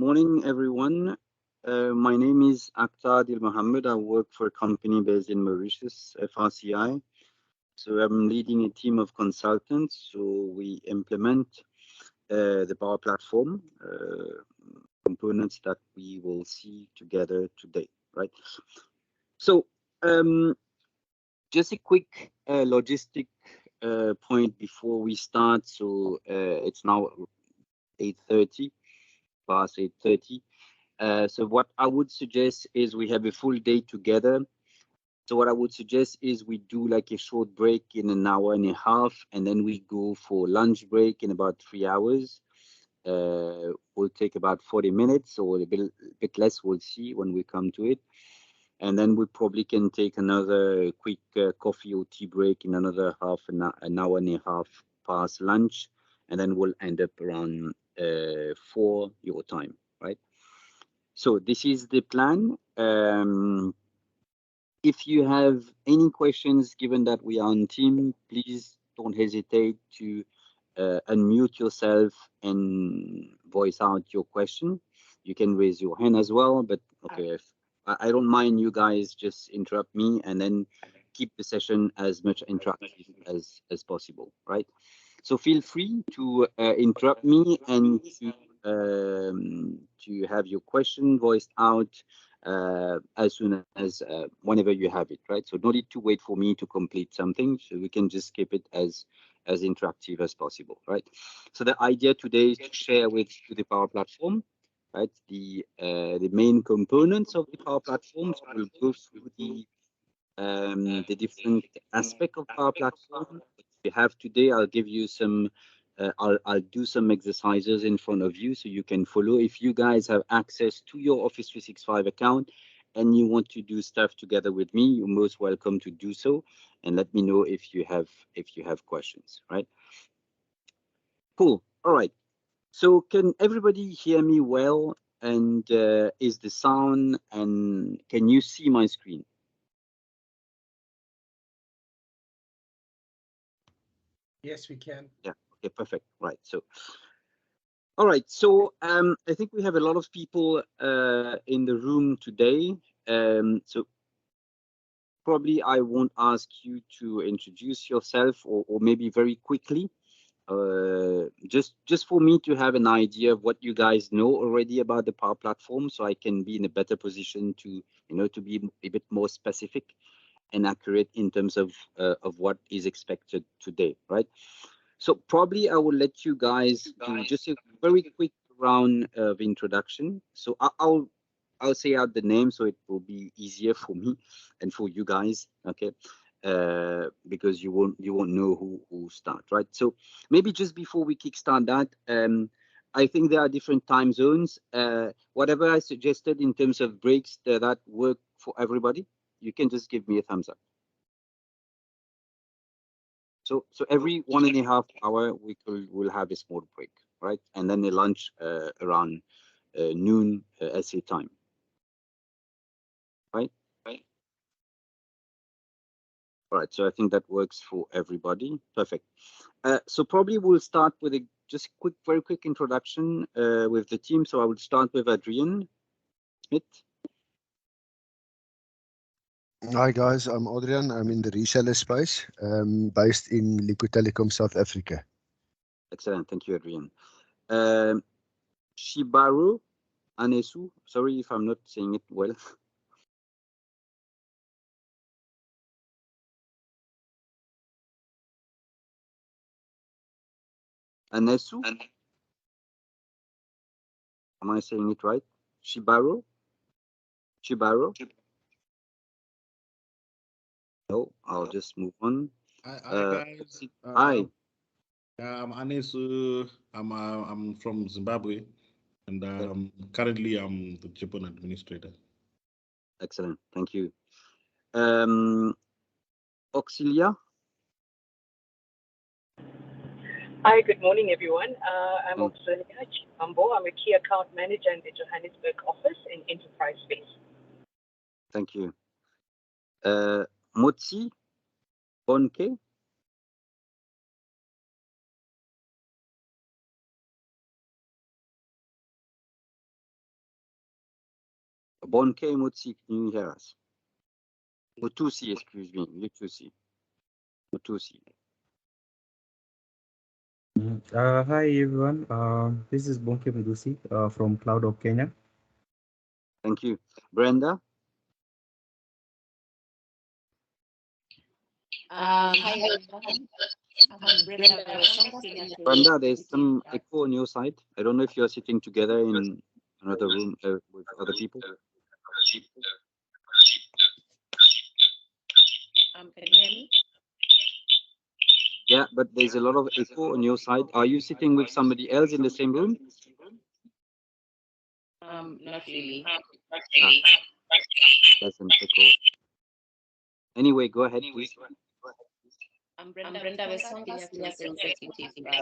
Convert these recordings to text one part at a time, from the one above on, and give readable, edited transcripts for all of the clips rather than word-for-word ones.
morning, everyone. My name is Akhtar Adil Mohammed. I work for a company based in Mauritius, FRCI. So I'm leading a team of consultants. So we implement the Power Platform components that we will see together today, right? So just a quick logistic point before we start. So it's now 8:30, past 8:30. So what I would suggest is we have a full day together. So what I would suggest is we do like a short break in an hour and a half, and then we go for lunch break in about 3 hours. We'll take about 40 minutes or a bit less, we'll see when we come to it. And then we probably can take another quick coffee or tea break in another an hour and a half past lunch. And then we'll end up around 4 your time, right? So this is the plan. If you have any questions, given that we are on team, please don't hesitate to unmute yourself and voice out your question. You can raise your hand as well, but okay, if I don't mind, you guys just interrupt me and then keep the session as much interactive as possible, right? So feel free to interrupt me and to have your question voiced out as soon as whenever you have it, right? So no need to wait for me to complete something. So we can just keep it as interactive as possible, right? So the idea today is to share with you the Power Platform, right? The main components of the Power Platform. So we'll go through the different aspect of Power Platform. We have today. I'll give you some. I'll do some exercises in front of you so you can follow. If you guys have access to your Office 365 account and you want to do stuff together with me, you're most welcome to do so. And let me know if you have questions. Right? Cool. All right. So can everybody hear me well? And is the sound and can you see my screen? Yes, we can. Yeah. Okay. Perfect. Right. So. All right, so I think we have a lot of people in the room today. So probably I won't ask you to introduce yourself or maybe very quickly, just for me to have an idea of what you guys know already about the Power Platform, so I can be in a better position to to be a bit more specific and accurate in terms of what is expected today, right? So probably I will let you guys do just a very quick round of introduction. So I'll say out the name so it will be easier for me and for you guys, okay? Because you won't know who start, right? So maybe just before we kickstart that, I think there are different time zones. Whatever I suggested in terms of breaks that work for everybody, you can just give me a thumbs up. So every 1.5 hour we'll have a small break, right? And then a lunch around noon SA time, right? All right. So I think that works for everybody. Perfect. So probably we'll start with a just very quick introduction with the team. So I would start with Adrian Smith. Hi guys, I'm Adrian. I'm in the reseller space, based in Liquid Telecom, South Africa. Excellent, thank you, Adrian. Shibaru Anesu, sorry if I'm not saying it well. Anesu? Am I saying it right? Shibaru? No, I'll just move on. Hi guys. Hi. I'm Anesu. I'm from Zimbabwe, and currently I'm the Japan administrator. Excellent, thank you. Auxilia. Hi, good morning, everyone. I'm Auxilia Chimambo. I'm a key account manager in the Johannesburg office in enterprise space. Thank you. Motsi Bonke. Bonke Mutsi, can you hear us? Mutusi, excuse me, Mutusi. Mutusi. Hi everyone. This is Bonke Medusi from Cloud of Kenya. Thank you. Brenda? Hi everyone. I'm Brenda Wesonga, Senior Brenda, there's some echo on your side. I don't know if you're sitting together in another room with other people. Can you hear me? Yeah, but there's a lot of echo on your side. Are you sitting with somebody else in the same room? Not really. There's an echo. Anyway, go ahead, please. I'm Brenda Wesonga, Senior Sales Executive.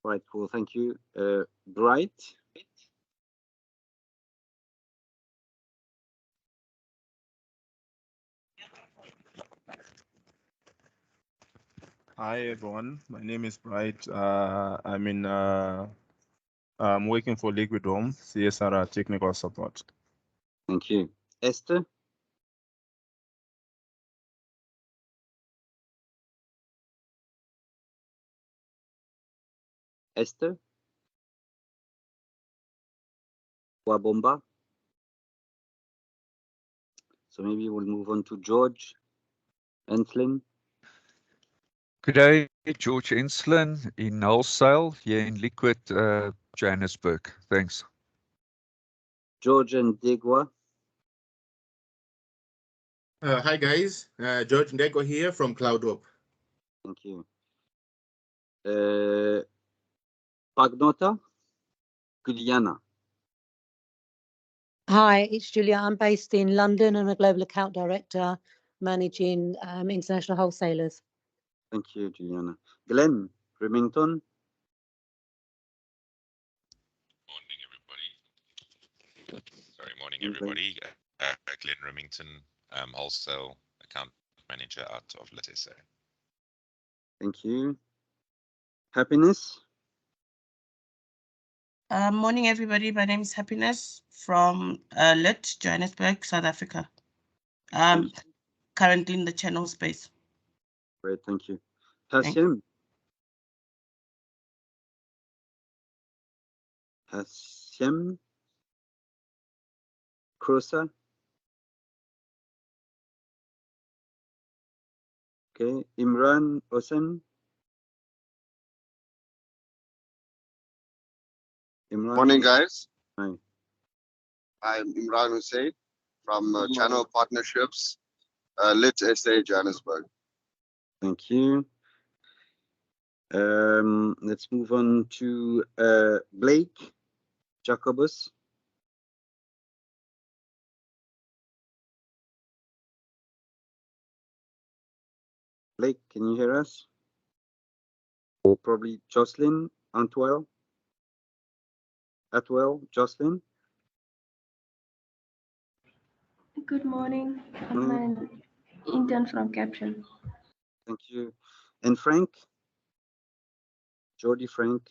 Right, cool. Thank you. Bright? Hi everyone, my name is Bright. I'm working for Liquid Home, CSR technical support. Thank you. Esther? Esther? Wabomba? So maybe we'll move on to George Enslin. Good day, George Enslin in wholesale here in Liquid, Johannesburg. Thanks. George and Degwa. Hi guys, George Ndego here from CloudOp. Thank you. Pagnota? Juliana. Hi, it's Julia. I'm based in London. I'm a global account director managing international wholesalers. Thank you, Juliana. Glenn Remington. Morning, everybody. Glenn Remington, wholesale account manager out of Letesa. Thank you. Happiness. Morning, everybody. My name is Happiness from Lit, Johannesburg, South Africa. Currently in the channel space. Great, thank you. Hashem. Hashem. Krosa. Okay, Imran Hossein. Imran. Morning, guys. Hi. I'm Imran Hussain from Channel Partnerships, Lit SA Johannesburg. Thank you. Let's move on to Blake Jacobus. Blake, can you hear us? Or probably Jocelyn Atwell, Jocelyn. Good morning. I'm an intern from Caption. Thank you. And Frank? Jody Frank.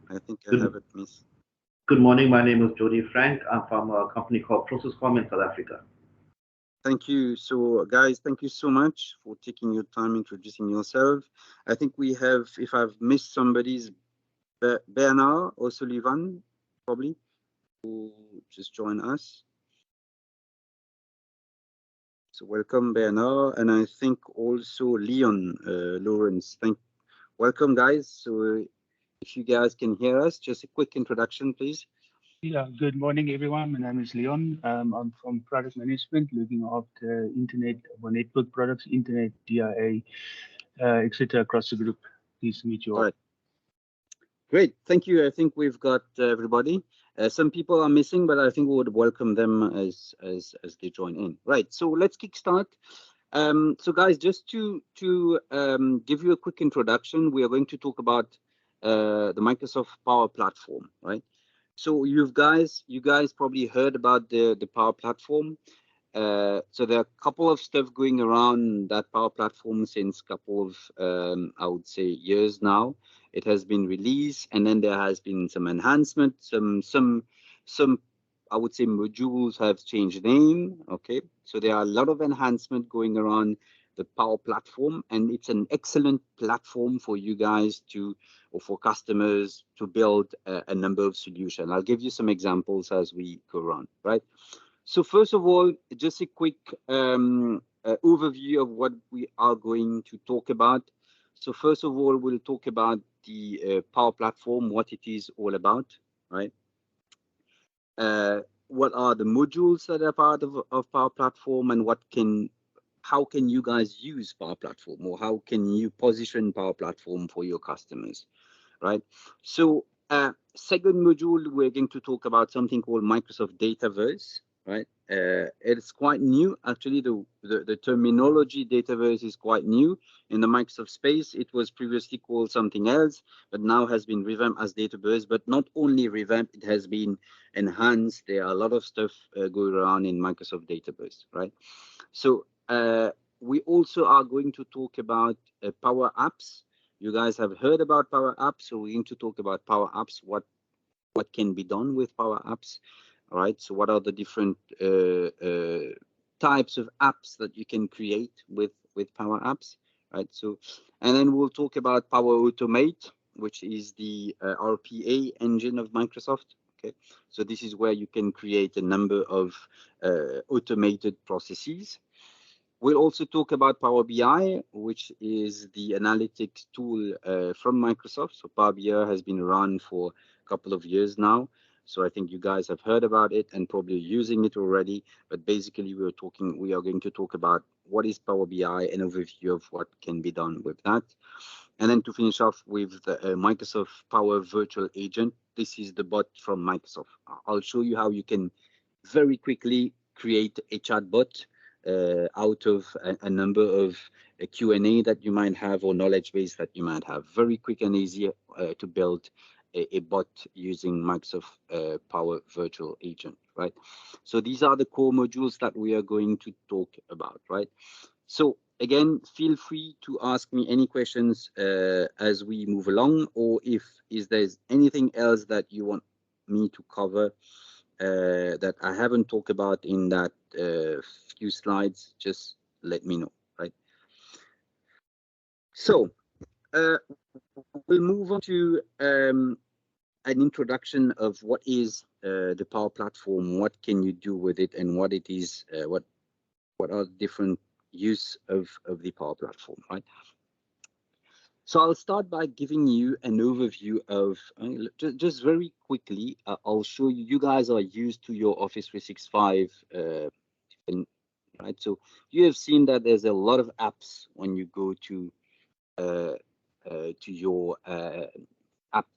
I think I have it, miss. Good morning. My name is Jody Frank. I'm from a company called Processcom in South Africa. Thank you. So, guys, thank you so much for taking your time introducing yourself. I think we have, if I've missed somebody's, Bernard O'Sullivan, probably, who just joined us. So welcome, Bernard, and I think also Leon Lawrence. Welcome, guys. So if you guys can hear us, just a quick introduction, please. Yeah, good morning, everyone. My name is Leon. I'm from product management, looking after internet or network products, internet, DIA, etc. across the group. Pleased to meet you all. All right. Great, thank you. I think we've got everybody. Some people are missing, but I think we would welcome them as they join in. Right. So let's kickstart. So guys, just to give you a quick introduction, we are going to talk about the Microsoft Power Platform, right? So you guys probably heard about the Power Platform. So there are a couple of stuff going around that Power Platform since a couple of I would say years now. it has been released, and then there has been some enhancement, some I would say modules have changed name. Okay, so there are a lot of enhancement going around the Power Platform, and it's an excellent platform for you guys to, or for customers to build a number of solutions. I'll give you some examples as we go on, right? So first of all, just a quick overview of what we are going to talk about. So first of all, we'll talk about the Power Platform, what it is all about, right? What are the modules that are part of Power Platform, and how can you guys use Power Platform, or how can you position Power Platform for your customers, right? So second module, we're going to talk about something called Microsoft Dataverse, right? It's quite new. Actually, the terminology Dataverse is quite new in the Microsoft space. It was previously called something else, but now has been revamped as Dataverse. But not only revamped, it has been enhanced. There are a lot of stuff going around in Microsoft Dataverse, right? So we also are going to talk about Power Apps. You guys have heard about Power Apps, so we're going to talk about Power Apps, what can be done with Power Apps. All right, so what are the different types of apps that you can create with Power Apps, right? So, and then we'll talk about Power Automate, which is the RPA engine of Microsoft. Okay, so this is where you can create a number of automated processes. We'll also talk about Power BI, which is the analytics tool from Microsoft. So Power BI has been around for a couple of years now. So I think you guys have heard about it and probably using it already. But basically, we are going to talk about what is Power BI, an overview of what can be done with that. And then to finish off with the Microsoft Power Virtual Agent. This is the bot from Microsoft. I'll show you how you can very quickly create a chatbot out of a number of Q&A that you might have, or knowledge base that you might have. Very quick and easy to build a bot using Microsoft Power Virtual Agent, right? So these are the core modules that we are going to talk about, right? So again, feel free to ask me any questions as we move along, or if there's anything else that you want me to cover that I haven't talked about in that few slides, just let me know, right? So we'll move on to an introduction of what is the Power Platform, what can you do with it, and what it is, what are the different use of the Power Platform, right? So I'll start by giving you an overview of, just very quickly, I'll show you, you guys are used to your Office 365, right? So you have seen that there's a lot of apps when you go to your app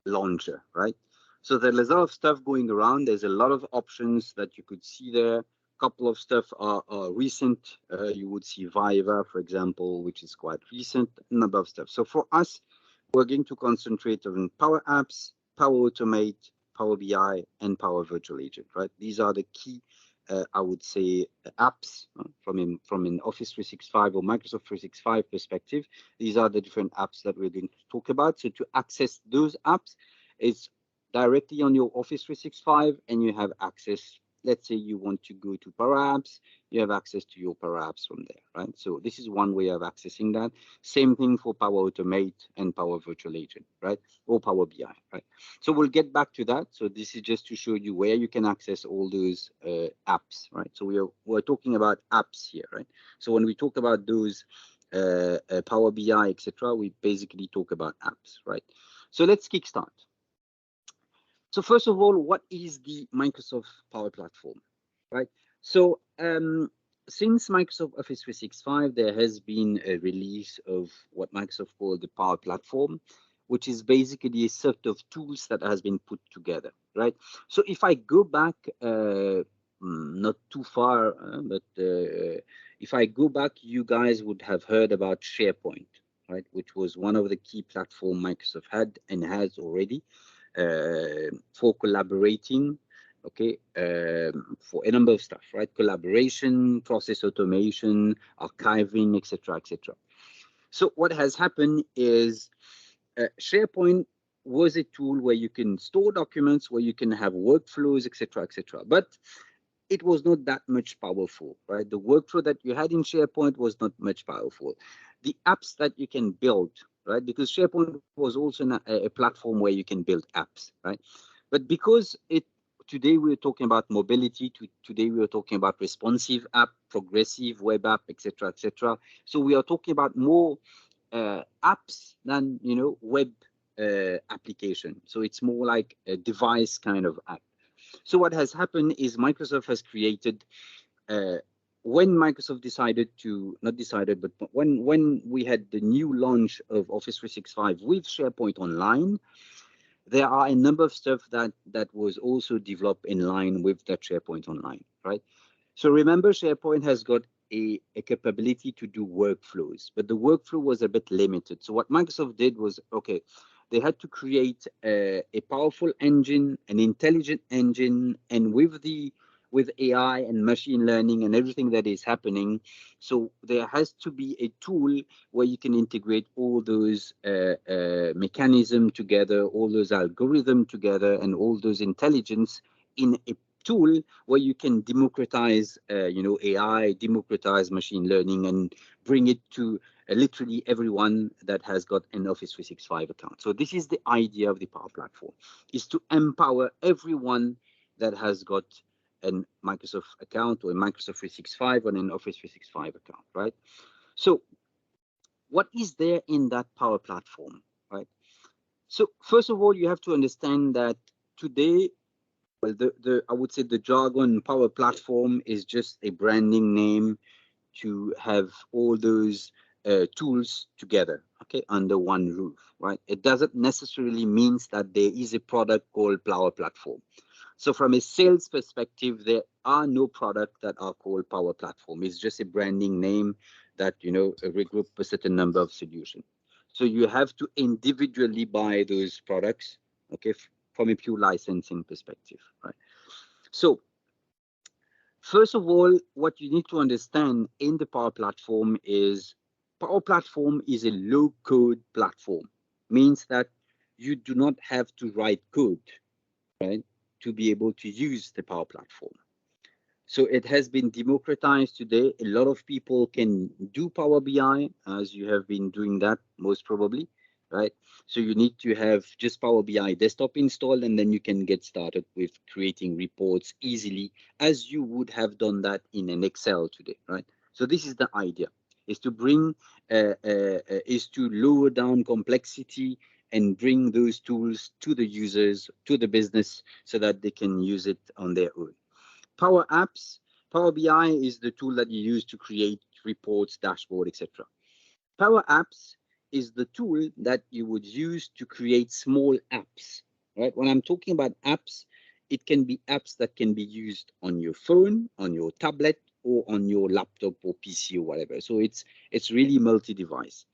launcher, right? So there's a lot of stuff going around. There's a lot of options that you could see there. Couple of stuff are recent. You would see Viva, for example, which is quite recent, a number of stuff. So for us, we're going to concentrate on Power Apps, Power Automate, Power BI, and Power Virtual Agent, right? These are the key, I would say, apps from an Office 365 or Microsoft 365 perspective. These are the different apps that we're going to talk about. So to access those apps, it's directly on your Office 365, and you have access. Let's say you want to go to Power Apps, you have access to your Power Apps from there, right? So this is one way of accessing that. Same thing for Power Automate and Power Virtual Agent, right? Or Power BI, right? So we'll get back to that. So this is just to show you where you can access all those apps, right? So we're talking about apps here, right? So when we talk about those Power BI, etc., we basically talk about apps, right? So let's kickstart. So first of all, what is the Microsoft Power Platform, right? So since Microsoft Office 365, there has been a release of what Microsoft called the Power Platform, which is basically a set of tools that has been put together, right? So if I go back, not too far, but if I go back, you guys would have heard about SharePoint, right? Which was one of the key platforms Microsoft had and has already. For collaborating, okay, for a number of stuff, right? Collaboration, process automation, archiving, etc., etc. So what has happened is SharePoint was a tool where you can store documents, where you can have workflows, etc., etc. But it was not that much powerful, right? The workflow that you had in SharePoint was not much powerful. The apps that you can build, right? Because SharePoint was also a platform where you can build apps, right? But because today we're talking about mobility, today we're talking about responsive app, progressive web app, etc., etc. So we are talking about more apps than web application. So it's more like a device kind of app. So what has happened is Microsoft has created, when Microsoft decided to, not decided, but when we had the new launch of Office 365 with SharePoint Online, there are a number of stuff that was also developed in line with that SharePoint Online, right? So remember, SharePoint has got a capability to do workflows, but the workflow was a bit limited. So what Microsoft did was, okay, they had to create a powerful engine, an intelligent engine, and with AI and machine learning and everything that is happening, so there has to be a tool where you can integrate all those mechanisms together, all those algorithms together, and all those intelligence in a tool where you can democratize, AI, democratize machine learning, and bring it to literally everyone that has got an Office 365 account. So this is the idea of the Power Platform, is to empower everyone that has got a Microsoft account or a Microsoft 365 or an Office 365 account, right? So what is there in that Power Platform, right? So first of all, you have to understand that today, well, I would say the jargon Power Platform is just a branding name to have all those tools together, okay, under one roof, right? It doesn't necessarily means that there is a product called Power Platform. So from a sales perspective, there are no products that are called Power Platform. It's just a branding name that, regroup a certain number of solutions. So you have to individually buy those products, okay, from a pure licensing perspective, right? So first of all, what you need to understand in the Power Platform is Power Platform is a low-code platform. Means that you do not have to write code, right, to be able to use the Power Platform. So it has been democratized today. A lot of people can do Power BI, as you have been doing that most probably, right? So you need to have just Power BI desktop installed, and then you can get started with creating reports easily, as you would have done that in an Excel today, right? So this is the idea, is to bring, is to lower down complexity and bring those tools to the users, to the business, so that they can use it on their own. Power Apps, Power BI is the tool that you use to create reports, dashboard, etc. Power Apps is the tool that you would use to create small apps, right? When I'm talking about apps, it can be apps that can be used on your phone, on your tablet, or on your laptop or PC or whatever. So it's really multi-device.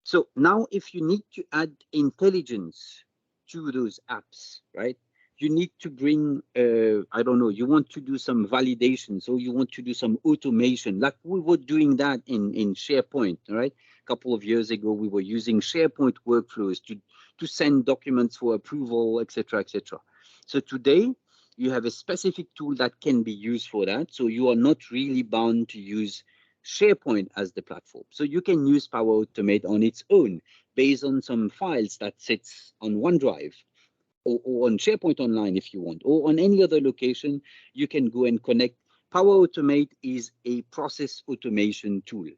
So now if you need to add intelligence to those apps, right? You need to bring, I don't know, you want to do some validation, so you want to do some automation, like we were doing that in SharePoint, right? A couple of years ago, we were using SharePoint workflows to send documents for approval, etc., etc. So today, you have a specific tool that can be used for that. So you are not really bound to use SharePoint as the platform. So you can use Power Automate on its own, based on some files that sits on OneDrive, or on SharePoint Online if you want, or on any other location. You can go and connect. Power Automate is a process automation tool,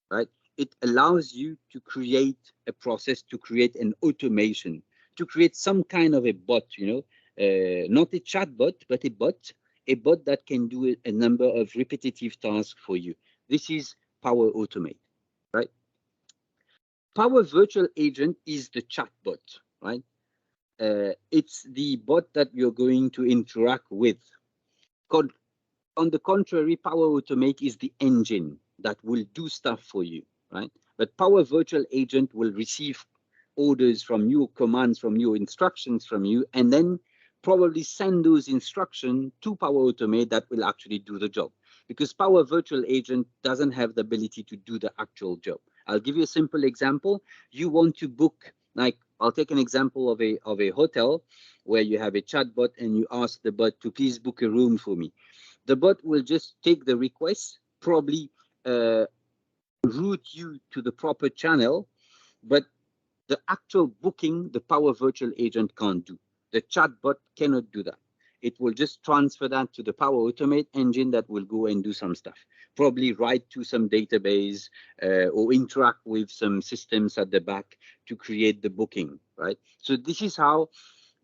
right? It allows you to create a process, to create an automation, to create some kind of a bot, not a chat bot, but a bot that can do a number of repetitive tasks for you. This is Power Automate, right? Power Virtual Agent is the chatbot, right? It's the bot that you're going to interact with. On the contrary, Power Automate is the engine that will do stuff for you, right? But Power Virtual Agent will receive orders from you, commands from you, instructions from you, and then probably send those instructions to Power Automate that will actually do the job. Because Power Virtual Agent doesn't have the ability to do the actual job. I'll give you a simple example. You want to book, like, I'll take an example of a hotel where you have a chatbot and you ask the bot to please book a room for me. The bot will just take the request, probably route you to the proper channel, but the actual booking, the Power Virtual Agent can't do. The chatbot cannot do that. It will just transfer that to the Power Automate engine that will go and do some stuff. Probably write to some database or interact with some systems at the back to create the booking, right? So this is how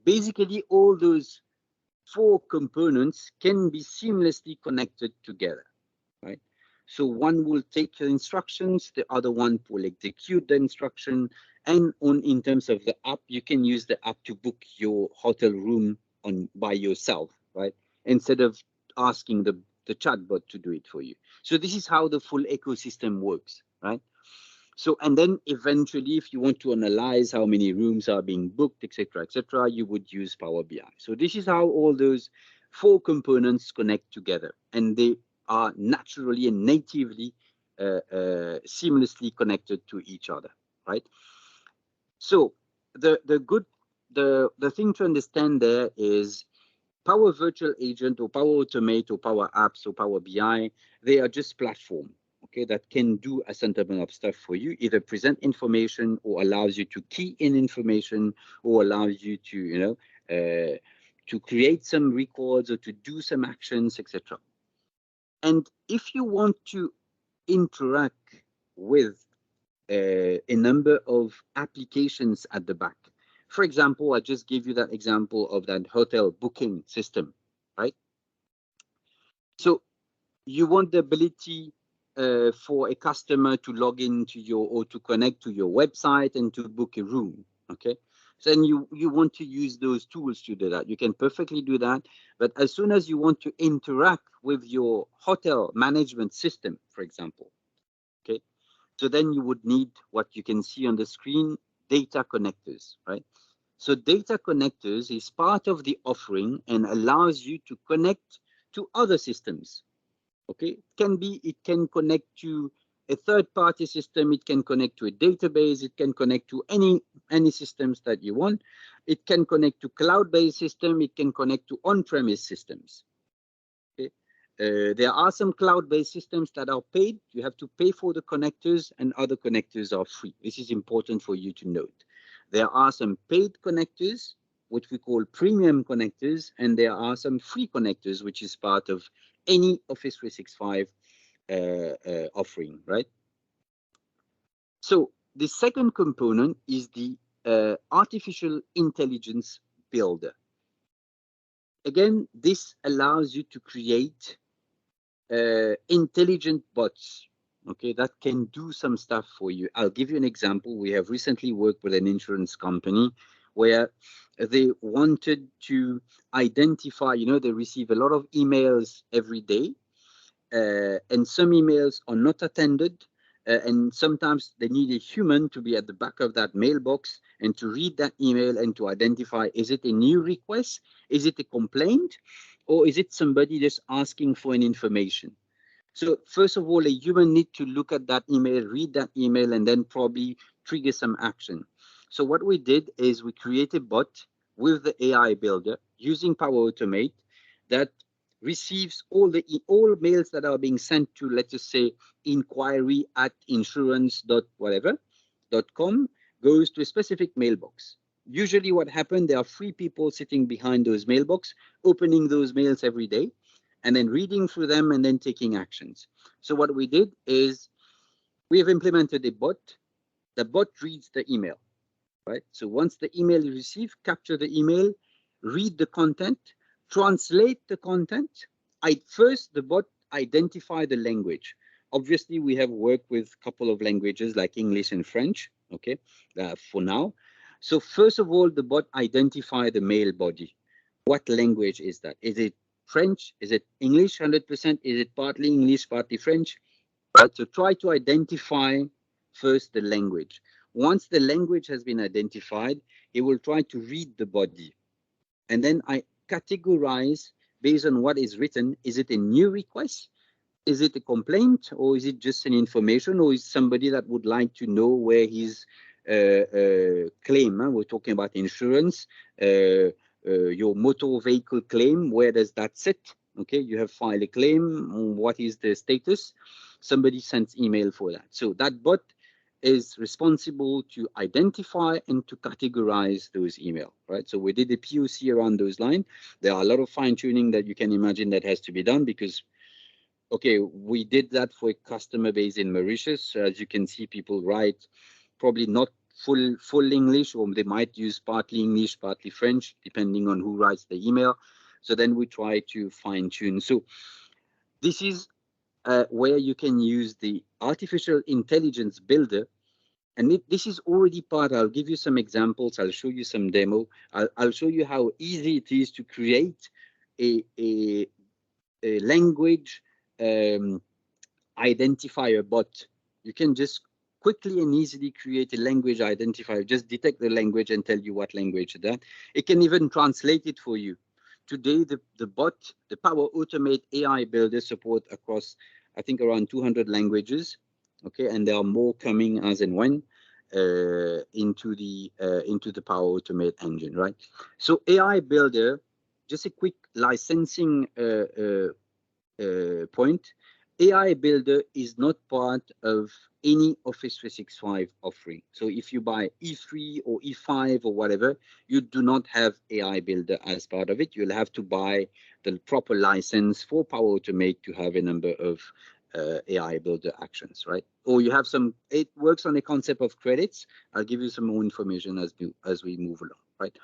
basically all those 4 components can be seamlessly connected together, right? So one will take the instructions, the other one will execute the instruction, and in terms of the app, you can use the app to book your hotel room by yourself, right? Instead of asking the chatbot to do it for you. So this is how the full ecosystem works, right? So, and then eventually, if you want to analyze how many rooms are being booked, etc., you would use Power BI. So this is how all those 4 components connect together, and they are naturally and natively seamlessly connected to each other, right? So the thing to understand there is Power Virtual Agent or Power Automate or Power Apps or Power BI, they are just platform, okay, that can do a certain amount of stuff for you, either present information or allows you to key in information or allows you to, you know, to create some records or to do some actions, etc. And if you want to interact with a number of applications at the back, for example, I just gave you that example of that hotel booking system, right? So you want the ability for a customer to log into your or to connect to your website and to book a room, okay? So then you want to use those tools to do that. You can perfectly do that. But as soon as you want to interact with your hotel management system, for example, okay, so then you would need what you can see on the screen, data connectors, right? So data connectors is part of the offering and allows you to connect to other systems. Okay, it can connect to a third-party system, it can connect to a database, it can connect to any systems that you want. It can connect to cloud-based system, it can connect to on-premise systems. Okay. There are some cloud-based systems that are paid. You have to pay for the connectors, and other connectors are free. This is important for you to note. There are some paid connectors, which we call premium connectors, and there are some free connectors, which is part of any Office 365 offering, right? So the second component is the artificial intelligence builder. Again, this allows you to create intelligent bots, okay, that can do some stuff for you. I'll give you an example. We have recently worked with an insurance company where they wanted to identify, you know, they receive a lot of emails every day, and some emails are not attended, and sometimes they need a human to be at the back of that mailbox and to read that email and to identify, is it a new request, is it a complaint, or is it somebody just asking for an information? So first of all, a human need to look at that email, read that email, and then probably trigger some action. So what we did is we created a bot with the AI builder using Power Automate that receives all mails that are being sent to, let's just say, inquiry@insurance.whatever.com, goes to a specific mailbox. Usually what happened, there are 3 people sitting behind those mailbox, opening those mails every day, and then reading through them and then taking actions. So what we did is we have implemented a bot. The bot reads the email, right? So once the email is received, capture the email, read the content, translate the content. First, the bot identify the language. Obviously, we have worked with a couple of languages like English and French, okay, for now. So first of all, the bot identify the mail body. What language is that? Is it French? Is it English 100%? Is it partly English, partly French? Right, so try to identify first the language. Once the language has been identified, it will try to read the body. And then I categorize based on what is written. Is it a new request? Is it a complaint, or is it just an information, or is somebody that would like to know where his claim, we're talking about insurance, your motor vehicle claim, where does that sit? Okay, you have filed a claim, what is the status? Somebody sends email for that. So that bot is responsible to identify and to categorize those emails, right? So we did a POC around those lines. There are a lot of fine tuning that you can imagine that has to be done, because okay, we did that for a customer base in Mauritius. As you can see, people write probably not full English, or they might use partly English, partly French, depending on who writes the email. So then we try to fine tune. So this is where you can use the artificial intelligence builder. And this is already part. I'll give you some examples. I'll show you some demo. I'll show you how easy it is to create a language identifier bot. You can just quickly and easily create a language identifier, just detect the language and tell you what language that. It can even translate it for you. Today, the bot, the Power Automate AI Builder support across, I think, around 200 languages. Okay, and there are more coming as and when into the Power Automate engine, right? So AI Builder, just a quick licensing point. AI Builder is not part of any Office 365 offering. So if you buy E3 or E5 or whatever, you do not have AI Builder as part of it. You'll have to buy the proper license for Power Automate to have a number of AI Builder actions, right? Or you have some, it works on the concept of credits. I'll give you some more information as we move along, right?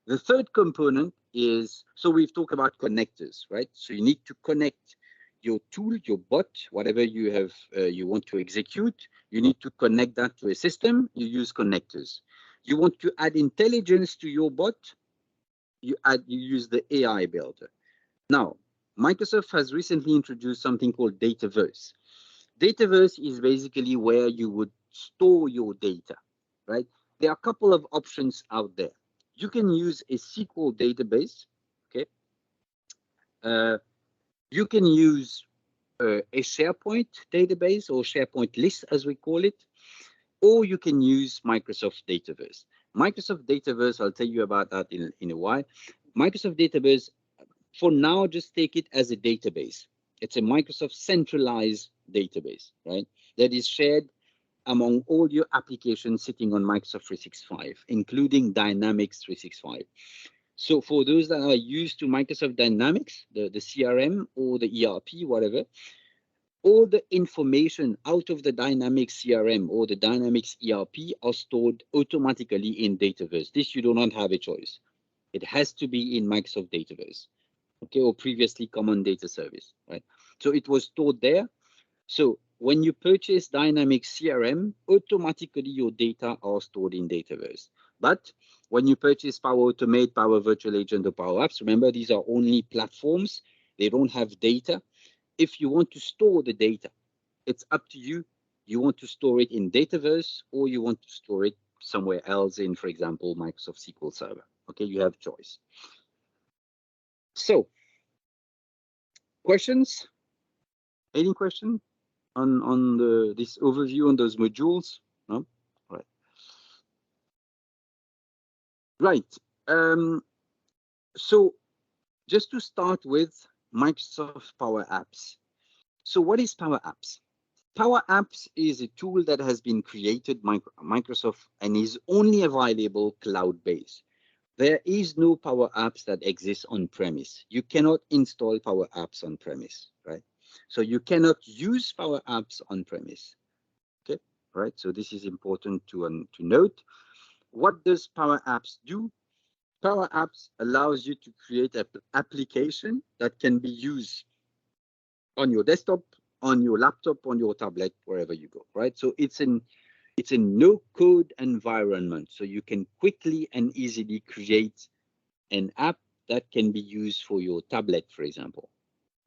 The third component is, so we've talked about connectors, right? So you need to connect your tool, your bot, whatever you have, you want to execute. You need to connect that to a system. You use connectors. You want to add intelligence to your bot. You use the AI Builder. Now, Microsoft has recently introduced something called Dataverse. Dataverse is basically where you would store your data, right? There are a couple of options out there. You can use a SQL database, okay? You can use a SharePoint database, or SharePoint list as we call it, or you can use Microsoft Dataverse. Microsoft Dataverse, I'll tell you about that in a while. Microsoft Dataverse, for now, just take it as a database. It's a Microsoft centralized database, right? That is shared among all your applications sitting on Microsoft 365, including Dynamics 365. So for those that are used to Microsoft Dynamics, the CRM or the ERP, whatever, all the information out of the Dynamics CRM or the Dynamics ERP are stored automatically in Dataverse. This you do not have a choice. It has to be in Microsoft Dataverse, okay, or previously Common Data Service, right? So it was stored there. So when you purchase Dynamics CRM, automatically your data are stored in Dataverse. But when you purchase Power Automate, Power Virtual Agent, or Power Apps, remember these are only platforms. They don't have data. If you want to store the data, it's up to you. You want to store it in Dataverse, or you want to store it somewhere else in, for example, Microsoft SQL Server. Okay, you have choice. So, questions? Any question on this overview on those modules? No? Right. Right. So just to start with Microsoft Power Apps. So what is Power Apps? Power Apps is a tool that has been created by Microsoft and is only available cloud-based. There is no Power Apps that exist on-premise. You cannot install Power Apps on-premise, right? So you cannot use Power Apps on-premise, okay? Right, so this is important to note. What does Power Apps do? Power Apps allows you to create an application that can be used on your desktop, on your laptop, on your tablet, wherever you go, right? So it's a no-code environment, so you can quickly and easily create an app that can be used for your tablet, for example,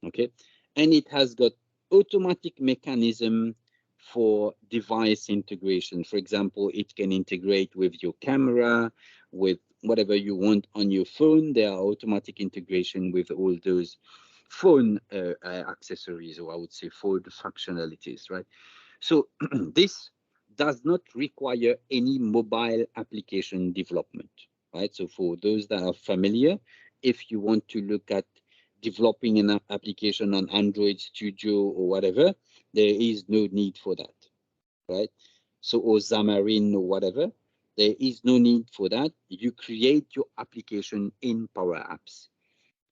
okay? And it has got automatic mechanism for device integration. For example, it can integrate with your camera, with whatever you want on your phone. There are automatic integration with all those phone accessories, or I would say phone functionalities, right? So this does not require any mobile application development, right? So for those that are familiar, if you want to look at developing an application on Android Studio or whatever, there is no need for that, right? So, or Xamarin or whatever, there is no need for that. You create your application in Power Apps.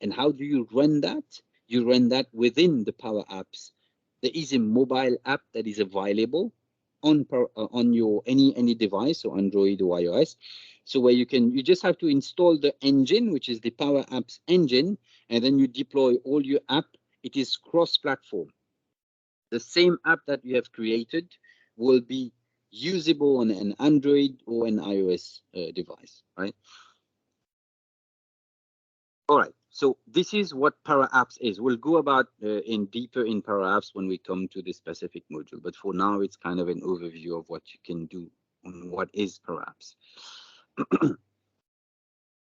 And how do you run that? You run that within the Power Apps. There is a mobile app that is available on your any device, or Android or iOS. So where you just have to install the engine, which is the Power Apps engine, and then you deploy all your app. It is cross-platform. The same app that you have created will be usable on an Android or an iOS device, right? All right, so this is what Power Apps is. We'll go about in deeper in Power Apps when we come to the specific module, but for now it's kind of an overview of what you can do on what is Power Apps.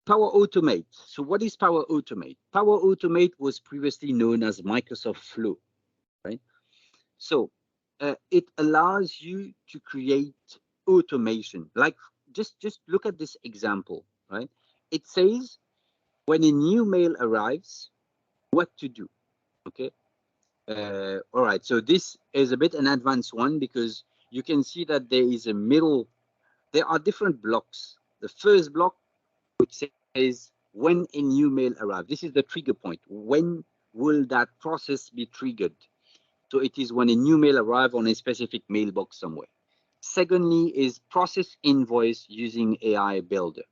Power Automate. So what is Power Automate? Power Automate was previously known as Microsoft Flow, right? So it allows you to create automation. Like just look at this example, right? It says when a new mail arrives, what to do, okay? All right, so this is a bit an advanced one because you can see that there is a middle, there are different blocks. The first block, which says when a new mail arrives, this is the trigger point. When will that process be triggered? So it is when a new mail arrives on a specific mailbox somewhere. Secondly is process invoice using AI Builder.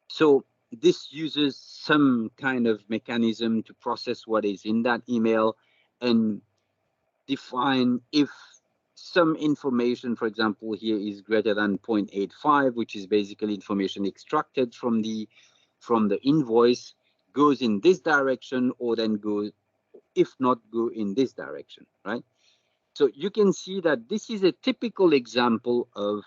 So this uses some kind of mechanism to process what is in that email and define if some information, for example, here is greater than 0.85, which is basically information extracted from the invoice, goes in this direction, or then goes, if not, go in this direction, right? So you can see that this is a typical example of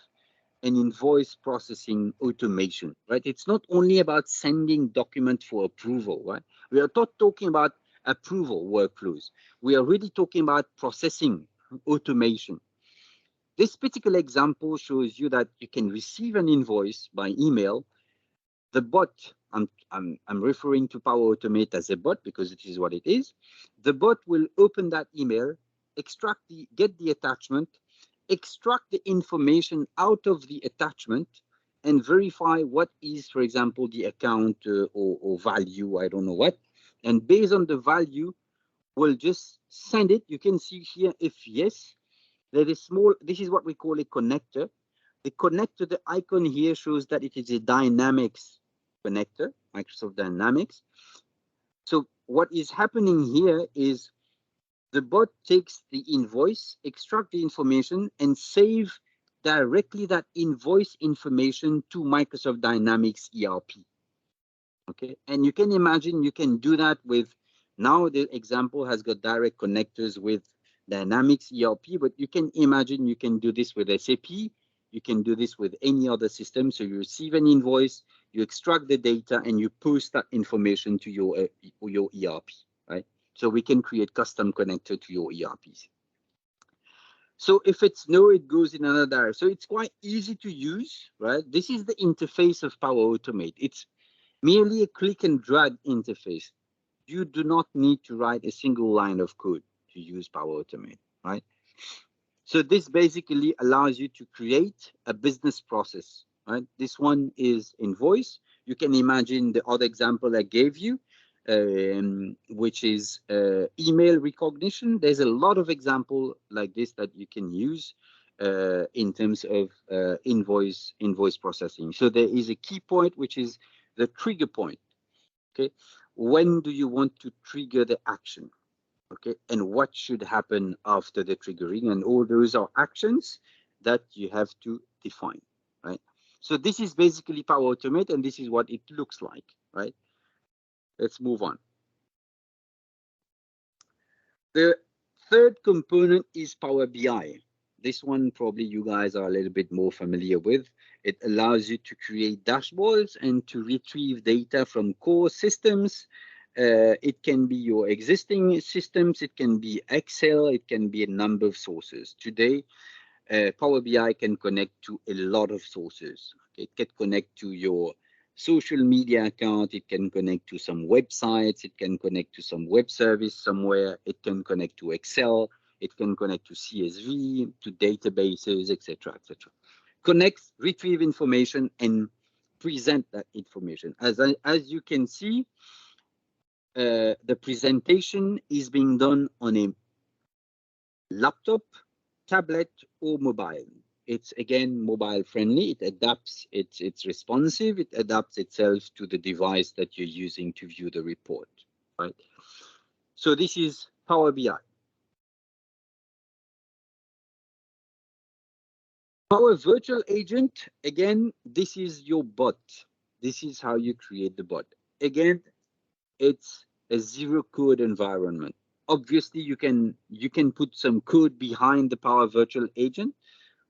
an invoice processing automation, right? It's not only about sending document for approval, right? We are not talking about approval workflows. We are really talking about processing automation. This particular example shows you that you can receive an invoice by email. The bot, I'm referring to Power Automate as a bot because it is what it is. The bot will open that email, get the attachment, extract the information out of the attachment, and verify what is, for example, the account or value, I don't know what. And based on the value, we'll just send it. You can see here if yes, there is small, this is what we call a connector. The connector, the icon here shows that it is a Dynamics connector, Microsoft Dynamics. So what is happening here is the bot takes the invoice, extract the information, and save directly that invoice information to Microsoft Dynamics ERP. Okay, and you can imagine you can do that with, now the example has got direct connectors with Dynamics ERP, but you can imagine you can do this with SAP, you can do this with any other system. So you receive an invoice, you extract the data, and you post that information to your ERP, right? So we can create custom connector to your ERPs. So if it's no, it goes in another direction. So it's quite easy to use, right? This is the interface of Power Automate. It's merely a click and drag interface. You do not need to write a single line of code to use Power Automate, right? So this basically allows you to create a business process, right? This one is invoice. You can imagine the other example I gave you, which is email recognition. There's a lot of examples like this that you can use in terms of invoice processing. So there is a key point, which is the trigger point. Okay, when do you want to trigger the action? Okay, and what should happen after the triggering? And all those are actions that you have to define, right? So this is basically Power Automate, and this is what it looks like, right? Let's move on. The third component is Power BI. This one probably you guys are a little bit more familiar with. It allows you to create dashboards and to retrieve data from core systems it can be your existing systems, it can be Excel, it can be a number of sources. Today, Power BI can connect to a lot of sources. Okay? It can connect to your social media account, it can connect to some websites, it can connect to some web service somewhere, it can connect to Excel, it can connect to CSV, to databases, etc., etc. Connect, retrieve information, and present that information. As you can see, the presentation is being done on a laptop, tablet, or mobile. It's again mobile friendly. It adapts. It's responsive. It adapts itself to the device that you're using to view the report. Right. So this is Power BI. Power Virtual Agent. Again, this is your bot. This is how you create the bot. Again, it's a zero code environment. Obviously, you can put some code behind the Power Virtual Agent,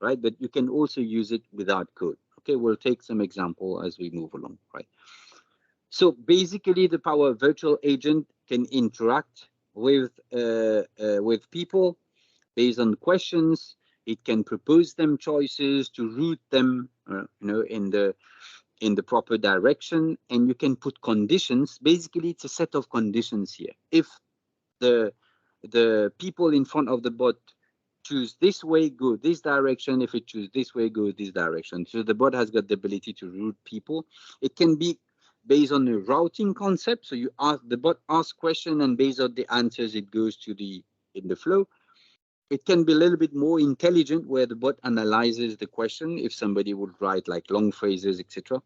right? But you can also use it without code. Okay, we'll take some example as we move along, right? So basically, the Power Virtual Agent can interact with people based on questions. It can propose them choices to route them, in the proper direction, and you can put conditions. Basically, it's a set of conditions here. If the people in front of the bot choose this way, go this direction. If it choose this way, go this direction. So the bot has got the ability to route people. It can be based on a routing concept. So you ask the bot asks question, and based on the answers, it goes to in the flow. It can be a little bit more intelligent, where the bot analyzes the question. If somebody would write like long phrases, etc.,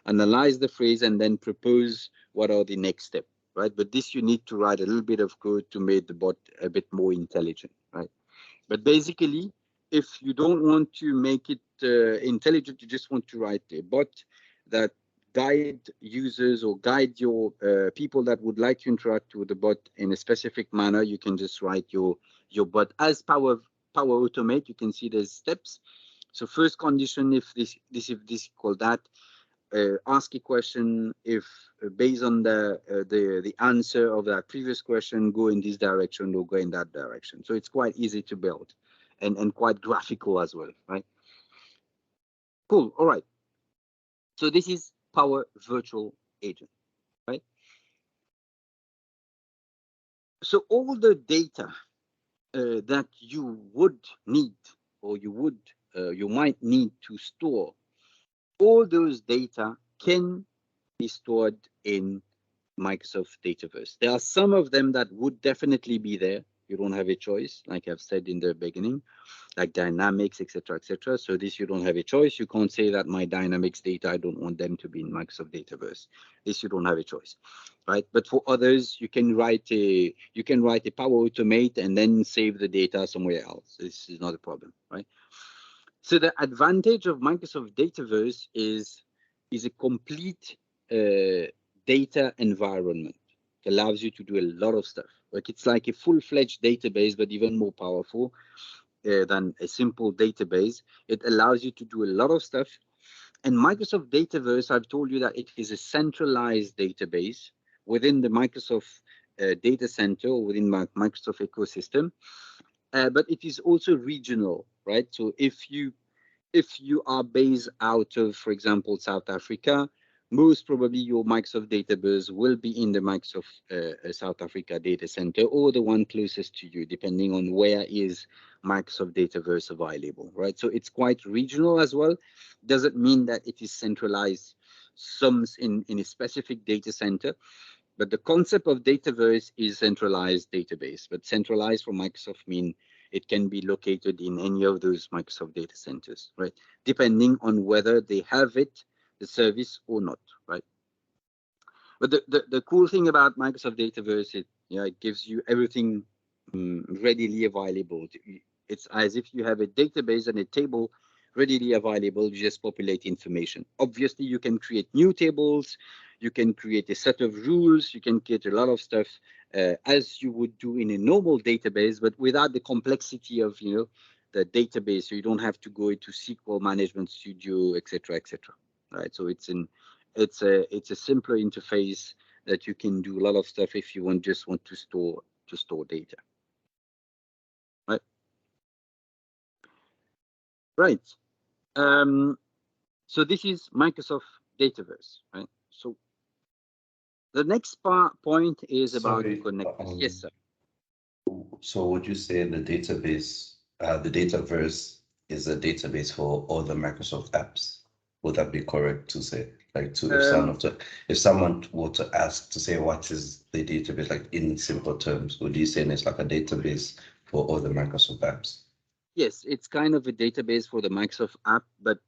analyze the phrase and then propose what are the next steps, right? But this you need to write a little bit of code to make the bot a bit more intelligent, right? But basically, if you don't want to make it intelligent, you just want to write a bot that guide users or guide your people that would like to interact with the bot in a specific manner, you can just write your bot as Power Automate. You can see there's steps. So first condition, if this equal that, ask a question. If based on the answer of that previous question, go in this direction or go in that direction. So it's quite easy to build, and quite graphical as well, right? Cool. All right. So this is Power Virtual Agent, right? So all the data that you would need, or you might need to store, all those data can be stored in Microsoft Dataverse. There are some of them that would definitely be there. You don't have a choice, like I've said in the beginning, like Dynamics, etc., etc. So this, you don't have a choice. You can't say that my Dynamics data, I don't want them to be in Microsoft Dataverse. This, you don't have a choice, right? But for others, you can write a Power Automate and then save the data somewhere else. This is not a problem, right? So the advantage of Microsoft Dataverse is a complete data environment. It allows you to do a lot of stuff. Like, it's like a full-fledged database, but even more powerful than a simple database. It allows you to do a lot of stuff. And Microsoft Dataverse, I've told you that it is a centralized database within the Microsoft data center, or within Microsoft ecosystem. But it is also regional, right? So if you are based out of, for example, South Africa, most probably your Microsoft Database will be in the Microsoft South Africa data center, or the one closest to you, depending on where is Microsoft Dataverse available, right? So it's quite regional as well. Doesn't mean that it is centralized in a specific data center. But the concept of Dataverse is centralized database. But centralized for Microsoft mean it can be located in any of those Microsoft data centers, right? Depending on whether they have the service or not, right? But the cool thing about Microsoft Dataverse, it gives you everything readily available. It's as if you have a database and a table readily available. You just populate information. Obviously, you can create new tables. You can create a set of rules. You can create a lot of stuff as you would do in a normal database, but without the complexity of the database. So you don't have to go into SQL Management Studio, etc., etc. Right? So it's a simpler interface that you can do a lot of stuff if you just want to store data. Right. Right. So this is Microsoft Dataverse, right? So the next point is about connectors. Yes, sir. So would you say the database, the Dataverse is a database for all the Microsoft apps? Would that be correct to say? Like if someone were to ask to say what is the database, like in simple terms, would you say it's like a database for all the Microsoft apps? Yes, it's kind of a database for the Microsoft app, but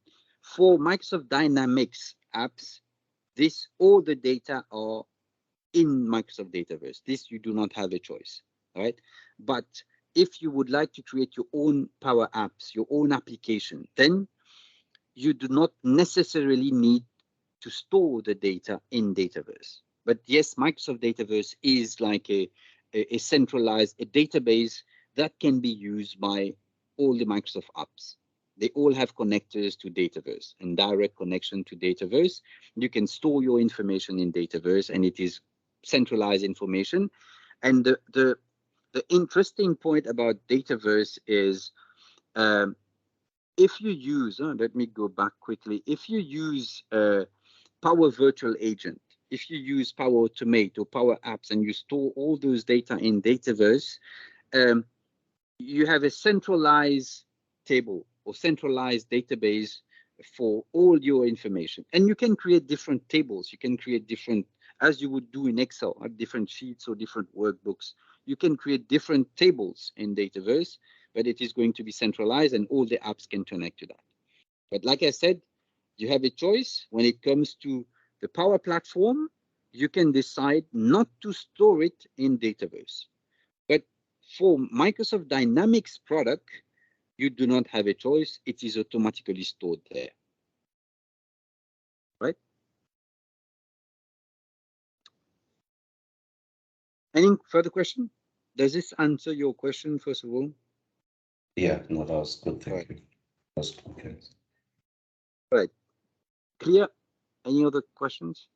for Microsoft Dynamics apps, all the data are in Microsoft Dataverse. This you do not have a choice, right? But if you would like to create your own Power Apps, your own application, then you do not necessarily need to store the data in Dataverse. But yes, Microsoft Dataverse is like a centralized database that can be used by all the Microsoft apps. They all have connectors to Dataverse and direct connection to Dataverse. You can store your information in Dataverse, and it is centralized information. And the interesting point about Dataverse is if you use, let me go back quickly. If you use Power Virtual Agent, if you use Power Automate or Power Apps and you store all those data in Dataverse, you have a centralized table or centralized database for all your information. And you can create different tables. You can create different, as you would do in Excel, different sheets or different workbooks. You can create different tables in Dataverse, but it is going to be centralized and all the apps can connect to that. But like I said, you have a choice when it comes to the Power Platform. You can decide not to store it in Dataverse. But for Microsoft Dynamics product, you do not have a choice. It is automatically stored there. Right? Any further question? Does this answer your question, first of all? Yeah, no, that was good. Thank you. That's okay. Right. Clear? Any other questions?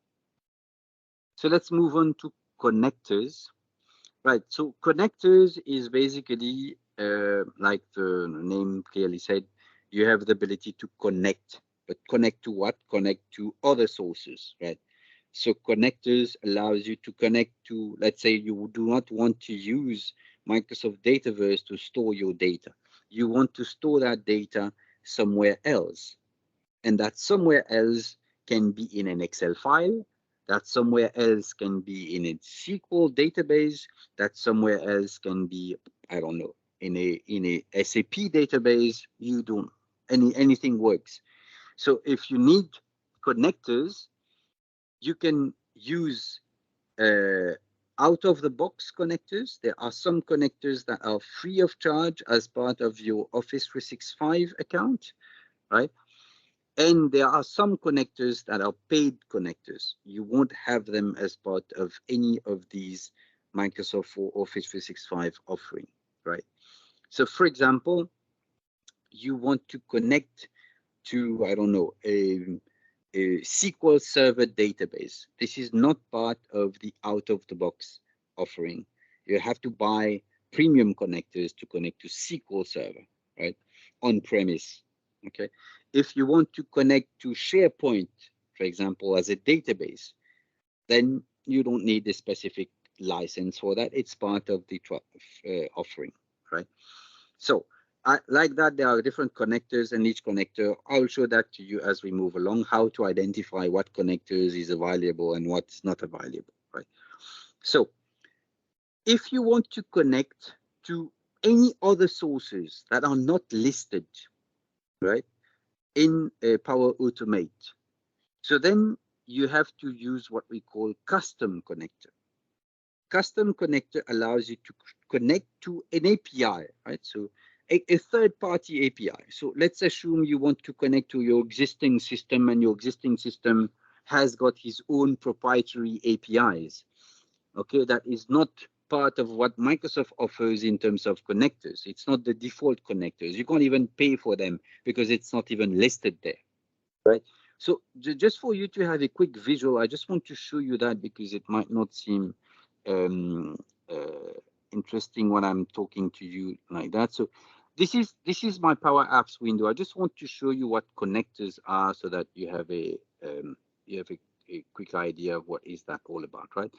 So let's move on to connectors. Right. So connectors is basically, like the name clearly said, you have the ability to connect. But connect to what? Connect to other sources, right? So connectors allows you to connect to, let's say you do not want to use Microsoft Dataverse to store your data. You want to store that data somewhere else. And that somewhere else can be in an Excel file. That somewhere else can be in a SQL database. That somewhere else can be, I don't know, in a SAP database. You don't, anything works. So if you need connectors, you can use out-of-the-box connectors. There are some connectors that are free of charge as part of your Office 365 account, right? And there are some connectors that are paid connectors. You won't have them as part of any of these Microsoft or Office 365 offering, right? So for example, you want to connect to, I don't know, a SQL Server database. This is not part of the out-of-the-box offering. You have to buy premium connectors to connect to SQL Server, right? On-premise, okay? If you want to connect to SharePoint, for example, as a database, then you don't need a specific license for that. It's part of the offering, right? So like that, there are different connectors, and each connector, I'll show that to you as we move along, how to identify what connectors is available and what's not available, right? So if you want to connect to any other sources that are not listed, right, in Power Automate, so then you have to use what we call custom connector. Custom connector allows you to connect to an API, right? So a third-party API. So let's assume you want to connect to your existing system, and your existing system has got his own proprietary APIs. Okay, that is not part of what Microsoft offers in terms of connectors. It's not the default connectors. You can't even pay for them because it's not even listed there, right? So just for you to have a quick visual, I just want to show you that because it might not seem interesting when I'm talking to you like that. So this is my Power Apps window. I just want to show you what connectors are so that you have a quick idea of what is that all about, right?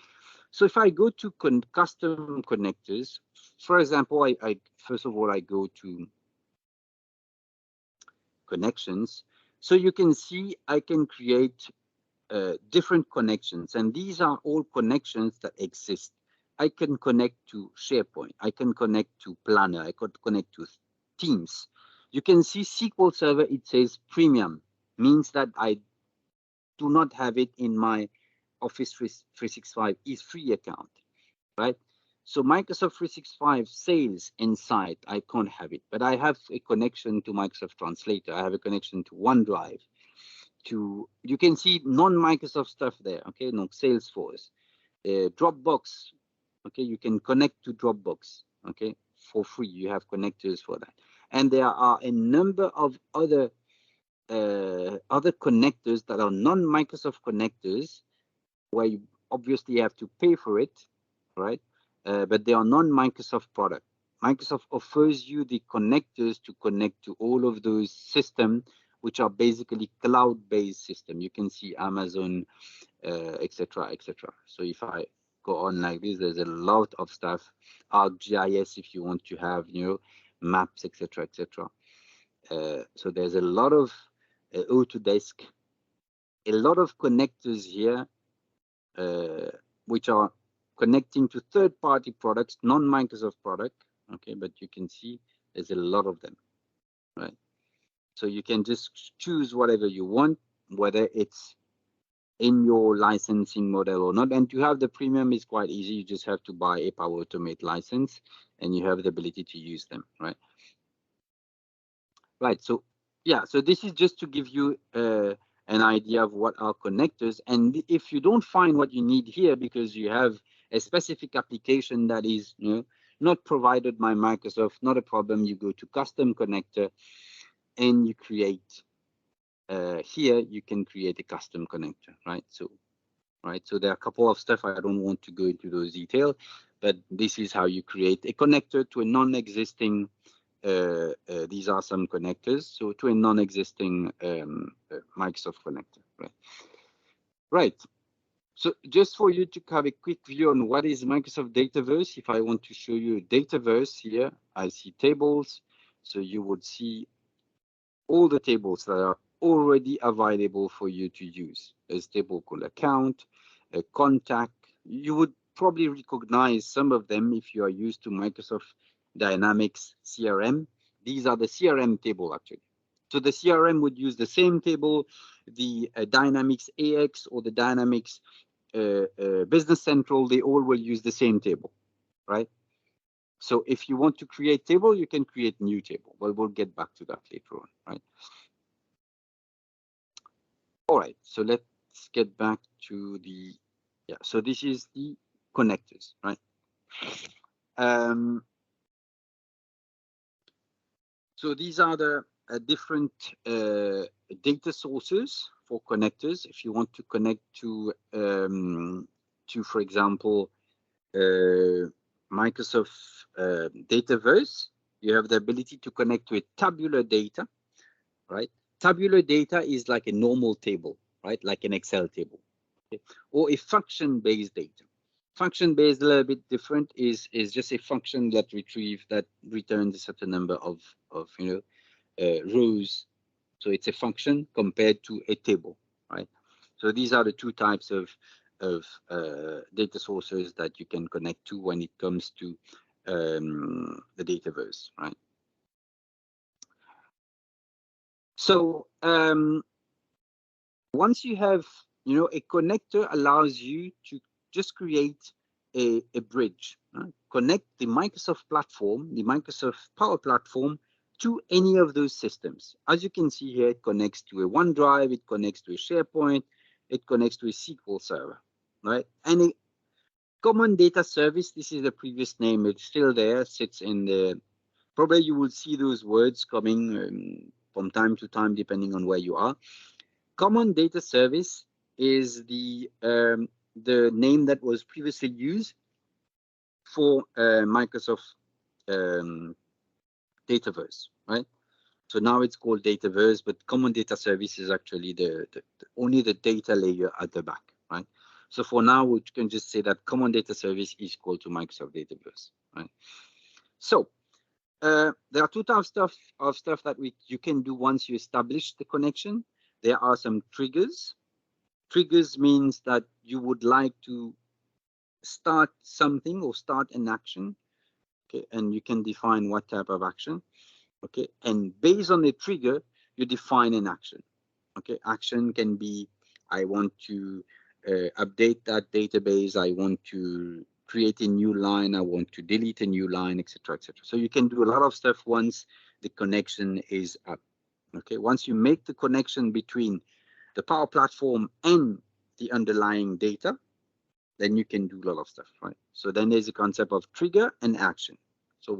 So if I go to custom connectors, for example, I first of all I go to connections. So you can see I can create different connections, and these are all connections that exist. I can connect to SharePoint. I can connect to Planner. I could connect to Teams. You can see SQL Server, it says premium, means that I do not have it in my Office 365 is free account, right? So Microsoft 365 sales inside, I can't have it, but I have a connection to Microsoft Translator. I have a connection to OneDrive. You can see non-Microsoft stuff there, okay? No, Salesforce, Dropbox, okay? You can connect to Dropbox, okay? For free, you have connectors for that. And there are a number of other connectors that are non-Microsoft connectors where you obviously have to pay for it, right? But they are non-Microsoft product. Microsoft offers you the connectors to connect to all of those systems, which are basically cloud-based system. You can see Amazon, etc., etc. So if I go on like this, there's a lot of stuff. ArcGIS, if you want to have, maps, etc., etc. So there's a lot of Autodesk, a lot of connectors here, which are connecting to third-party products, non-Microsoft product. Okay, but you can see there's a lot of them, right? So you can just choose whatever you want, whether it's in your licensing model or not. And to have the premium is quite easy. You just have to buy a Power Automate license, and you have the ability to use them, right? Right. So yeah. So this is just to give you an idea of what are connectors. And if you don't find what you need here because you have a specific application that is not provided by Microsoft, not a problem. You go to custom connector and you create here you can create a custom connector, right? So so there are a couple of stuff. I don't want to go into those details, but this is how you create a connector to a non-existing these are some connectors, so to a non-existing Microsoft connector, right? Right. So just for you to have a quick view on what is Microsoft Dataverse, if I want to show you Dataverse here, I see tables. So you would see all the tables that are already available for you to use. There's a table called account, a contact. You would probably recognize some of them if you are used to Microsoft Dynamics CRM. These are the CRM table actually. So the CRM would use the same table, the Dynamics AX or the Dynamics Business Central, they all will use the same table, right? So if you want to create table, you can create new table. Well, we'll get back to that later on, right? All right, so let's get back to the, so this is the connectors, right? So these are the different data sources for connectors. If you want to connect to for example, Microsoft Dataverse, you have the ability to connect to a tabular data, right? Tabular data is like a normal table, right? Like an Excel table, okay? Or a function-based data. Function-based, a little bit different, is just a function that returns a certain number of rows. So it's a function compared to a table, right? So these are the two types of data sources that you can connect to when it comes to the Dataverse, right? So once you have, a connector allows you to just create a bridge, right? Connect the Microsoft platform, the Microsoft Power Platform, to any of those systems. As you can see here, it connects to a OneDrive, it connects to a SharePoint, it connects to a SQL Server, right? And a common data service, this is the previous name, it's still there, sits in the, probably you will see those words coming from time to time, depending on where you are. Common Data Service is the name that was previously used for Microsoft Dataverse, right? So now it's called Dataverse, but Common Data Service is actually the only the data layer at the back, right? So for now, we can just say that Common Data Service is equal to Microsoft Dataverse, right? So there are two types of stuff that you can do once you establish the connection. There are some triggers. Triggers means that you would like to start something or start an action, okay, and you can define what type of action, okay, and based on the trigger, you define an action, okay. Action can be, I want to update that database, I want to create a new line, I want to delete a new line, etc., etc. So you can do a lot of stuff once the connection is up, okay. Once you make the connection between the Power Platform and the underlying data, then you can do a lot of stuff, right? So then there's a concept of trigger and action. So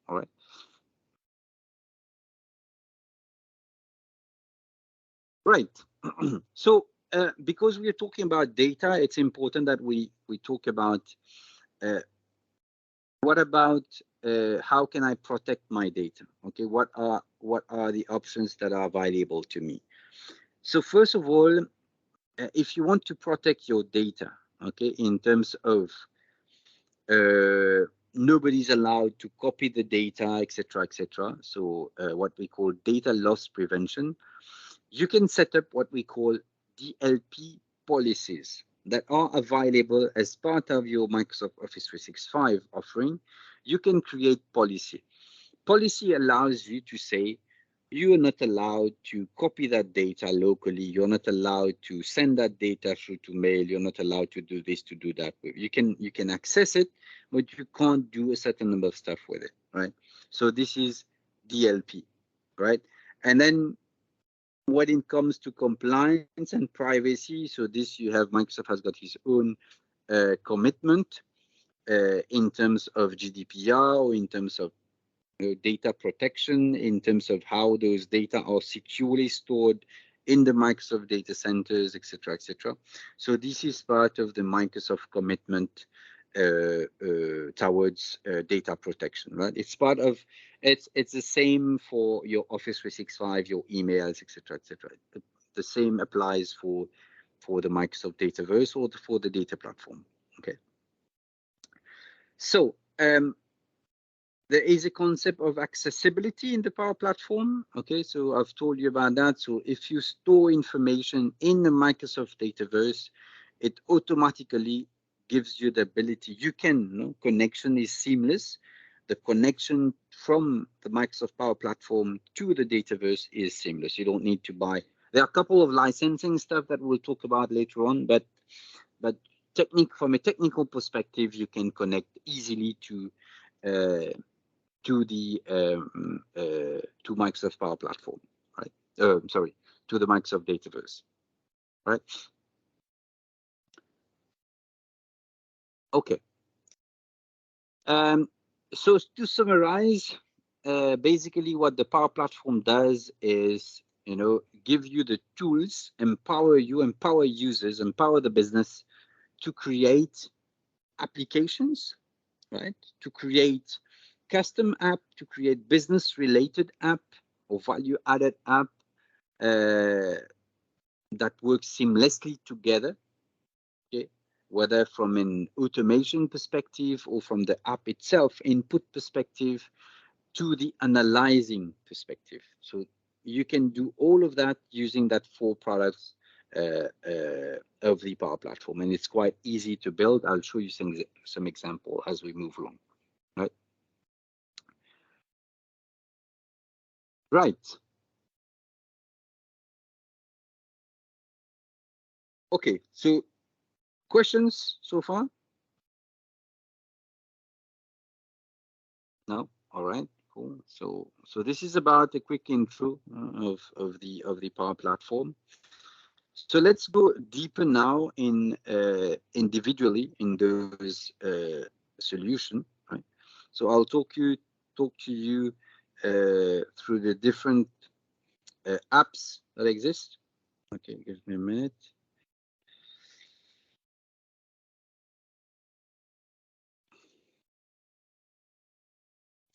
all right. Right. So because we are talking about data, it's important that we talk about what about how can I protect my data? Okay, what are the options that are available to me? So first of all, if you want to protect your data, okay, in terms of nobody's allowed to copy the data, etc., etc. So what we call data loss prevention. You can set up what we call DLP policies that are available as part of your Microsoft Office 365 offering. You can create policy. Policy allows you to say, you are not allowed to copy that data locally. You're not allowed to send that data through to mail. You're not allowed to do this, to do that. You can access it, but you can't do a certain number of stuff with it, right? So this is DLP, right? And then when it comes to compliance and privacy, so this you have, Microsoft has got his own commitment in terms of GDPR, or in terms of data protection, in terms of how those data are securely stored in the Microsoft data centers, etc., etc. So this is part of the Microsoft commitment towards data protection, right? It's part of it's the same for your Office 365, your emails, etc., etc. The same applies for the Microsoft Dataverse or for the data platform. Okay. So there is a concept of accessibility in the Power Platform. Okay, so I've told you about that. So if you store information in the Microsoft Dataverse, it automatically gives you the ability. You can, connection is seamless. The connection from the Microsoft Power Platform to the Dataverse is seamless. You don't need to buy. There are a couple of licensing stuff that we'll talk about later on, but from a technical perspective, you can connect easily to Microsoft Power Platform, right? Sorry, to the Microsoft Dataverse, right? Okay. So to summarize, basically what the Power Platform does is, give you the tools, empower users, empower the business to create applications, right? To create custom app, to create business related app or value added app that works seamlessly together, okay? Whether from an automation perspective or from the app itself input perspective to the analyzing perspective. So you can do all of that using that 4 products of the Power Platform, and it's quite easy to build. I'll show you some example as we move along. Right. Okay, so questions so far? No? All right, cool. So this is about a quick intro of the Power Platform. So let's go deeper now in individually in those solution, right? So I'll talk to you through the different apps that exist, Okay, give me a minute.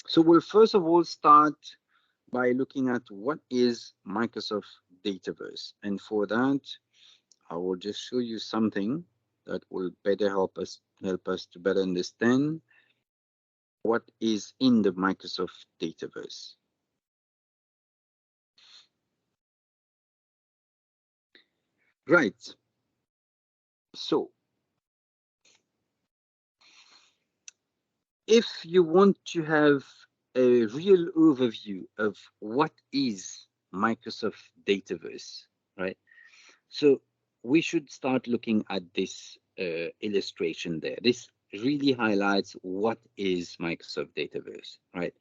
So we'll first of all start by looking at what is Microsoft Dataverse. And for that, I will just show you something that will better help us to better understand what is in the Microsoft Dataverse. Right. So if you want to have a real overview of what is Microsoft Dataverse, right? So we should start looking at this illustration there. This really highlights what is Microsoft Dataverse, right?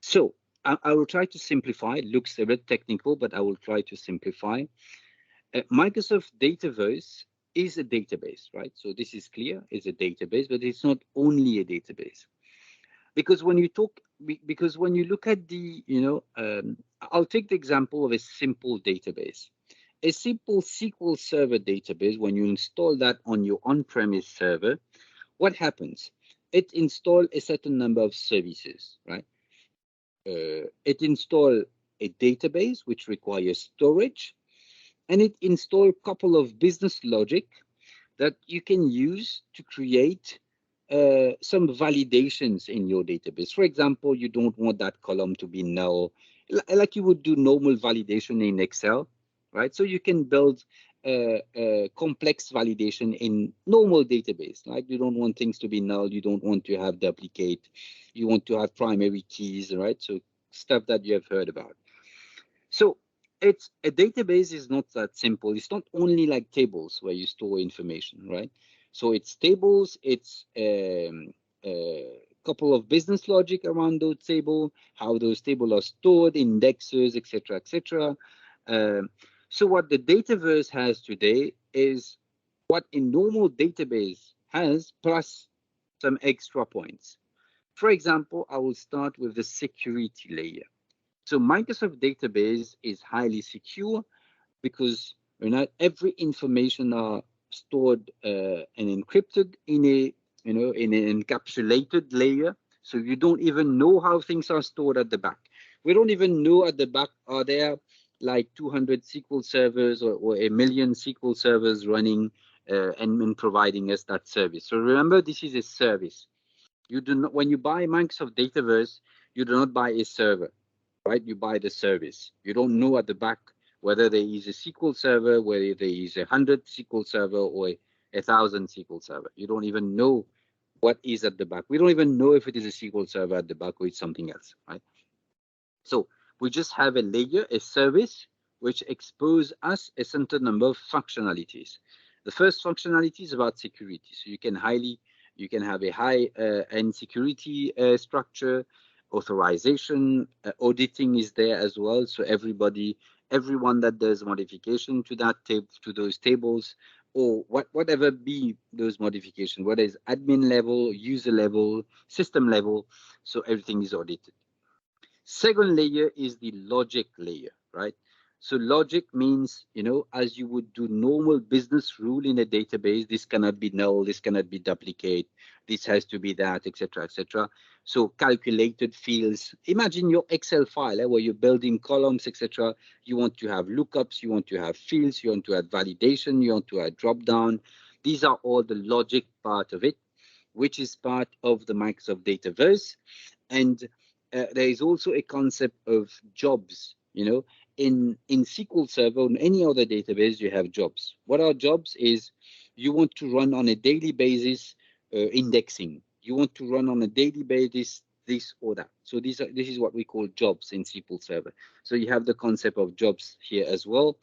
So I will try to simplify. It looks a bit technical, but I will try to simplify. Microsoft Dataverse is a database, right? So this is clear, it's a database, but it's not only a database. Because when you look at the, I'll take the example of a simple database. A simple SQL Server database, when you install that on your on-premise server, what happens? It installs a certain number of services, right? It installs a database which requires storage, and it installs a couple of business logic that you can use to create some validations in your database. For example, you don't want that column to be null, like you would do normal validation in Excel, right? So you can build complex validation in normal database. Like you don't want things to be null, you don't want to have duplicate, you want to have primary keys, right? So stuff that you have heard about. So it's a database is not that simple. It's not only like tables where you store information, right? So it's tables, it's a couple of business logic around those tables, how those tables are stored, indexes, etc., etc. So what the Dataverse has today is what a normal database has plus some extra points. For example, I will start with the security layer. So Microsoft Database is highly secure because every information are stored and encrypted in a in an encapsulated layer. So you don't even know how things are stored at the back. We don't even know at the back are there like 200 SQL servers or a million SQL servers running and providing us that service. So remember, this is a service. You do not, when you buy Microsoft Dataverse, you do not buy a server, right? You buy the service. You don't know at the back whether there is a SQL server, whether there is 100 SQL server or 1,000 SQL server. You don't even know what is at the back. We don't even know if it is a SQL server at the back or it's something else, right? So we just have a layer, a service, which exposes us a certain number of functionalities. The first functionality is about security. So you can have a high-end security structure, authorization, auditing is there as well. So everyone that does modification to that to those tables, or whatever be those modifications, whether it's admin level, user level, system level, so everything is audited. Second layer is the logic layer, right? So logic means, as you would do normal business rule in a database, this cannot be null, this cannot be duplicate, this has to be that, etc., etc. So calculated fields. Imagine your Excel file where you're building columns, etc. You want to have lookups, you want to have fields, you want to add validation, you want to add drop down. These are all the logic part of it, which is part of the Microsoft Dataverse. And there is also a concept of jobs. In SQL Server or any other database, you have jobs. What are jobs is you want to run on a daily basis indexing. You want to run on a daily basis this or that. So this is what we call jobs in SQL Server. So you have the concept of jobs here as well.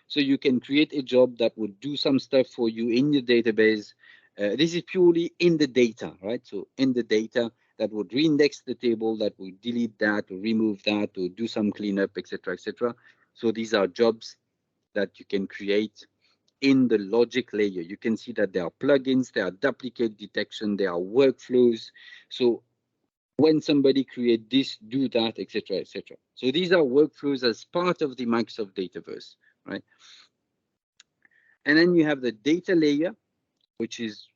So you can create a job that would do some stuff for you in your database. This is purely in the data, right? So in the data, that would reindex the table, that would delete that, or remove that, or do some cleanup, etc., etc. So these are jobs that you can create in the logic layer. You can see that there are plugins, there are duplicate detection, there are workflows. So when somebody create this, do that, etc., etc. So these are workflows as part of the Microsoft Dataverse, right? And then you have the data layer, which is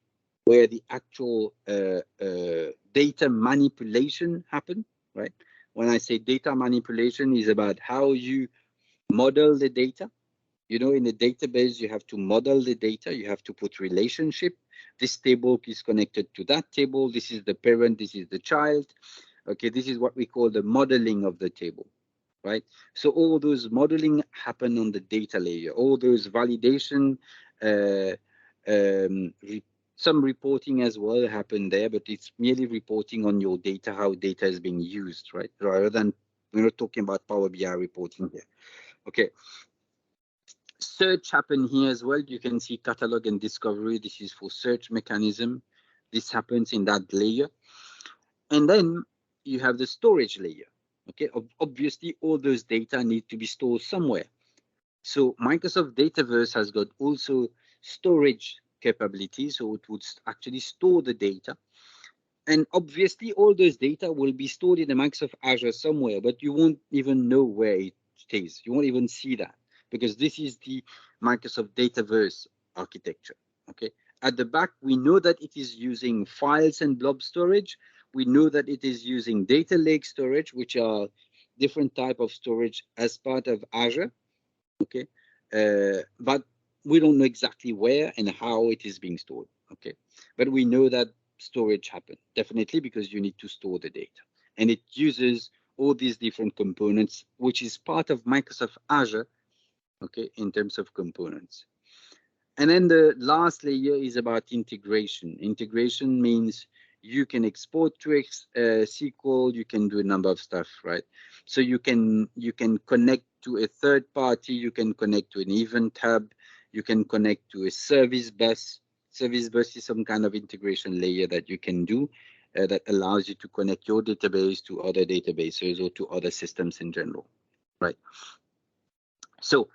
where the actual data manipulation happen, right? When I say data manipulation, is about how you model the data. You know, in a database, you have to model the data. You have to put relationship. This table is connected to that table. This is the parent. This is the child. Okay, this is what we call the modeling of the table, right? So all those modeling happen on the data layer. All those validation, some reporting as well happen there, but it's merely reporting on your data, how data is being used, right? Rather than, we're not talking about Power BI reporting here. Okay. Search happen here as well. You can see catalog and discovery. This is for search mechanism. This happens in that layer. And then you have the storage layer. Okay, obviously all those data need to be stored somewhere. So Microsoft Dataverse has got also storage capabilities, so it would actually store the data. And obviously all those data will be stored in the Microsoft Azure somewhere, but you won't even know where it is. You won't even see that, because this is the Microsoft Dataverse architecture. Okay. At the back, we know that it is using files and blob storage. We know that it is using data lake storage, which are different type of storage as part of Azure. Okay. But we don't know exactly where and how it is being stored. Okay. But we know that storage happen definitely, because you need to store the data, and it uses all these different components, which is part of Microsoft Azure, okay, in terms of components. And then the last layer is about integration. Integration means you can export to SQL, you can do a number of stuff, right? So you can connect to a third party, you can connect to an event hub, you can connect to a service bus. Service bus is some kind of integration layer that you can do that allows you to connect your database to other databases or to other systems in general, right? So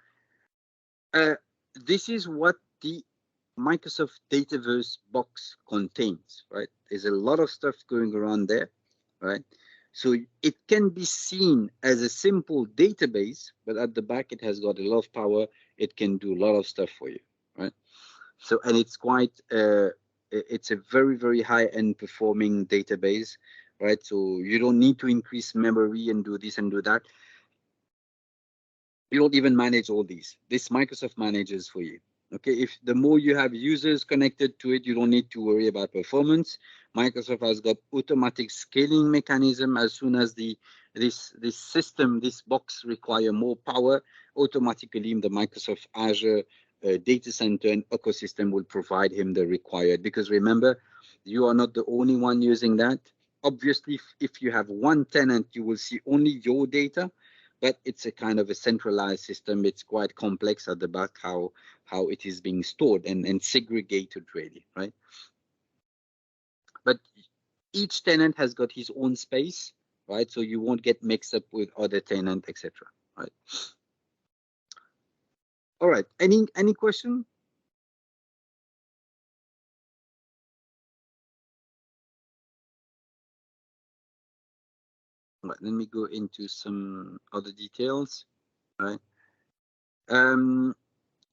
this is what the Microsoft Dataverse box contains, right? There's a lot of stuff going around there, right? So it can be seen as a simple database, but at the back it has got a lot of power. It can do a lot of stuff for you, right? So, and it's quite, it's a very, very high-end performing database, right? So you don't need to increase memory and do this and do that. You don't even manage all these. This Microsoft manages for you. Okay, if the more you have users connected to it, you don't need to worry about performance. Microsoft has got automatic scaling mechanism. As soon as this system, this box require more power, automatically the Microsoft Azure data center and ecosystem will provide him the required. Because remember, you are not the only one using that. Obviously, if you have one tenant, you will see only your data, but it's a kind of a centralized system. It's quite complex at the back how it is being stored and segregated, really, right? But each tenant has got his own space, right? So you won't get mixed up with other tenant, etc. Right? All right. Any question? All right, let me go into some other details. Right.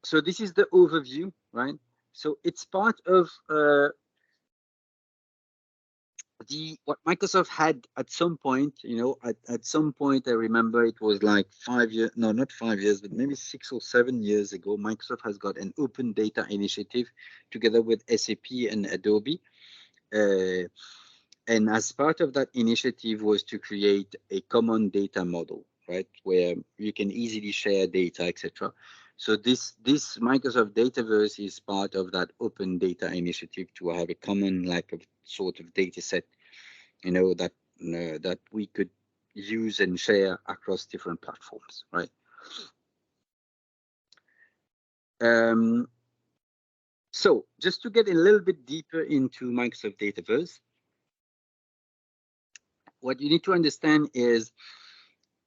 So this is the overview, right? So it's part of what Microsoft had at some point, you know, at some point, I remember it was like 5 years, no, not 5 years, but maybe 6 or 7 years ago, Microsoft has got an open data initiative together with SAP and Adobe. And as part of that initiative was to create a common data model, right, where you can easily share data, etc. So this Microsoft Dataverse is part of that open data initiative to have a common, like a sort of data set, you know, that we could use and share across different platforms, right? So just to get a little bit deeper into Microsoft Dataverse, what you need to understand is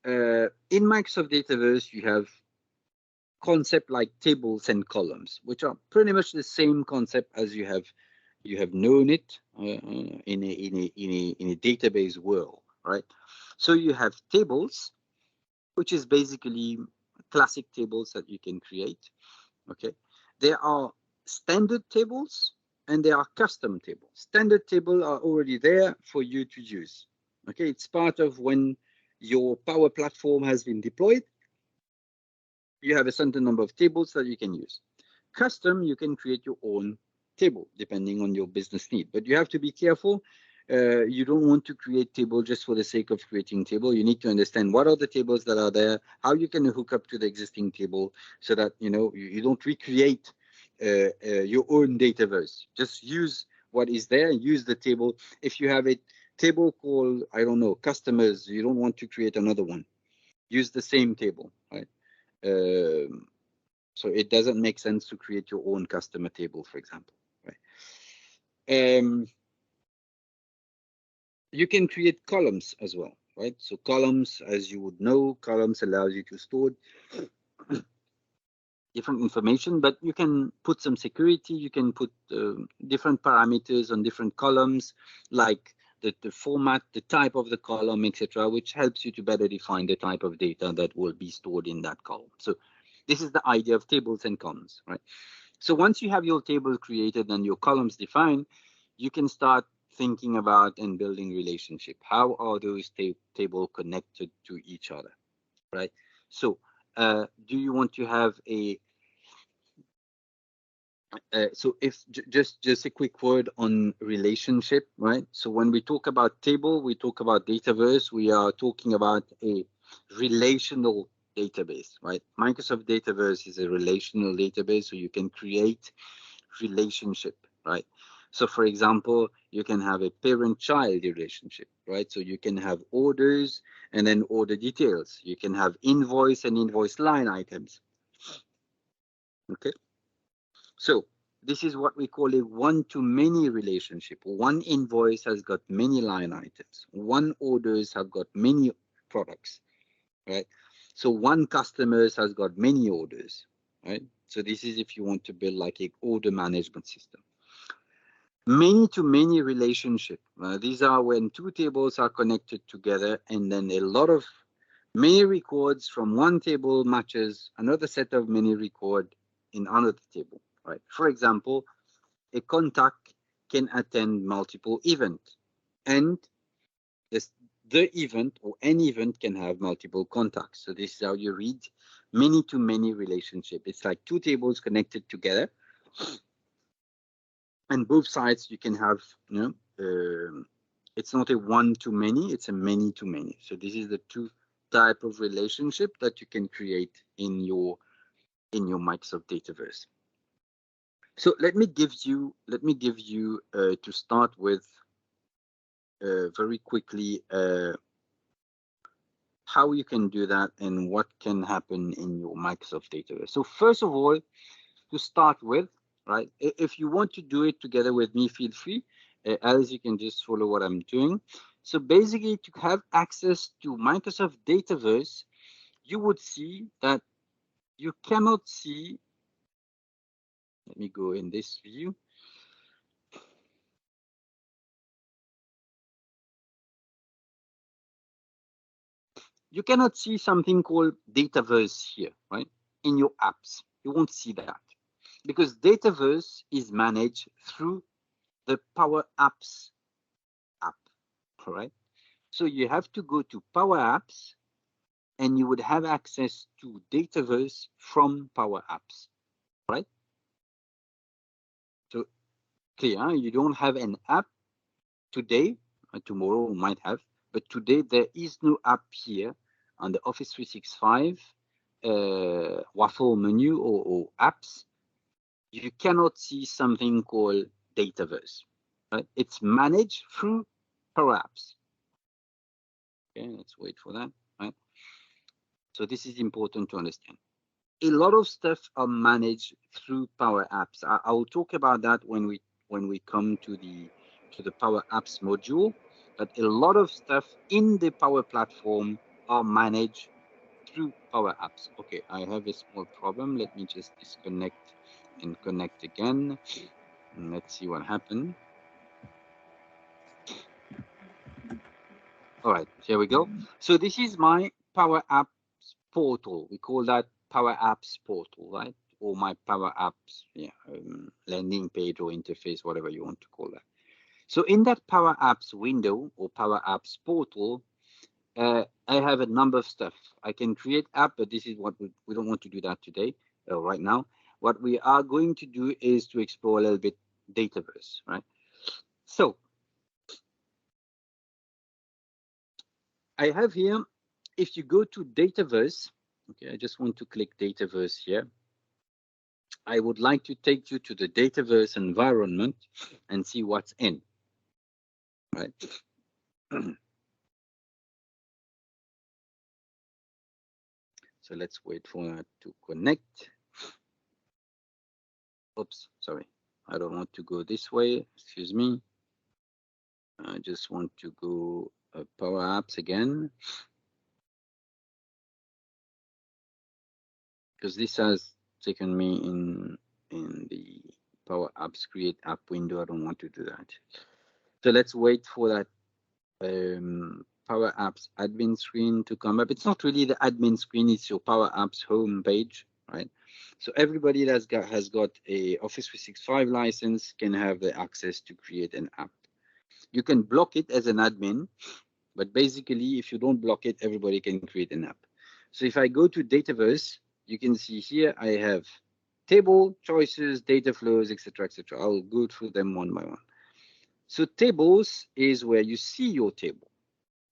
in Microsoft Dataverse, you have concept like tables and columns, which are pretty much the same concept as you have known it in a database world, right? So you have tables, which is basically classic tables that you can create. Okay, there are standard tables and there are custom tables. Standard tables are already there for you to use. Okay, it's part of when your Power Platform has been deployed. You have a certain number of tables that you can use. Custom, you can create your own table depending on your business need, but you have to be careful. You don't want to create table just for the sake of creating table. You need to understand what are the tables that are there, how you can hook up to the existing table, so that you don't recreate your own dataverse. Just use what is there, use the table. If you have a table called, I don't know, customers, you don't want to create another one. Use the same table, right? So it doesn't make sense to create your own customer table, for example, right? You can create columns as well, right? So columns, as you would know, columns allows you to store different information, but you can put some security. You can put different parameters on different columns, like the format, the type of the column, etc., which helps you to better define the type of data that will be stored in that column. So this is the idea of tables and columns, right? So once you have your table created and your columns defined, you can start thinking about and building relationship. How are those tables connected to each other, right? So do you want to have a so if just a quick word on relationship, right? So when we talk about table, we talk about dataverse, we are talking about a relational database, right? Microsoft Dataverse is a relational database, so you can create relationship, right? So for example, you can have a parent-child relationship, right? So you can have orders and then order details. You can have invoice and invoice line items. Okay. So this is what we call a one-to-many relationship. One invoice has got many line items. One orders have got many products, right? So one customers has got many orders, right? So this is if you want to build like a order management system. Many-to-many relationship. These are when two tables are connected together, and then a lot of many records from one table matches another set of many record in another table, right? For example, a contact can attend multiple events, and the event or an event can have multiple contacts. So this is how you read many-to-many relationship. It's like two tables connected together, and both sides you can have, it's not a one-to-many, it's a many-to-many. So this is the two type of relationship that you can create in your Microsoft Dataverse. So let me give you to start with very quickly how you can do that and what can happen in your Microsoft Dataverse. So first of all, to start with, right, if you want to do it together with me, feel free. As you can just follow what I'm doing. So basically, to have access to Microsoft Dataverse, you would see that you cannot see. Let me go in this view. You cannot see something called Dataverse here, right? In your apps, you won't see that because Dataverse is managed through the Power Apps app, all right? So you have to go to Power Apps, and you would have access to Dataverse from Power Apps, right? So clear, you don't have an app today, tomorrow you might have, but today there is no app here on the Office 365 waffle menu or apps. You cannot see something called Dataverse, right? It's managed through Power Apps. Okay, let's wait for that, right? So this is important to understand. A lot of stuff are managed through Power Apps. I will talk about that when we come to the Power Apps module. But a lot of stuff in the Power Platform are managed through Power Apps. Okay, I have a small problem. Let me just disconnect and connect again. And let's see what happened. All right, here we go. So this is my Power Apps portal. We call that Power Apps portal, right? Or my Power Apps landing page or interface, whatever you want to call that. So in that Power Apps window or Power Apps portal, I have a number of stuff. I can create app, but this is what we don't want to do that today, right now. What we are going to do is to explore a little bit Dataverse, right? So I have here, if you go to Dataverse, okay, I just want to click Dataverse here. I would like to take you to the Dataverse environment and see what's in, right? So let's wait for that to connect. Oops, sorry. I don't want to go this way, excuse me. I just want to go Power Apps again, because this has taken me in the Power Apps Create App window. I don't want to do that. So let's wait for that Power Apps admin screen to come up. It's not really the admin screen, it's your Power Apps home page, right? So everybody that's has got a Office 365 license can have the access to create an app. You can block it as an admin, but basically if you don't block it, everybody can create an app. So if I go to Dataverse, you can see here I have table, choices, data flows, etc., etc. I'll go through them one by one. So tables is where you see your table,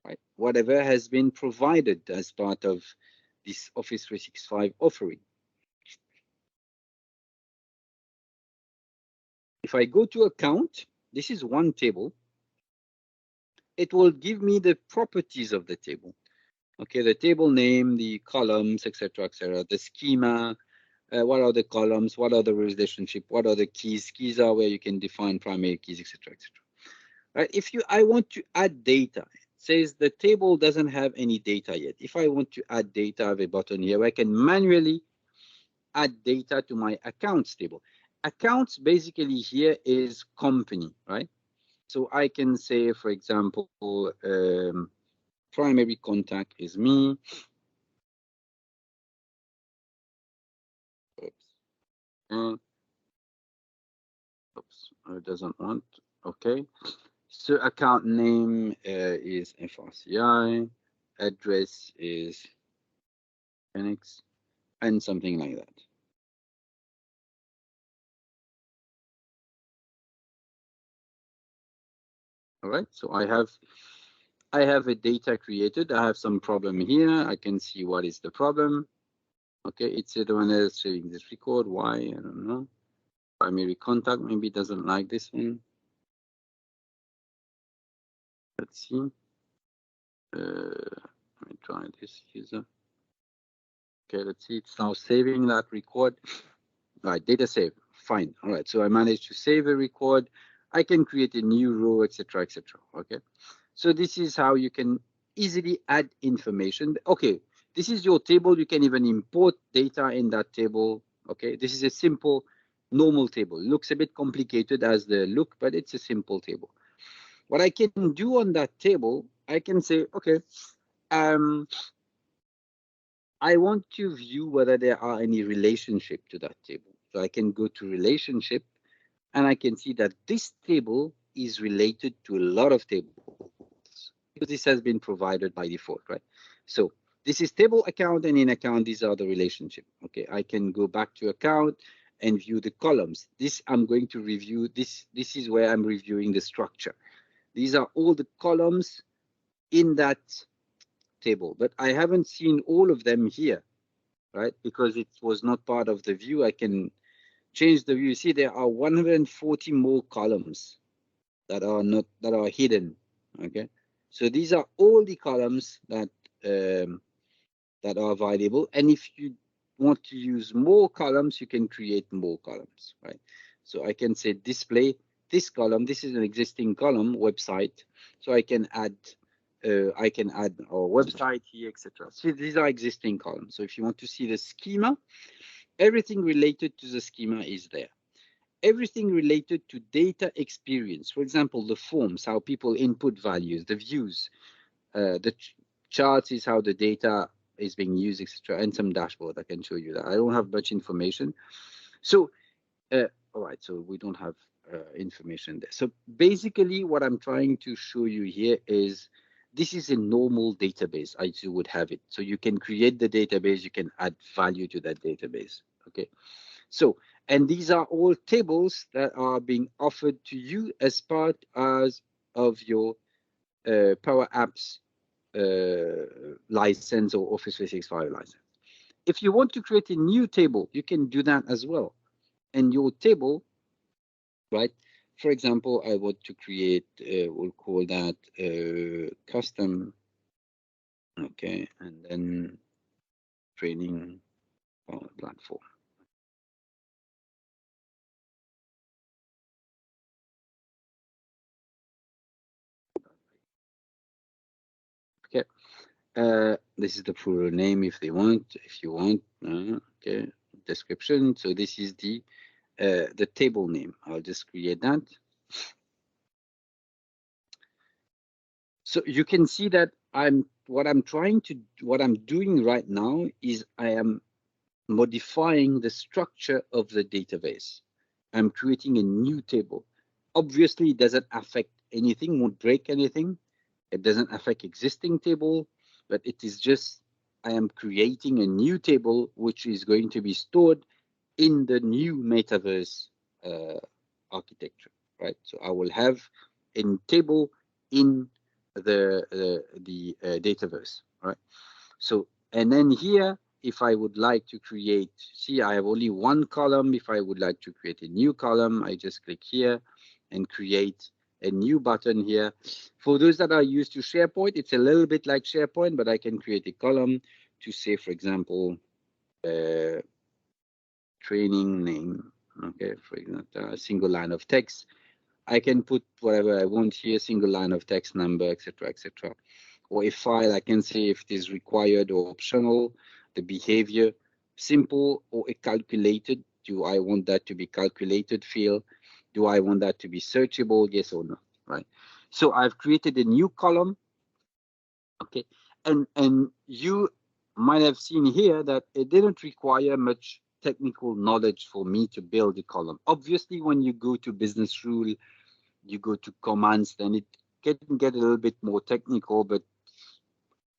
right? Whatever has been provided as part of this Office 365 offering. If I go to account, this is one table. It will give me the properties of the table. Okay, the table name, the columns, etc., the schema, what are the columns, what are the relationship, what are the keys. Keys are where you can define primary keys, etc., etc. Right? If I want to add data, it says the table doesn't have any data yet. If I want to add data, I have a button here where I can manually add data to my accounts table. Accounts basically here is company, right? So I can say, for example, primary contact is me. Oops. Oops, it doesn't want. Okay. So account name is FRCI, address is Phoenix, and something like that. All right. So I have a data created. I have some problem here. I can see what is the problem. Okay, it's the one that is saving this record. Why? I don't know. Primary contact maybe doesn't like this one. Let's see. Let me try this user. Okay, let's see. It's now saving that record. Right, data save. Fine. All right. So I managed to save a record. I can create a new row, etc., etc. Okay. So this is how you can easily add information. Okay. This is your table. You can even import data in that table. Okay. This is a simple, normal table. It looks a bit complicated as the look, but it's a simple table. What I can do on that table, I can say, okay, I want to view whether there are any relationship to that table. So I can go to relationship and I can see that this table is related to a lot of tables because this has been provided by default, right? So this is table account, and in account, these are the relationship. Okay, I can go back to account and view the columns. This I'm going to review. This is where I'm reviewing the structure. These are all the columns in that table, but I haven't seen all of them here, right? Because it was not part of the view. I can change the view. You see, there are 140 more columns that are hidden. Okay, so these are all the columns that that are available. And if you want to use more columns, you can create more columns, right? So I can say display this column. This is an existing column website, so I can add our website here, etc. So these are existing columns. So if you want to see the schema, everything related to the schema is there. Everything related to data experience, for example, the forms, how people input values, the views, the charts is how the data is being used, etc., and some dashboard. I can show you that. I don't have much information. So, all right, so we don't have information there. So basically what I'm trying to show you here is this is a normal database as you would have it. So you can create the database, you can add value to that database. Okay. So, and these are all tables that are being offered to you as part of your Power Apps license or Office 365 license. If you want to create a new table, you can do that as well. And your table, right? For example, I want to create, we'll call that custom, okay, and then training platform. Okay, this is the full name if you want, okay, description. So this is the table name. I'll just create that. So you can see that what I'm doing right now is I am modifying the structure of the database. I'm creating a new table. Obviously, it doesn't affect anything, won't break anything. It doesn't affect existing table, but it is just I am creating a new table which is going to be stored in the new metaverse architecture, right? So I will have a table in the dataverse, right? So, and then here, if I would like to create, see, I have only one column. If I would like to create a new column, I just click here and create a new button here. For those that are used to SharePoint, it's a little bit like SharePoint, but I can create a column to say, for example, training name, okay, for example, a single line of text. I can put whatever I want here, single line of text number, etc., etc. Or a file, I can say if it is required or optional, the behavior, simple or a calculated. Do I want that to be calculated field? Do I want that to be searchable? Yes or no, right? So I've created a new column, okay? And you might have seen here that it didn't require much technical knowledge for me to build a column. Obviously, when you go to business rule, you go to commands, then it can get a little bit more technical, but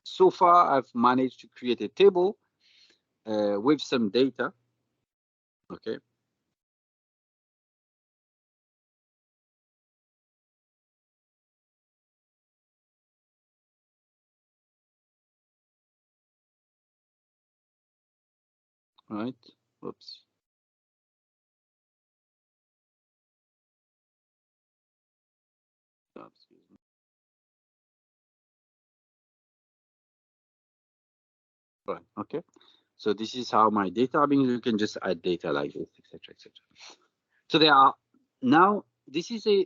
so far I've managed to create a table with some data, okay? Right, whoops. Excuse me. Right, okay. So this is how my data, I mean, you can just add data like this, etc., etc. So there are, now this is a,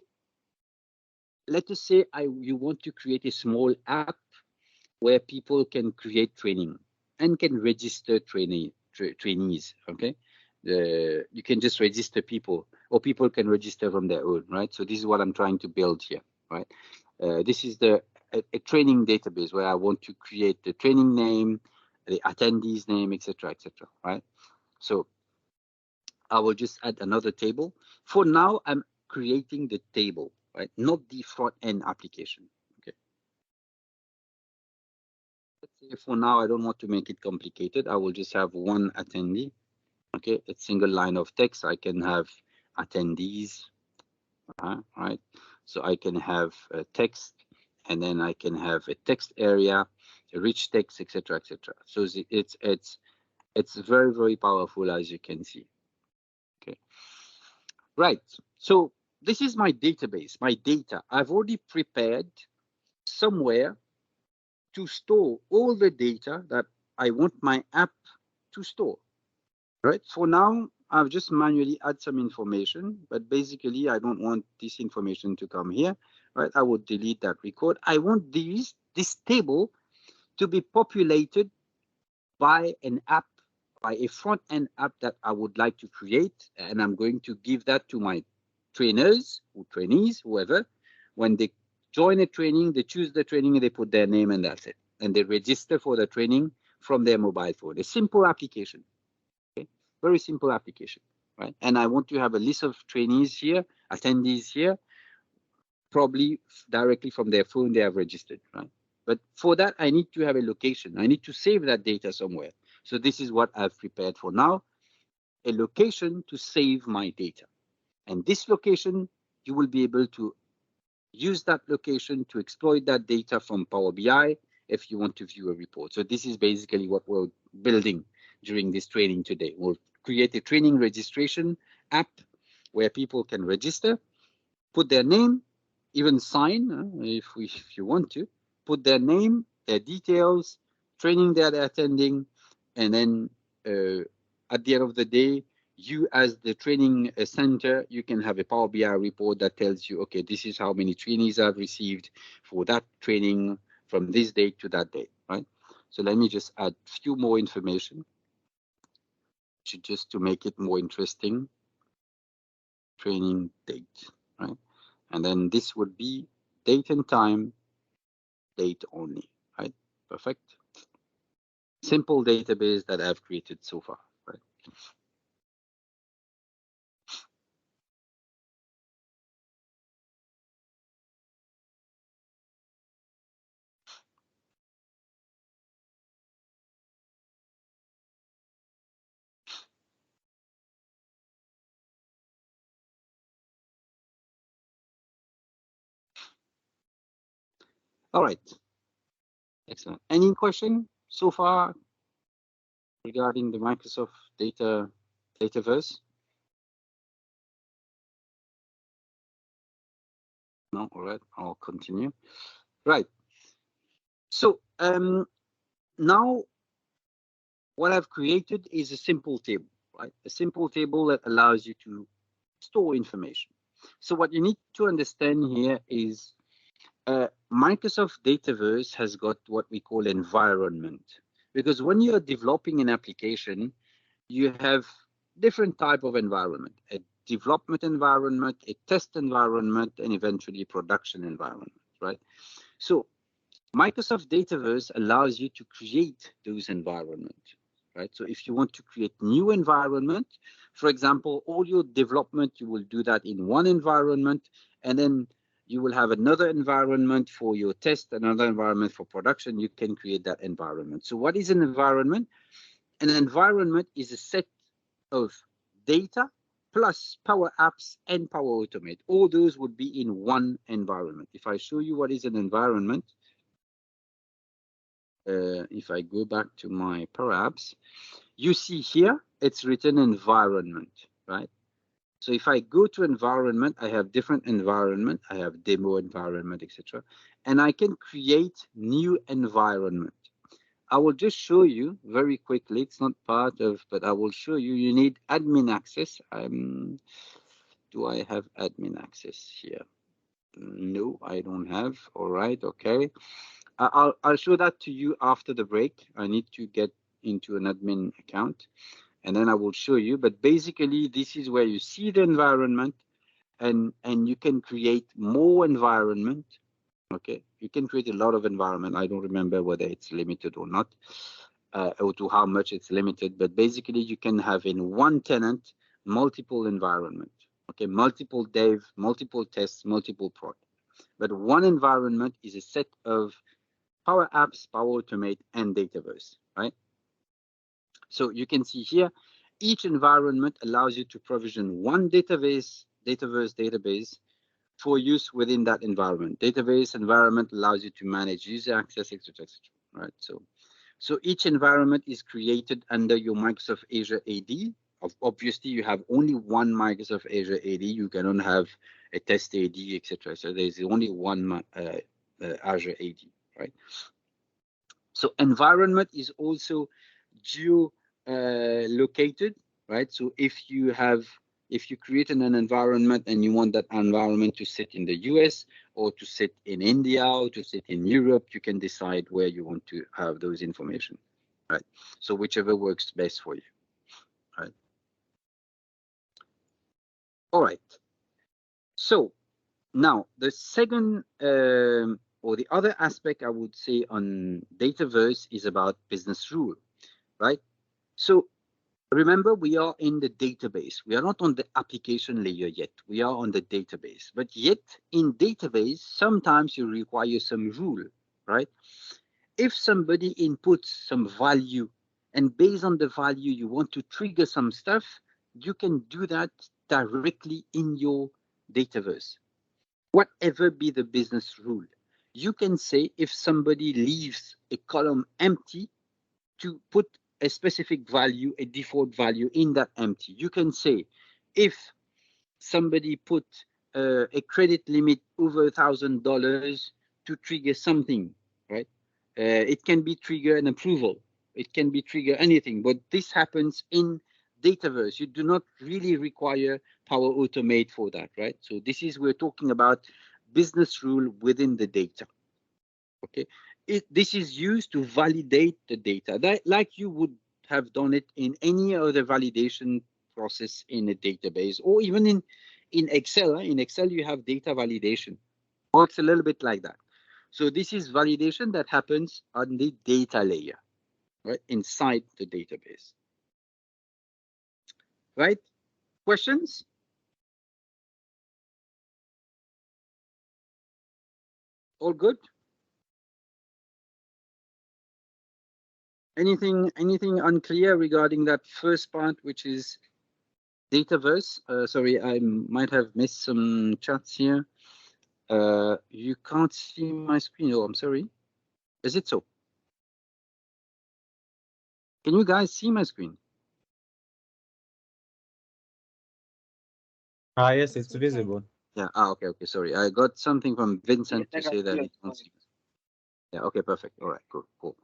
let us say you want to create a small app where people can create training and can register trainees, okay? You can just register people, or people can register from their own, right? So this is what I'm trying to build here, right? This is a training database where I want to create the training name, the attendees name, etc., etc., right? So I will just add another table. For now, I'm creating the table, right? Not the front end application. Okay. Let's say for now, I don't want to make it complicated. I will just have one attendee. Okay, a single line of text. I can have attendees, right? So I can have a text, and then I can have a text area, a rich text, etc., etc. So it's very, very powerful, as you can see. Okay, right. So this is my database, my data. I've already prepared somewhere to store all the data that I want my app to store. Right. For now, I've just manually add some information, but basically I don't want this information to come here. Right. I would delete that record. I want this table to be populated by an app, by a front-end app that I would like to create, and I'm going to give that to my trainers or trainees, whoever. When they join a training, they choose the training and they put their name, and that's it. And they register for the training from their mobile phone. A simple application, okay? Very simple application, right? And I want to have a list of trainees here, attendees here, probably directly from their phone they have registered, right? But for that, I need to have a location. I need to save that data somewhere. So this is what I've prepared for now, a location to save my data. And this location, you will be able to use that location to exploit that data from Power BI if you want to view a report. So this is basically what we're building during this training today. We'll create a training registration app where people can register, put their name, even sign if you want to, put their name, their details, training that they're attending, and then at the end of the day, you as the training center, you can have a Power BI report that tells you, okay, this is how many trainees I've received for that training from this date to that date, right? So let me just add a few more information just to make it more interesting. Training date, right? And then this would be date and time, date only, right? Perfect. Simple database that I've created so far, right? All right. Excellent. Any question so far regarding the Microsoft Dataverse? No, all right, I'll continue. Right. So now what I've created is a simple table, right? A simple table that allows you to store information. So what you need to understand here is Microsoft Dataverse has got what we call environment, because when you are developing an application, you have different type of environment, a development environment, a test environment, and eventually production environment, right? So Microsoft Dataverse allows you to create those environments, right? So if you want to create new environment, for example, all your development, you will do that in one environment, and then you will have another environment for your test, another environment for production. You can create that environment. So what is an environment? An environment is a set of data plus Power Apps and Power Automate. All those would be in one environment. If I show you what is an environment, if I go back to my Power Apps, you see here it's written environment, right? So if I go to environment, I have different environment. I have demo environment, etc. And I can create new environment. I will just show you very quickly. It's not part of, but I will show you. You need admin access. Do I have admin access here? No, I don't have. All right, okay. I'll show that to you after the break. I need to get into an admin account, and then I will show you. But basically, this is where you see the environment, and you can create more environment. Okay, you can create a lot of environment. I don't remember whether it's limited or not, or to how much it's limited. But basically, you can have in one tenant multiple environment. Okay, multiple dev, multiple tests, multiple prod. But one environment is a set of Power Apps, Power Automate, and Dataverse, right? So you can see here, each environment allows you to provision one Dataverse database for use within that environment. Database environment allows you to manage user access, etc., right? So each environment is created under your Microsoft Azure AD. Obviously, you have only one Microsoft Azure AD. You cannot have a test AD, etc. So there's only one Azure AD, right? So environment is also geo located, right? So if you create an environment and you want that environment to sit in the US or to sit in India or to sit in Europe, you can decide where you want to have those information, right? So whichever works best for you, right? All right. So now the second or the other aspect I would say on Dataverse is about business rule, right? So remember, we are in the database. We are not on the application layer yet. We are on the database. But yet in database, sometimes you require some rule, right? If somebody inputs some value and based on the value you want to trigger some stuff, you can do that directly in your Dataverse. Whatever be the business rule, you can say if somebody leaves a column empty to put a specific value, a default value in that empty. You can say if somebody put a credit limit over $1,000 to trigger something, right? It can be trigger an approval. It can be trigger anything, but this happens in Dataverse. You do not really require Power Automate for that, right? So this is, we're talking about business rule within the data. Okay, this is used to validate the data, that, like you would have done it in any other validation process in a database, or even in Excel. In Excel, you have data validation. Works a little bit like that. So this is validation that happens on the data layer, right, inside the database. Right? Questions? All good? Anything unclear regarding that first part, which is Dataverse? Sorry, I might have missed some chats here. You can't see my screen. Oh, I'm sorry. Is it so? Can you guys see my screen? Yes, it's visible. Yeah. Okay. Okay. Sorry. I got something from Vincent to say that he can't see. Yeah. Okay. Perfect. All right. Cool. Cool.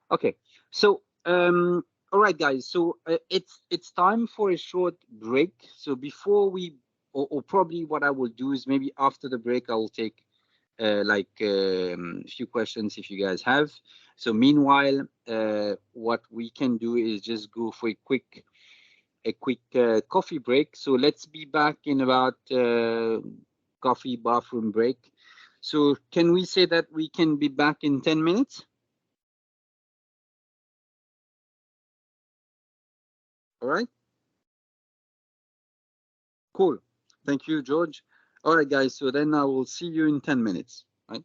Okay. So, all right, guys. So it's time for a short break. So before we, or probably what I will do is maybe after the break, I will take like a few questions if you guys have. So meanwhile, what we can do is just go for a quick coffee break. So let's be back in about coffee bathroom break. So can we say that we can be back in 10 minutes? All right. Cool. Thank you, George. All right, guys. So then I will see you in 10 minutes. Right.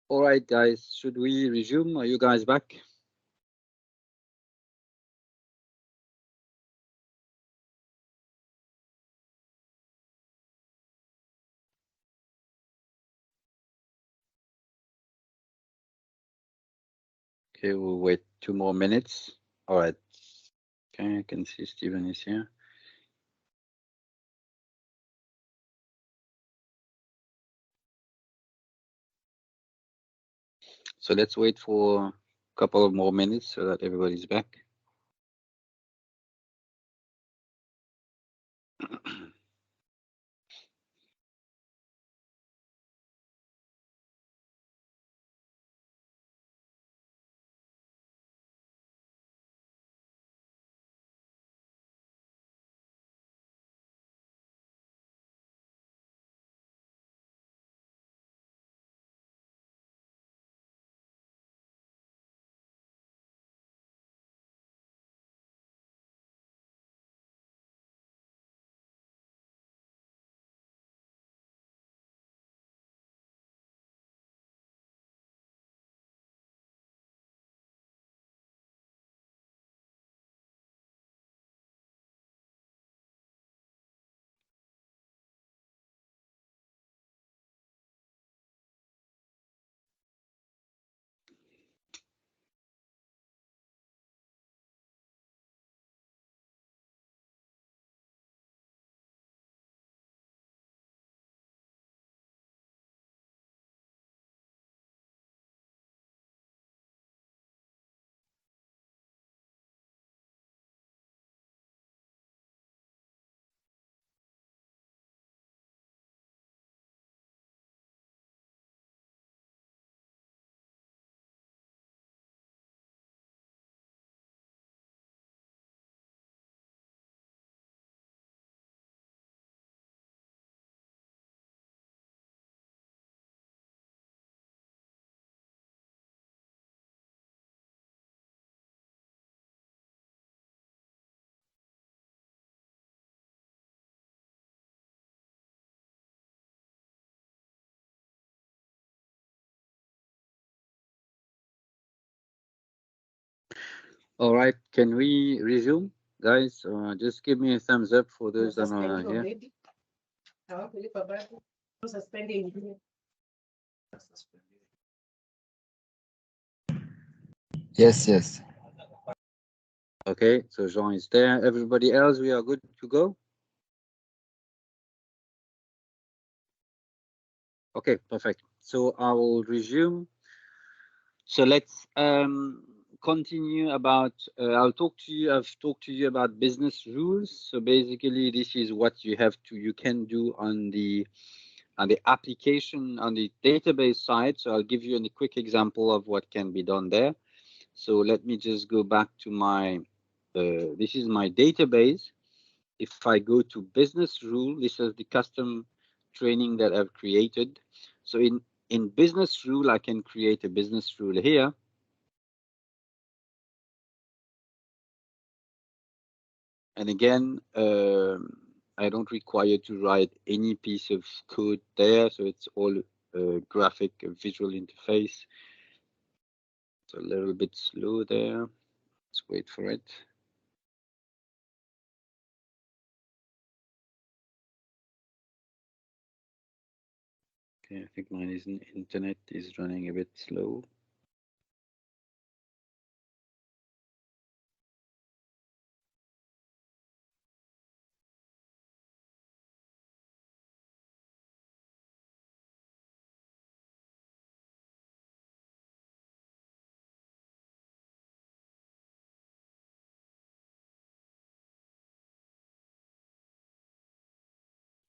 All right, guys, should we resume? Are you guys back? Okay, we'll wait 2 more minutes. All right. Okay, I can see Stephen is here. So let's wait for a couple of more minutes so that everybody's back. All right, can we resume, guys? Just give me a thumbs up for those that are here. Yes, yes. Okay, so Jean is there. Everybody else, we are good to go? Okay, perfect. So I will resume. So let's continue about, I've talked to you about business rules. So basically this is what you can do on the application, on the database side. So I'll give you a quick example of what can be done there. So let me just go back to my, this is my database. If I go to business rule, this is the custom training that I've created. So in business rule, I can create a business rule here. And again, I don't require to write any piece of code there. So it's all graphic visual interface. It's a little bit slow there. Let's wait for it. Okay, I think mine is internet is running a bit slow.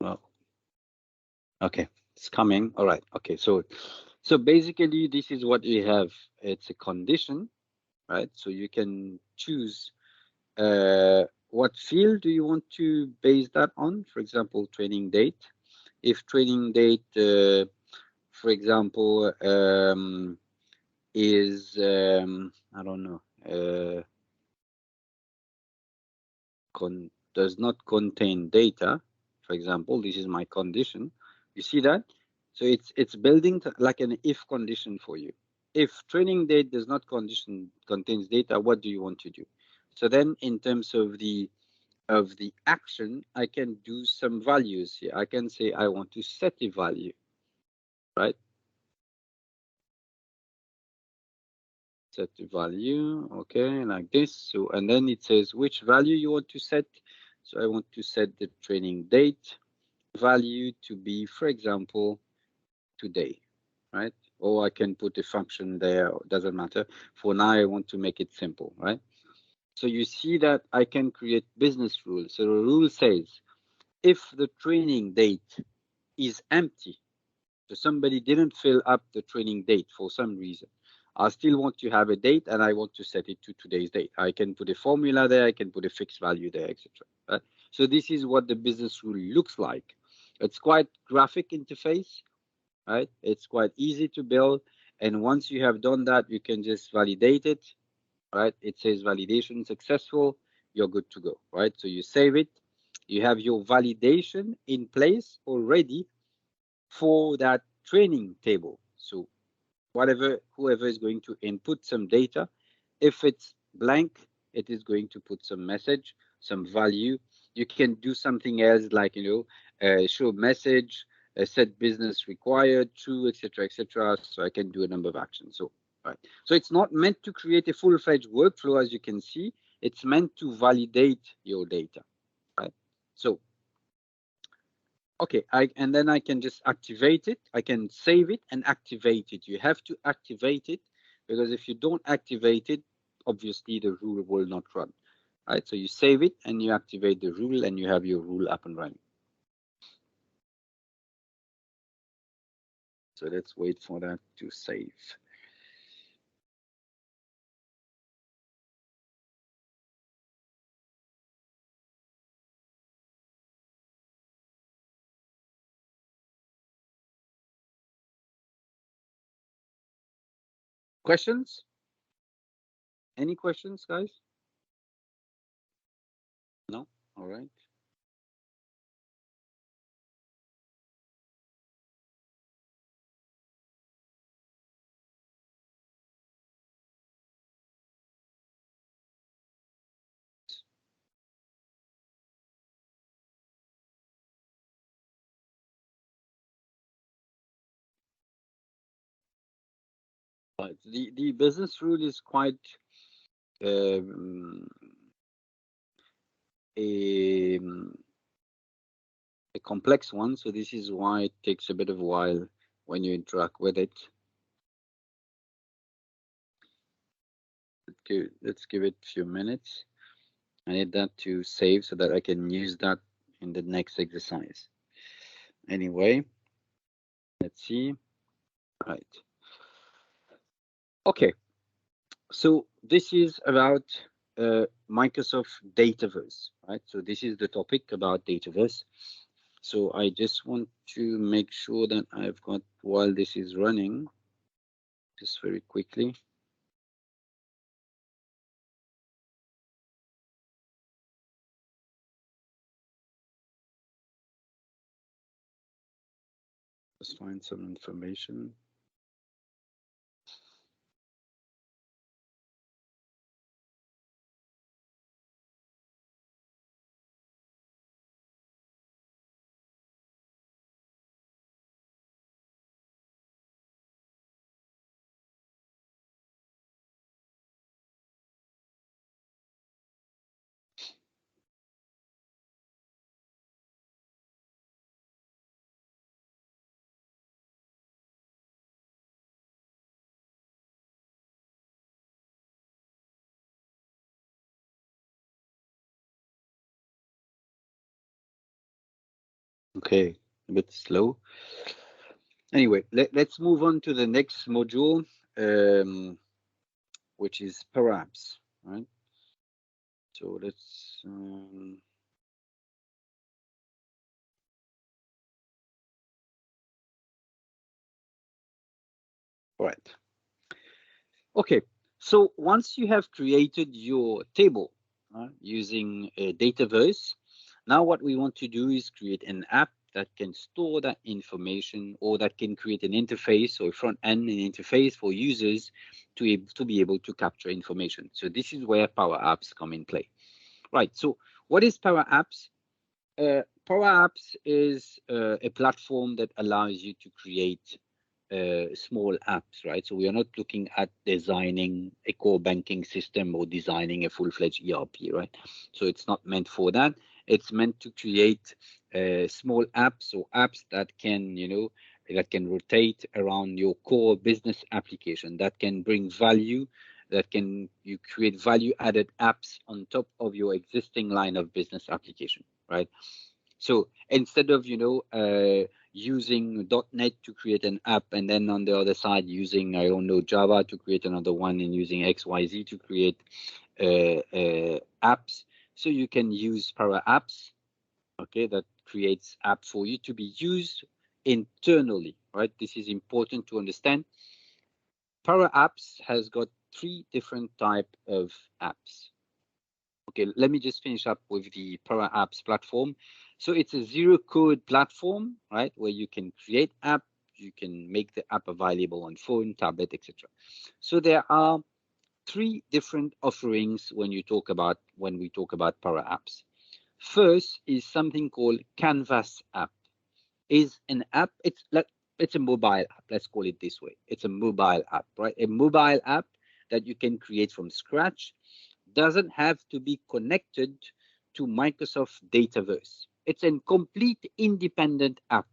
Well, okay, it's coming. All right. Okay, so basically this is what we have. It's a condition, right? So you can choose what field do you want to base that on? For example, training date. If training date, for example, is I don't know, does not contain data. For example, this is my condition. You see that? So it's building like an if condition for you. If training date does not contains data, what do you want to do? So then in terms of the action, I can do some values here. I can say I want to set a value, right? Set the value, okay, like this. So, and then it says which value you want to set. So I want to set the training date value to be, for example, today, right? Or I can put a function there, doesn't matter. For now, I want to make it simple, right? So you see that I can create business rules. So the rule says, if the training date is empty, so somebody didn't fill up the training date for some reason, I still want to have a date and I want to set it to today's date. I can put a formula there, I can put a fixed value there, etc. Right? So this is what the business rule looks like. It's quite graphic interface, right? It's quite easy to build. And once you have done that, you can just validate it, right? It says validation successful, you're good to go, right? So you save it, you have your validation in place already for that training table. So whoever is going to input some data, if it's blank, it is going to put some message, some value. You can do something else like, show message, set business required, true, etc., etc. So I can do a number of actions. So, right. So it's not meant to create a full-fledged workflow, as you can see. It's meant to validate your data, right? So, okay, and then I can just activate it. I can save it and activate it. You have to activate it because if you don't activate it, obviously the rule will not run, right? So you save it and you activate the rule and you have your rule up and running. So let's wait for that to save. Questions? Any questions, guys? No? All right. But the business rule is quite a complex one, so this is why it takes a bit of a while when you interact with it. Let's give it a few minutes. I need that to save so that I can use that in the next exercise. Anyway, let's see. Right. Okay. So this is about Microsoft Dataverse, right? So this is the topic about Dataverse. So I just want to make sure that I've got, while this is running, just very quickly. Let's find some information. Okay, a bit slow. Anyway, let's move on to the next module, which is PowerBI, right? So let's right. Okay, so once you have created your table using a Dataverse, now what we want to do is create an app that can store that information, or that can create an interface or front end, an interface for users to be able to capture information. So this is where Power Apps come in play. Right. So what is Power Apps? Power Apps is a platform that allows you to create small apps, right? So we are not looking at designing a core banking system or designing a full-fledged ERP, right? So it's not meant for that. It's meant to create small apps or apps that can, that can rotate around your core business application, that can bring value, that can you create value-added apps on top of your existing line of business application, right? So instead of using .NET to create an app, and then on the other side using, I don't know, Java to create another one, and using XYZ to create apps, so you can use Power Apps, okay, that creates app for you to be used internally, right? This is important to understand. Power Apps has got 3 different type of apps. Okay, let me just finish up with the Power Apps platform. So it's a zero-code platform, right, where you can create app, you can make the app available on phone, tablet, etc. So there are 3 different offerings when we talk about Power Apps. First is something called Canvas app. Is an app, it's a mobile app, let's call it this way. It's a mobile app, right? A mobile app that you can create from scratch, doesn't have to be connected to Microsoft Dataverse. It's a complete independent app,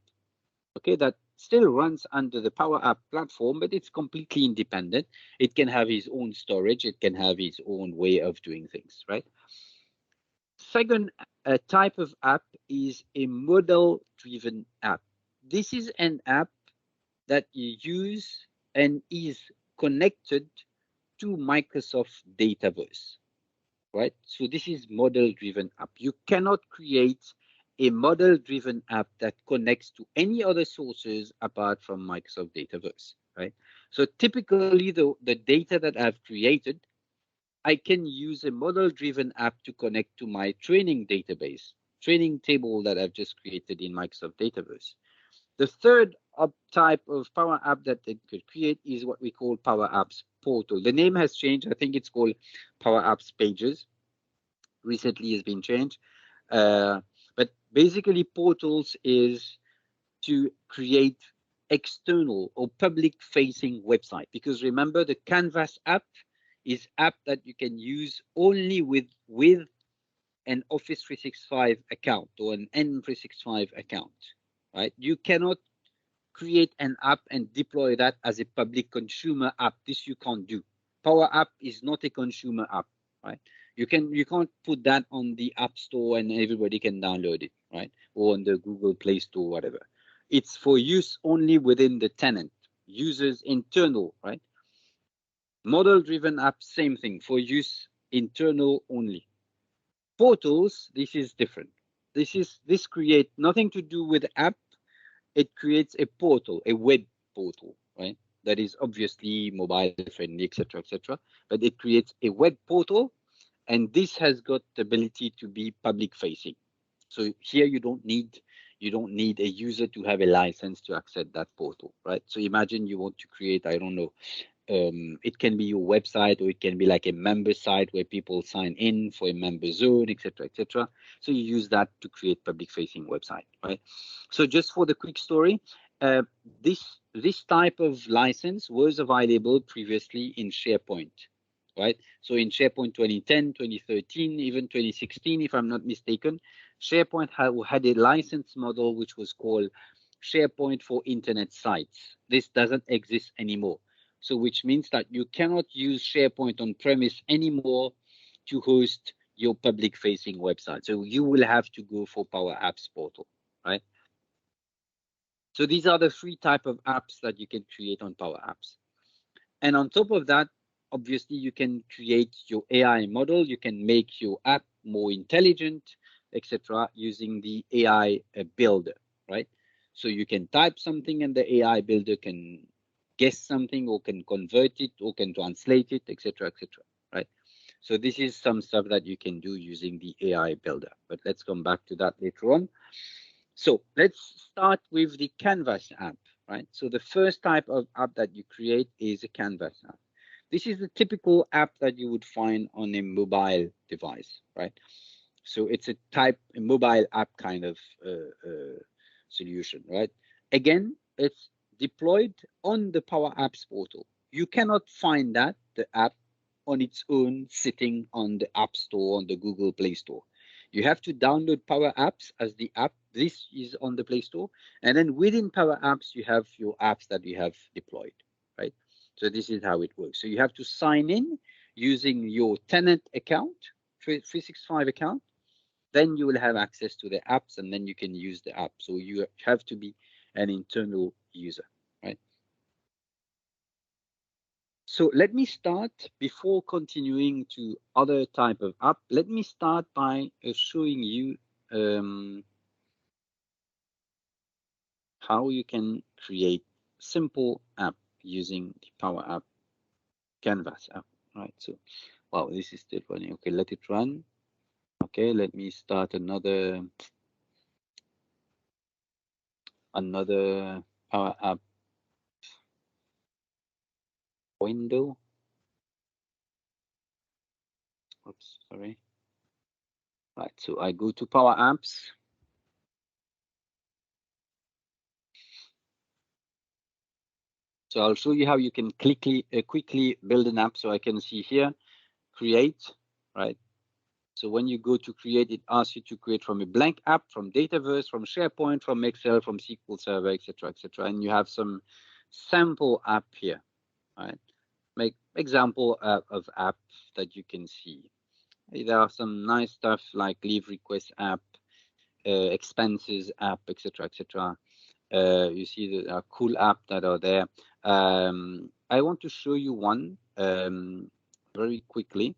okay, that still runs under the Power App platform, but it's completely independent. It can have its own storage, it can have its own way of doing things, right? Second type of app is a model-driven app. This is an app that you use and is connected to Microsoft Dataverse, right? So this is model-driven app. You cannot create a model-driven app that connects to any other sources apart from Microsoft Dataverse, right? So typically, the data that I've created, I can use a model-driven app to connect to my training database, training table that I've just created in Microsoft Dataverse. The third type of Power App that it could create is what we call Power Apps Portal. The name has changed. I think it's called Power Apps Pages. Recently has been changed. But basically, portals is to create external or public-facing website. Because remember, the Canvas app is app that you can use only with an Office 365 account or an M365 account, right? You cannot create an app and deploy that as a public consumer app. This you can't do. Power App is not a consumer app, right? You can't put that on the App Store and everybody can download it, right? Or on the Google Play Store, whatever. It's for use only within the tenant, users internal, right? Model-driven app, same thing, for use internal only. Portals, this is different. This create nothing to do with app. It creates a portal, a web portal, right? That is obviously mobile friendly, etc., etc. But it creates a web portal, and this has got the ability to be public facing. So here you don't need a user to have a license to access that portal, right? So imagine you want to create, I don't know, it can be your website, or it can be like a member site where people sign in for a member zone, etc., etc. So you use that to create public-facing website, right? So just for the quick story, this type of license was available previously in SharePoint, right? So in SharePoint 2010, 2013, even 2016, if I'm not mistaken, SharePoint had a license model which was called SharePoint for Internet Sites. This doesn't exist anymore. So which means that you cannot use SharePoint on premise anymore to host your public facing website. So you will have to go for Power Apps Portal, right? So these are the 3 type of apps that you can create on Power Apps. And on top of that, obviously you can create your AI model, you can make your app more intelligent, etc., using the AI builder, right? So you can type something and the AI builder can guess something, or can convert it, or can translate it, etc., etc., right? So this is some stuff that you can do using the AI builder, but let's come back to that later on. So let's start with the Canvas app, right? So the first type of app that you create is a Canvas app. This is the typical app that you would find on a mobile device, right? So it's a mobile app kind of solution, right? Again, it's deployed on the Power Apps portal. You cannot find the app on its own sitting on the App Store, on the Google Play Store. You have to download Power Apps as the app. This is on the Play Store. And then within Power Apps, you have your apps that you have deployed, right? So this is how it works. So you have to sign in using your tenant account, 365 account. Then you will have access to the apps and then you can use the app. So you have to be an internal user, right? So let me start, before continuing to other type of app, let me start by showing you how you can create simple app using the Power App Canvas app, right? So, wow, this is still running. Okay, let it run. Okay, let me start another Power App window. Oops, sorry. Right, so I go to Power Apps. So I'll show you how you can quickly build an app. So I can see here, create, right? So when you go to create, it asks you to create from a blank app, from Dataverse, from SharePoint, from Excel, from SQL Server, etc., etc. And you have some sample app here, right? Make example of app that you can see. There are some nice stuff like leave request app, expenses app, etc., etc. You see the cool app that are there. I want to show you one very quickly.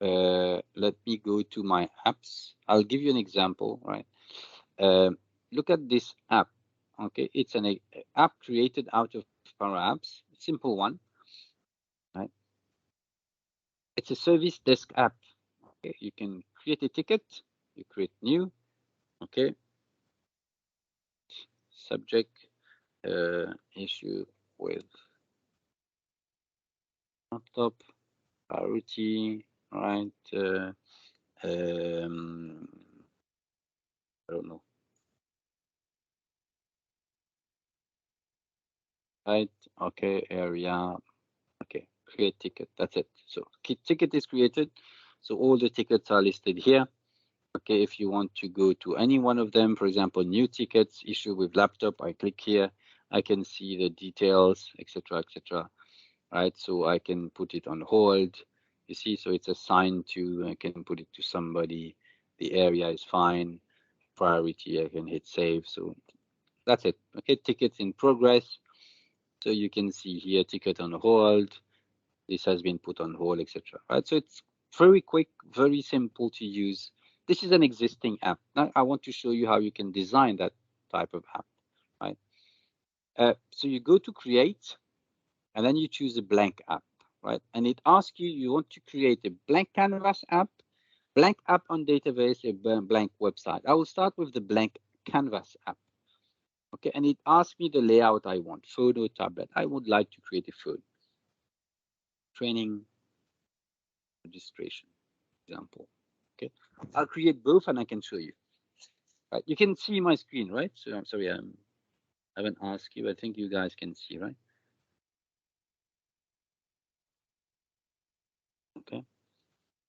Let me go to my apps. I'll give you an example, right? Look at this app. Okay, it's an app created out of Power Apps, simple one, right? It's a service desk app. Okay, you can create a ticket, you create new, okay. Subject issue with laptop, priority, right? I don't know. Right, okay, area, okay, create ticket, that's it. So ticket is created. So all the tickets are listed here. Okay, if you want to go to any one of them, for example, new tickets, issue with laptop, I click here, I can see the details, etc., etc. Right, so I can put it on hold. You see, so it's assigned to, I can put it to somebody, the area is fine, priority, I can hit save. So that's it. Okay, tickets in progress. So you can see here, ticket on hold. This has been put on hold, etc. Right. So it's very quick, very simple to use. This is an existing app. Now I want to show you how you can design that type of app. Right. So you go to create, and then you choose a blank app. Right. And it asks you, you want to create a blank canvas app, blank app on database, a blank website. I will start with the blank canvas app. Okay, and it asks me the layout I want, phone or tablet. I would like to create a phone. Training, registration, example. Okay, I'll create both and I can show you. Right, you can see my screen, right? So I'm sorry, I haven't asked you. I think you guys can see, right? Okay,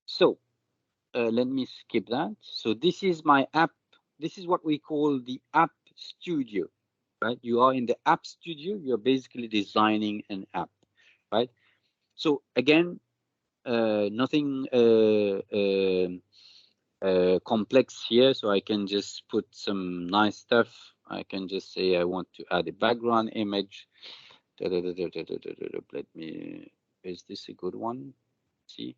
so let me skip that. So this is my app. This is what we call the app studio, right? You are in the app studio. You're basically designing an app, right? So again, nothing complex here, so I can just put some nice stuff. I can just say I want to add a background image. Let me, is this a good one? See,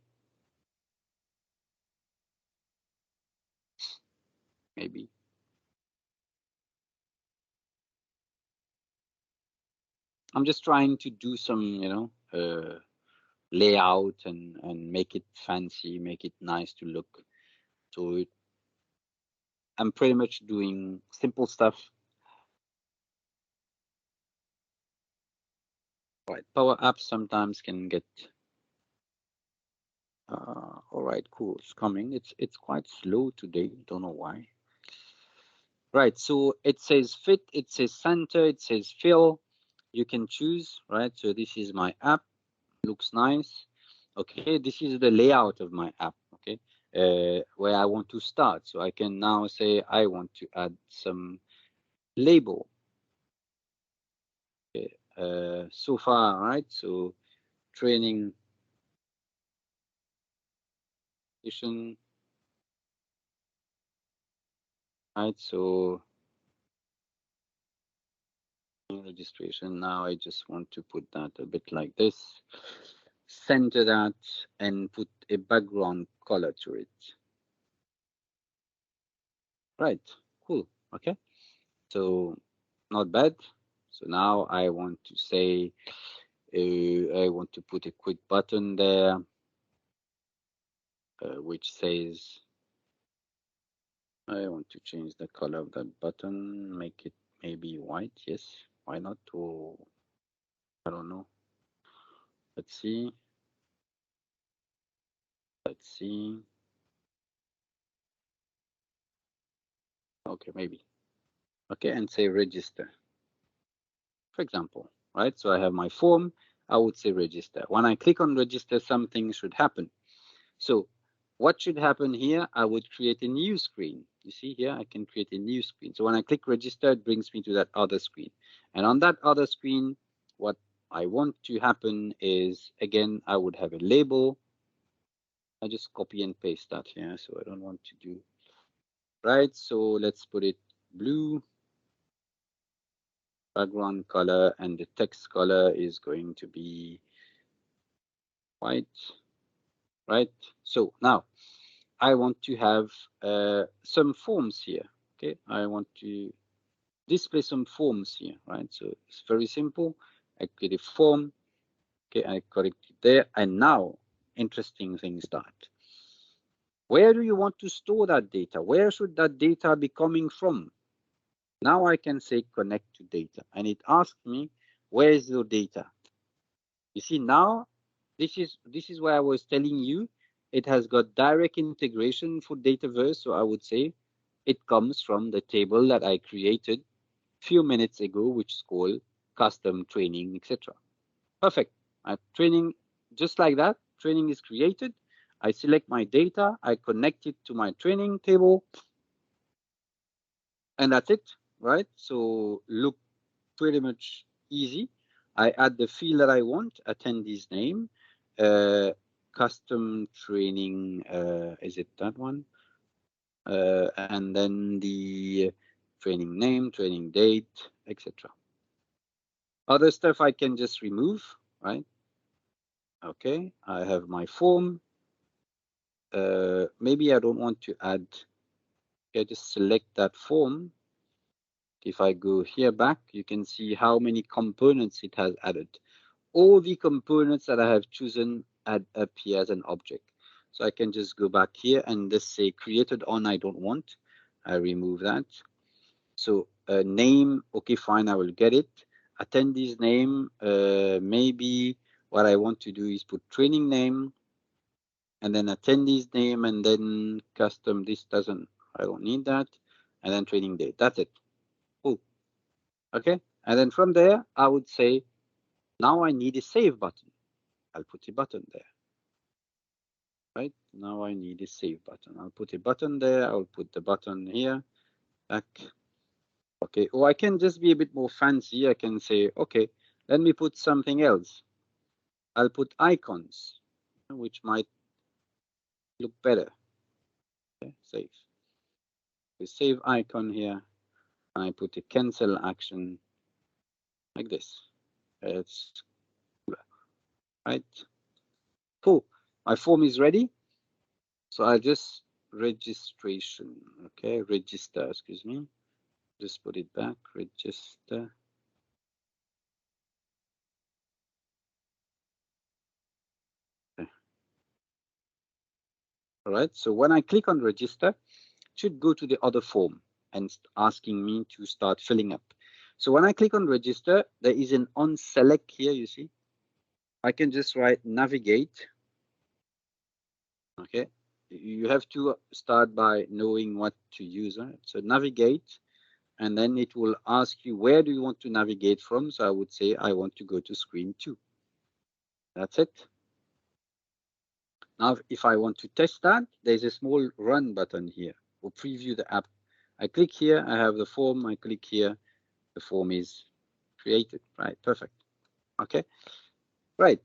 maybe. I'm just trying to do some, you know, layout and make it fancy, make it nice to look. So I'm pretty much doing simple stuff. Right, Power Apps sometimes can get. All right, cool. It's coming. It's quite slow today. Don't know why. Right, so it says fit, it says center, it says fill. You can choose, right? So this is my app. Looks nice. Okay, this is the layout of my app. Okay, where I want to start. So I can now say I want to add some label. Okay, so far, right? So training session, right? So registration. Now I just want to put that a bit like this, center that, and put a background color to it. Right, cool. Okay, so not bad. So now I want to say I want to put a quick button there, which says I want to change the color of that button, make it maybe white. Yes, why not? Or I don't know. Let's see. Let's see. Okay, maybe. Okay, and say register, for example, right? So I have my form. I would say register. When I click on register, something should happen. So what should happen here? I would create a new screen. You see here, I can create a new screen. So when I click register, it brings me to that other screen. And on that other screen, what I want to happen is, again, I would have a label. I just copy and paste that here, so I don't want to do, right? So let's put it blue, background color, and the text color is going to be white, right? So now I want to have some forms here. Okay, I want to display some forms here, right? So it's very simple. I create a form. Okay, I correct it there, and now interesting things start. Where do you want to store that data? Where should that data be coming from? Now I can say connect to data, and it asks me, where is your data? You see, now this is where I was telling you it has got direct integration for Dataverse. So I would say it comes from the table that I created a few minutes ago, which is called custom training, etc. Perfect. Training, just like that, training is created. I select my data, I connect it to my training table, and that's it, right? So look pretty much easy. I add the field that I want, attendee's name, custom training, is it that one? And then the training name, training date, etc. Other stuff I can just remove, right? Okay, I have my form. Maybe I don't want to add, I just select that form. If I go here back, you can see how many components it has added. All the components that I have chosen add up here as an object. So I can just go back here and just say created on I don't want. I remove that. So name, okay, fine, I will get it. Attendee's name, maybe what I want to do is put training name and then attendee's name and then custom, this doesn't, I don't need that. And then training date, that's it. Cool. Okay, and then from there, I would say, now I need a save button. I'll put a button there. Right, now I need a save button. I'll put a button there. I'll put the button here, back. Okay, or I can just be a bit more fancy. I can say, okay, let me put something else. I'll put icons, which might look better. Okay, save. The save icon here. And I put a cancel action like this. It's right. Cool. My form is ready. So I just registration. Okay, register, excuse me. Just put it back, register. Okay. All right, so when I click on register, should go to the other form and asking me to start filling up. So when I click on register, there is an on select here, you see. I can just write navigate. Okay, you have to start by knowing what to use. Right? So navigate, and then it will ask you where do you want to navigate from. So I would say I want to go to screen 2. That's it. Now, if I want to test that, there's a small run button here or preview the app. I click here, I have the form, I click here, the form is created, right? Perfect. Okay, right.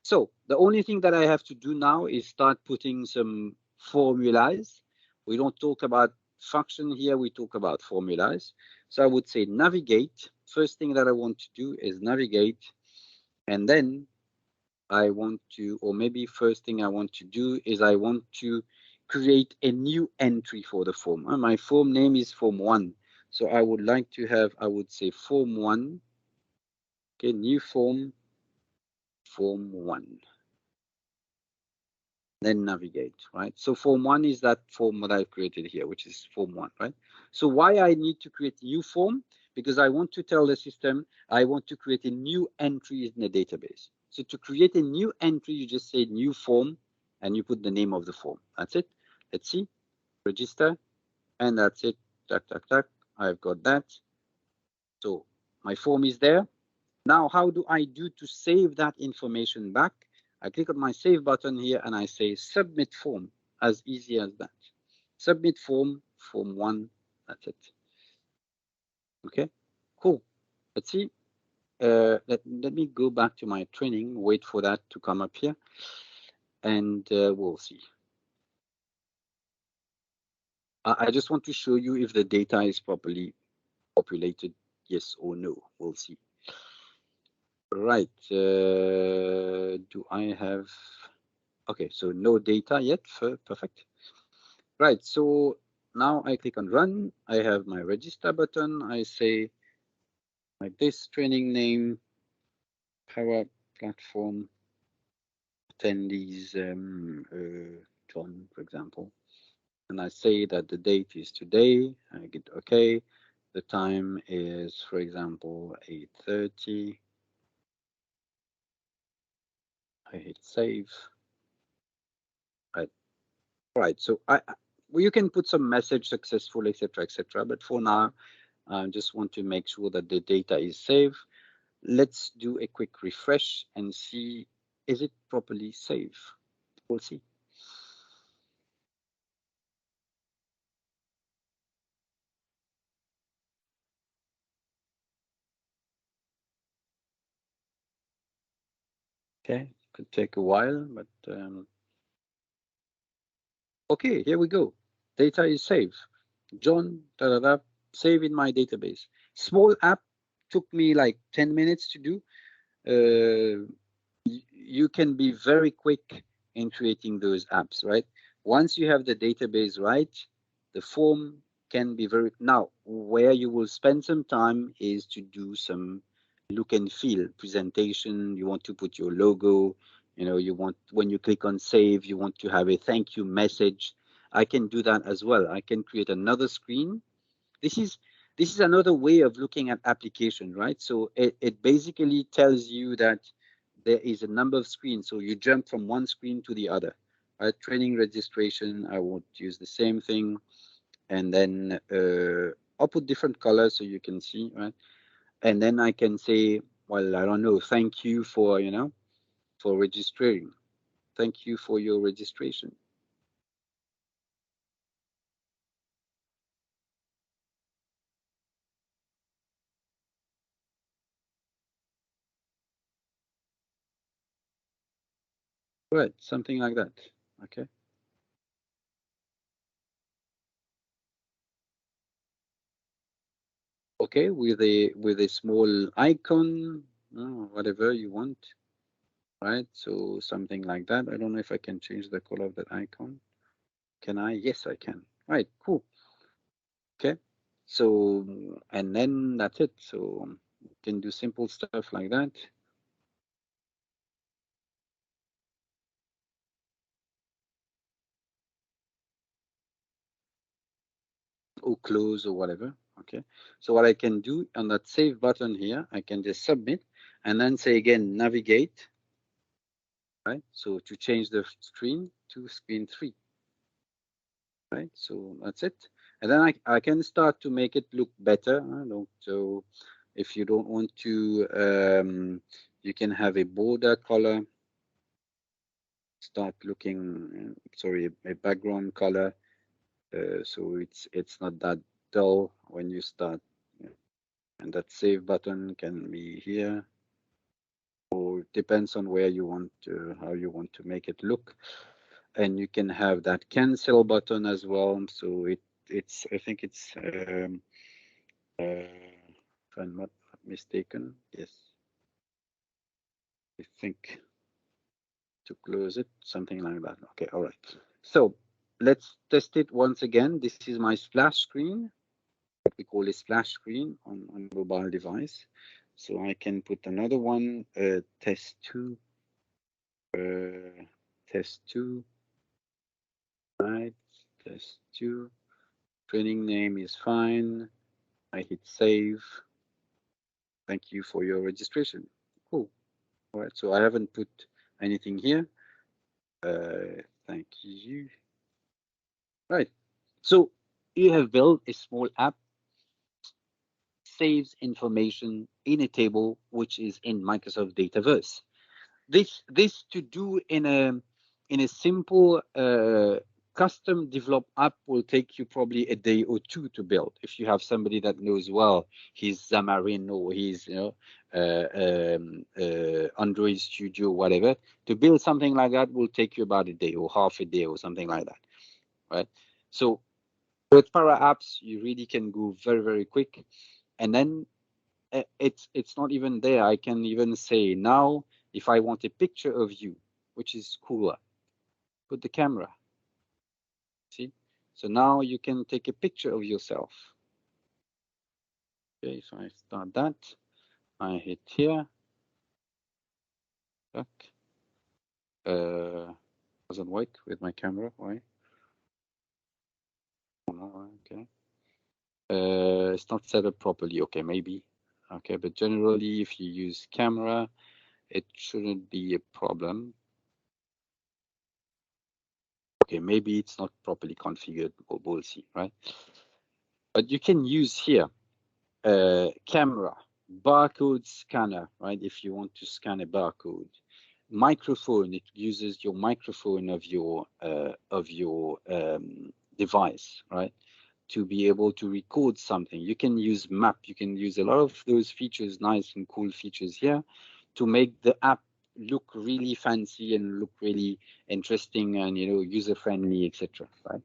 So the only thing that I have to do now is start putting some formulas. We don't talk about function here, we talk about formulas. So I would say navigate. First thing that I want to do is navigate, and then I want to, or maybe first thing I want to do is I want to create a new entry for the form. My form name is form 1. So I would like to have, I would say form 1. Okay, new form, form 1. Then navigate, right? So form 1 is that form that I've created here, which is form 1, right? So why I need to create a new form? Because I want to tell the system I want to create a new entry in the database. So to create a new entry, you just say new form and you put the name of the form. That's it. Let's see, register, and that's it. Tuck, tuck, tuck. I've got that. So my form is there. Now, how do I do to save that information back? I click on my save button here and I say submit form, as easy as that. Submit form, form 1, that's it. Okay, cool. Let's see. Let me go back to my training, wait for that to come up here, and we'll see. I just want to show you if the data is properly populated, yes or no. We'll see. Right, do I have, okay, so no data yet, perfect. Right, so now I click on run, I have my register button, I say like this, training name, Power Platform, attendees, John, for example. And I say that the date is today, I get okay. The time is, for example, 8:30. I hit save. Right, so well, you can put some message successful, etc., etc. But for now, I just want to make sure that the data is saved. Let's do a quick refresh and see, is it properly saved? We'll see. Okay, could take a while, but okay, here we go. Data is saved. John, save in my database. Small app, took me like 10 minutes to do. You can be very quick in creating those apps, right? Once you have the database right, the form can be very, now where you will spend some time is to do some look and feel presentation. You want to put your logo, you know, you want, when you click on save, you want to have a thank you message. I can do that as well. I can create another screen. This is another way of looking at application, right? So it basically tells you that there is a number of screens. So you jump from one screen to the other. Right? Training registration, I would use the same thing. And then I'll put different colors so you can see, right? And then I can say, well, I don't know, thank you for, you know, for registering. Thank you for your registration. Right, something like that. Okay. Okay, with a small icon, whatever you want, right? So something like that. I don't know if I can change the color of that icon. Can I? Yes, I can. Right, cool. Okay, so and then that's it. So you can do simple stuff like that. or close or whatever. Okay, so what I can do on that save button here, I can just submit and then say again navigate, right? So to change the screen to screen 3, right? So that's it, and then I can start to make it look better. So if you don't want to, you can have a border color, start looking, sorry, a background color, so it's not that dull when you start. And that save button can be here, or depends on where you want to, how you want to make it look. And you can have that cancel button as well. So it's I think it's if I'm not mistaken, yes, I think to close it, something like that. Okay, all right. So let's test it once again. This is my splash screen. We call it splash screen on mobile device. So I can put another one, test 2, test 2, right? Test 2. Training name is fine. I hit save. Thank you for your registration. Cool. All right. So I haven't put anything here. Thank you. Right. So you have built a small app, saves information in a table which is in Microsoft Dataverse. This to do in a simple custom developed app will take you probably a day or two to build. If you have somebody that knows well his Xamarin or his Android Studio, whatever, to build something like that will take you about a day or half a day or something like that, right? So with Power Apps, you really can go very, very quick. And then it's not even there. I can even say now, if I want a picture of you, which is cooler, put the camera. See? So now you can take a picture of yourself. Okay, so I start that. I hit here. Back. Doesn't work with my camera. Why? Okay. It's not set up properly. Okay, maybe. Okay, but generally, if you use camera, it shouldn't be a problem. Okay, maybe it's not properly configured, we'll see, right? But you can use here camera, barcode scanner, right? If you want to scan a barcode, microphone, it uses your microphone of your device, right? To be able to record something. You can use map. You can use a lot of those features, nice and cool features here, to make the app look really fancy and look really interesting and user friendly, etc. Right?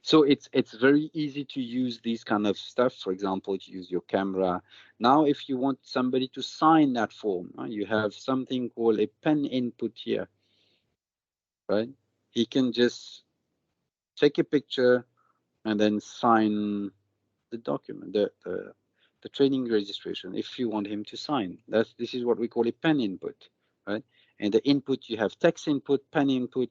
So it's very easy to use these kind of stuff. For example, to use your camera. Now, if you want somebody to sign that form, you have something called a pen input here, right? He can just take a picture and then sign the document, the training registration, if you want him to sign. This is what we call a pen input, right? And the input, you have text input, pen input,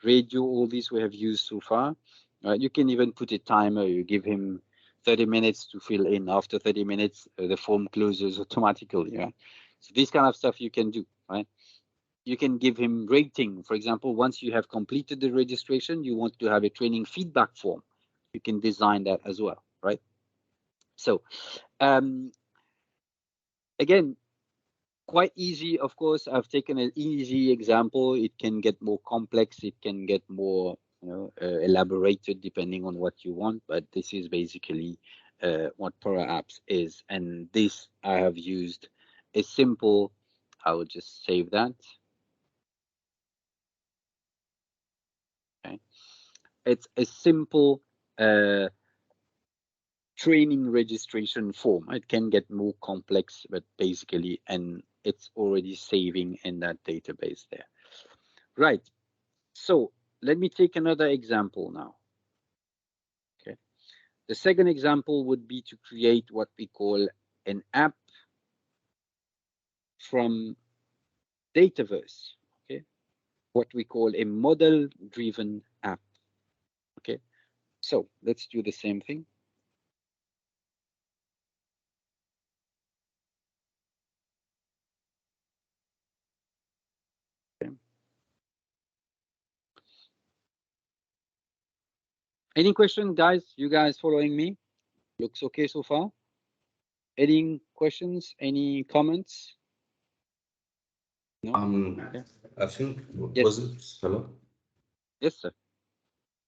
radio, all these we have used so far. You can even put a timer. You give him 30 minutes to fill in. After 30 minutes, the form closes automatically. Yeah. So this kind of stuff you can do, right? You can give him rating. For example, once you have completed the registration, you want to have a training feedback form. You can design that as well, right? So again, quite easy. Of course, I've taken an easy example. It can get more complex. It can get more elaborated depending on what you want. But this is basically what Power Apps is. And this I have used a simple, I will just save that. Okay. It's a simple training registration form. It can get more complex, but basically, and it's already saving in that database there. Right. So let me take another example now. Okay. The second example would be to create what we call an app from Dataverse. Okay. What we call a model-driven app. Okay. So let's do the same thing. Any question, guys? You guys following me? Looks okay so far? Any questions? Any comments? No? Okay. I think, Yes. was it, hello? Yes, sir.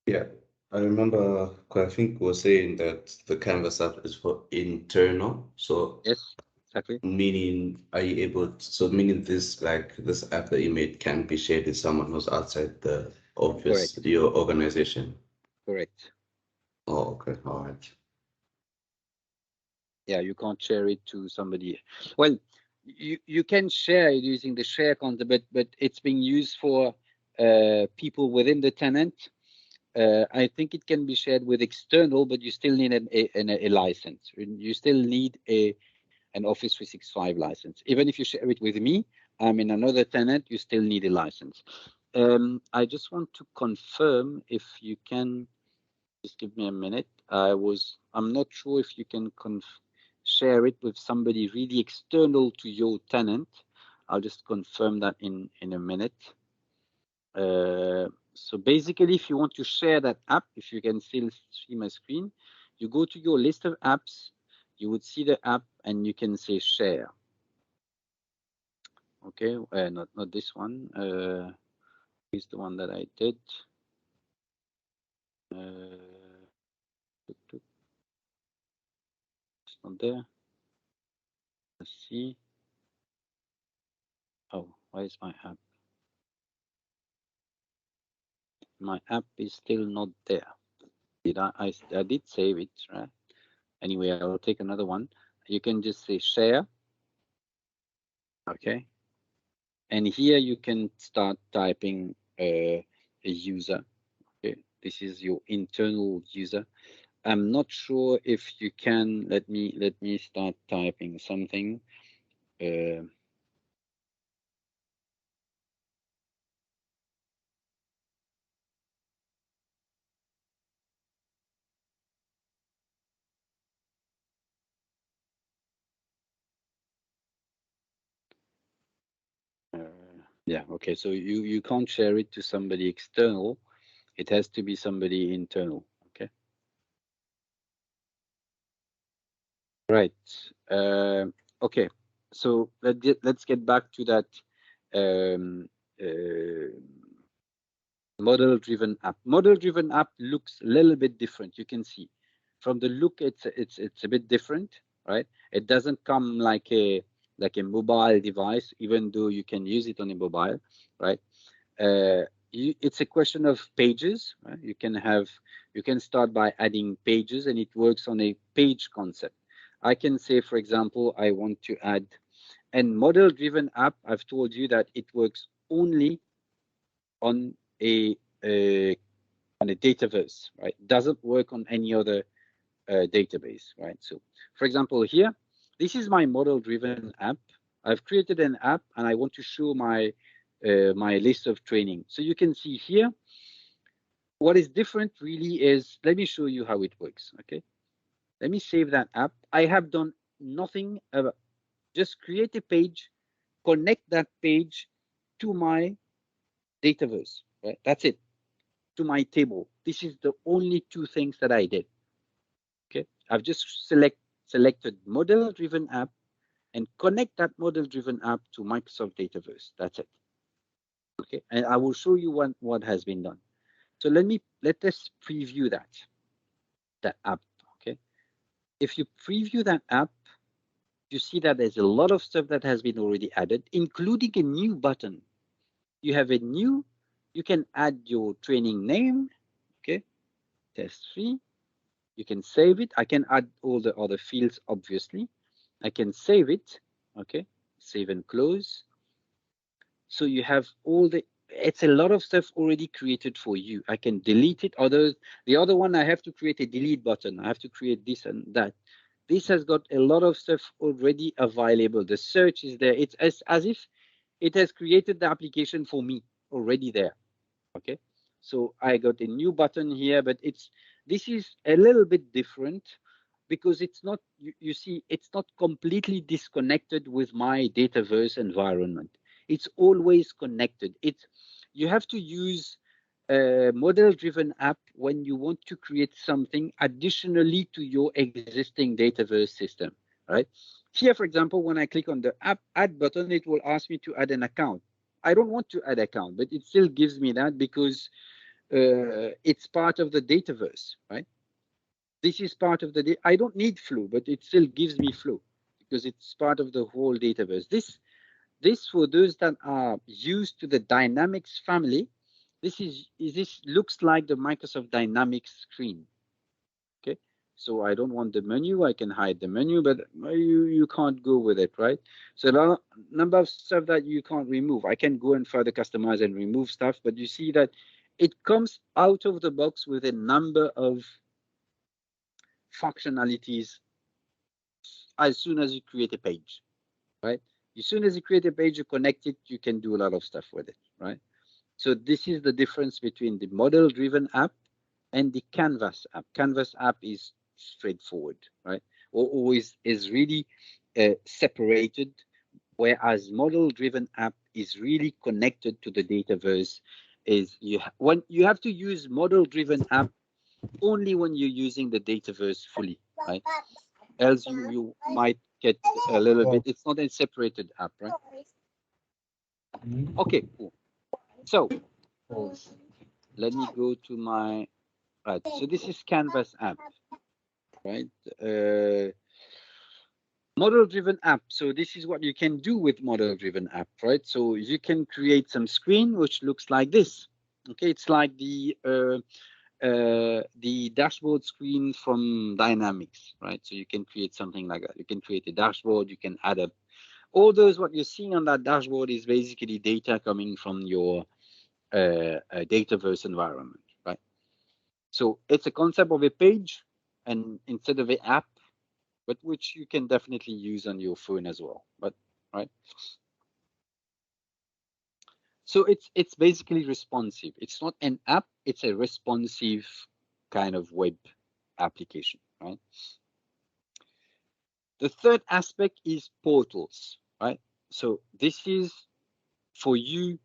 Yeah, I remember, 'cause I think we were saying that the Canvas app is for internal. So yes, exactly. Meaning, are you able to, so meaning this, like this app that you made can be shared with someone who's outside the office, Correct. your organization? Correct. Oh, okay, all right. Yeah, you can't share it to somebody. Well, you can share it using the share concept, but it's being used for people within the tenant. I think it can be shared with external, but you still need a license. You still need an Office 365 license. Even if you share it with me, I'm in another tenant, you still need a license. I just want to confirm if you can, just give me a minute. I'm not sure if you can share it with somebody really external to your tenant. I'll just confirm that in a minute. So basically, if you want to share that app, if you can still see my screen, you go to your list of apps, you would see the app and you can say share. Okay, not this one. Here's the one that I did. It's not there. Let's see. Oh, why is my app? My app is still not there. I did save it, right? Anyway, I'll take another one. You can just say share. Okay. And here you can start typing a user. Okay. This is your internal user. I'm not sure if you can, let me start typing something. Yeah, okay, so you can't share it to somebody external. It has to be somebody internal, okay? Right. Okay, so let's get back to that model-driven app. Model-driven app looks a little bit different. You can see from the look, it's a bit different, right? It doesn't come like a mobile device, even though you can use it on a mobile, right? It's a question of pages. Right? You can start by adding pages, and it works on a page concept. I can say, for example, I want to add a model-driven app. I've told you that it works only on a Dataverse, right? Doesn't work on any other database, right? So, for example, here, this is my model-driven app. I've created an app, and I want to show my my list of training. So you can see here, what is different really is, let me show you how it works, okay? Let me save that app. I have done nothing about, just create a page, connect that page to my Dataverse, right? That's it, to my table. This is the only two things that I did, okay? I've just selected model-driven app and connect that model-driven app to Microsoft Dataverse. That's it, okay? And I will show you what has been done. So let us preview that app, okay? If you preview that app, you see that there's a lot of stuff that has been already added, including a new button. You have you can add your training name, okay? Test 3. You can save it. I can add all the other fields, obviously. I can save it, okay? Save and close. So you have it's a lot of stuff already created for you. I can delete it. The other one, I have to create a delete button. I have to create this and that. This has got a lot of stuff already available. The search is there. It's as if it has created the application for me already there. Okay. So I got a new button here, but this is a little bit different because it's not, you see, it's not completely disconnected with my Dataverse environment. It's always connected. You have to use a model-driven app when you want to create something additionally to your existing Dataverse system, right? Here, for example, when I click on the add button, it will ask me to add an account. I don't want to add account, but it still gives me that because it's part of the Dataverse, right? This is part of the, I don't need Flow, but it still gives me Flow because it's part of the whole Dataverse. This for those that are used to the Dynamics family, this looks like the Microsoft Dynamics screen. Okay, so I don't want the menu. I can hide the menu, but you can't go with it, right? So a number of stuff that you can't remove. I can go and further customize and remove stuff, but you see that it comes out of the box with a number of functionalities as soon as you create a page, right? As soon as you create a page, you connect it, you can do a lot of stuff with it, right? So this is the difference between the model-driven app and the Canvas app. Canvas app is straightforward, right? Or always is really separated, whereas model-driven app is really connected to the Dataverse. Is when you have to use model-driven app only when you're using the Dataverse fully, right? Else you might get a little bit. It's not a separated app, right? Okay, cool. So let me go to my right. So this is Canvas app, right? Model-driven app. So this is what you can do with model-driven app, right? So you can create some screen which looks like this. Okay, it's like the dashboard screen from Dynamics, right? So you can create something like that. You can create a dashboard. You can add up all those. What you're seeing on that dashboard is basically data coming from your Dataverse environment, right? So it's a concept of a page, and instead of an app, but which you can definitely use on your phone as well. But right. So it's basically responsive. It's not an app. It's a responsive kind of web application, right? The third aspect is portals, right? So this is for you.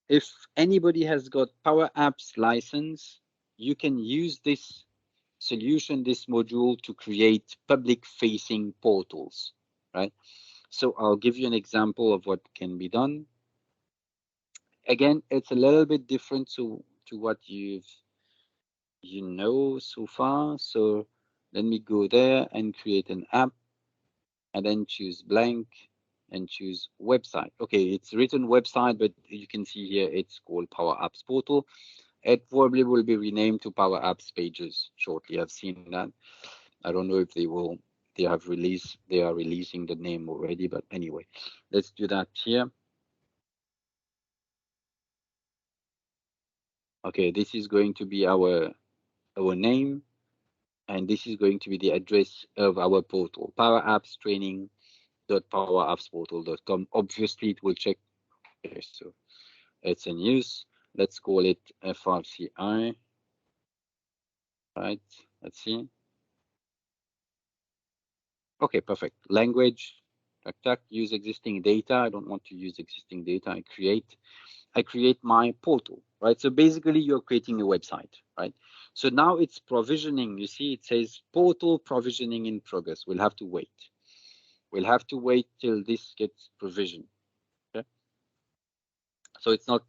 If anybody has got Power Apps license, you can use this solution, this module, to create public-facing portals, right? So I'll give you an example of what can be done. Again, it's a little bit different to what you know so far. So let me go there and create an app, and then choose blank and choose website. Okay, it's written website, but you can see here it's called Power Apps Portal. It probably will be renamed to Power Apps Pages shortly. I've seen that. I don't know if they will. They are releasing the name already, but anyway, let's do that here. Okay, this is going to be our name, and this is going to be the address of our portal, powerappstraining.powerappsportal.com. Obviously, it will check. Okay, so it's in use. Let's call it FRCI. Right, let's see. Okay, perfect. Language, use existing data. I don't want to use existing data. I create my portal, right? So basically you're creating a website, right? So now it's provisioning. You see, it says portal provisioning in progress. We'll have to wait. We'll have to wait till this gets provisioned. Okay. So it's not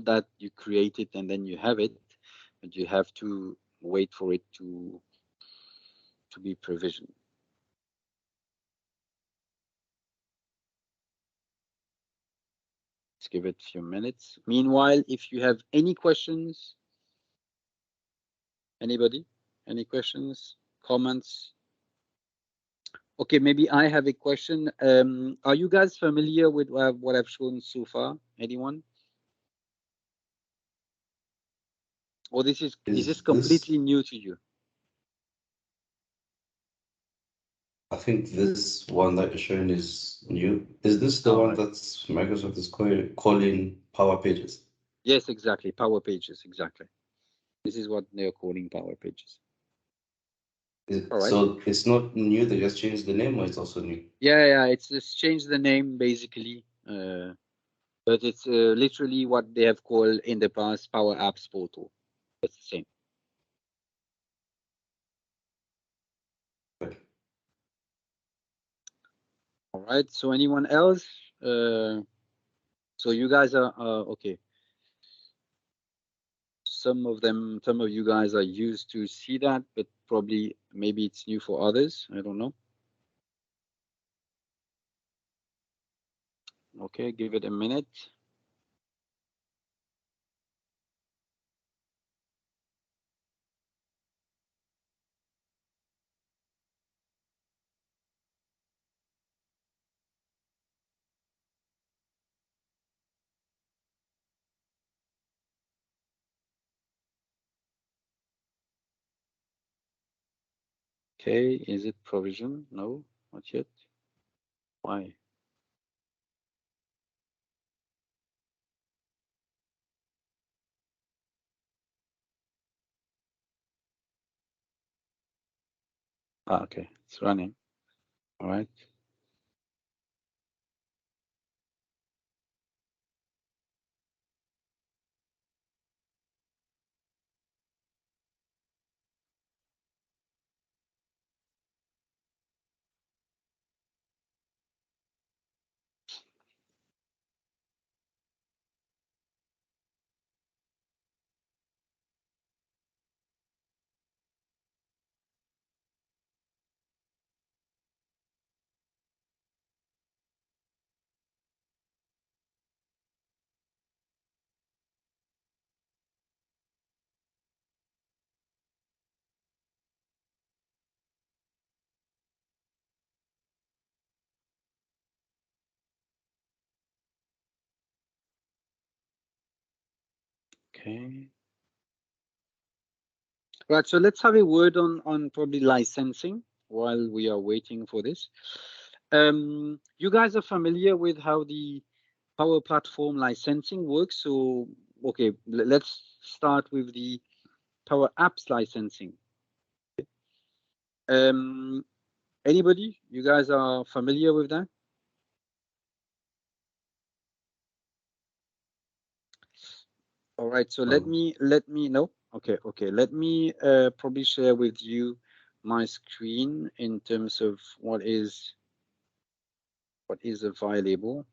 that you create it and then you have it, but you have to wait for it to be provisioned. Let's give it a few minutes. Meanwhile, if you have any questions, anybody, any questions, comments? Okay, maybe I have a question. Are you guys familiar with what I've shown so far? Anyone? Or is this completely new to you? I think this one that you're showing is new. Is this the one that's Microsoft is calling Power Pages? Yes, exactly. Power Pages, exactly. This is what they're calling Power Pages. All right. So it's not new, they just changed the name, or it's also new? Yeah, it's just changed the name basically. But it's literally what they have called in the past Power Apps portal. It's the same. All right. So anyone else? So you guys are okay. Some of you guys are used to see that, but probably maybe it's new for others. I don't know. Okay, give it a minute. Okay, is it provision? No, not yet. Why? Ah, okay, it's running. All right. Okay. Right, so let's have a word on probably licensing while we are waiting for this. You guys are familiar with how the Power Platform licensing works. So, okay, let's start with the Power Apps licensing. Anybody? You guys are familiar with that? All right, so let me know. Okay, let me probably share with you my screen in terms of what is available.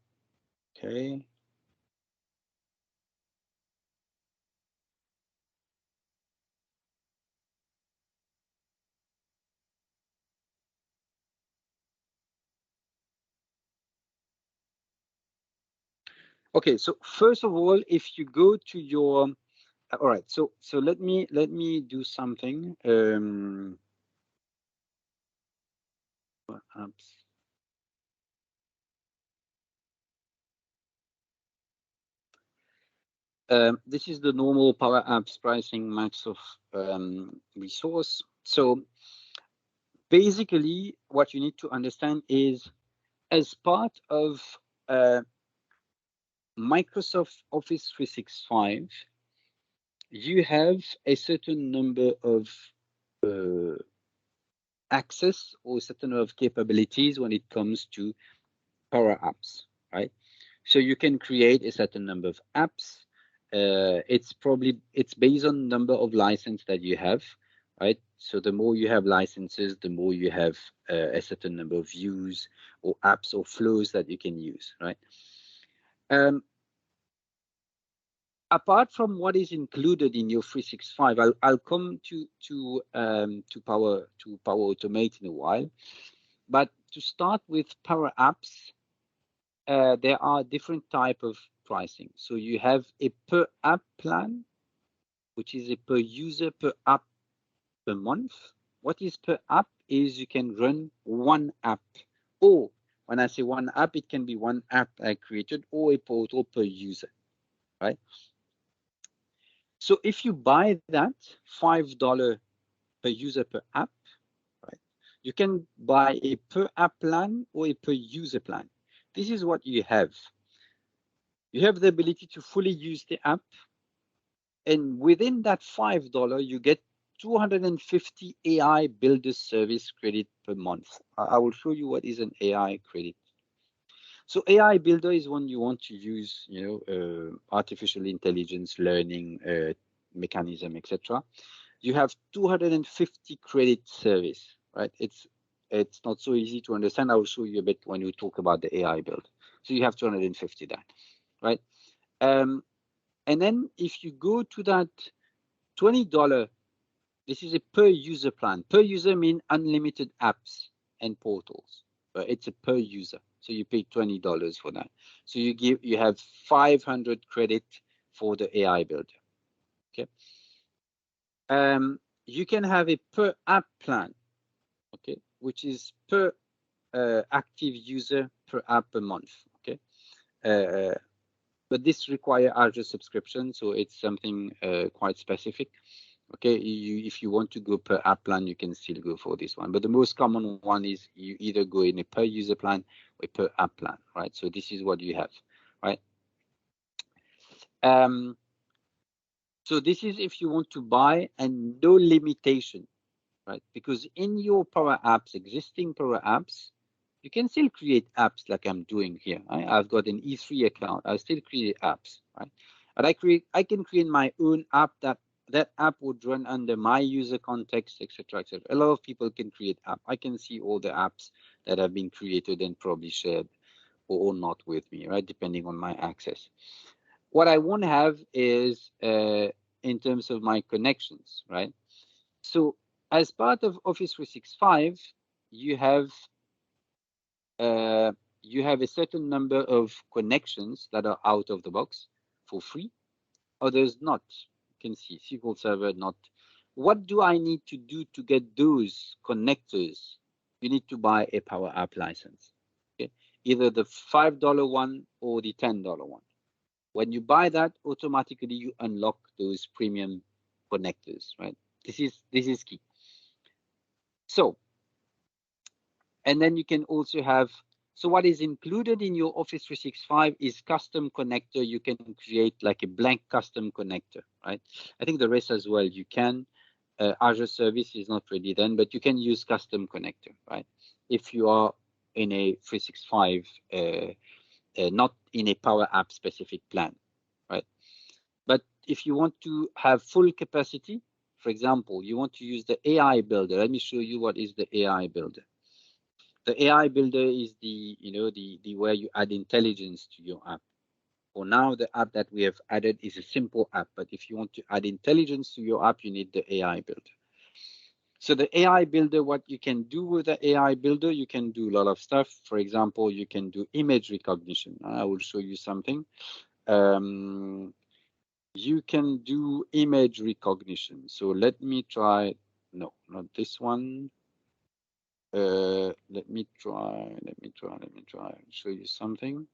Okay. Okay, so first of all, if you go to your, all right, so let me do something. Apps. This is the normal Power Apps pricing Microsoft resource. So basically, what you need to understand is, as part of Microsoft Office 365, you have a certain number of access or a certain number of capabilities when it comes to Power Apps, right? So you can create a certain number of apps. It's based on number of license that you have, right? So the more you have licenses, the more you have a certain number of views or apps or flows that you can use, right? Apart from what is included in your 365, I'll come to Power Automate in a while. But to start with Power Apps, there are different type of pricing. So you have a per app plan, which is a per user per app per month. What is per app is you can run one app, or when I say one app, it can be one app I created or a portal per user, right? So if you buy that $5 per user per app, right, you can buy a per app plan or a per user plan. This is what you have. You have the ability to fully use the app, and within that $5, you get 250 AI Builder Service credit per month. I will show you what is an AI credit. So AI Builder is when you want to use, artificial intelligence, learning mechanism, etc. You have 250 credit service, right? It's not so easy to understand. I will show you a bit when we talk about the AI build. So you have 250 that, right? And then if you go to that $20, this is a per user plan. Per user means unlimited apps and portals. But it's a per user. So you pay $20 for that. So you have 500 credit for the AI builder. Okay. You can have a per app plan, okay, which is per active user per app per month. Okay. But this requires Azure subscription, so it's something quite specific. Okay, if you want to go per app plan, you can still go for this one. But the most common one is you either go in a per user plan or per app plan, right? So this is what you have, right? So this is if you want to buy and no limitation, right? Because in your Power Apps, existing Power Apps, you can still create apps like I'm doing here. Right? I've got an E3 account. I still create apps, right? But I can create my own app that app would run under my user context, etc., etc. A lot of people can create app. I can see all the apps that have been created and probably shared or not with me, right? Depending on my access. What I won't have is in terms of my connections, right? So as part of Office 365, you have a certain number of connections that are out of the box for free. Others not. You can see SQL Server not. What do I need to do to get those connectors? You need to buy a Power App license. Okay? Either the $5 one or the $10 one. When you buy that, automatically you unlock those premium connectors, right? This is key. So, and then you can also have, so what is included in your Office 365 is custom connector. You can create like a blank custom connector, right? I think the rest as well, you can. Azure service is not ready then, but you can use custom connector, right? If you are in a 365, not in a Power App specific plan, right? But if you want to have full capacity, for example, you want to use the AI builder. Let me show you what is the AI builder. The AI builder is the where you add intelligence to your app. For now, the app that we have added is a simple app, but if you want to add intelligence to your app, you need the AI builder. So the AI builder, what you can do with the AI builder, you can do a lot of stuff. For example, you can do image recognition. I will show you something. You can do image recognition. So let me try, no, not this one. Let me try, show you something.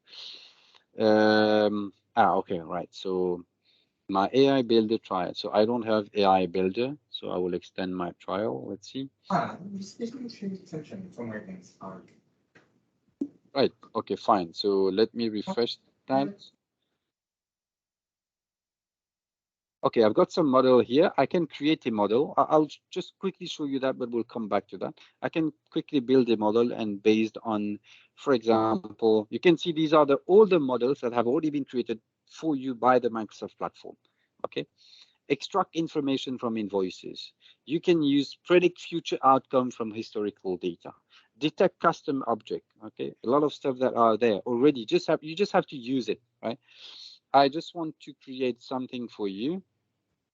Okay, right. So my AI builder trial. So I don't have AI builder, so I will extend my trial. Let's see. Right, okay, fine. So let me refresh that. Okay, I've got some model here. I can create a model. I'll just quickly show you that, but we'll come back to that. I can quickly build a model, and based on, for example, you can see these are the older models that have already been created for you by the Microsoft platform. Okay, extract information from invoices. You can use predict future outcome from historical data. Detect custom object. Okay, a lot of stuff that are there already. You just have to use it, right? I just want to create something for you.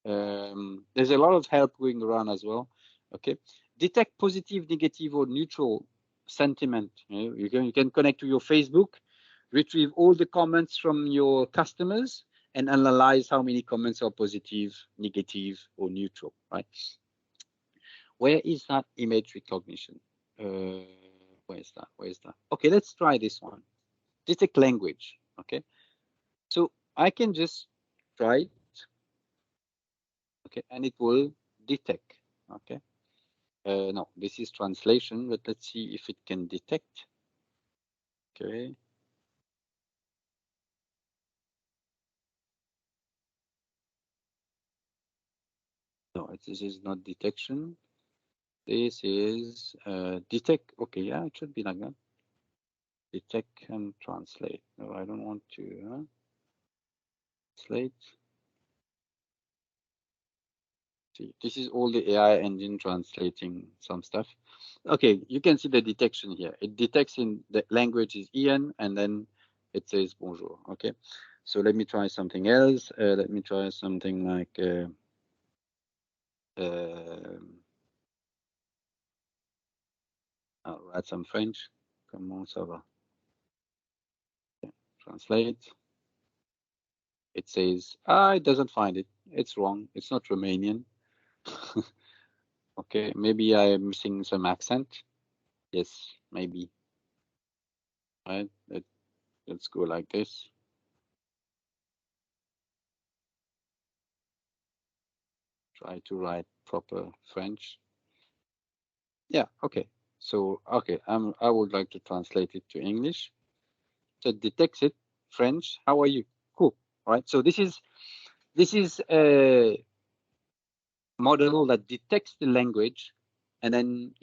There's a lot of help going around as well. Okay, detect positive, negative, or neutral sentiment. You can connect to your Facebook, retrieve all the comments from your customers, and analyze how many comments are positive, negative, or neutral. Right? Where is that image recognition? Where is that? Where is that? Okay, let's try this one. Detect language. Okay, so I can just try it. Okay, and it will detect. Okay, no, this is translation, but let's see if it can detect. Okay. No, this is not detection. This is detect. Okay, yeah, it should be like that. Detect and translate. No, I don't want to translate. See, this is all the AI engine translating some stuff. Okay, you can see the detection here. It detects in the language is Ian, and then it says bonjour. Okay, so let me try something else. Let me try something like I'll write some French. Comment ça va? Okay. Translate. It says, it doesn't find it. It's wrong. It's not Romanian. Okay, maybe I am missing some accent. Yes, maybe. Right. Let's go like this. Try to write proper French. Yeah, okay. So, okay, I would like to translate it to English. So it detects it, French. How are you? Cool. All right. So this is a model that detects the language and then,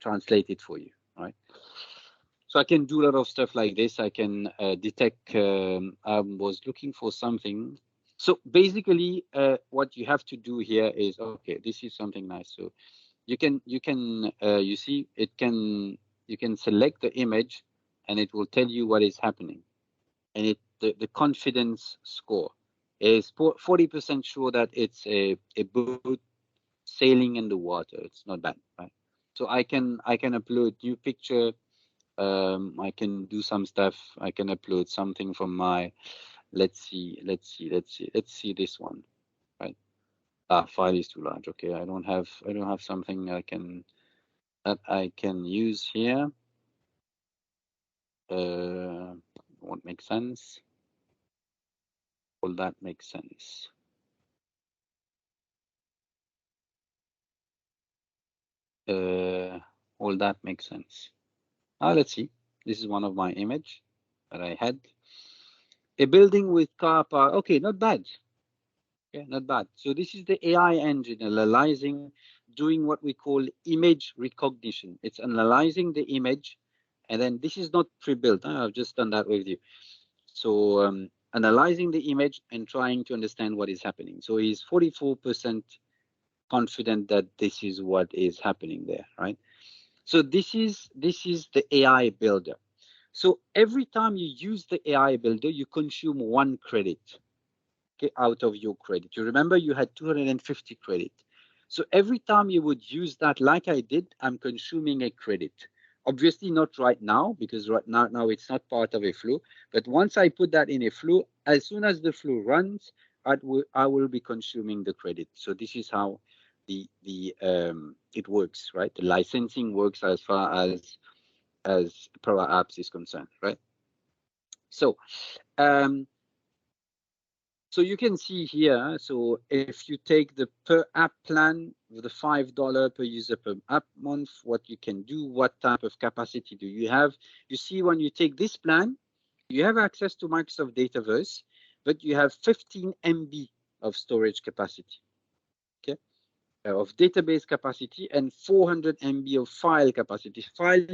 translate it for you. Right. So I can do a lot of stuff like this. I can detect, I was looking for something. So basically, what you have to do here is, okay, this is something nice. So you can you see you can select the image and it will tell you what is happening, and the confidence score is 40% sure that it's a boat sailing in the water. It's not bad, right? So I can upload new picture. I can do some stuff. I can upload something from my let's see this one, right? File is too large. Okay, I don't have something that I can use here. Won't make sense. All that makes sense. All that makes sense. Let's see. This is one of my image that I had. A building with car park. Okay, not bad. Okay, not bad. So this is the AI engine analyzing, doing what we call image recognition. It's analyzing the image, and then this is not pre-built. I've just done that with you. So analyzing the image and trying to understand what is happening. So he's 44% confident that this is what is happening there, right? So this is the AI builder. So every time you use the AI builder, you consume 1 credit, okay, out of your credit. You remember you had 250 credit. So every time you would use that, like I did, I'm consuming a credit. Obviously not right now, because right now it's not part of a flow. But once I put that in a flow, as soon as the flow runs, I will be consuming the credit. So this is how it works, right? The licensing works as far as Power Apps is concerned, right? So so you can see here, so if you take the per app plan, the $5 per user per app month, what you can do, what type of capacity do you have? You see, when you take this plan, you have access to Microsoft Dataverse, but you have 15 MB of storage capacity, okay, of database capacity, and 400 MB of file capacity. File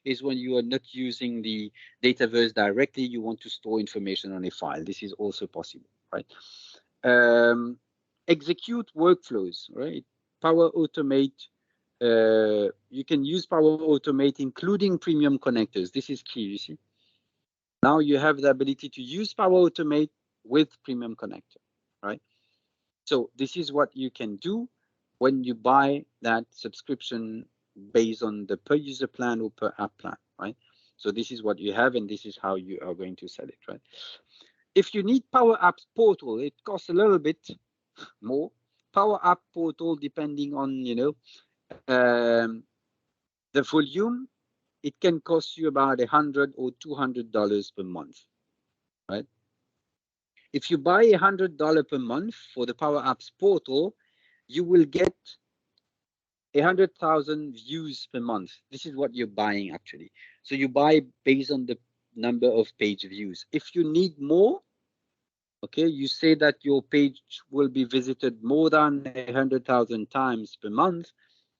is when you are not using the Dataverse directly, you want to store information on a file. This is also possible, right? Execute workflows, right? Power Automate. You can use Power Automate, including premium connectors. This is key, you see. Now you have the ability to use Power Automate with premium connector, right? So this is what you can do when you buy that subscription based on the per user plan or per app plan, right? So this is what you have, and this is how you are going to sell it, right? If you need Power Apps Portal, it costs a little bit more. Power App Portal, depending on the volume, it can cost you about $100 or $200 per month, right? If you buy $100 per month for the Power Apps Portal, you will get 100,000 views per month. This is what you're buying actually. So you buy based on the number of page views. If you need more, okay, you say that your page will be visited more than 100,000 times per month,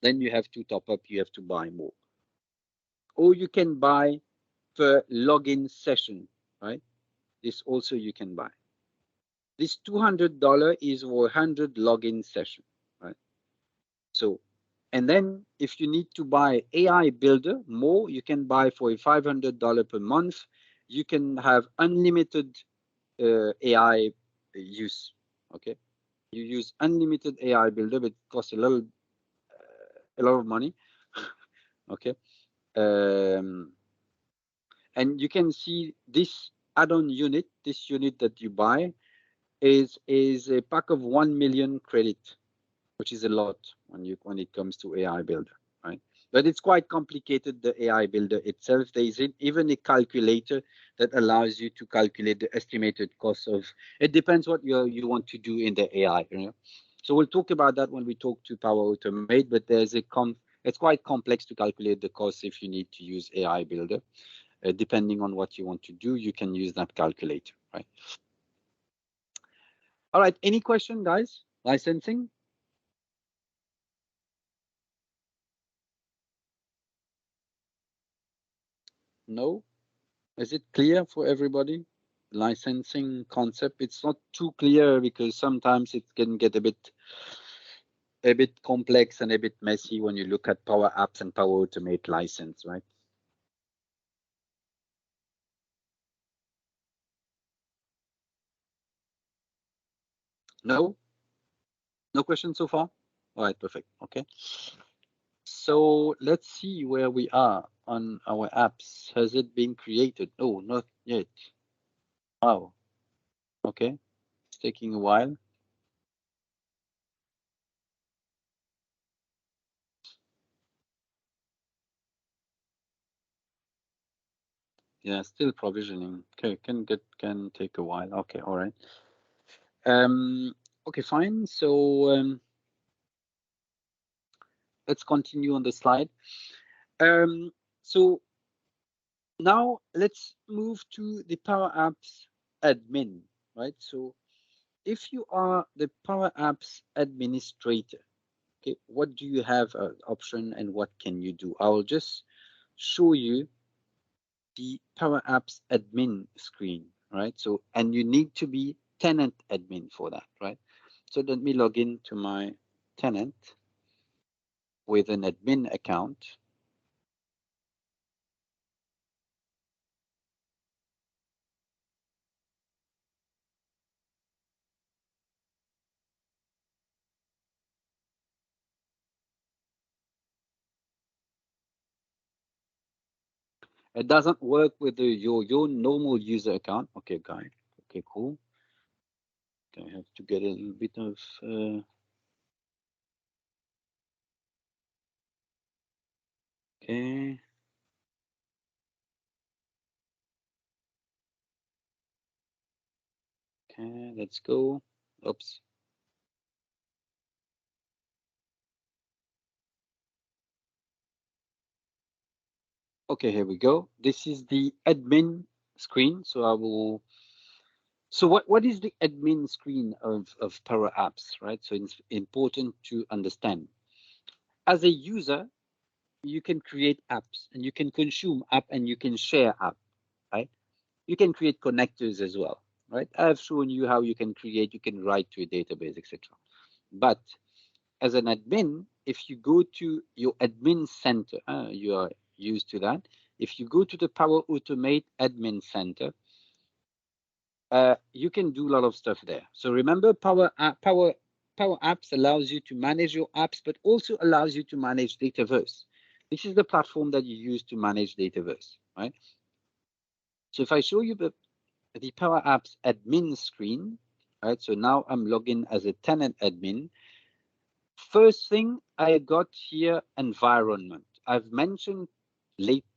then you have to top up, you have to buy more. Or you can buy per login session, right? This also you can buy. This $200 is for 100 login session, right? So, and then if you need to buy AI Builder more, you can buy for a $500 per month. You can have unlimited AI use, okay? You use unlimited AI Builder, but it costs a lot of money, okay? And you can see this add-on unit, this unit that you buy is a pack of 1 million credit, which is a lot when it comes to AI Builder, right? But it's quite complicated, the AI Builder itself. There is even a calculator that allows you to calculate the estimated cost of, it depends what you want to do in the AI, you know? So we'll talk about that when we talk to Power Automate, but there's it's quite complex to calculate the cost if you need to use AI Builder. Depending on what you want to do, you can use that calculator, right? All right, any question, guys? Licensing? No? Is it clear for everybody? Licensing concept, it's not too clear because sometimes it can get a bit complex and a bit messy when you look at Power Apps and Power Automate license, right? No? No questions so far? All right, perfect. Okay. So let's see where we are on our apps. Has it been created? No, not yet. Wow. Okay. It's taking a while. Yeah, still provisioning. Okay, can take a while. Okay, all right. Okay, fine. So let's continue on the slide. So now let's move to the Power Apps admin, right? So if you are the Power Apps administrator, okay, what do you have an option and what can you do? I will just show you the Power Apps admin screen, right? So, and you need to be tenant admin for that, right? So let me log in to my tenant with an admin account. It doesn't work with your normal user account. Okay, guys. Okay, cool. Okay, I have to get a little bit of okay. Okay, let's go. Oops. Okay, here we go. This is the admin screen. So I will. So what is the admin screen of Power Apps, right? So it's important to understand. As a user, you can create apps and you can consume app and you can share app, right? You can create connectors as well, right? I've shown you how you can create, you can write to a database, etc. But as an admin, if you go to your admin center, you are used to that. If you go to the Power Automate admin center, you can do a lot of stuff there. So remember, Power Apps allows you to manage your apps, but also allows you to manage Dataverse. This is the platform that you use to manage Dataverse, right? So if I show you the Power Apps admin screen, right? So now I'm logged in as a tenant admin. First thing I got here, environment. I've mentioned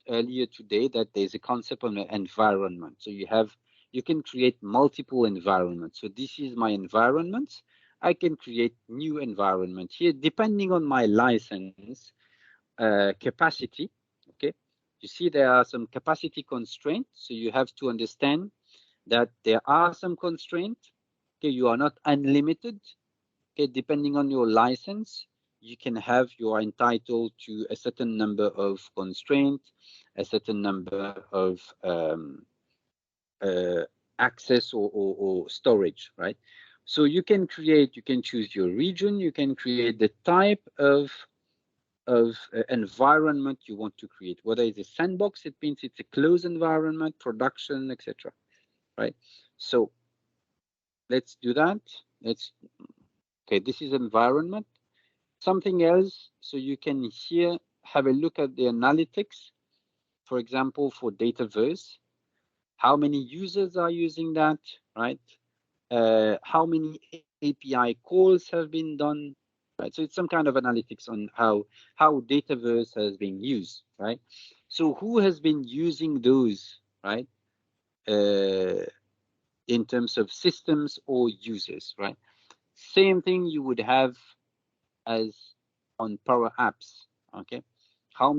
earlier today that there's a concept of an environment. So you can create multiple environments. So this is my environment. I can create new environment here depending on my license capacity. Okay, you see there are some capacity constraints. So you have to understand that there are some constraints. Okay, you are not unlimited. Okay, depending on your license, you can have, you are entitled to a certain number of constraints, a certain number of access or storage, right? So you can create, you can choose your region, you can create the type of environment you want to create, whether it's a sandbox, it means it's a closed environment, production, etc. Right? So let's do that. Okay, this is environment. Something else, so you can here have a look at the analytics. For example, for Dataverse, how many users are using that, right? How many API calls have been done, right? So it's some kind of analytics on how Dataverse has been used, right? So who has been using those, right? In terms of systems or users, right? Same thing you would have as on Power Apps, okay? How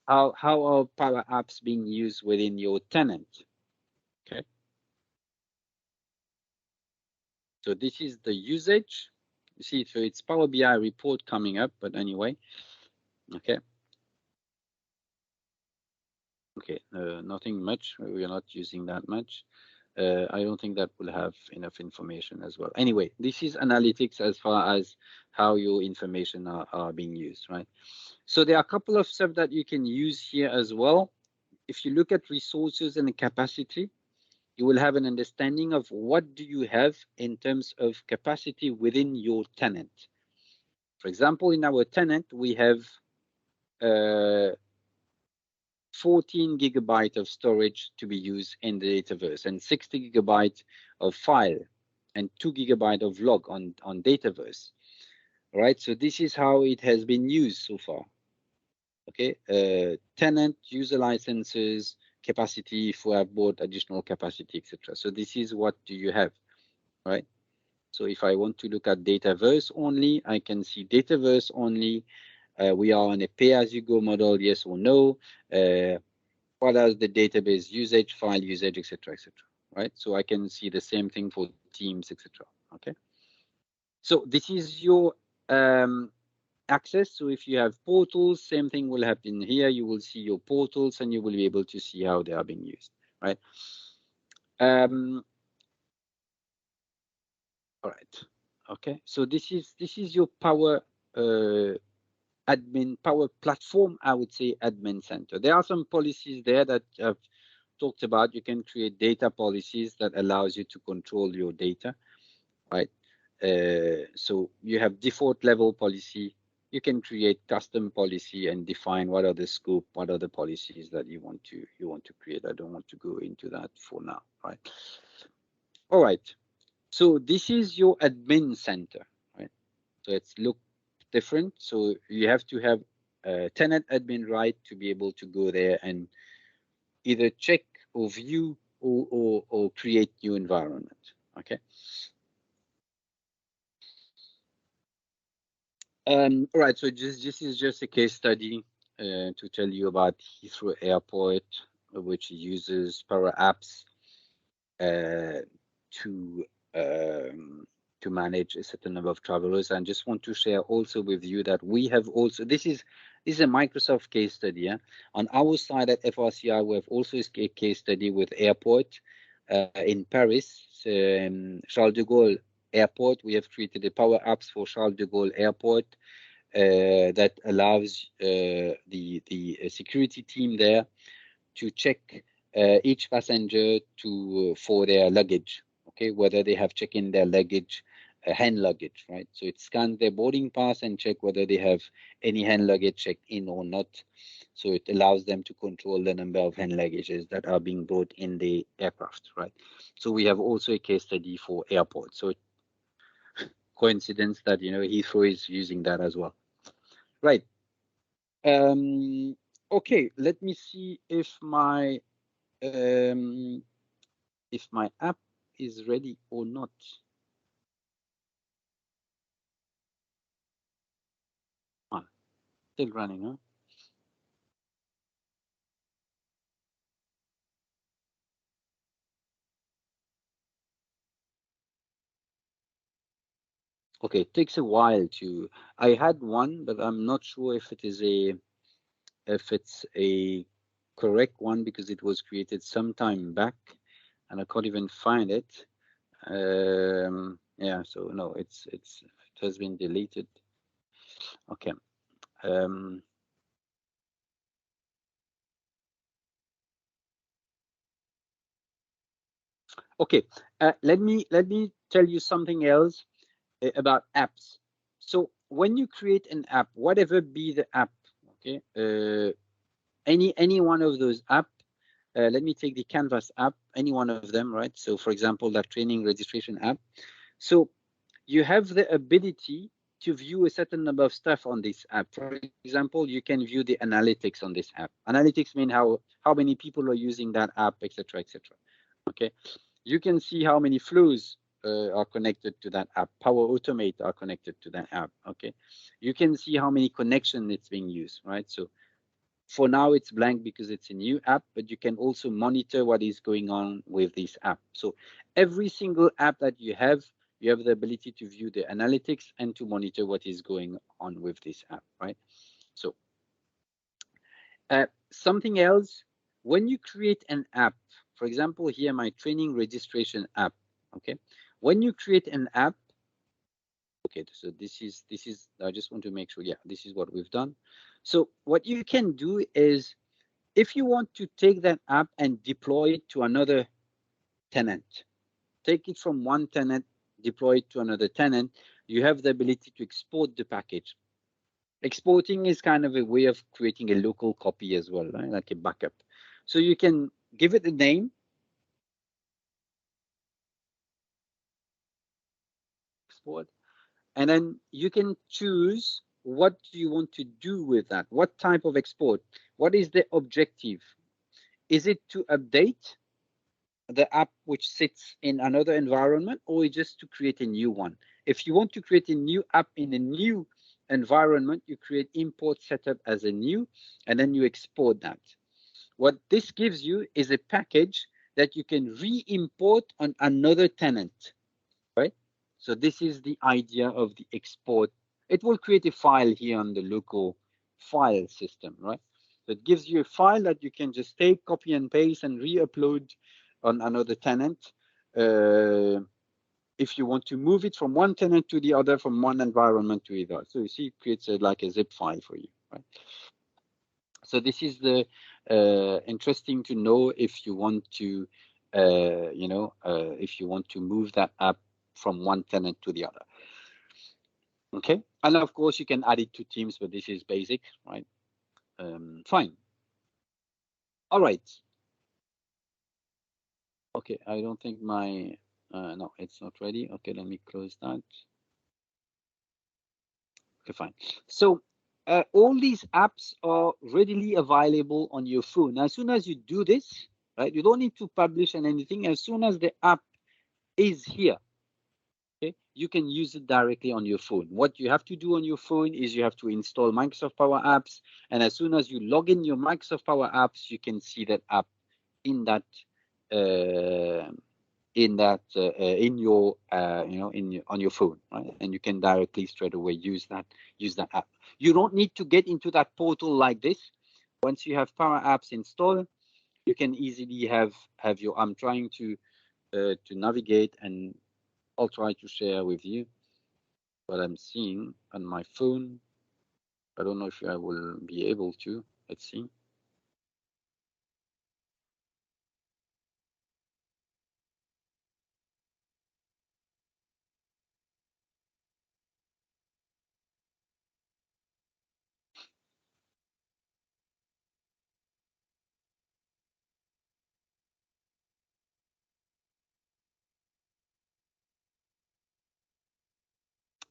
are Power Apps being used within your tenant, okay? So this is the usage. You see, so it's Power BI report coming up, but anyway, okay. Okay, nothing much. We are not using that much. I don't think that will have enough information as well. Anyway, this is analytics as far as how your information are being used, right? So there are a couple of stuff that you can use here as well. If you look at resources and capacity, you will have an understanding of what do you have in terms of capacity within your tenant. For example, in our tenant, we have 14 gigabyte of storage to be used in the Dataverse and 60 gigabyte of file and 2 gigabyte of log on Dataverse. All right, so this is how it has been used so far. Okay, tenant, user licenses, capacity, if we have bought additional capacity, etc. So this is what do you have, right? So if I want to look at Dataverse only, I can see Dataverse only. We are on a pay-as-you-go model, yes or no. What is the database usage, file usage, etc., etc. Right? So I can see the same thing for teams, etc. Okay. So this is your access. So if you have portals, same thing will happen here. You will see your portals, and you will be able to see how they are being used. Right. All right. Okay. So this is your Power admin, Power Platform, I would say admin center. There are some policies there that I've talked about. You can create data policies that allows you to control your data, right? So you have default level policy. You can create custom policy and define what are the scope, what are the policies that you want to create. I don't want to go into that for now, right? All right. So this is your admin center, right? So it's look different. So you have to have a tenant admin right to be able to go there and either check or view or create new environment. Okay. All right. So this is just a case study to tell you about Heathrow Airport, which uses Power Apps to manage a certain number of travelers. And just want to share also with you that we have also, this is a Microsoft case study. Yeah? On our side at FRCI, we have also a case study with airport in Paris, Charles de Gaulle Airport. We have created a Power Apps for Charles de Gaulle Airport that allows the security team there to check each passenger for their luggage, okay, whether they have checked in their luggage, hand luggage, right? So it scans their boarding pass and check whether they have any hand luggage checked in or not. So it allows them to control the number of hand luggages that are being brought in the aircraft, right? So we have also a case study for airports. So coincidence that Heathrow is using that as well, right? Okay, let me see if my app is ready or not. Still running, huh? Okay, it takes a while to. I had one, but I'm not sure if it's a correct one because it was created some time back, and I can't even find it. Yeah, so no, it has been deleted. Okay. Okay, let me tell you something else about apps. So when you create an app, whatever be the app, okay, any one of those app, let me take the Canvas app, any one of them, right? So for example, that training registration app. So you have the ability to view a certain number of stuff on this app. For example, you can view the analytics on this app. Analytics mean how many people are using that app, etc., etc. Okay, you can see how many flows are connected to that app. Power Automate are connected to that app. Okay, you can see how many connections it's being used, right? So for now it's blank because it's a new app, but you can also monitor what is going on with this app. So every single app that you have the ability to view the analytics and to monitor what is going on with this app, right? So something else, when you create an app, for example, here my training registration app, okay? When you create an app, okay, so this is, I just want to make sure, yeah, this is what we've done. So what you can do is, if you want to take that app and deploy it to another tenant, take it from one tenant, deploy it to another tenant, you have the ability to export the package. Exporting is kind of a way of creating a local copy as well, right? Like a backup. So you can give it a name. Export. And then you can choose what do you want to do with that? What type of export? What is the objective? Is it to update the app which sits in another environment, or just to create a new one? If you want to create a new app in a new environment, you create import setup as a new, and then you export that. What this gives you is a package that you can re-import on another tenant, right? So this is the idea of the export. It will create a file here on the local file system, right? So it gives you a file that you can just take, copy and paste, and re-upload on another tenant. If you want to move it from one tenant to the other, from one environment to the other. So you see, it creates like a zip file for you, right? So this is the interesting to know if you want to, if you want to move that app from one tenant to the other. Okay, and of course you can add it to Teams, but this is basic, right? Fine. All right. Okay, I don't think my, no, it's not ready. Okay, let me close that. Okay, fine. So all these apps are readily available on your phone. As soon as you do this, right, you don't need to publish and anything. As soon as the app is here, okay, you can use it directly on your phone. What you have to do on your phone is you have to install Microsoft Power Apps, and as soon as you log in your Microsoft Power Apps, you can see that app in that in your on your phone, right? And you can directly straight away use that app. You don't need to get into that portal like this. Once you have Power Apps installed, you can easily have your. I'm trying to navigate, and I'll try to share with you what I'm seeing on my phone. I don't know if I will be able to. Let's see.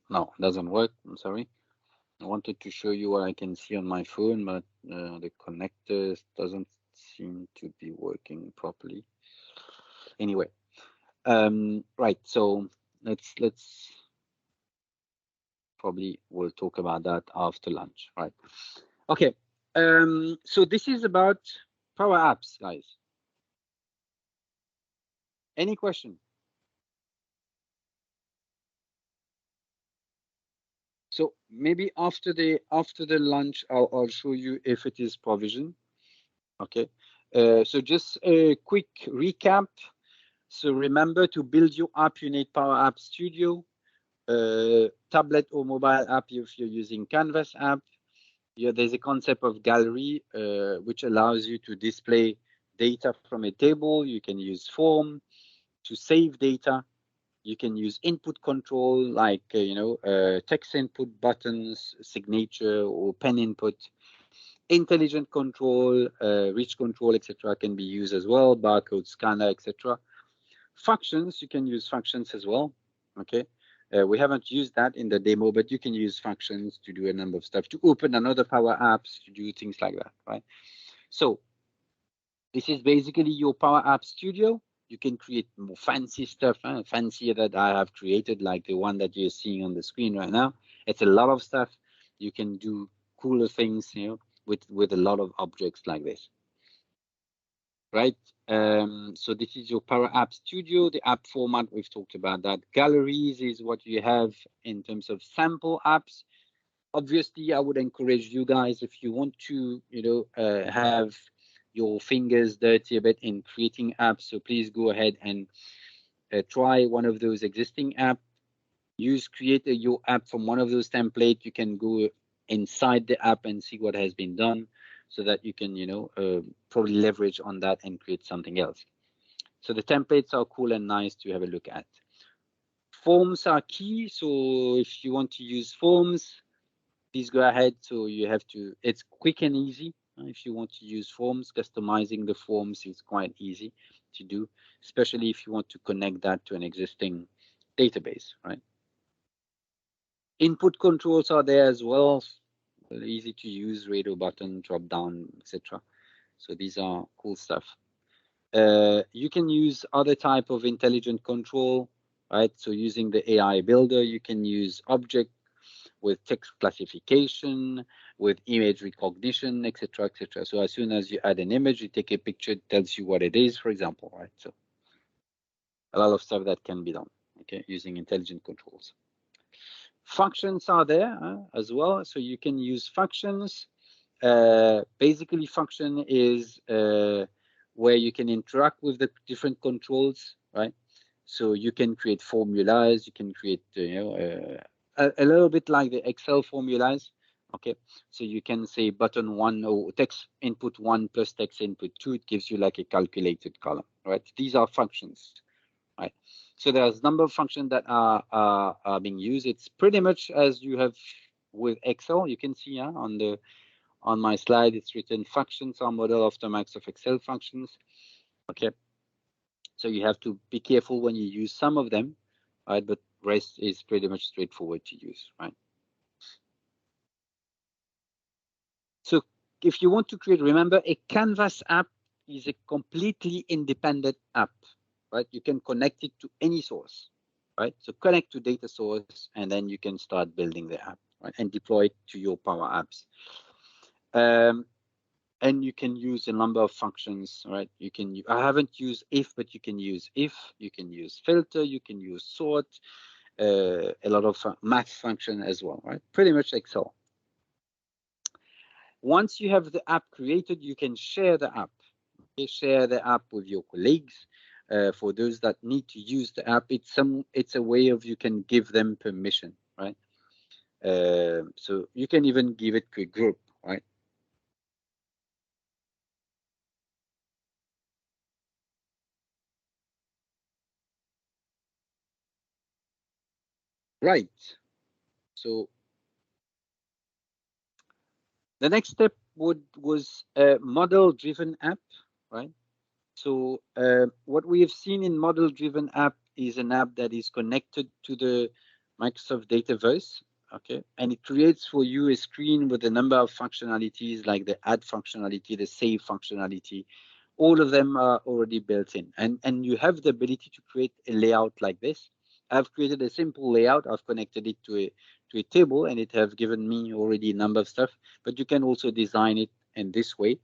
No, it doesn't work. I'm sorry. I wanted to show you what I can see on my phone, but the connector doesn't seem to be working properly. Anyway, right. So let's probably we'll talk about that after lunch, right? Okay. So this is about Power Apps, guys. Any question? So maybe after the lunch, I'll show you if it is provisioned. Okay. So just a quick recap. So remember, to build your app, you need Power App Studio, tablet or mobile app if you're using Canvas app. Yeah, there's a concept of gallery, which allows you to display data from a table. You can use form to save data. You can use input control like, text input buttons, signature, or pen input. Intelligent control, reach control, etc. can be used as well, barcode scanner, etc. Functions, you can use functions as well. Okay. We haven't used that in the demo, but you can use functions to do a number of stuff, to open another Power Apps, to do things like that, right? So this is basically your Power App Studio. You can create more fancy stuff, fancier that I have created, like the one that you're seeing on the screen right now. It's a lot of stuff. You can do cooler things, with a lot of objects like this, right? So this is your Power App Studio. The app format, we've talked about that. Galleries is what you have in terms of sample apps. Obviously, I would encourage you guys, if you want to, have your fingers dirty a bit in creating apps, so please go ahead and try one of those existing apps. Create your app from one of those templates. You can go inside the app and see what has been done, so that you can, probably leverage on that and create something else. So the templates are cool and nice to have a look at. Forms are key. So if you want to use forms, please go ahead. So it's quick and easy. If you want to use forms, customizing the forms is quite easy to do, especially if you want to connect that to an existing database, right? Input controls are there as well. Easy to use, radio button, drop down, etc. So these are cool stuff. You can use other type of intelligent control, right? So using the AI builder, you can use object with text classification, with image recognition, etc., etc. So as soon as you add an image, you take a picture, it tells you what it is, for example, right? So a lot of stuff that can be done, okay, using intelligent controls. Functions are there as well, so you can use functions. Basically, function is where you can interact with the different controls, right? So you can create formulas, you can create, a little bit like the Excel formulas, okay? So you can say button 1 or text input 1 plus text input 2, it gives you like a calculated column, right? These are functions, right? So there's a number of functions that are being used. It's pretty much as you have with Excel. You can see on my slide, it's written functions are model after Microsoft Excel functions, okay? So you have to be careful when you use some of them, right? But rest is pretty much straightforward to use, right? So if you want to create, remember, a Canvas app is a completely independent app, right? You can connect it to any source, right? So connect to data source, and then you can start building the app, right? And deploy it to your Power Apps. And you can use a number of functions, right? I haven't used if, but you can use if, you can use filter, you can use sort, a lot of math function as well, right? Pretty much Excel. Once you have the app created, you can share the app. Okay? Share the app with your colleagues. For those that need to use the app, it's a way of you can give them permission, right? So you can even give it to a group, right? Right. So the next step was a model-driven app, right? So what we have seen in model-driven app is an app that is connected to the Microsoft Dataverse, okay? And it creates for you a screen with a number of functionalities like the add functionality, the save functionality. All of them are already built in. And you have the ability to create a layout like this. I've created a simple layout. I've connected it to a table, and it has given me already a number of stuff, but you can also design it in this way.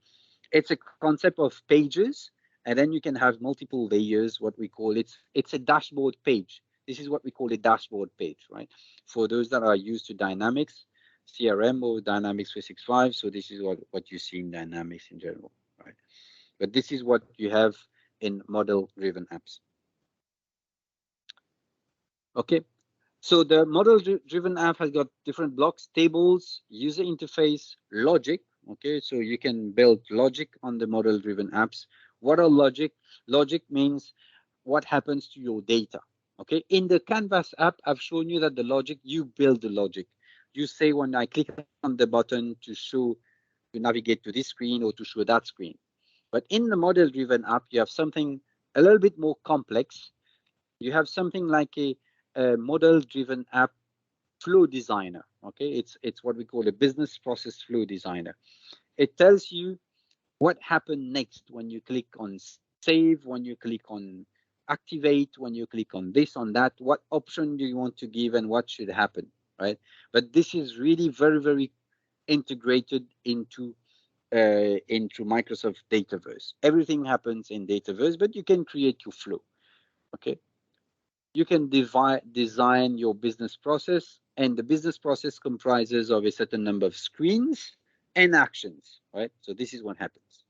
It's a concept of pages, and then you can have multiple layers, what we call it's a dashboard page. This is what we call a dashboard page, right? For those that are used to Dynamics, CRM or Dynamics 365, so this is what you see in Dynamics in general, right? But this is what you have in model-driven apps. Okay, so the model-driven app has got different blocks, tables, user interface, logic. Okay, so you can build logic on the model-driven apps. What are logic? Logic means what happens to your data. Okay, in the Canvas app, I've shown you that the logic, you build the logic. You say when I click on the button to show, to navigate to this screen or to show that screen. But in the model-driven app, you have something a little bit more complex. You have something like a model-driven app flow designer. Okay, it's what we call a business process flow designer. It tells you what happened next when you click on save, when you click on activate, when you click on this, on that, what option do you want to give and what should happen, right? But this is really very, very integrated into Microsoft Dataverse. Everything happens in Dataverse, but you can create your flow. Okay, you can design your business process, and the business process comprises of a certain number of screens and actions, right? So this is what happens.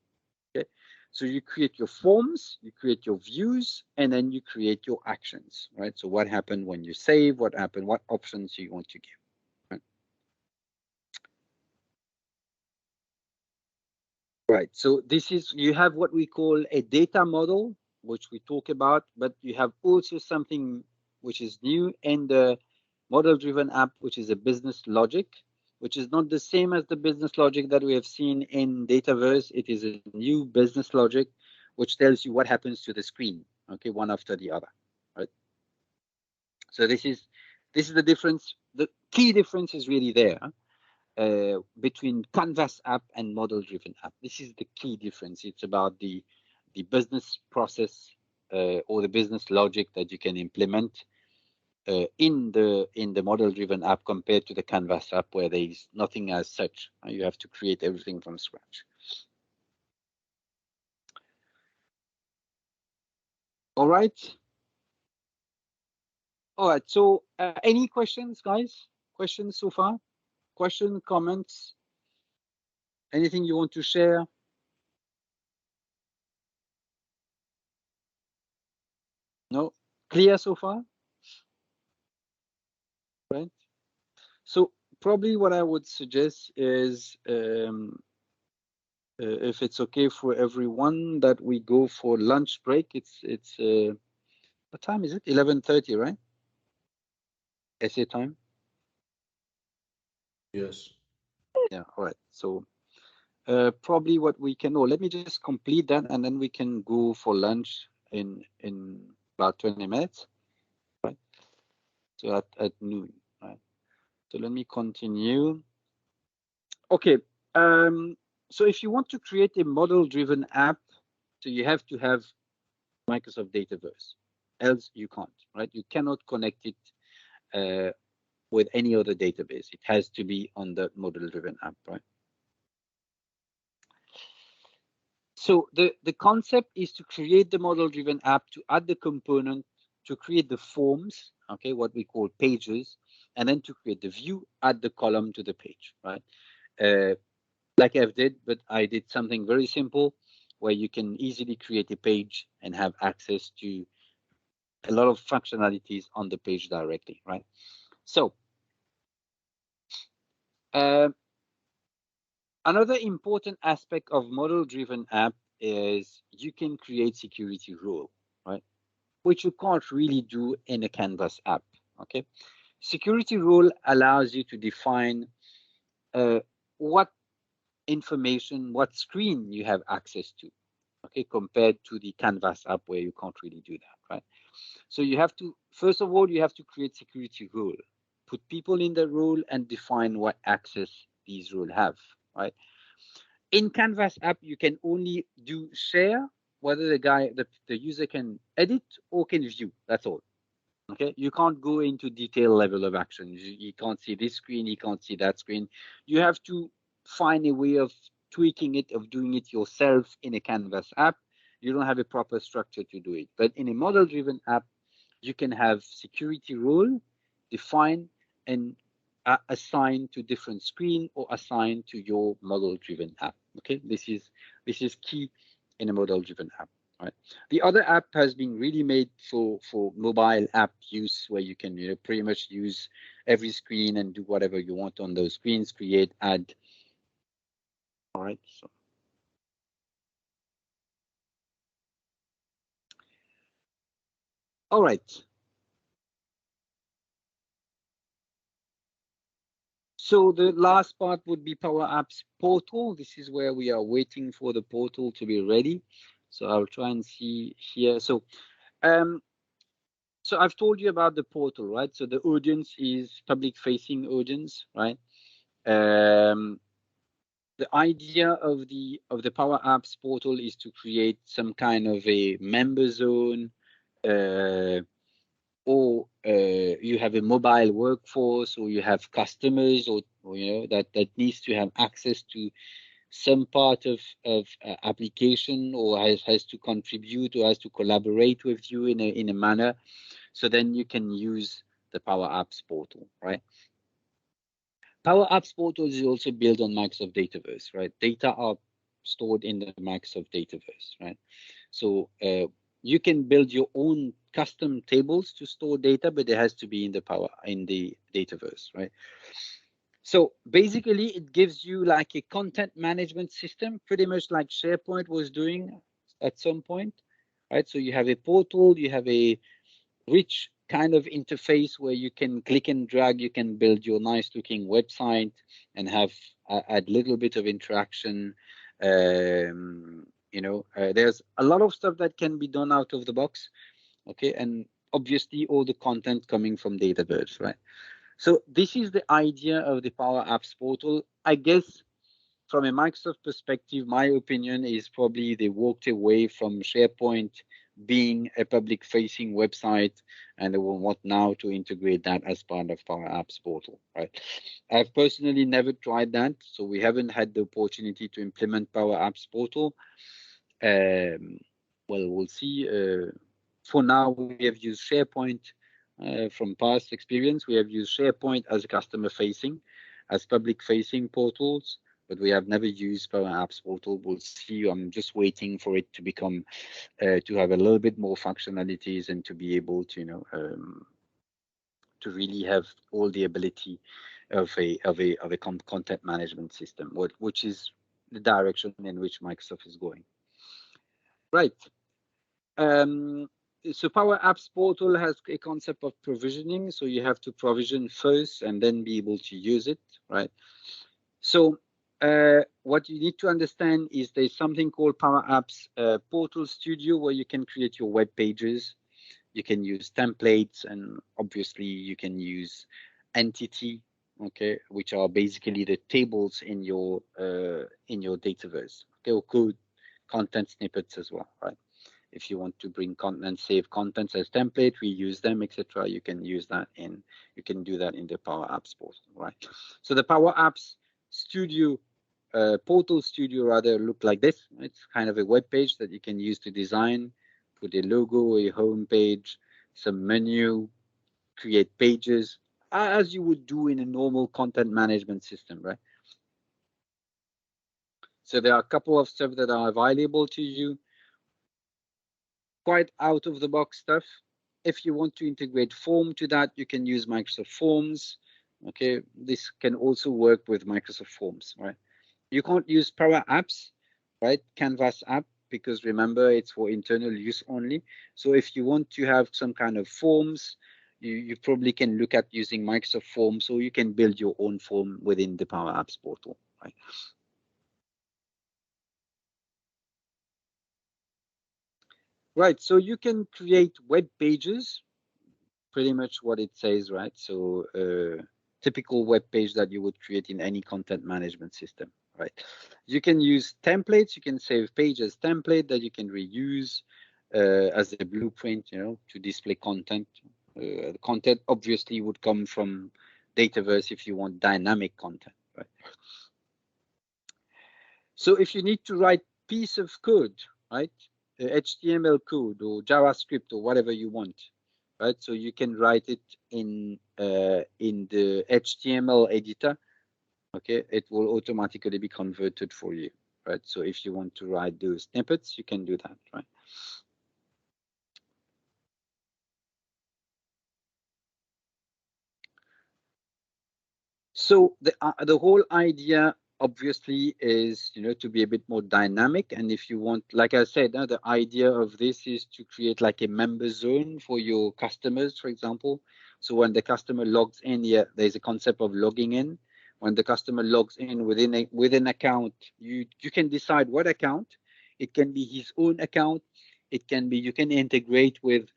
Okay, so you create your forms, you create your views, and then you create your actions, right? So what happened when you save, what happened, what options you want to give, right? Right, so this is, you have what we call a data model, which we talk about, but you have also something which is new in the model-driven app, which is a business logic, which is not the same as the business logic that we have seen in Dataverse. It is a new business logic, which tells you what happens to the screen, okay, one after the other, right? So this is the difference. The key difference is really there. Between Canvas app and model-driven app. This is the key difference. It's about the business process or the business logic that you can implement in the model-driven app compared to the Canvas app, where there is nothing as such. You have to create everything from scratch. All right. All right. So any questions, guys? Questions so far? Questions, comments? Anything you want to share? No? Clear so far? Right. So probably what I would suggest is, if it's okay for everyone, that we go for lunch break. It's what time is it? 11:30, right? SA time. Yes. Yeah. All right. So probably what we can. Oh, let me just complete that, and then we can go for lunch in about 20 minutes. Right. So at noon. Right. So let me continue. Okay. So if you want to create a model-driven app, so you have to have Microsoft Dataverse, else you can't, right? You cannot connect it with any other database. It has to be on the model-driven app, right? So the concept is to create the model-driven app, to add the component, to create the forms, okay, what we call pages, and then to create the view, add the column to the page, right? Like I've did, but I did something very simple where you can easily create a page and have access to a lot of functionalities on the page directly, right? So another important aspect of model-driven app is you can create security rule, right? Which you can't really do in a Canvas app, okay? Security rule allows you to define what information, what screen you have access to, okay, compared to the Canvas app where you can't really do that, right? So you have to, first of all, you have to create security rule, put people in the rule and define what access these rules have, right? In Canvas app, you can only do share, whether the user can edit or can view, that's all. Okay, you can't go into detail level of action. You can't see this screen, you can't see that screen. You have to find a way of tweaking it, of doing it yourself in a Canvas app. You don't have a proper structure to do it. But in a model-driven app, you can have security role defined and assigned to different screen or assigned to your model-driven app. Okay, this is key in a model-driven app. Right. The other app has been really made for mobile app use, where you can pretty much use every screen and do whatever you want on those screens, create, add. All right. So. All right. So the last part would be Power Apps portal. This is where we are waiting for the portal to be ready. So I'll try and see here. So I've told you about the portal, right? So the audience is public-facing audience, right? The idea of the Power Apps portal is to create some kind of a member zone, or you have a mobile workforce, or you have customers, or that needs to have access to some part of application, or has to contribute or has to collaborate with you in a manner. So then you can use the Power Apps portal, right? Power Apps portal is also built on Microsoft Dataverse, right? Data are stored in the Microsoft Dataverse, right? So you can build your own custom tables to store data, but it has to be in the Dataverse, right? So basically, it gives you like a content management system, pretty much like SharePoint was doing at some point, right? So you have a portal, you have a rich kind of interface where you can click and drag, you can build your nice looking website and have a little bit of interaction. There's a lot of stuff that can be done out of the box, okay? And obviously all the content coming from Dataverse, right? So this is the idea of the Power Apps portal. I guess from a Microsoft perspective, my opinion is probably they walked away from SharePoint being a public-facing website, and they will want now to integrate that as part of Power Apps portal, right? I've personally never tried that, so we haven't had the opportunity to implement Power Apps portal. Well, we'll see. For now, we have used SharePoint. From past experience, we have used SharePoint as customer-facing, as public-facing portals, but we have never used Power Apps portal. We'll see. I'm just waiting for it to become, to have a little bit more functionalities and to be able to, to really have all the ability of a content management system, which is the direction in which Microsoft is going. Right. So Power Apps portal has a concept of provisioning. So you have to provision first and then be able to use it, right? So what you need to understand is there's something called Power Apps Portal Studio, where you can create your web pages. You can use templates, and obviously you can use entity, okay, which are basically the tables in your Dataverse, okay, or code content snippets as well, right? If you want to bring content, save contents as template, we use them, etc. You can use that you can do that in the Power Apps portal, right? So the Power Apps Studio, Portal Studio rather, look like this. It's kind of a web page that you can use to design, put a logo, a home page, some menu, create pages, as you would do in a normal content management system, right? So there are a couple of stuff that are available to you. Quite out of the box stuff. If you want to integrate form to that, you can use Microsoft Forms. Okay, this can also work with Microsoft Forms, right? You can't use Power Apps, right? Canvas app, because remember it's for internal use only. So if you want to have some kind of forms, you probably can look at using Microsoft Forms, so you can build your own form within the Power Apps portal, right? Right, so you can create web pages, pretty much what it says, right? So typical web page that you would create in any content management system, right? You can use templates. You can save page as template that you can reuse as a blueprint, to display content. The content obviously would come from Dataverse if you want dynamic content, right? So if you need to write piece of code, right? HTML code or JavaScript or whatever you want, right? So you can write it in the HTML editor. Okay, it will automatically be converted for you, right? So if you want to write those snippets, you can do that, right? So the whole idea obviously is, you know, to be a bit more dynamic. And if you want, like I said, the idea of this is to create like a member zone for your customers, for example. So when the customer logs in, yeah, there's a concept of logging in. When the customer logs in with an account, you can decide what account. It can be his own account. It can be, you can integrate with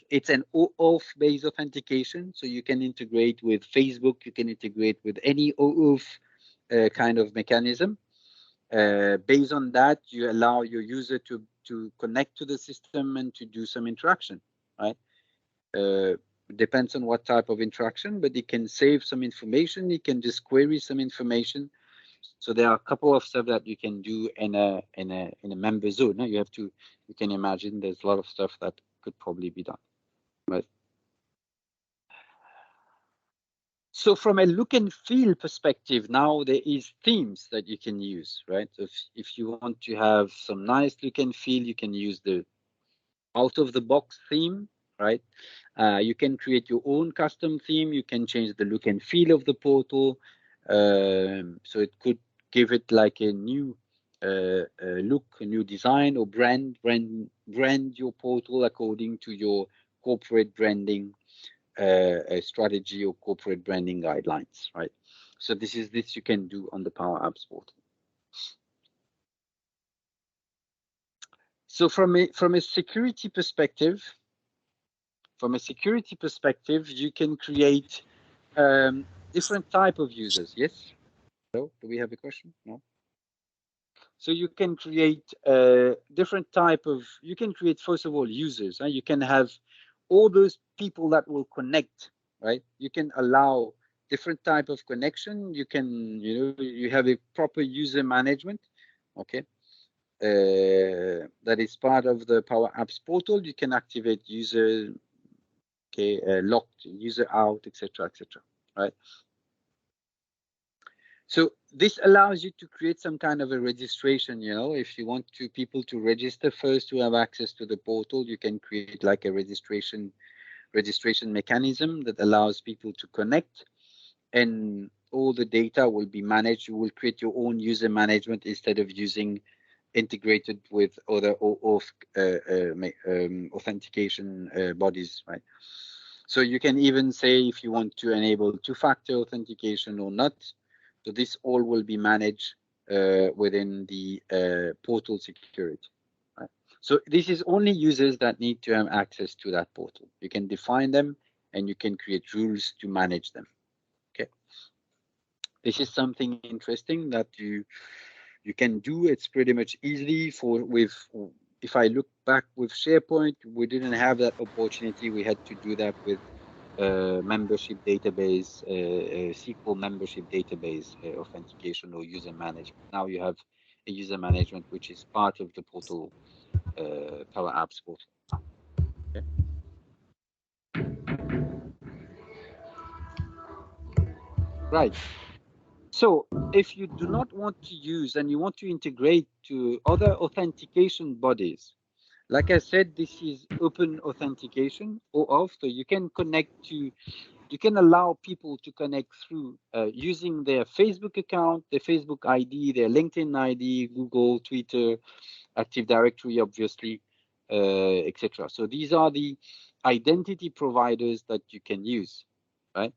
it's an OAuth based authentication, so you can integrate with Facebook, you can integrate with any OAuth kind of mechanism. Based on that, you allow your user to connect to the system and to do some interaction, right? Depends on what type of interaction, but it can save some information, it can just query some information. So there are a couple of stuff that you can do in a member zone. You can imagine there's a lot of stuff that could probably be done. Right. So from a look and feel perspective, now there is themes that you can use, right? If you want to have some nice look and feel, you can use the out of the box theme, right? You can create your own custom theme. You can change the look and feel of the portal. So it could give it like a new look, a new design, or brand your portal according to your corporate branding strategy or corporate branding guidelines, right? So this you can do on the Power Apps portal. So from a security perspective, you can create different type of users. Yes. So do we have a question? No. So you can create different type of. You can create first of all users. You can have all those people that will connect, right? You can allow different type of connection. You can, you have a proper user management, okay? That is part of the Power Apps portal. You can activate user, okay, locked user out, etc., right? So this allows you to create some kind of a registration. If you want people to register first to have access to the portal, you can create like a registration mechanism that allows people to connect, and all the data will be managed. You will create your own user management instead of using integrated with other authentication bodies, right? So you can even say if you want to enable two-factor authentication or not. So this all will be managed within the portal security. Right? So this is only users that need to have access to that portal. You can define them and you can create rules to manage them. Okay. This is something interesting that you can do. It's pretty much easily if I look back with SharePoint, we didn't have that opportunity. We had to do that with membership database, SQL membership database authentication or user management. Now you have a user management which is part of the portal, Power Apps portal. Okay. Right. So if you do not want to use and you want to integrate to other authentication bodies, like I said, this is open authentication OAuth, so you can connect to. You can allow people to connect through using their Facebook account, their Facebook ID, their LinkedIn ID, Google, Twitter, Active Directory, obviously, etc. So these are the identity providers that you can use, right?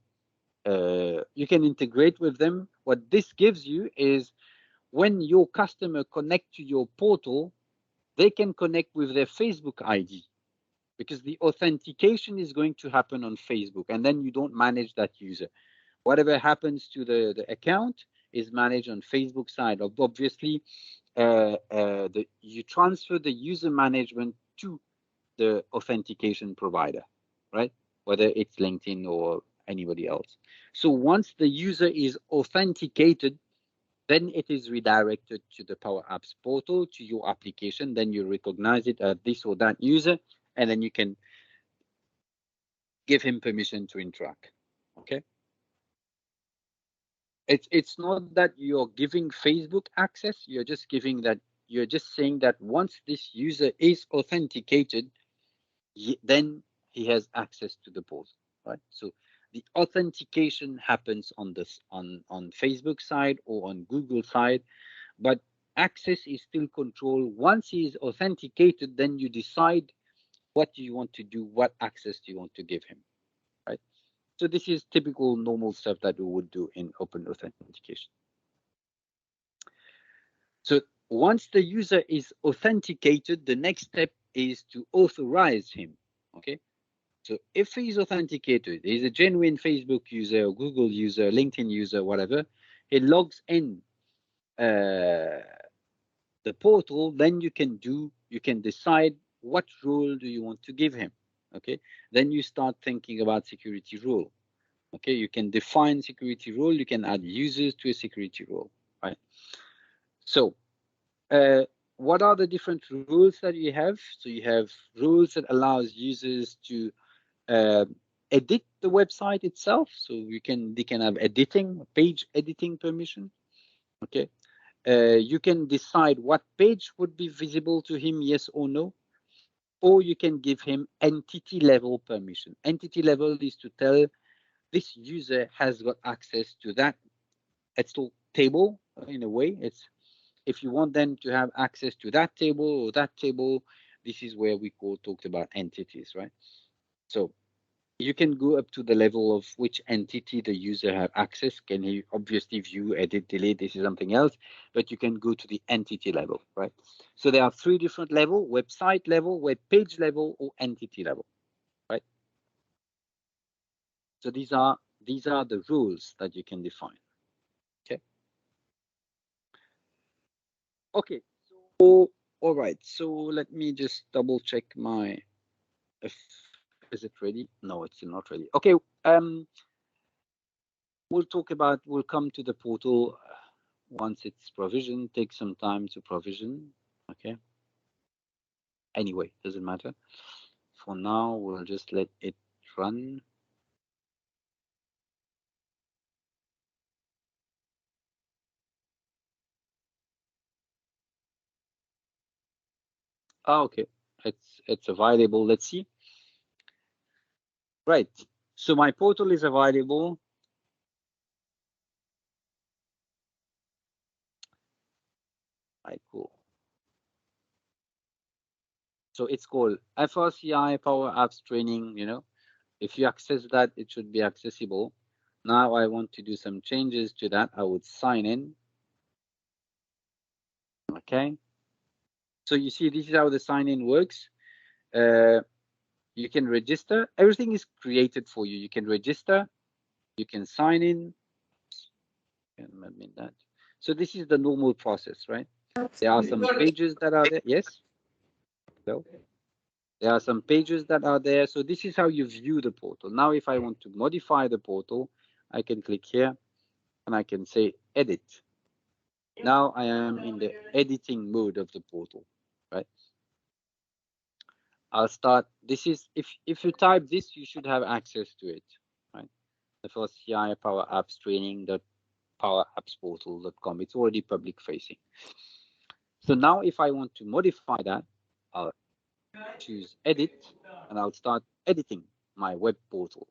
You can integrate with them. What this gives you is when your customer connect to your portal, they can connect with their Facebook ID, because the authentication is going to happen on Facebook, and then you don't manage that user. Whatever happens to the account is managed on Facebook side. Obviously, you transfer the user management to the authentication provider, right? Whether it's LinkedIn or anybody else. So once the user is authenticated, then it is redirected to the Power Apps portal, to your application. Then you recognize it as this or that user, and then you can give him permission to interact. Okay. It's not that you're giving Facebook access. You're just giving that. You're just saying that once this user is authenticated, then he has access to the portal, right? So the authentication happens on this on Facebook side or on Google side, but access is still controlled. Once he is authenticated, then you decide what you want to do, what access do you want to give him, right? So this is typical normal stuff that we would do in open authentication. So once the user is authenticated, the next step is to authorize him, okay? So if he's authenticated, he's a genuine Facebook user, or Google user, LinkedIn user, whatever, he logs in the portal, then you can decide what role do you want to give him, okay? Then you start thinking about security role, okay? You can define security role, you can add users to a security role, right? So what are the different rules that you have? So you have rules that allows users to edit the website itself. So they can have editing, page editing permission. Okay. You can decide what page would be visible to him, yes or no. Or you can give him entity level permission. Entity level is to tell this user has got access to that Excel table in a way. It's if you want them to have access to that table or that table, this is where we talked about entities, right? So you can go up to the level of which entity the user have access. Can he obviously view, edit, delete? This is something else, but you can go to the entity level, right? So there are three different levels: website level, web page level, or entity level, right? So these are the rules that you can define. Okay. Okay. So all right. So let me just double check my. Is it ready? No, it's not ready. Okay. We'll come to the portal once it's provisioned. Take some time to provision. Okay. Anyway, doesn't matter. For now, we'll just let it run. Ah, okay. It's available. Let's see. Right. So my portal is available. Right, cool. So it's called FRCI Power Apps Training. You know, if you access that, it should be accessible. Now I want to do some changes to that. I would sign in. Okay. So you see, this is how the sign-in works. You can register. Everything is created for you. You can register. You can sign in. Can admit that. So this is the normal process, right? There are some pages that are there. Yes. So there are some pages that are there. So this is how you view the portal. Now, if I want to modify the portal, I can click here and I can say edit. Now I am in the editing mode of the portal, right? I'll start. This is if you type this, you should have access to it, right? The first CI Power Apps Training, the PowerAppsPortal.com. It's already public facing. So now if I want to modify that, I'll choose edit and I'll start editing my web portal.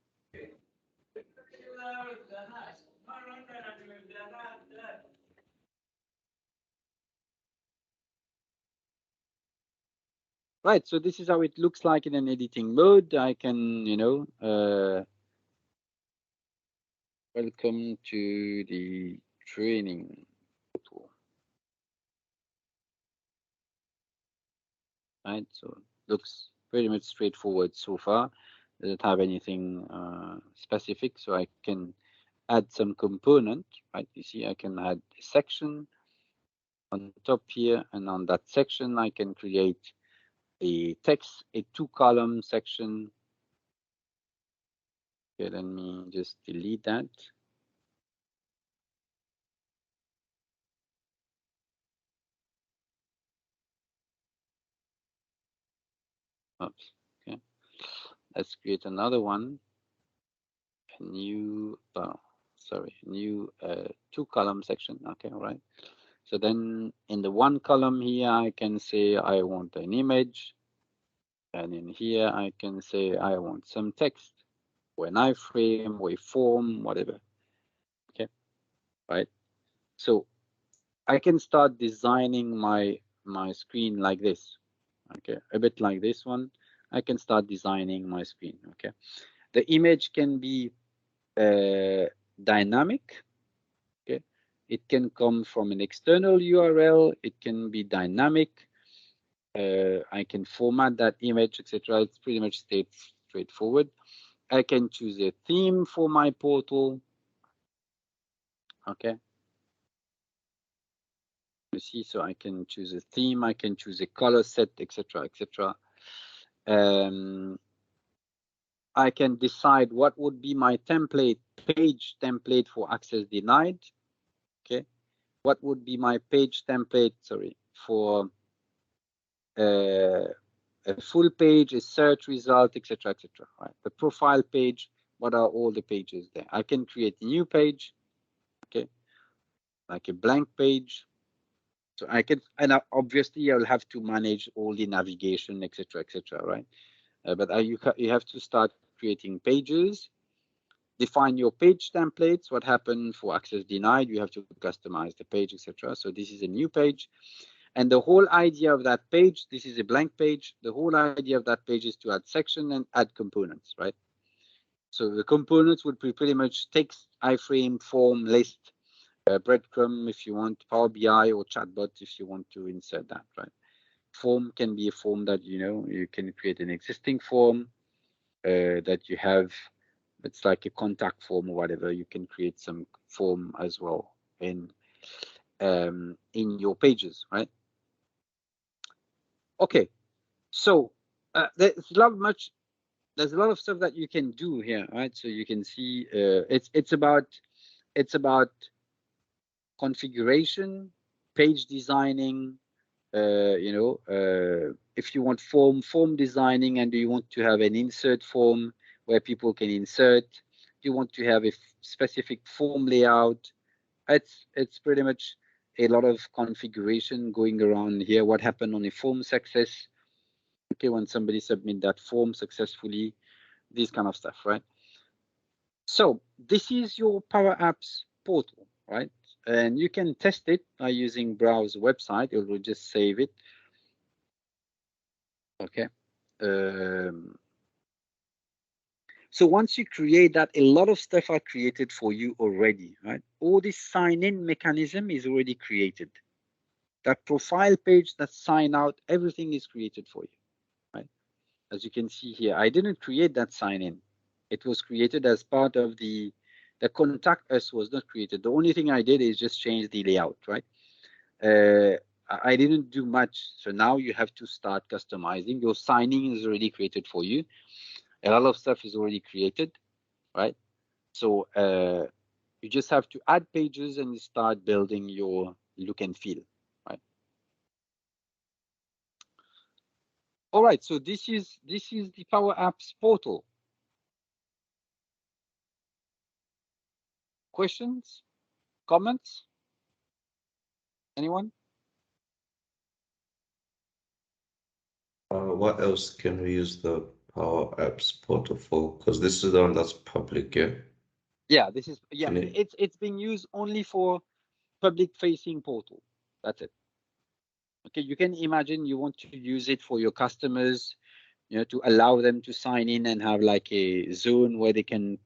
Right, so this is how it looks like in an editing mode. I can, welcome to the training portal. Right, so looks pretty much straightforward so far. Doesn't have anything specific, so I can add some component, right? You see, I can add a section on top here, and on that section, I can create a text, a 2-column section. Okay, let me just delete that. Oops, okay. Let's create another one. new, new 2-column section. Okay, all right. So then in the 1 column here, I can say I want an image. And in here, I can say I want some text, or an iframe, or a form, whatever. Okay, right? So I can start designing my screen like this. Okay, a bit like this one. I can start designing my screen. Okay, the image can be dynamic. Okay, it can come from an external URL. It can be dynamic. I can format that image, etc. It's pretty much straightforward. I can choose a theme for my portal. Okay. You see, so I can choose a theme, I can choose a color set, etc., etc. I can decide what would be my template, page template for access denied. Okay. What would be my page template, sorry, for a full page, a search result, etc., etc. Right. The profile page, what are all the pages there? I can create a new page, okay, like a blank page. So I can, and obviously I'll have to manage all the navigation, etc., etc. Right? But you have to start creating pages, define your page templates. What happened for access denied? You have to customize the page, etc. So this is a new page. And the whole idea of that page, this is a blank page. The whole idea of that page is to add section and add components, right? So the components would be pretty much text, iframe, form, list, breadcrumb if you want, Power BI or chatbot if you want to insert that, right? Form can be a form that, you can create an existing form that you have. It's like a contact form or whatever. You can create some form as well in your pages, right? Okay, so there's a lot of stuff that you can do here, right? So you can see it's about configuration, page designing, if you want form designing, and do you want to have an insert form where people can insert? Do you want to have a specific form layout? It's pretty much a lot of configuration going around here. What happened on a form success? Okay, when somebody submit that form successfully, this kind of stuff, right? So this is your Power Apps portal, right? And you can test it by using browse website. It will just save it. Okay. So once you create that, a lot of stuff are created for you already, right? All this sign-in mechanism is already created. That profile page, that sign out, everything is created for you, right? As you can see here, I didn't create that sign-in. It was created as part of the contact us was not created. The only thing I did is just change the layout, right? I didn't do much. So now you have to start customizing. Your signing is already created for you. A lot of stuff is already created, right? So you just have to add pages and start building your look and feel, right? All right, so this is the Power Apps portal. Questions, comments? Anyone? What else can we use the Power Apps portal for? Because this is the one that's public, yeah? Yeah, this is, yeah, it's being used only for public facing portal. That's it. Okay, you can imagine you want to use it for your customers, to allow them to sign in and have like a zone where they can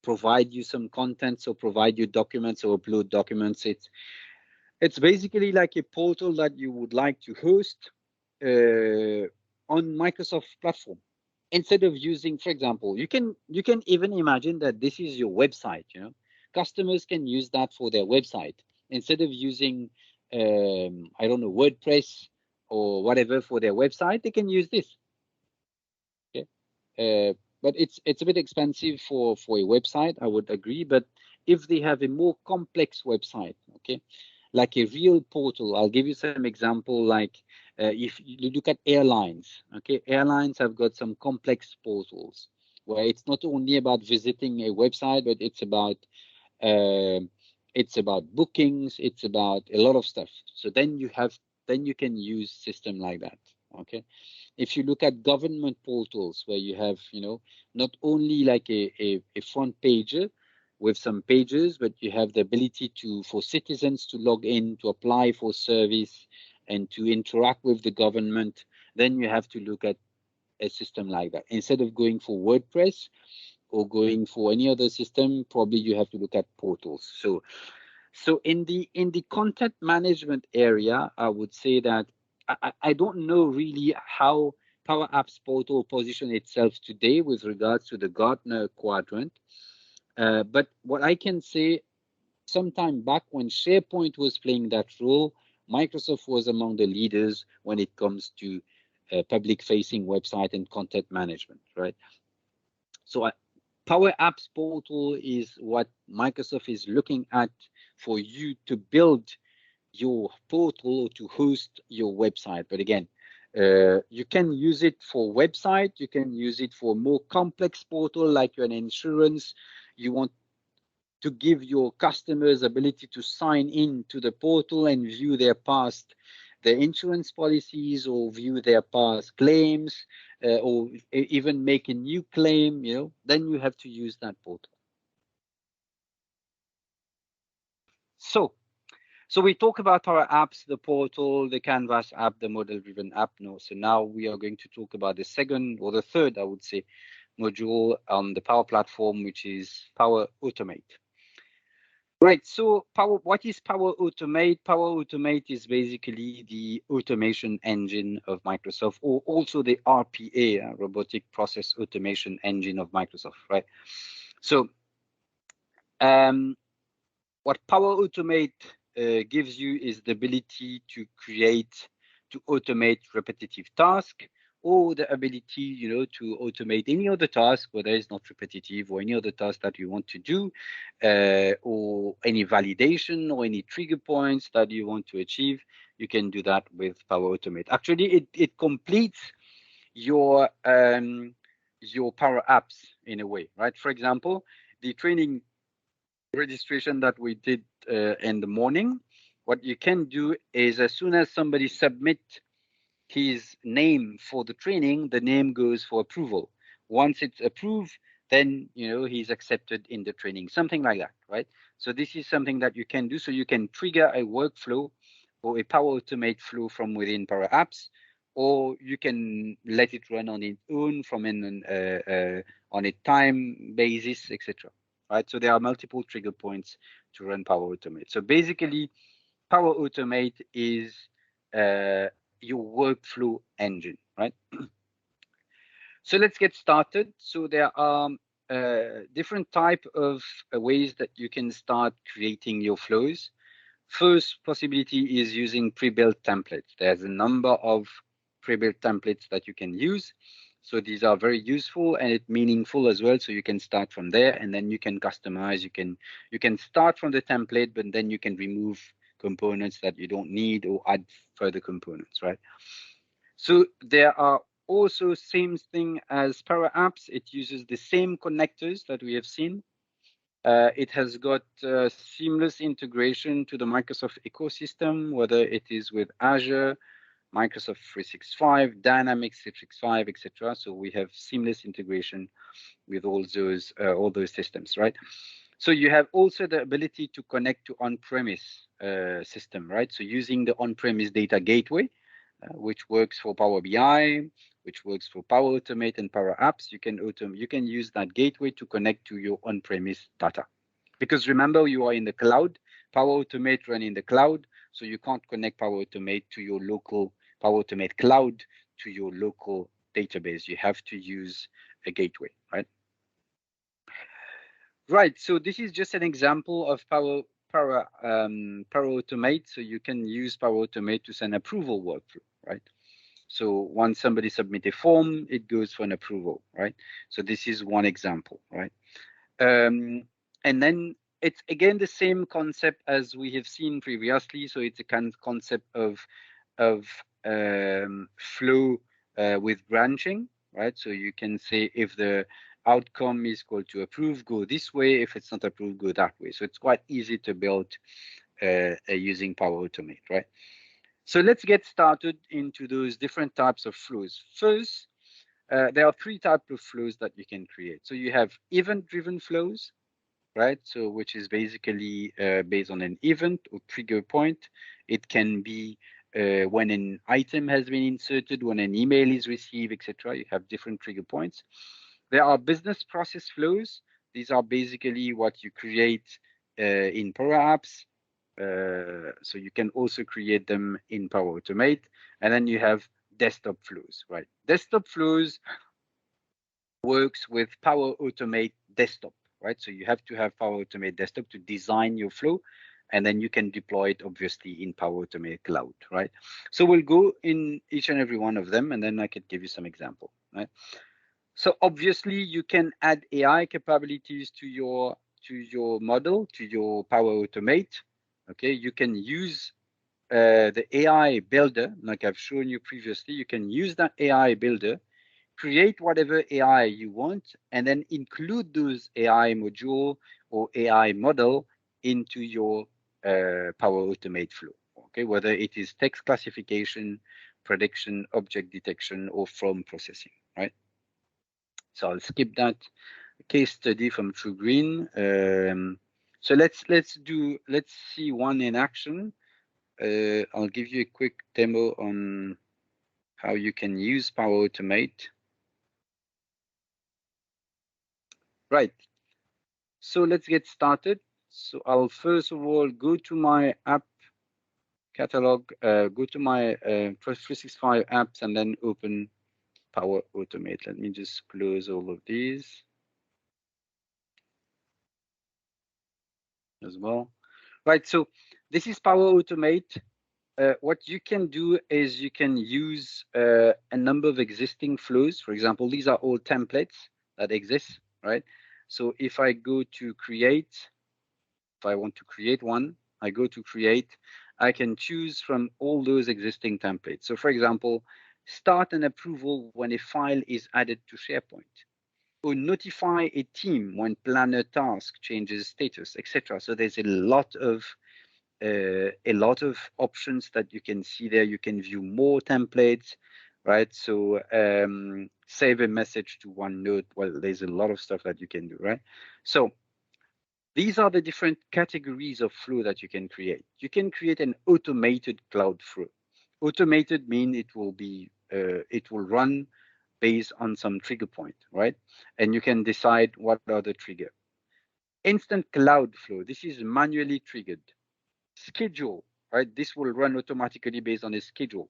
provide you some content, or provide you documents or upload documents. It's basically like a portal that you would like to host on Microsoft platform. Instead of using, for example, you can even imagine that this is your website. Customers can use that for their website instead of using I don't know, WordPress or whatever for their website. They can use this. Okay, but it's a bit expensive for a website, I would agree. But if they have a more complex website, okay, like a real portal, I'll give you some example. Like if you look at airlines, okay, airlines have got some complex portals where it's not only about visiting a website, but it's about bookings, it's about a lot of stuff. So then you can use system like that. Okay. If you look at government portals where you have, not only like a front pager with some pages, but you have the ability for citizens to log in, to apply for service and to interact with the government, then you have to look at a system like that. Instead of going for WordPress or going for any other system, probably you have to look at portals. So in the content management area, I would say that I don't know really how Power Apps Portal position itself today with regards to the Gartner quadrant. But what I can say, sometime back when SharePoint was playing that role, Microsoft was among the leaders when it comes to public-facing website and content management, right? So Power Apps Portal is what Microsoft is looking at for you to build your portal or to host your website. But again, you can use it for website, you can use it for more complex portal like you're an insurance. You want to give your customers ability to sign in to the portal and view their insurance policies or view their past claims, or even make a new claim, then you have to use that portal. So we talk about our apps, the portal, the Canvas app, the model-driven app. So now we are going to talk about the second or the third, I would say, module on the Power Platform, which is Power Automate. Right, so what is Power Automate? Power Automate is basically the automation engine of Microsoft, or also the RPA, Robotic Process Automation Engine of Microsoft, right? So what Power Automate gives you is the ability to automate repetitive tasks, or the ability, to automate any other task, whether it's not repetitive or any other task that you want to do, or any validation or any trigger points that you want to achieve. You can do that with Power Automate. Actually, it completes your Power Apps in a way, right? For example, the training registration that we did in the morning, what you can do is as soon as somebody submits his name for the training, the name goes for approval. Once it's approved, then he's accepted in the training, something like that, right? So this is something that you can do. So you can trigger a workflow or a Power Automate flow from within Power Apps, or you can let it run on its own from on a time basis, etc. Right? So there are multiple trigger points to run Power Automate. So basically, Power Automate is your workflow engine, right? So let's get started. So there are different type of ways that you can start creating your flows. First possibility is using pre-built templates. There's a number of pre-built templates that you can use. So these are very useful and it's meaningful as well. So you can start from there and then you can customize. You can start from the template, but then you can remove components that you don't need or add further components, right? So there are also same thing as Power Apps. It uses the same connectors that we have seen. It has got seamless integration to the Microsoft ecosystem, whether it is with Azure, Microsoft 365, Dynamics 365, etc. So we have seamless integration with all those systems, right? So you have also the ability to connect to on-premise system, right? So using the on-premise data gateway, which works for Power BI, which works for Power Automate and Power Apps, you can use that gateway to connect to your on-premise data. Because remember, you are in the cloud. Power Automate run in the cloud, so you can't connect Power Automate to your local Power Automate cloud to your local database. You have to use a gateway, right? Right. So this is just an example of Power Automate. So you can use Power Automate to send approval workflow, right? So once somebody submits a form, it goes for an approval, right? So this is one example, right? And then it's again the same concept as we have seen previously. So it's a kind of concept of flow with branching. right? So you can say if the outcome is equal to approved, go this way. If it's not approved, go that way. So it's quite easy to build using Power Automate, right? So let's get started into those different types of flows. First, there are three types of flows that you can create. So you have event-driven flows, right? So which is basically based on an event or trigger point. It can be when an item has been inserted, when an email is received, etc. You have different trigger points. There are business process flows. These are basically what you create in Power Apps. So you can also create them in Power Automate. And then you have desktop flows, right? Desktop flows works with Power Automate desktop, right? So you have to have Power Automate desktop to design your flow, and then you can deploy it obviously in Power Automate Cloud, right? So we'll go in each and every one of them, and then I could give you some example, right? So obviously you can add AI capabilities to your model, to your Power Automate. Okay, you can use the AI builder, like I've shown you previously. You can use that AI builder, create whatever AI you want, and then include those AI module or AI model into your Power Automate flow. Okay, whether it is text classification, prediction, object detection, or from processing, right? So I'll skip that case study from True Green. So let's see one in action. I'll give you a quick demo on how you can use Power Automate. Right. So let's get started. So I'll first of all go to my app catalog, go to my 365 apps, and then open Power Automate. Let me just close all of these as well. Right, so this is Power Automate. What you can do is you can use a number of existing flows. For example, these are all templates that exist, right? So if I go to create, if I want to create one, I go to create, I can choose from all those existing templates. So for example, start an approval when a file is added to SharePoint, or notify a team when planner task changes status, etc. So there's a lot of options that you can see there. You can view more templates, right? So save a message to OneNote. Well, there's a lot of stuff that you can do, right? So these are the different categories of flow that you can create. You can create an automated cloud flow. Automated means it will be it will run based on some trigger point, right? And you can decide what are the trigger. Instant cloud flow. This is manually triggered. Schedule, right? This will run automatically based on a schedule.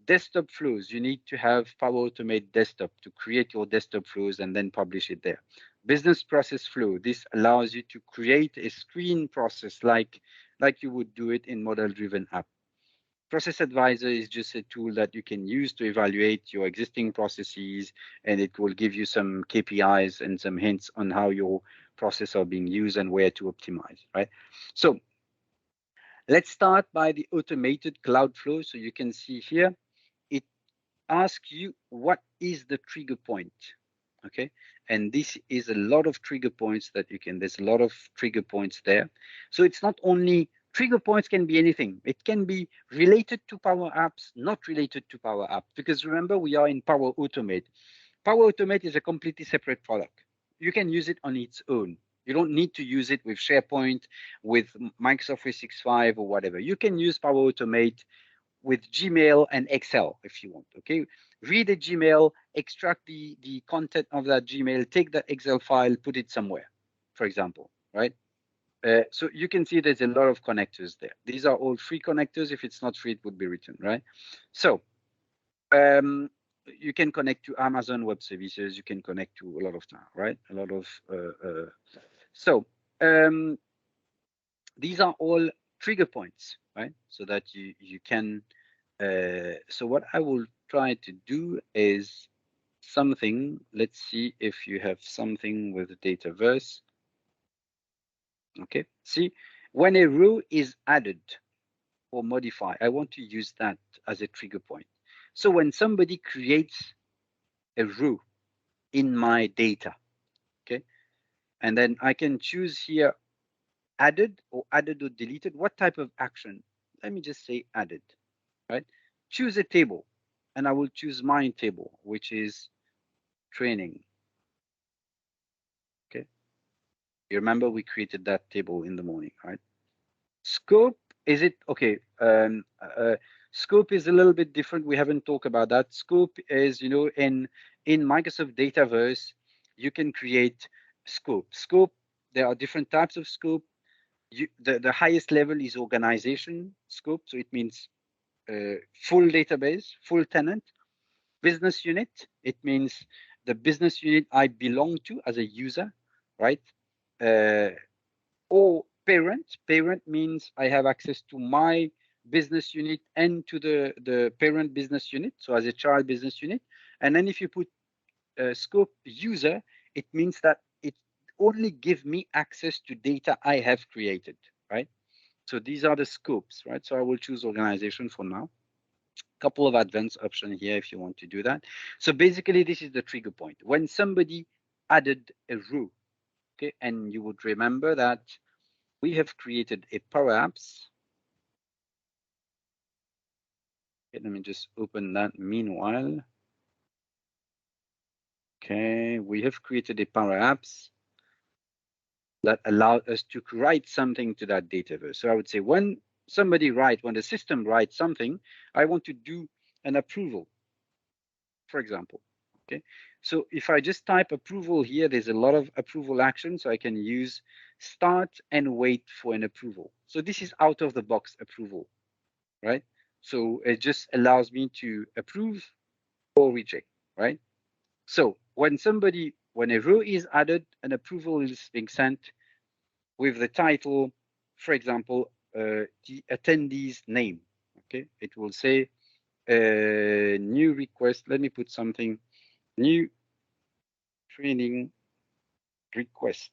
Desktop flows, you need to have Power Automate desktop to create your desktop flows and then publish it there. Business process flow, this allows you to create a screen process like you would do it in model-driven app. Process Advisor is just a tool that you can use to evaluate your existing processes, and it will give you some KPIs and some hints on how your processes are being used and where to optimize, right? So let's start by the automated cloud flow. So you can see here, it asks you what is the trigger point, okay? And this is a lot of trigger points that you can, there's a lot of trigger points there. So it's not only, trigger points can be anything. It can be related to Power Apps, not related to Power Apps, because remember, we are in Power Automate. Power Automate is a completely separate product. You can use it on its own. You don't need to use it with SharePoint, with Microsoft 365 or whatever. You can use Power Automate with Gmail and Excel if you want, okay? Read a Gmail, extract the content of that Gmail, take that Excel file, put it somewhere, for example, right? So you can see there's a lot of connectors there. These are all free connectors. If it's not free, it would be written, right? So you can connect to Amazon Web Services. You can connect to a lot of stuff, right? A lot of, these are all trigger points, right? So that you can, so what I will try to do is something, let's see if you have something with Dataverse. Okay, see, when a row is added or modified, I want to use that as a trigger point. So when somebody creates a row in my data. Okay. And then I can choose here added or deleted. What type of action? Let me just say added, right? Choose a table, and I will choose my table, which is training. Okay. You remember we created that table in the morning, right? Scope, is it okay? Scope is a little bit different. We haven't talked about that. Scope is, you know, in Microsoft Dataverse, you can create scope. Scope, there are different types of scope. The highest level is organization scope, so it means full database, full tenant. Business unit, it means the business unit I belong to as a user, right? Or parent. Parent means I have access to my business unit and to the parent business unit, so as a child business unit. And then if you put scope user, it means that it only gives me access to data I have created, right? So these are the scopes, right? So I will choose organization for now. Couple of advanced options here if you want to do that. So basically, this is the trigger point. When somebody added a row, okay, and you would remember that we have created a Power Apps. Okay, let me just open that meanwhile. Okay, we have created a Power Apps that allowed us to write something to that Dataverse. So I would say when the system writes something, I want to do an approval, for example. Okay, so if I just type approval here, there's a lot of approval actions. So I can use start and wait for an approval. So this is out of the box approval, right? So it just allows me to approve or reject, right? So when a row is added, an approval is being sent with the title, for example, the attendee's name. Okay, it will say new request. Let me put something new training request.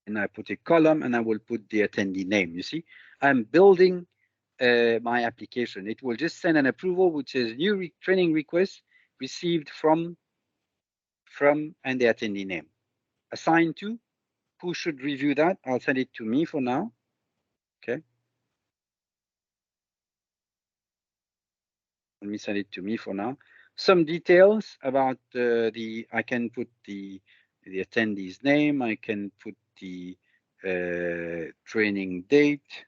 And I put a column and I will put the attendee name. You see, I'm building my application. It will just send an approval, which is new training request received from and the attendee name. Assigned to, who should review that? I'll send it to me for now. Okay. Let me send it to me for now. Some details about I can put the attendee's name. I can put the training date.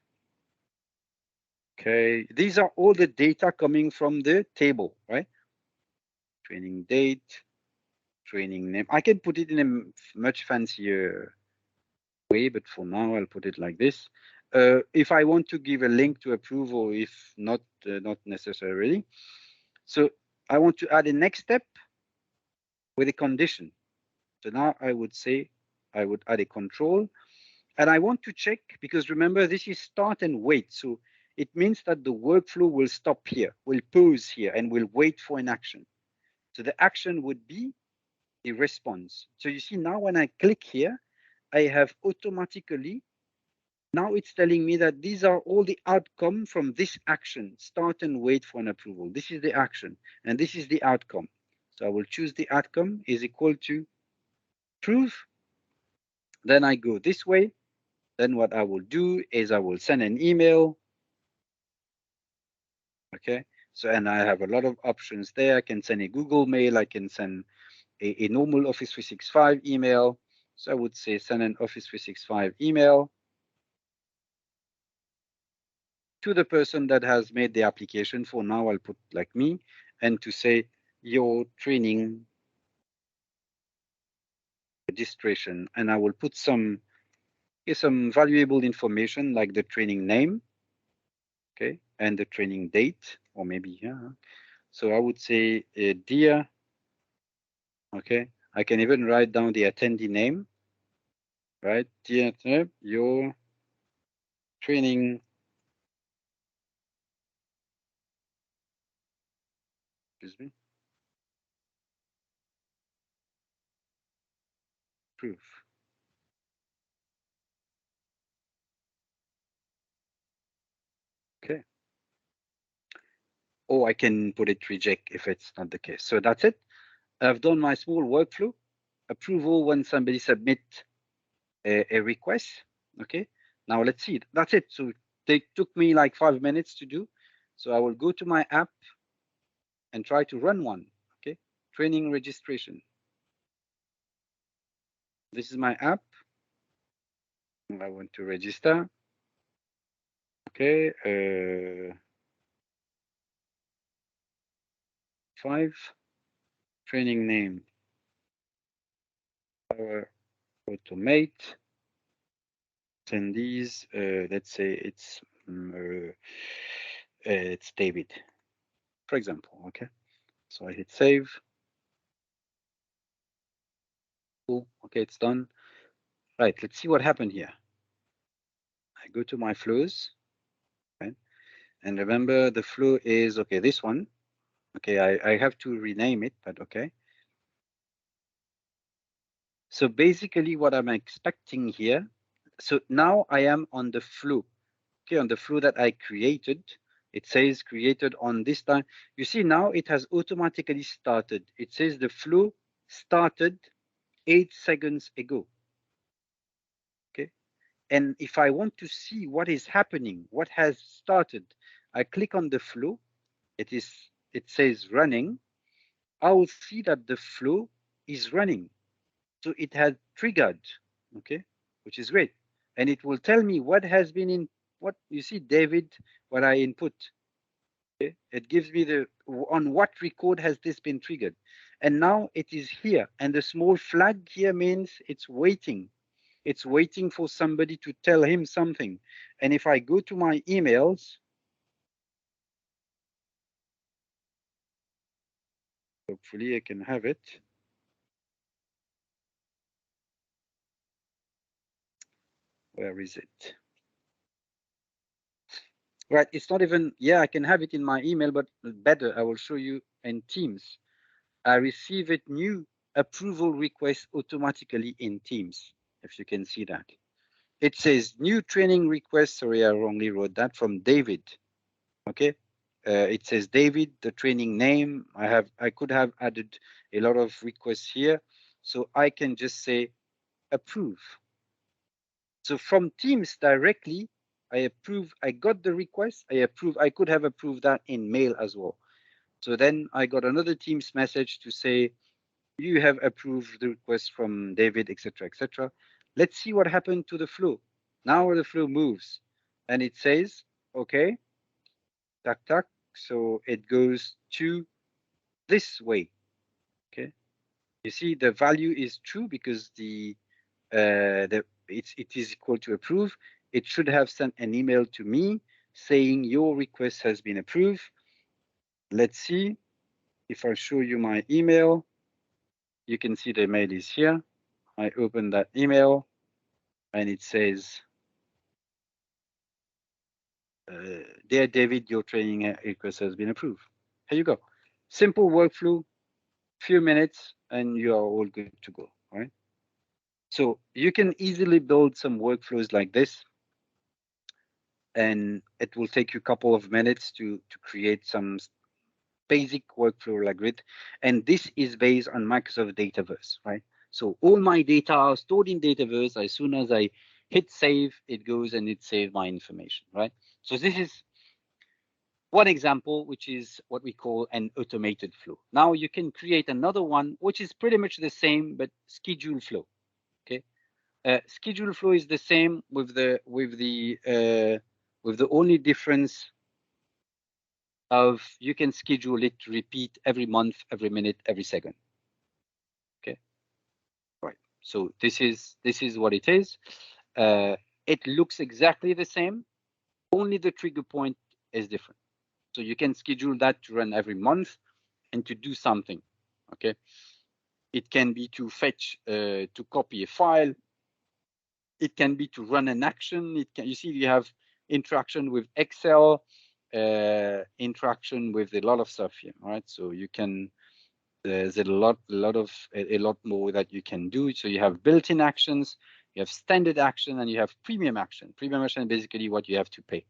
Okay, these are all the data coming from the table, right? Training date, training name. I can put it in a much fancier way, but for now I'll put it like this. If I want to give a link to approval, if not, not necessarily. So I want to add a next step with a condition. So now I would say I would add a control, and I want to check, because remember this is start and wait. So it means that the workflow will stop here, will pause here, and will wait for an action. So the action would be a response. So you see now when I click here, I have automatically, now it's telling me that these are all the outcome from this action, start and wait for an approval. This is the action, and this is the outcome. So I will choose the outcome is equal to proof. Then I go this way. Then what I will do is I will send an email. Okay, so and I have a lot of options there. I can send a Google mail. I can send a normal Office 365 email. So I would say send an Office 365 email to the person that has made the application. For now, I'll put like me, and to say your training registration, and I will put some valuable information like the training name, okay, and the training date, or maybe yeah. So I would say dear, okay. I can even write down the attendee name, right? Dear, your training, excuse me, proof. Okay. or I can put it reject if it's not the case. So that's it. I've done my small workflow. Approval when somebody submit a request. Okay. Now let's see. That's it. So it took me like 5 minutes to do. So I will go to my app and try to run one. Okay. Training registration. This is my app. I want to register. Okay. 5. Training name. Power Automate. Attendees. Let's say it's David, for example. Okay. So I hit save. Cool. Okay, it's done. Right. Let's see what happened here. I go to my flows. Right. And remember the flow is, okay, this one. Okay, I have to rename it, but okay. So basically what I'm expecting here, so now I am on the flow, okay, on the flow that I created. It says created on this time. You see now it has automatically started. It says the flow started 8 seconds ago. Okay. And if I want to see what is happening, what has started, I click on the flow. It says running. I will see that the flow is running. So it has triggered, okay, which is great. And it will tell me what has been in, what you see, David, what I input. Okay? It gives me the, on what record has this been triggered. And now it is here. And the small flag here means it's waiting. It's waiting for somebody to tell him something. And if I go to my emails, hopefully I can have it. Where is it? Right, it's not even, yeah, I can have it in my email, but better, I will show you in Teams. I receive it new approval request automatically in Teams, if you can see that. It says new training request, sorry, I wrongly wrote that, from David, okay? It says David, the training name. I could have added a lot of requests here. So I can just say approve. So from Teams directly, I approve, I got the request, I approve, I could have approved that in mail as well. So then I got another Teams message to say, you have approved the request from David, etc., etc. Let's see what happened to the flow. Now the flow moves and it says, okay, tack, tack. So it goes to this way, okay? You see the value is true because it is equal to approve. It should have sent an email to me saying your request has been approved. Let's see if I show you my email. You can see the mail is here. I open that email and it says, dear David, your training request has been approved. Here you go. Simple workflow, few minutes, and you are all good to go, right? So you can easily build some workflows like this, and it will take you a couple of minutes to create some basic workflow like it. And this is based on Microsoft Dataverse, right? So all my data are stored in Dataverse. As soon as I hit save, it goes and it saves my information, right? So this is one example, which is what we call an automated flow. Now you can create another one, which is pretty much the same, but schedule flow, okay? Schedule flow is the same with the only difference of you can schedule it to repeat every month, every minute, every second. Okay, right. So this is what it is. It looks exactly the same, only the trigger point is different. So you can schedule that to run every month and to do something. Okay, it can be to fetch, to copy a file. It can be to run an action. It can, you see, you have interaction with Excel, interaction with a lot of stuff here, right? So you can, there's a lot more that you can do. So you have built-in actions, you have standard action, and you have premium action. Premium action is basically what you have to pay.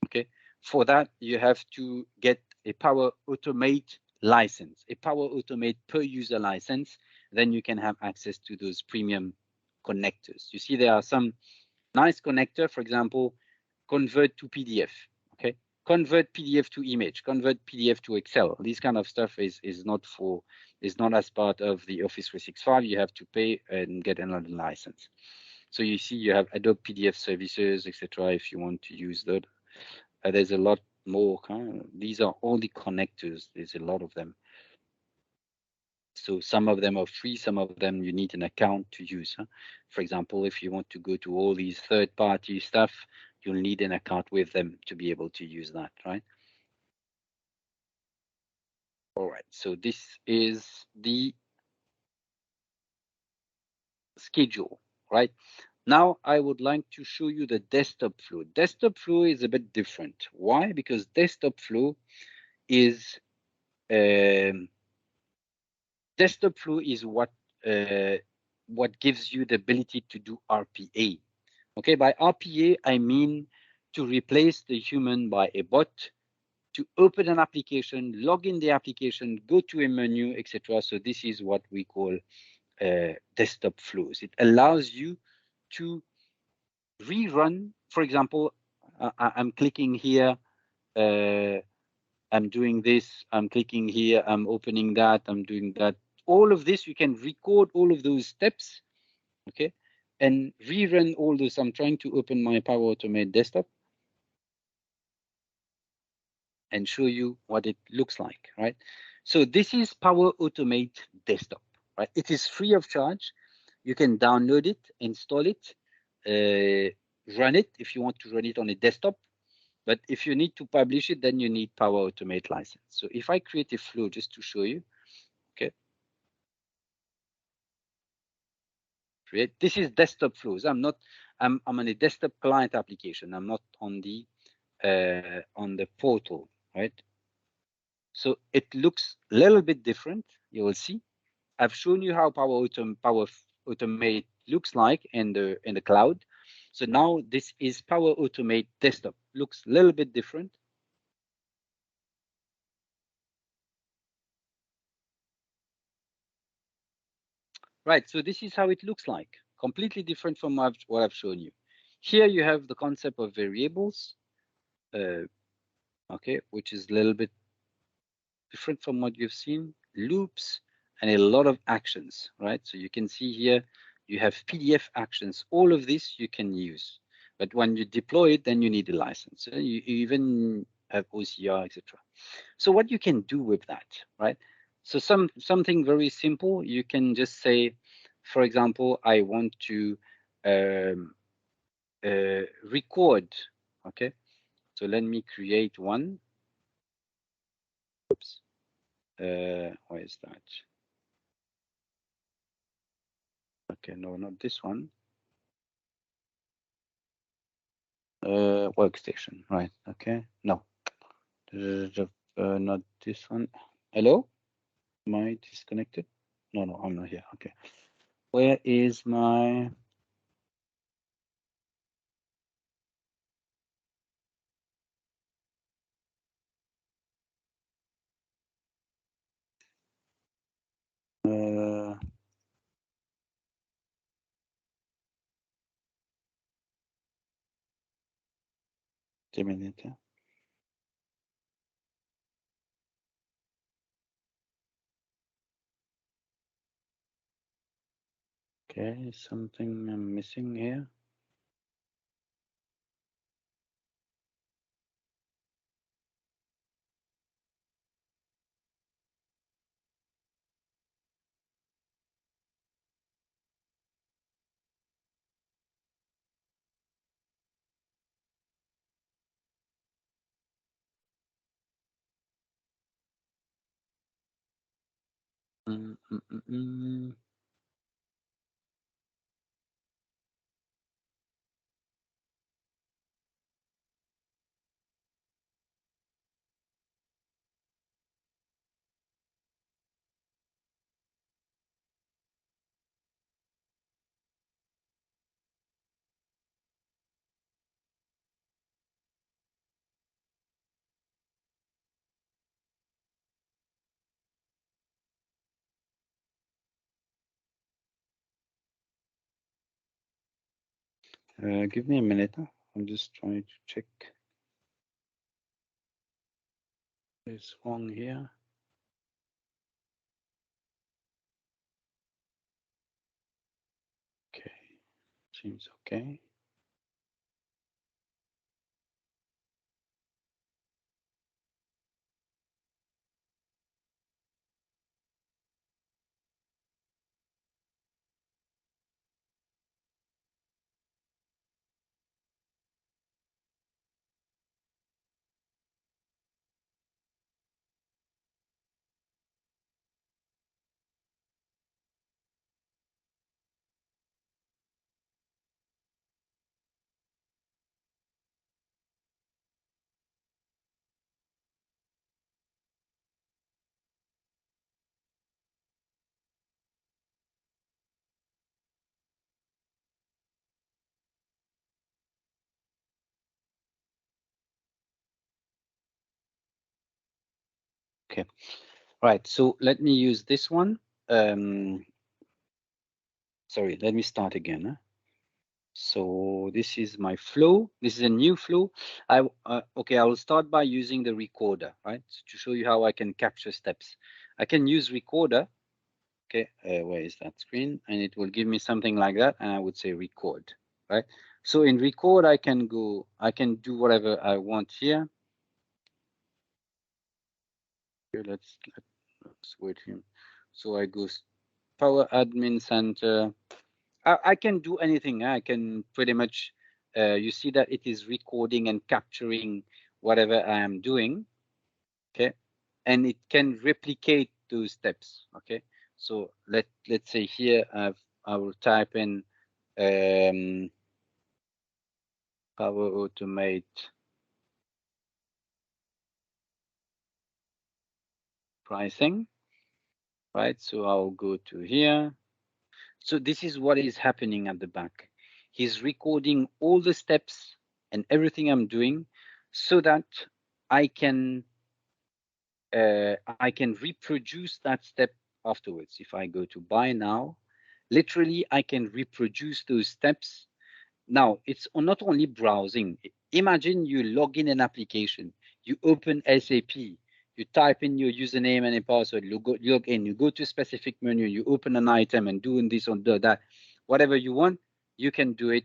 Okay, for that you have to get a Power Automate license, a Power Automate per user license, then you can have access to those premium connectors. You see there are some nice connector, for example, convert to PDF, okay? Convert PDF to image, convert PDF to Excel. This kind of stuff is not as part of the Office 365. You have to pay and get another license. So you see you have Adobe PDF services, etc. if you want to use that. There's a lot more. These are all the connectors. There's a lot of them. So some of them are free, some of them you need an account to use. For example, if you want to go to all these third-party stuff, you'll need an account with them to be able to use that, right? All right, so this is the schedule, right? Now I would like to show you the desktop flow. Desktop flow is a bit different. Why? Because desktop flow is what gives you the ability to do RPA. Okay, by RPA, I mean to replace the human by a bot, to open an application, log in the application, go to a menu, etc. So this is what we call desktop flows. It allows you to rerun, for example, I'm clicking here, I'm doing this, I'm clicking here, I'm opening that, I'm doing that. All of this, you can record all of those steps, okay, and rerun all this. I'm trying to open my Power Automate desktop and show you what it looks like, right? So this is Power Automate desktop, right? It is free of charge. You can download it, install it, run it if you want to run it on a desktop. But if you need to publish it, then you need Power Automate license. So if I create a flow just to show you, okay. Create, this is desktop flows. I'm on a desktop client application. I'm not on the portal, right? So it looks a little bit different. You will see. I've shown you how Power Automate looks like in the cloud. So now this is Power Automate desktop. Looks a little bit different. Right, so this is how it looks like. Completely different from what I've shown you. Here you have the concept of variables, okay, which is a little bit different from what you've seen. Loops and a lot of actions, right? So you can see here, you have PDF actions. All of this you can use. But when you deploy it, then you need a license. You even have OCR, etc. So what you can do with that, right? So something very simple, you can just say, for example, I want to record, okay? So let me create one. Oops. Where is that? Okay, no, not this one. Workstation, right? Okay, no, not this one. Hello, am I disconnected? No, I'm not here. Okay, where is my? Terminator. Okay, something I'm missing here. Give me a minute. I'm just trying to check. There's one here. Okay, seems okay. Okay, right. So let me use this one. Sorry, let me start again. So this is my flow. This is a new flow. Okay, I will start by using the recorder, right? So to show you how I can capture steps. I can use recorder. Okay, where is that screen? And it will give me something like that. And I would say record, right? So in record, I can do whatever I want here. Here, let's wait here. So I go Power Admin Center. I can do anything. I can pretty much, you see that it is recording and capturing whatever I am doing, okay? And it can replicate those steps, okay? So let's say here I will type in Power Automate pricing, right? So I'll go to here. So this is what is happening at the back. He's recording all the steps and everything I'm doing so that I can reproduce that step afterwards. If I go to buy now, literally I can reproduce those steps. Now it's not only browsing. Imagine you log in an application, you open SAP, you type in your username and a password, log in, you go to a specific menu, you open an item and doing this or that, whatever you want, you can do it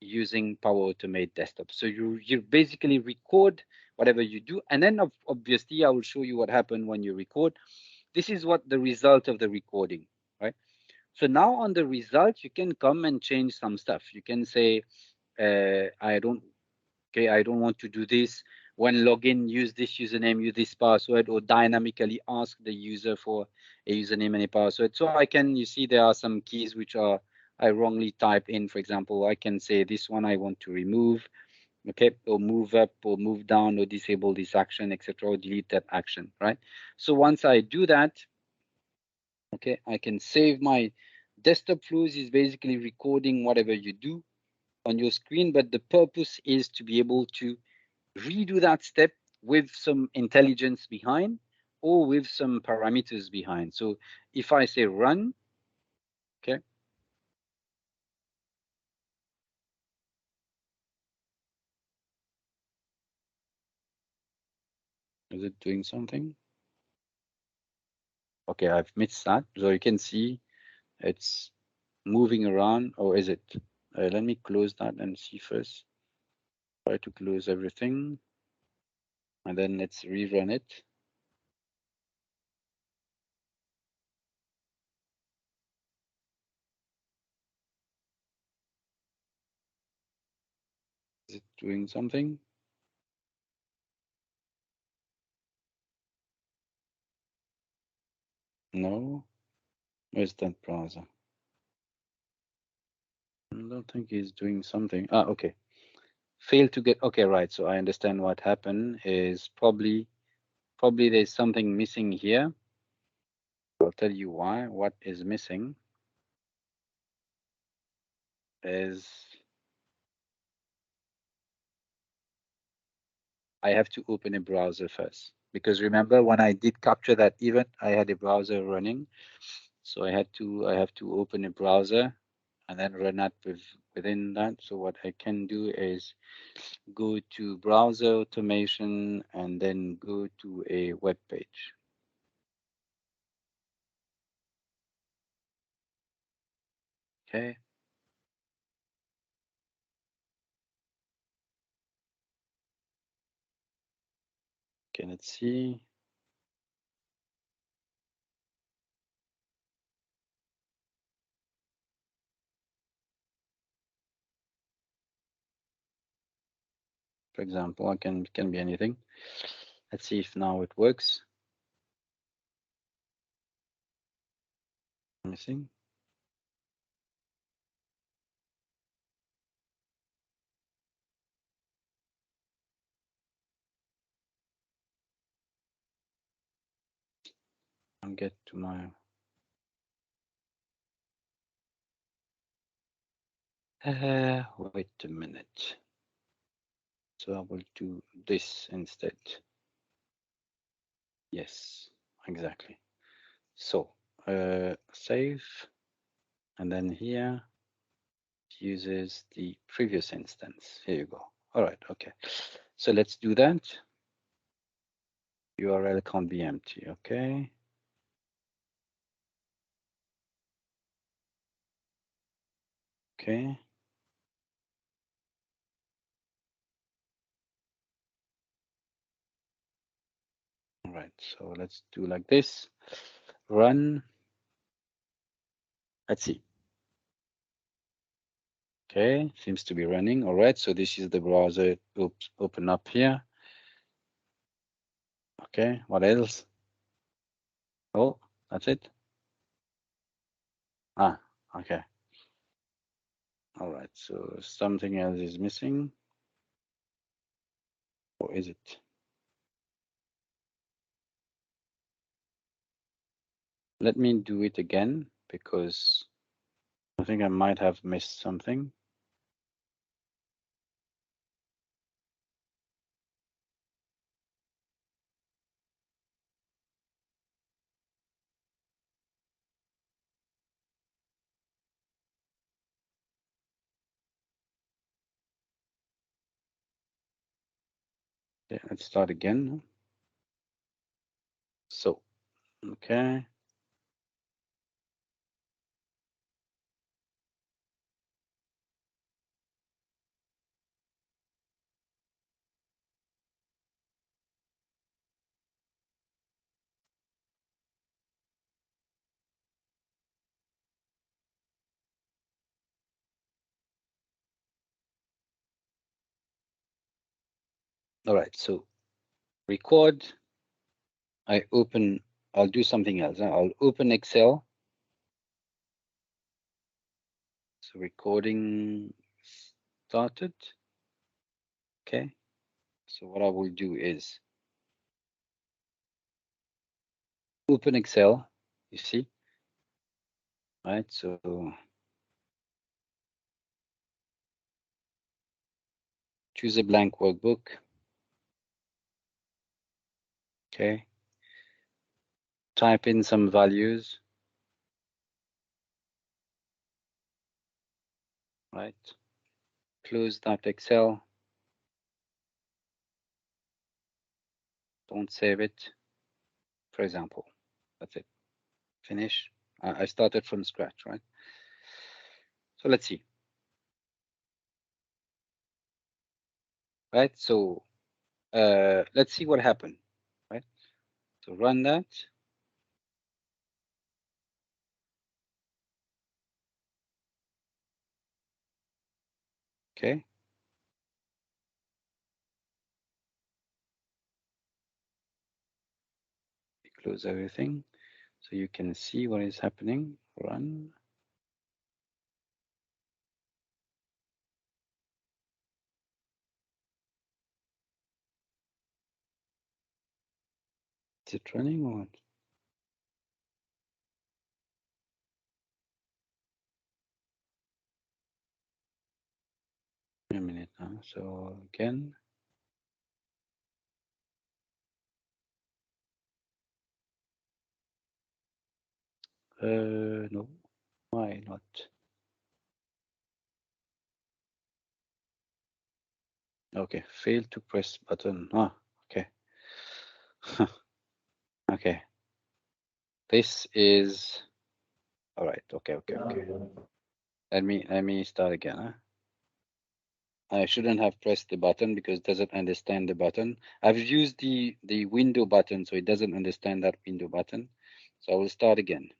using Power Automate Desktop. So you basically record whatever you do, and then obviously I will show you what happened when you record. This is what the result of the recording, right? So now on the result, you can come and change some stuff. You can say, I don't want to do this. When login, use this username, use this password, or dynamically ask the user for a username and a password. So you see there are some keys which I wrongly type in. For example, I can say this one I want to remove, okay, or move up or move down or disable this action, etc., or delete that action, right? So once I do that, okay, I can save my desktop flows is basically recording whatever you do on your screen, but the purpose is to be able to redo that step with some intelligence behind or with some parameters behind. So if I say run, okay, is it doing something? Okay, I've missed that. So you can see it's moving around, or is it? Let me close that and see first. Try to close everything, and then let's rerun it. Is it doing something? No. Where's that browser? I don't think he's doing something. Okay. Failed to get, okay, right. So I understand what happened is probably there's something missing here. I'll tell you why. What is missing is I have to open a browser first. Because remember when I did capture that event, I had a browser running. So I have to open a browser and then run that within that. So what I can do is go to browser automation and then go to a web page. Okay. Okay, let's see. For example, can be anything. Let's see if now it works. Let me see. I'll get to my wait a minute. So I will do this instead. Yes, exactly. So save, and then here uses the previous instance. Here you go. All right, okay. So let's do that. URL can't be empty, okay. Okay. All right, so let's do like this. Run. Let's see. Okay, seems to be running. All right, so this is the browser. Oops, open up here. Okay, what else? Oh, that's it. Ah, okay. All right, so something else is missing. Or is it? Let me do it again because I think I might have missed something. Yeah, let's start again. So, okay. All right, so record. I'll do something else. I'll open Excel. So recording started. Okay. So what I will do is open Excel, you see, right? So choose a blank workbook. Okay. Type in some values. Right. Close that Excel. Don't save it. For example, that's it. Finish. I started from scratch, right? So let's see. Right. So let's see what happened. Right. So run that. Okay. Close everything so you can see what is happening. Run. Is it running or what? A minute now. So again. No, why not? Okay, failed to press button. Ah, okay. Okay. This is all right. Okay. Let me start again. Huh? I shouldn't have pressed the button because it doesn't understand the button. I've used the window button, so it doesn't understand that window button. So I will start again.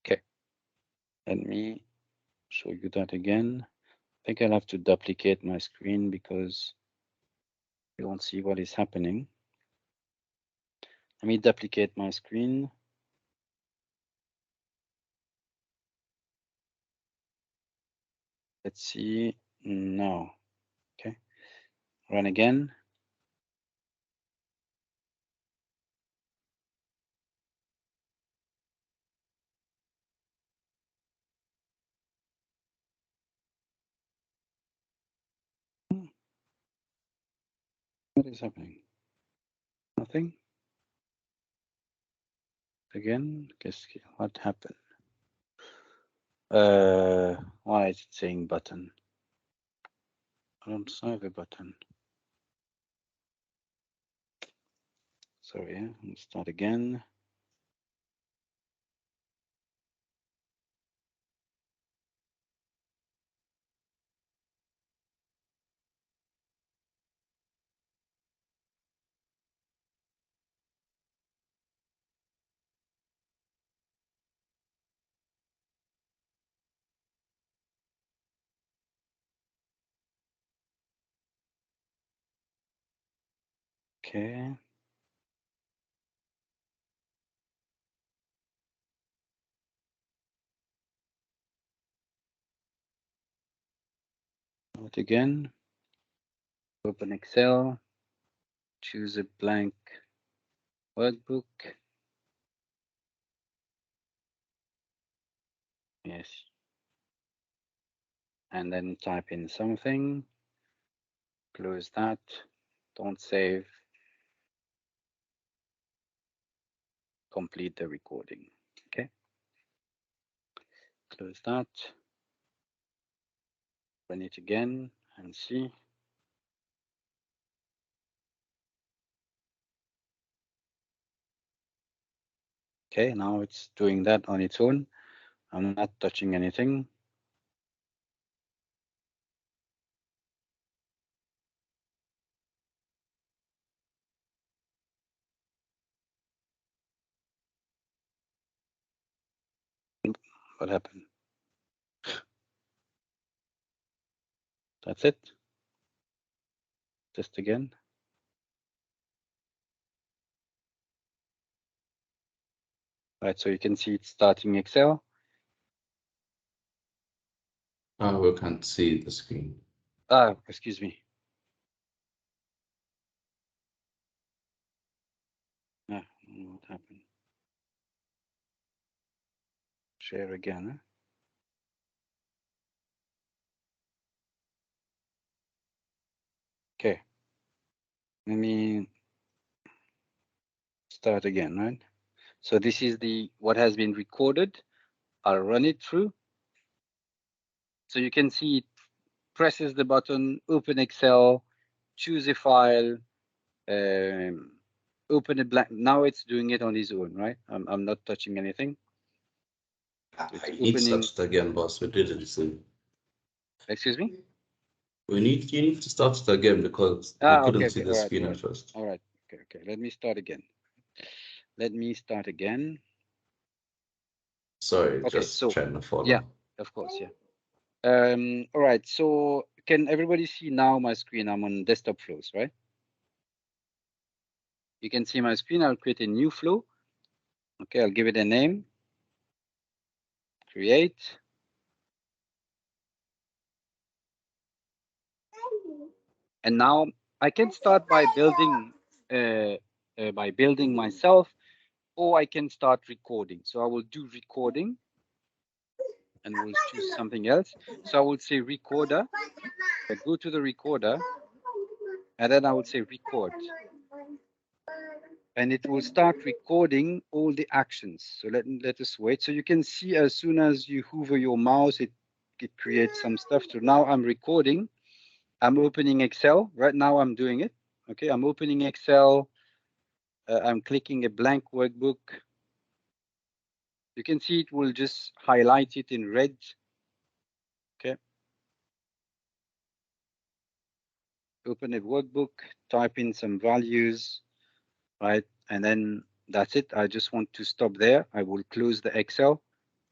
Okay. Let me show you that again. I think I'll have to duplicate my screen because you don't see what is happening. Let me duplicate my screen. Let's see. No. Okay. Run again. What is happening? Nothing. Again, guess what happened? Why is it saying button? I don't have a button. Sorry, let's start again. Okay. Do it again. Open Excel. Choose a blank workbook. Yes. And then type in something. Close that. Don't save. Complete the recording. Okay. Close that. Run it again and see. Okay, now it's doing that on its own. I'm not touching anything. What happened? That's it. Just again. Right, so you can see it's starting Excel. Oh, we can't see the screen. Ah, excuse me. Ah, I don't know what happened. Share again. Huh? Okay. Let me start again, right? So this is the what has been recorded. I'll run it through. So you can see it presses the button, open Excel, choose a file, open a blank. Now it's doing it on its own, right? I'm not touching anything. I need to start it again, boss. We did it the same. Excuse me? You need to start it again because we couldn't see the screen at first. All right. Okay. Let me start again. Sorry, Okay, just trying to follow. Yeah, of course, yeah. All right. So can everybody see now my screen? I'm on desktop flows, right? You can see my screen. I'll create a new flow. Okay, I'll give it a name. Create. And now I can start by building myself, or I can start recording. So I will do recording. and we'll choose something else. So I would say recorder. I go to the recorder, and then I would say record. And it will start recording all the actions. So let us wait. So you can see as soon as you hover your mouse, it creates some stuff. So now I'm recording. I'm opening Excel. Right now I'm doing it. Okay, I'm opening Excel. I'm clicking a blank workbook. You can see it will just highlight it in red. Okay. Open a workbook, type in some values, right? And then that's it. I just want to stop there. I will close the Excel.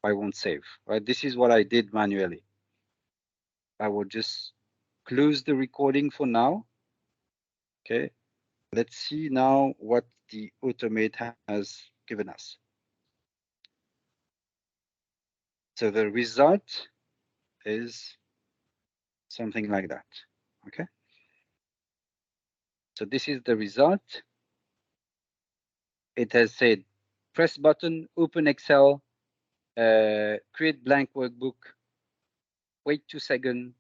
I won't save, right? This is what I did manually. I will just close the recording for now. Okay. Let's see now what the Automate has given us. So the result is something like that. Okay. So this is the result. It has said, press button, open Excel, create blank workbook, wait 2 seconds,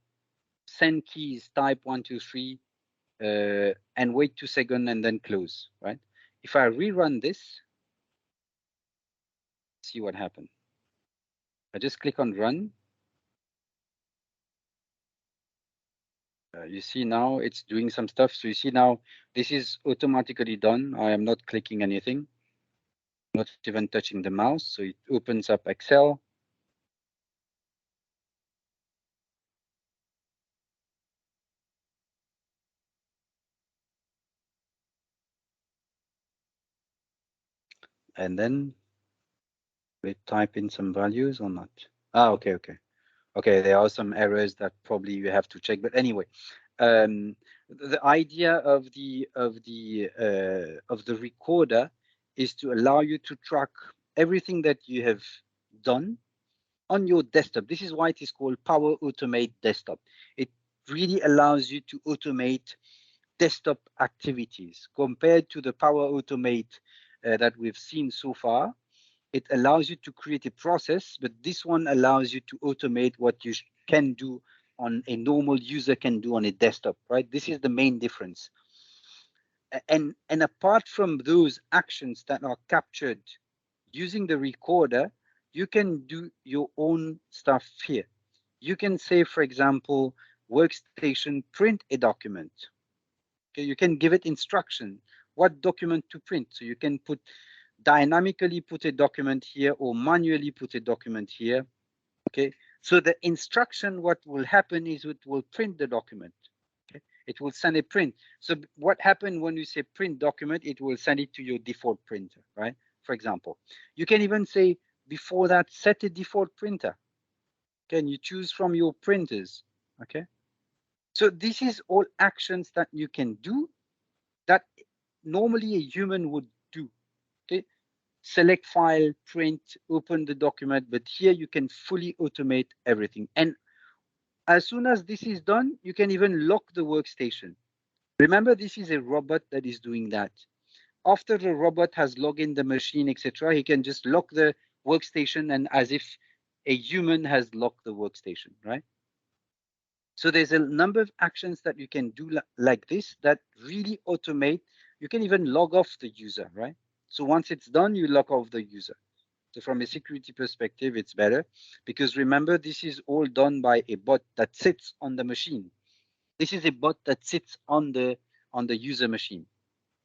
send keys, type 1, 2, 3, and wait 2 seconds and then close, right? If I rerun this, see what happened. I just click on run. You see now it's doing some stuff. So you see now this is automatically done. I am not clicking anything, not even touching the mouse. So it opens up Excel. And then we type in some values or not. Okay. Okay, there are some errors that probably you have to check. But anyway, the idea of the recorder is to allow you to track everything that you have done on your desktop. This is why it is called Power Automate Desktop. It really allows you to automate desktop activities compared to the Power Automate that we've seen so far. It allows you to create a process, but this one allows you to automate what you can do on a normal user can do on a desktop, right? This is the main difference. And apart from those actions that are captured using the recorder, you can do your own stuff here. You can say, for example, workstation, print a document. Okay, you can give it instruction, what document to print. So you can dynamically put a document here or manually put a document here. Okay, so the instruction, what will happen is it will print the document. Okay, it will send a print. So what happened when you say print document, it will send it to your default printer, right? For example, you can even say before that, set a default printer. Can you choose from your printers? Okay, so this is all actions that you can do that normally a human would do. Okay, select file, print, open the document, but here you can fully automate everything. And as soon as this is done, you can even lock the workstation. Remember, this is a robot that is doing that. After the robot has logged in the machine, etc., he can just lock the workstation and as if a human has locked the workstation, right? So there's a number of actions that you can do like this that really automate. You can even log off the user, right? So once it's done, you log off the user. So from a security perspective, it's better because remember, this is all done by a bot that sits on the machine. This is a bot that sits on the user machine,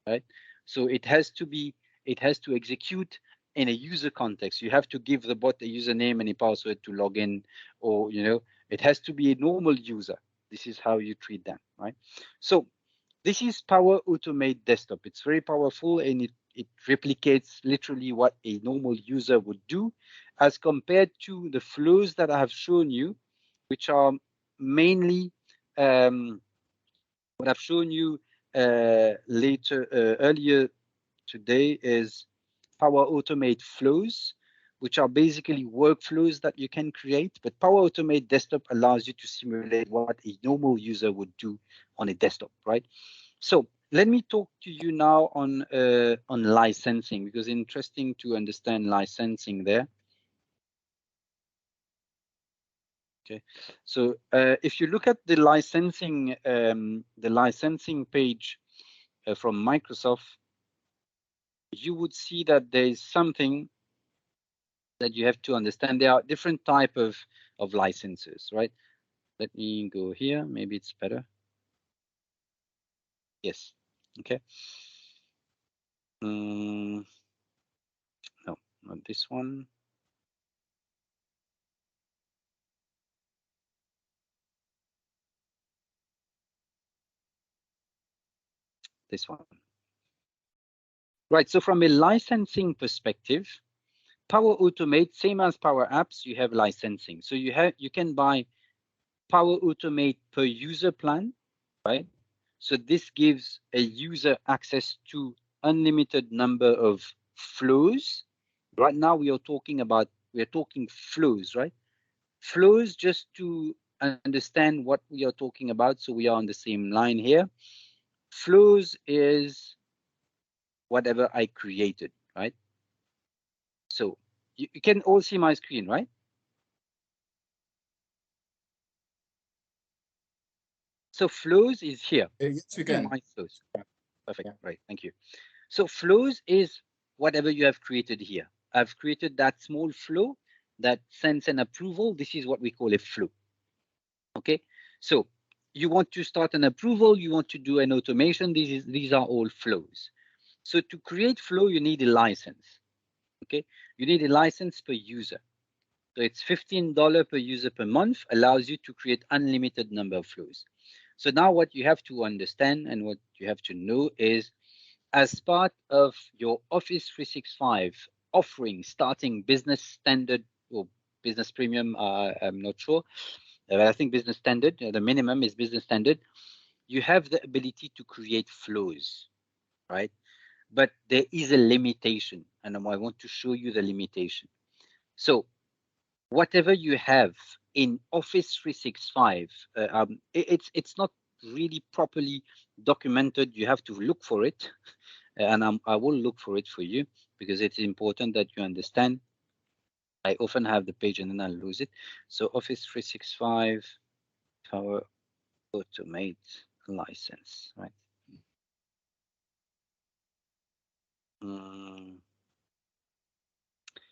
right? So it has to execute in a user context. You have to give the bot a username and a password to log in, or it has to be a normal user. This is how you treat them, right? So this is Power Automate Desktop. It's very powerful and it replicates literally what a normal user would do as compared to the flows that I have shown you, which are mainly what I've shown you earlier today is Power Automate flows, which are basically workflows that you can create. But Power Automate Desktop allows you to simulate what a normal user would do on a desktop, right? So let me talk to you now on licensing, because it's interesting to understand licensing there. Okay, so if you look at the licensing page from Microsoft, you would see that there is something that you have to understand. There are different type of licenses, right? Let me go here. Maybe it's better. Yes. Okay. No, not this one. This one. Right. So from a licensing perspective, Power Automate, same as Power Apps, you have licensing. So you can buy Power Automate per user plan, right? So this gives a user access to unlimited number of flows. Right now we're talking flows, right? Flows, just to understand what we are talking about, so we are on the same line here. Flows is whatever I created, right? So you can all see my screen, right? So flows is here. Yes, we can. My flows. Perfect. Right. Thank you. So flows is whatever you have created here. I've created that small flow that sends an approval. This is what we call a flow. Okay. So you want to start an approval. You want to do an automation. These are all flows. So to create flow, you need a license. Okay. You need a license per user. So it's $15 per user per month, allows you to create unlimited number of flows. So now what you have to understand and what you have to know is, as part of your Office 365 offering, starting business standard or business premium, I'm not sure, but I think business standard, the minimum is business standard, you have the ability to create flows, right? But there is a limitation, and I want to show you the limitation. So whatever you have in Office 365, it's not really properly documented. You have to look for it, and I will look for it for you because it's important that you understand. I often have the page and then I lose it. So Office 365 Power Automate license, right?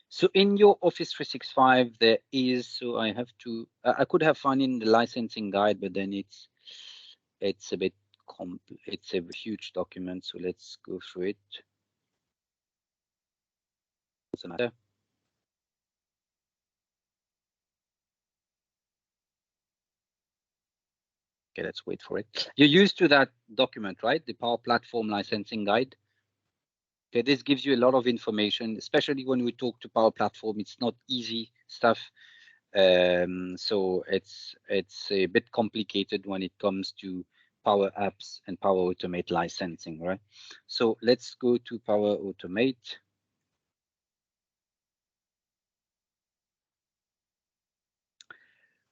So in your Office 365, there is, so I have to, I could have found in the licensing guide, but then it's a bit it's a huge document. So let's go through it. What's another? Okay, let's wait for it. You're used to that document, right? The Power Platform Licensing Guide. Okay, this gives you a lot of information, especially when we talk to Power Platform. It's not easy stuff. So it's a bit complicated when it comes to Power Apps and Power Automate licensing, right? So let's go to Power Automate.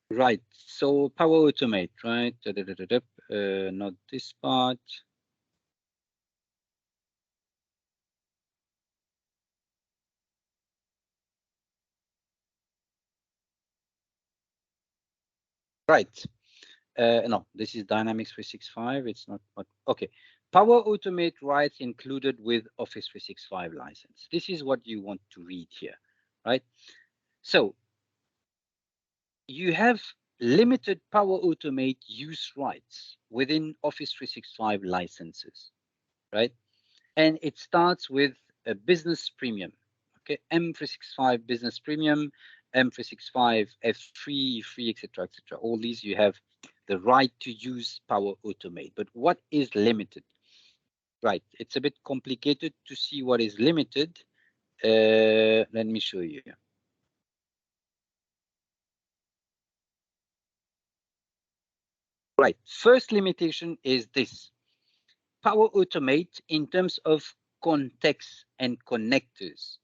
Right, so Power Automate, right? Not this part. Right. No, this is Dynamics 365. It's not what. Okay. Power Automate rights included with Office 365 license. This is what you want to read here, right? So you have limited Power Automate use rights within Office 365 licenses, right? And it starts with a business premium. Okay, M365 business premium, M365 F3, free, etc., etc. All these you have the right to use Power Automate. But what is limited? Right, it's a bit complicated to see what is limited. Let me show you. Right, first limitation is this. Power Automate in terms of context and connectors.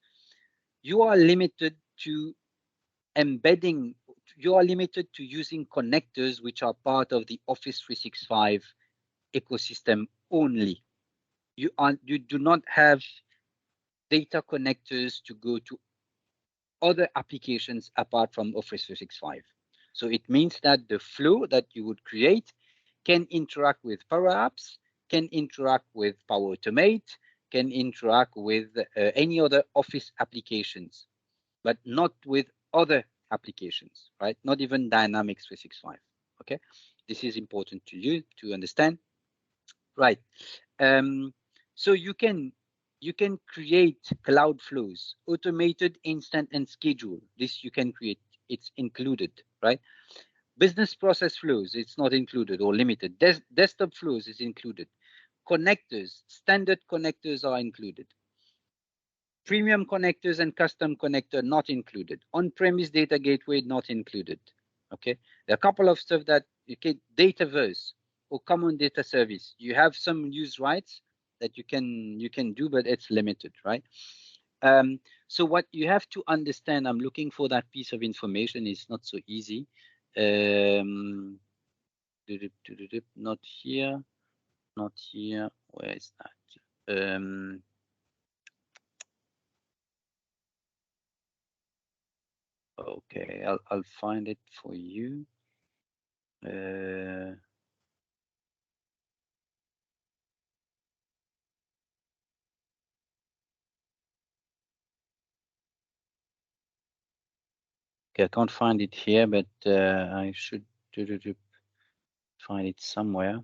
You are limited to embedding, you are limited to using connectors which are part of the Office 365 ecosystem only. You do not have data connectors to go to other applications apart from Office 365. So it means that the flow that you would create can interact with Power Apps, can interact with Power Automate, can interact with any other Office applications, but not with other applications, right? Not even Dynamics 365. Okay, this is important to you to understand, right? So you can create cloud flows, automated, instant, and schedule. This you can create. It's included, right? Business process flows, it's not included or limited. Desktop flows is included. Connectors, standard connectors are included. Premium connectors and custom connector not included. On-premise data gateway not included. Okay, there are a couple of stuff that you can Dataverse or common data service. You have some use rights that you can do, but it's limited, right? So what you have to understand, I'm looking for that piece of information. It's not so easy. Not here, not here. Where is that? Okay, I'll find it for you. Okay, I can't find it here, but I should find it somewhere.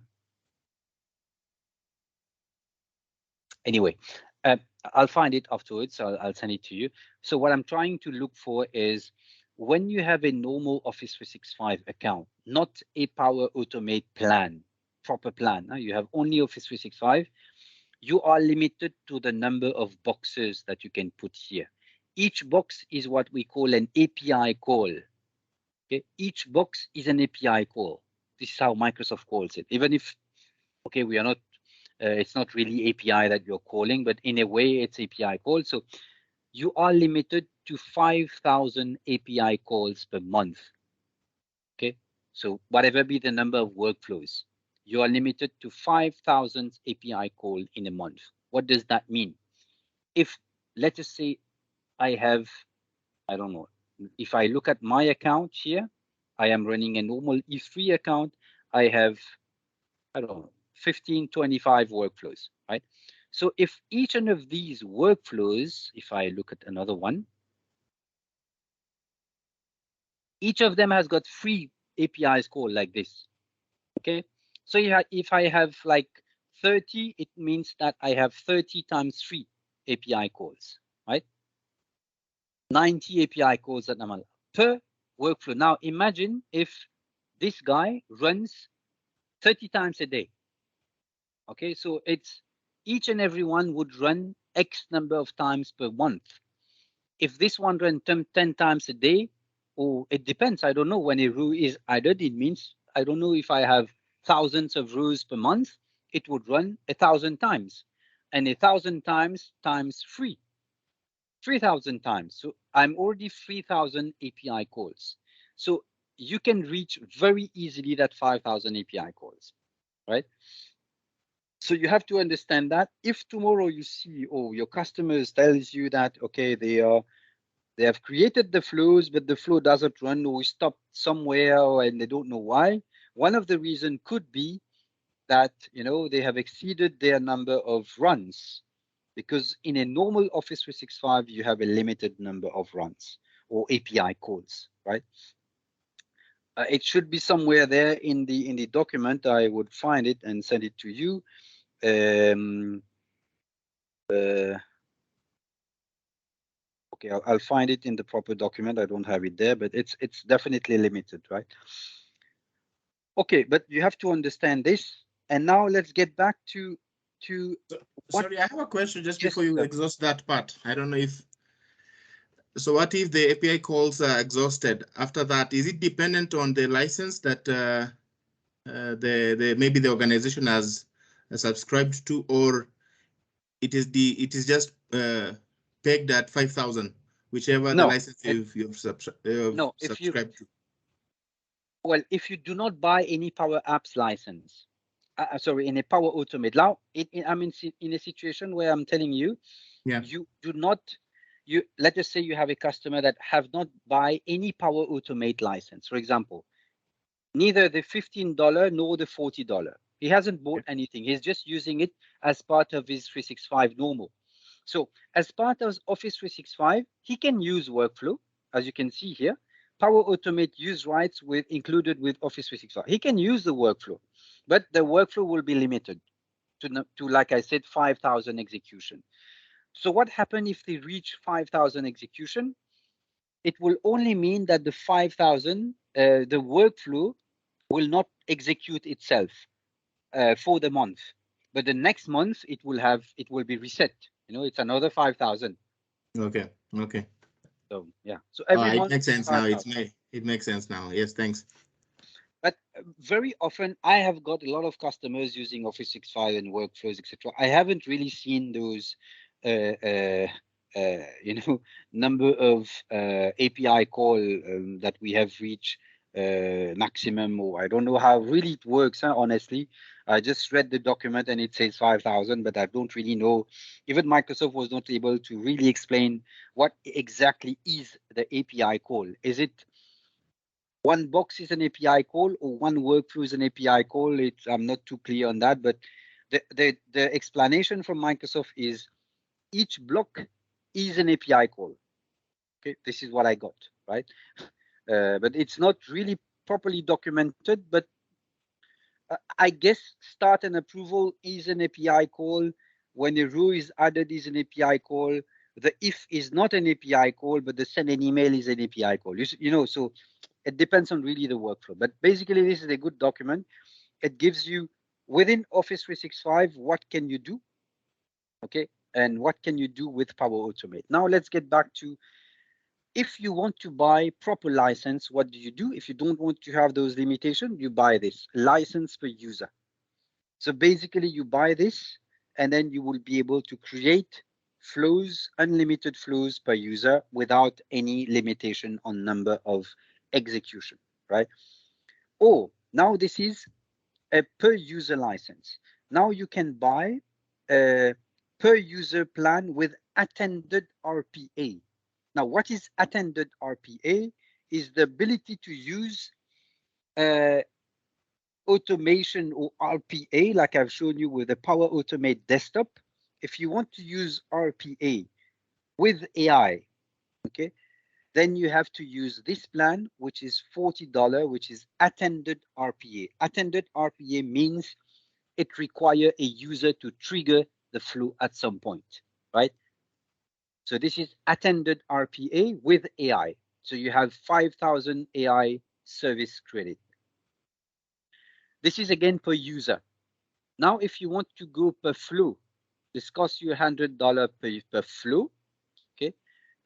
Anyway, I'll find it afterwards. I'll send it to you. So what I'm trying to look for is when you have a normal Office 365 account, not a Power Automate plan, proper plan. You have only Office 365. You are limited to the number of boxes that you can put here. Each box is what we call an API call. Okay, each box is an API call. This is how Microsoft calls it. Even if, okay, we are not, it's not really API that you're calling, but in a way it's API call. So you are limited to 5,000 API calls per month. Okay, so whatever be the number of workflows, you are limited to 5,000 API call in a month. What does that mean? If, let us say, I have, I don't know, if I look at my account here, I am running a normal E3 account. I have, I don't know, 15, 25 workflows, right? So if each one of these workflows, if I look at another one, each of them has got 3 APIs called like this, okay? So if I have like 30, it means that I have 30 times 3 API calls, right? 90 API calls that I'm allowed per workflow. Now imagine if this guy runs 30 times a day. Okay, so it's each and every one would run X number of times per month. If this one runs 10 times a day, or it depends, I don't know, when a row is added, it means, I don't know if I have thousands of rows per month, it would run 1,000 times. And 1,000 times 3. 3,000 times. So I'm already 3,000 API calls. So you can reach very easily that 5,000 API calls, right? So you have to understand that if tomorrow you see, or your customers tells you that, okay, they have created the flows, but the flow doesn't run or stopped somewhere and they don't know why. One of the reasons could be that, you know, they have exceeded their number of runs, because in a normal Office 365, you have a limited number of runs or API calls, right? It should be somewhere there in the document. I would find it and send it to you. Okay, I'll find it in the proper document. I don't have it there, but it's definitely limited, right? Okay, but you have to understand this. And now let's get back to Sorry, I have a question just before you exhaust that part. I don't know if. So what if the API calls are exhausted? After that, is it dependent on the license that maybe the organization has subscribed to, or it is just pegged at 5,000, whichever the license you've subscribed to? Well, if you do not buy any Power Apps license, sorry, in a Power Automate, now I'm in a situation where I'm telling you, you do not let us say you have a customer that have not buy any Power Automate license, for example, neither the $15 nor the $40. He hasn't bought anything. He's just using it as part of his 365 normal. So as part of Office 365, he can use workflow, as you can see here. Power Automate use rights included with Office 365. He can use the workflow, but the workflow will be limited to like I said, 5,000 execution. So what happens if they reach 5,000 execution? It will only mean that the 5,000, the workflow will not execute itself for the month, but the next month it will be reset. It's another 5,000. Okay. Okay. So yeah. So every month it makes sense now. 5,000. It makes sense now. Yes, thanks. But very often I have got a lot of customers using Office 365 and workflows, etc. I haven't really seen those, number of API call that we have reached maximum, or I don't know how really it works. Honestly, I just read the document and it says 5,000, but I don't really know. Even Microsoft was not able to really explain what exactly is the API call. Is it one box is an API call or one workflow is an API call? I'm not too clear on that, but the explanation from Microsoft is each block is an API call. Okay, this is what I got, right? But it's not really properly documented, but I guess start and approval is an API call. When a row is added is an API call. The if is not an API call, but the send an email is an API call. So it depends on really the workflow. But basically, this is a good document. It gives you within Office 365, what can you do? Okay, and what can you do with Power Automate? Now let's get back to, if you want to buy proper license, what do you do? If you don't want to have those limitations, you buy this license per user. So basically you buy this and then you will be able to create flows, unlimited flows per user without any limitation on number of execution, right? Oh, now this is a per user license. Now you can buy a per user plan with attended RPA. Now, what is attended RPA? Is the ability to use automation or RPA, like I've shown you with the Power Automate desktop. If you want to use RPA with AI, okay, then you have to use this plan, which is $40, which is attended RPA. Attended RPA means it requires a user to trigger the flow at some point, right? So this is attended RPA with AI. So you have 5,000 AI service credit. This is again per user. Now, if you want to go per flow, this costs you $100 per flow, okay?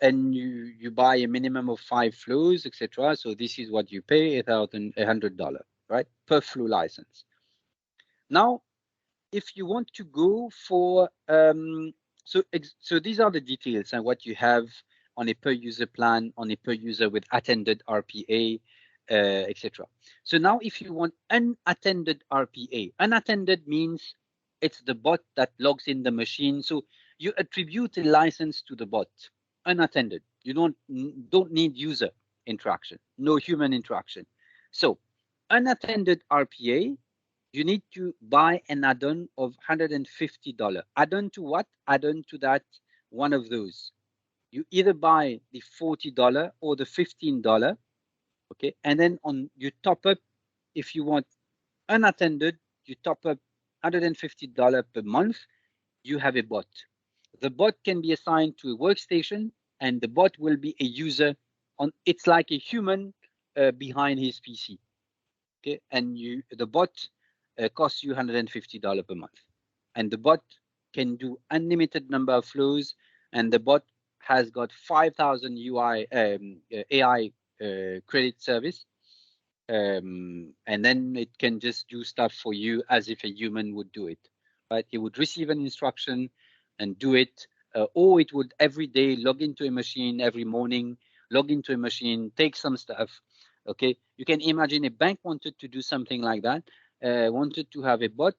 And you buy a minimum of 5 flows, etc. So this is what you pay, $100, right? Per flow license. Now, if you want to go for so these are the details and what you have on a per user plan, on a per user with attended RPA, etc. So now if you want unattended RPA, unattended means it's the bot that logs in the machine. So you attribute a license to the bot, unattended. You don't need user interaction, no human interaction. So unattended RPA, you need to buy an add-on of $150. Add-on to what? Add-on to that one of those. You either buy the $40 or the $15, okay? And then you top up, if you want unattended, you top up $150 per month, you have a bot. The bot can be assigned to a workstation and the bot will be a user it's like a human behind his PC, okay? And the bot costs you $150 per month. And the bot can do unlimited number of flows, and the bot has got 5,000 AI credit service. And then it can just do stuff for you as if a human would do it, right? It would receive an instruction and do it, or it would every day log into a machine every morning, log into a machine, take some stuff, okay? You can imagine a bank wanted to do something like that, wanted to have a bot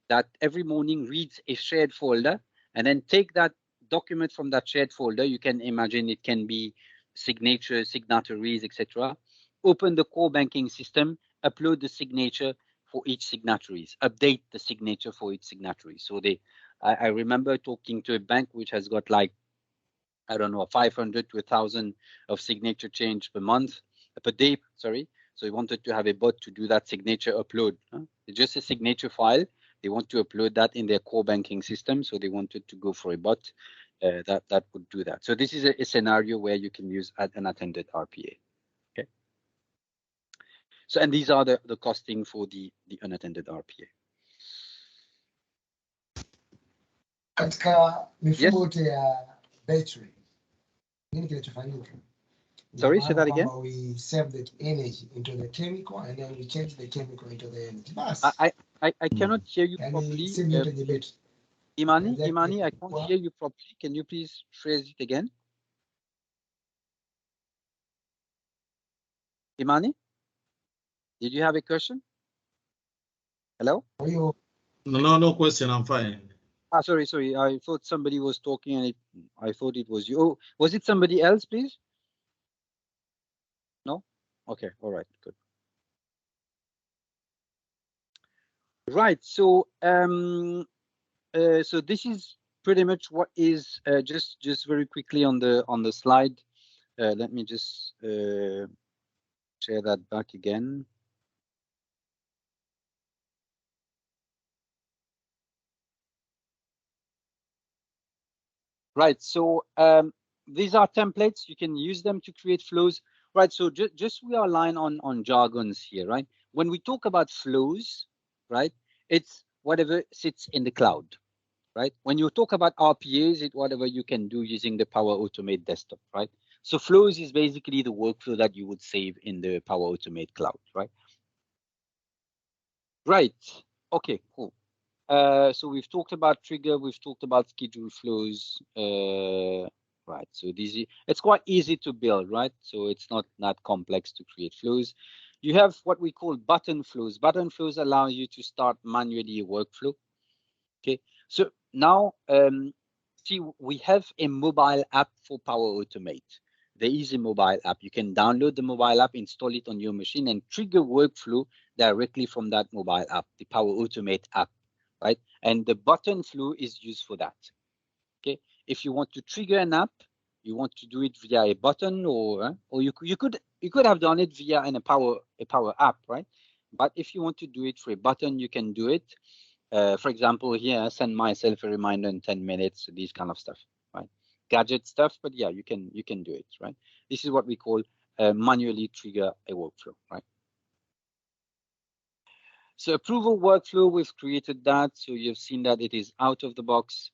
that every morning reads a shared folder and then take that document from that shared folder. You can imagine it can be signatures, signatories, etc. Open the core banking system, upload the signature for each signatories, update the signature for each signatory. So I remember talking to a bank which has got like, I don't know, 500 to 1,000 of signature change per day, sorry. So we wanted to have a bot to do that signature upload. It's just a signature file. They want to upload that in their core banking system. So they wanted to go for a bot that would do that. So this is a scenario where you can use an unattended RPA. Okay. So, and these are the costing for the unattended RPA. Katika mifumo yote ya battery, nini kinachofanyika? Sorry, say that again. We save the energy into the chemical and then we change the chemical into the energy. I cannot hear you properly. Imani, I can't hear you properly. Can you please phrase it again? Imani, did you have a question? Hello? No question. I'm fine. Sorry. I thought somebody was talking and I thought it was you. Oh, was it somebody else, please? No? Okay, all right, good. Right, so so this is pretty much what is just very quickly on the slide. Let me just share that back again. Right, so these are templates. You can use them to create flows. Right, so just we are aligned on jargons here, right? When we talk about flows, right, it's whatever sits in the cloud, right? When you talk about RPAs, it's whatever you can do using the Power Automate desktop, right? So flows is basically the workflow that you would save in the Power Automate cloud, right? Right, okay, cool. So we've talked about trigger, we've talked about schedule flows, right? So it's quite easy to build, right? So it's not that complex to create flows. You have what we call button flows. Button flows allow you to start manually a workflow. Okay, so now see, we have a mobile app for Power Automate. There is a mobile app. You can download the mobile app, install it on your machine, and trigger workflow directly from that mobile app, the Power Automate app. Right, and the button flow is used for that. Okay, if you want to trigger an app, you want to do it via a button, or you could have done it via a power app, right? But if you want to do it for a button, you can do it. For example, here, send myself a reminder in 10 minutes, these kind of stuff, right? Gadget stuff, but yeah, you can do it, right? This is what we call manually trigger a workflow, right? So approval workflow, we've created that. So you've seen that it is out of the box.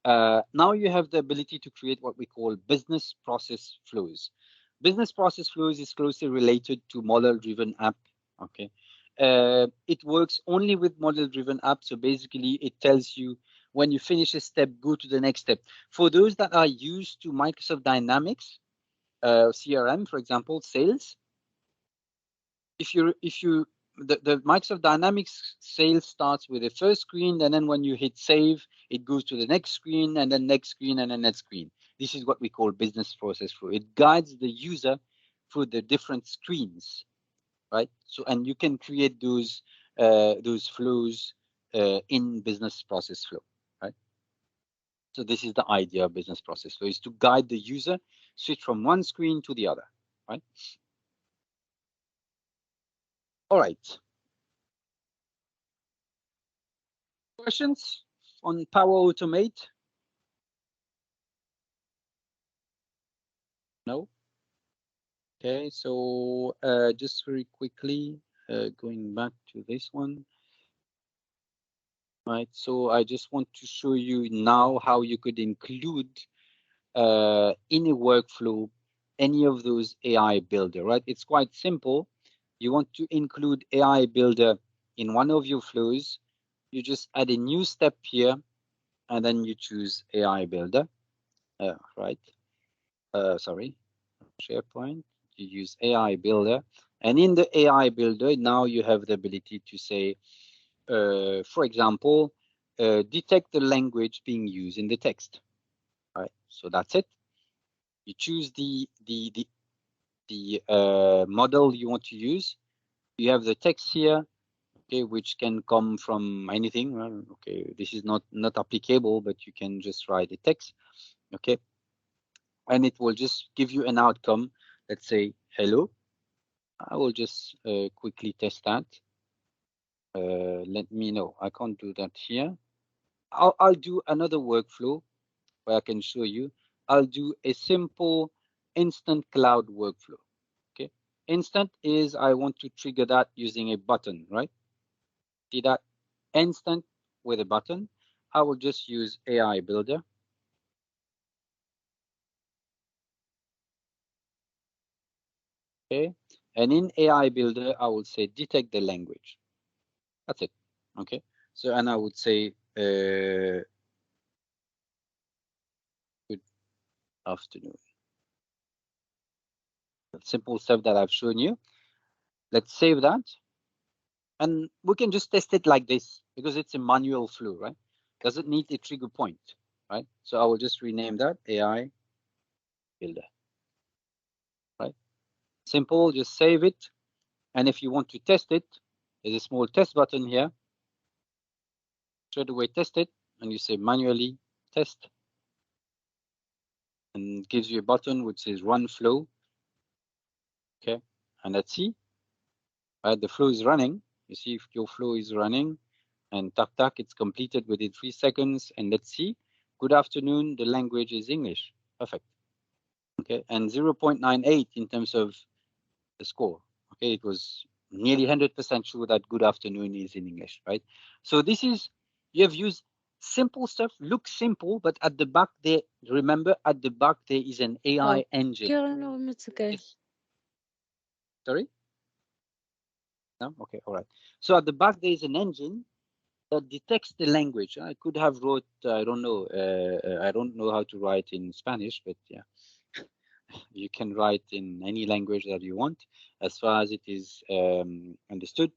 Now you have the ability to create what we call business process flows. Business process flows is closely related to model-driven app. Okay, it works only with model-driven app. So basically, it tells you when you finish a step, go to the next step. For those that are used to Microsoft Dynamics, CRM, for example, sales. The Microsoft Dynamics sales starts with the first screen, and then when you hit save, it goes to the next screen, and then next screen, and then next screen. This is what we call business process flow. It guides the user through the different screens, right? So, and you can create those flows in business process flow, right? So this is the idea of business process flow, is to guide the user switch from one screen to the other, right? All right. Questions on Power Automate? No? Okay, so just very quickly, going back to this one. Right, so I just want to show you now how you could include in a workflow any of those AI builder, right? It's quite simple. You want to include AI builder in one of your flows. You just add a new step here, and then you choose AI builder, right? Sorry, SharePoint. You use AI builder, and in the AI builder, now you have the ability to say, for example, detect the language being used in the text, right? So that's it. You choose the model you want to use. You have the text here, okay, which can come from anything. Okay, this is not applicable, but you can just write the text, okay, and it will just give you an outcome. Let's say hello. I will just quickly test that. Let me know. I can't do that here. I'll do another workflow where I can show you. I'll do a simple instant cloud workflow. Okay, instant is I want to trigger that using a button, right? See that? Instant with a button. I will just use AI Builder. Okay, and in AI Builder, I will say detect the language. That's it. Okay, so and I would say good afternoon. Simple stuff that I've shown you. Let's save that. And we can just test it like this because it's a manual flow, right? Doesn't need a trigger point, right? So I will just rename that AI Builder, right? Simple, just save it. And if you want to test it, there's a small test button here. Straight away test it, and you say manually test. And it gives you a button which says run flow. Okay, and let's see. Right, the flow is running. You see if your flow is running, and tac, it's completed within 3 seconds. And let's see. Good afternoon. The language is English. Perfect. Okay, and 0.98 in terms of the score. Okay, it was nearly 100% sure that good afternoon is in English, right? So this is, you have used simple stuff, looks simple, but at the back there, remember at the back there is an AI engine. Yes. Sorry? No? Okay, all right. So at the back there is an engine that detects the language. I could have wrote, I don't know how to write in Spanish, but yeah. You can write in any language that you want, as far as it is understood.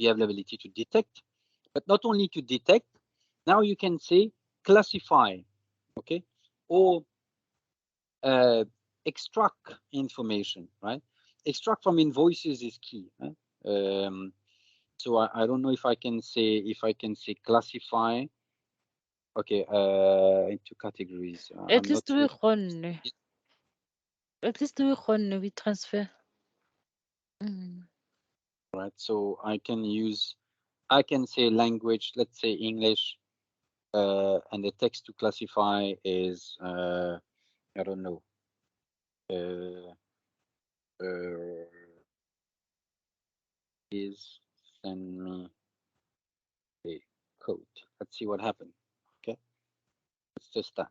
You have the ability to detect, but not only to detect. Now you can say classify, okay, or extract information, right? Extract from invoices is key. Right? So I don't know if I can say classify. Okay, into categories. At least we transfer. Right, so I can say language, let's say English, and the text to classify is I don't know. Please send me a code. Let's see what happened. Okay, let's test that.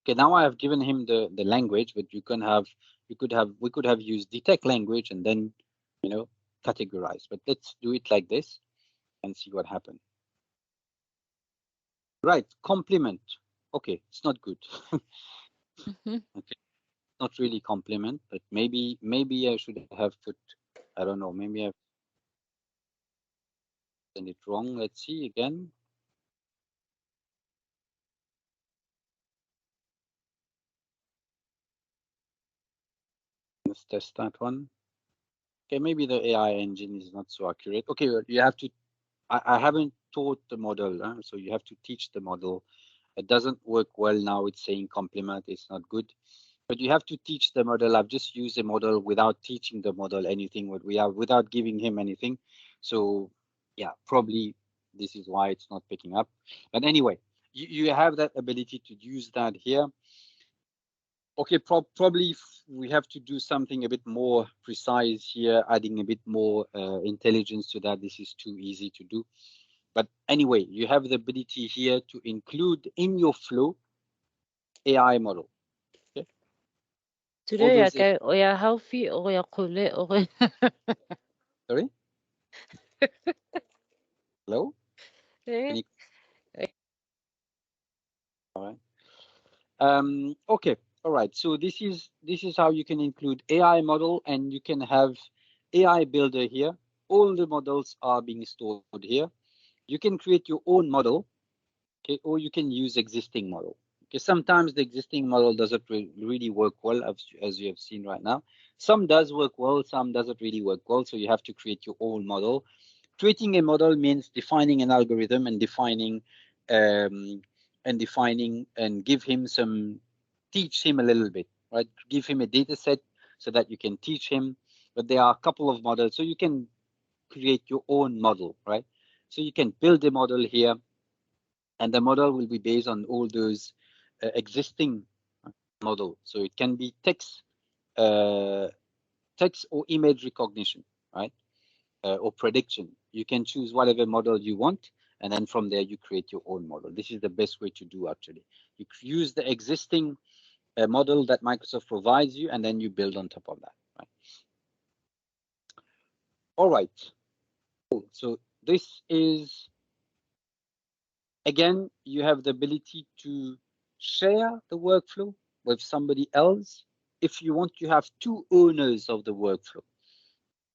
Okay, now I have given him the language, but we could have used detect language and then, categorize. But let's do it like this and see what happened. Right, complement. Okay, it's not good. Okay, not really complement, but maybe I should have put, I don't know, maybe I've done it wrong. Let's see again. Let's test that one. Okay, maybe the AI engine is not so accurate. Okay, you have to, I haven't taught the model, so you have to teach the model. It doesn't work well now. It's saying complement. It's not good. But you have to teach the model. I've just used a model without teaching the model anything. What we have without giving him anything. So yeah, probably this is why it's not picking up. But anyway, you have that ability to use that here. Okay, probably we have to do something a bit more precise here, adding a bit more intelligence to that. This is too easy to do. But anyway, you have the ability here to include in your flow AI model. Okay. Today, okay, are healthy or are cool or. Sorry. Hello. All right. Okay. All right. So this is how you can include AI model, and you can have AI builder here. all the models are being stored here. You can create your own model, okay, or you can use existing model. Okay, sometimes the existing model doesn't really work well, as you have seen right now. Some does work well, some doesn't really work well, so you have to create your own model. Creating a model means defining an algorithm and defining and give him teach him a little bit, right? Give him a data set so that you can teach him. But there are a couple of models, so you can create your own model, right? So you can build a model here, and the model will be based on all those existing model. So it can be text or image recognition, right? Or prediction. You can choose whatever model you want, and then from there you create your own model. This is the best way to do actually. You use the existing model that Microsoft provides you, and then you build on top of that, right? All right. So this is, again, you have the ability to share the workflow with somebody else. If you want to have two owners of the workflow,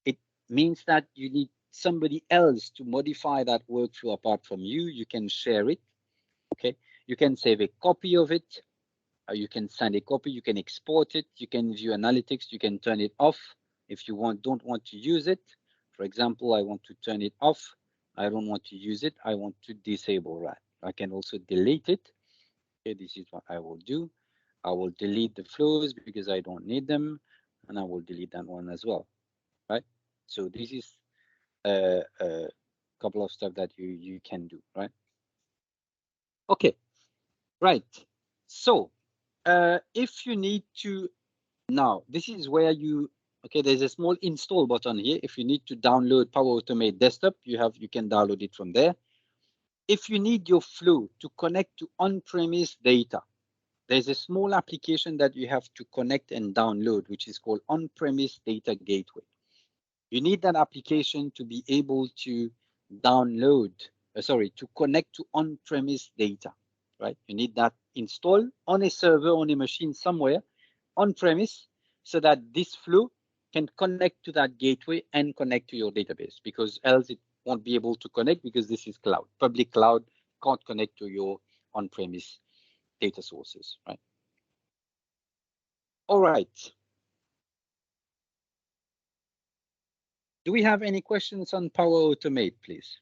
it means that you need somebody else to modify that workflow apart from you. You can share it, okay? You can save a copy of it. You can send a copy. You can export it. You can view analytics. You can turn it off if you don't want to use it. For example, I want to turn it off. I don't want to use it. I want to disable that. I can also delete it. Okay, this is what I will do. I will delete the flows because I don't need them, and I will delete that one as well, right? So this is a couple of stuff that you can do, right? Okay, right. So if you need to, now this is where okay, there's a small install button here. If you need to download Power Automate Desktop, you can download it from there. If you need your flow to connect to on-premise data, there's a small application that you have to connect and download, which is called On-Premise Data Gateway. You need that application to be able to download, to connect to on-premise data, right? You need that installed on a server, on a machine somewhere, on-premise, so that this flow can connect to that gateway and connect to your database, because else it won't be able to connect because this is cloud. Public cloud can't connect to your on-premise data sources, right? All right. Do we have any questions on Power Automate, please?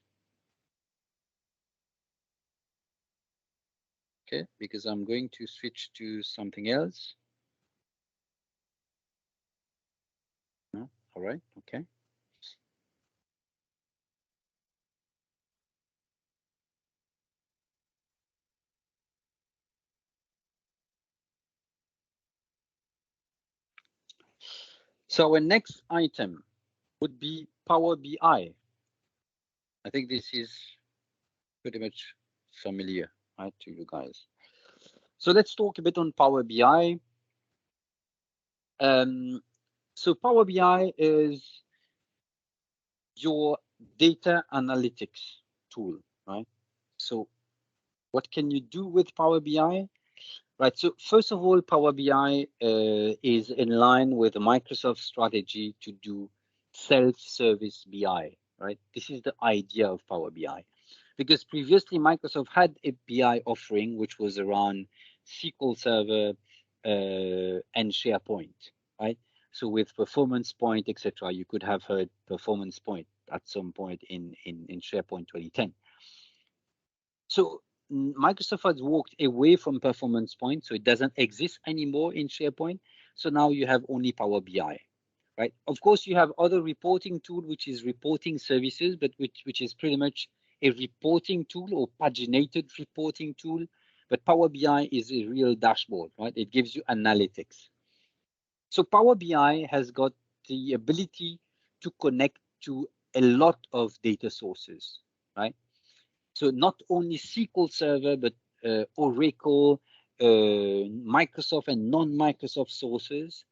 Okay, because I'm going to switch to something else. No? All right, okay. So our next item would be Power BI. I think this is pretty much familiar, right, to you guys. So let's talk a bit on Power BI. So Power BI is your data analytics tool, right? So what can you do with Power BI? Right, so first of all, Power BI is in line with Microsoft's strategy to do self-service BI, right? This is the idea of Power BI. Because previously Microsoft had a BI offering which was around SQL Server and SharePoint, right? So with Performance Point, etc., you could have heard Performance Point at some point in SharePoint 2010. So Microsoft has walked away from Performance Point, so it doesn't exist anymore in SharePoint. So now you have only Power BI, right? Of course, you have other reporting tool, which is reporting services, but which is pretty much a reporting tool or paginated reporting tool. But Power BI is a real dashboard, right? It gives you analytics. So Power BI has got the ability to connect to a lot of data sources, right? So not only SQL Server, but Oracle, Microsoft and non-Microsoft sources,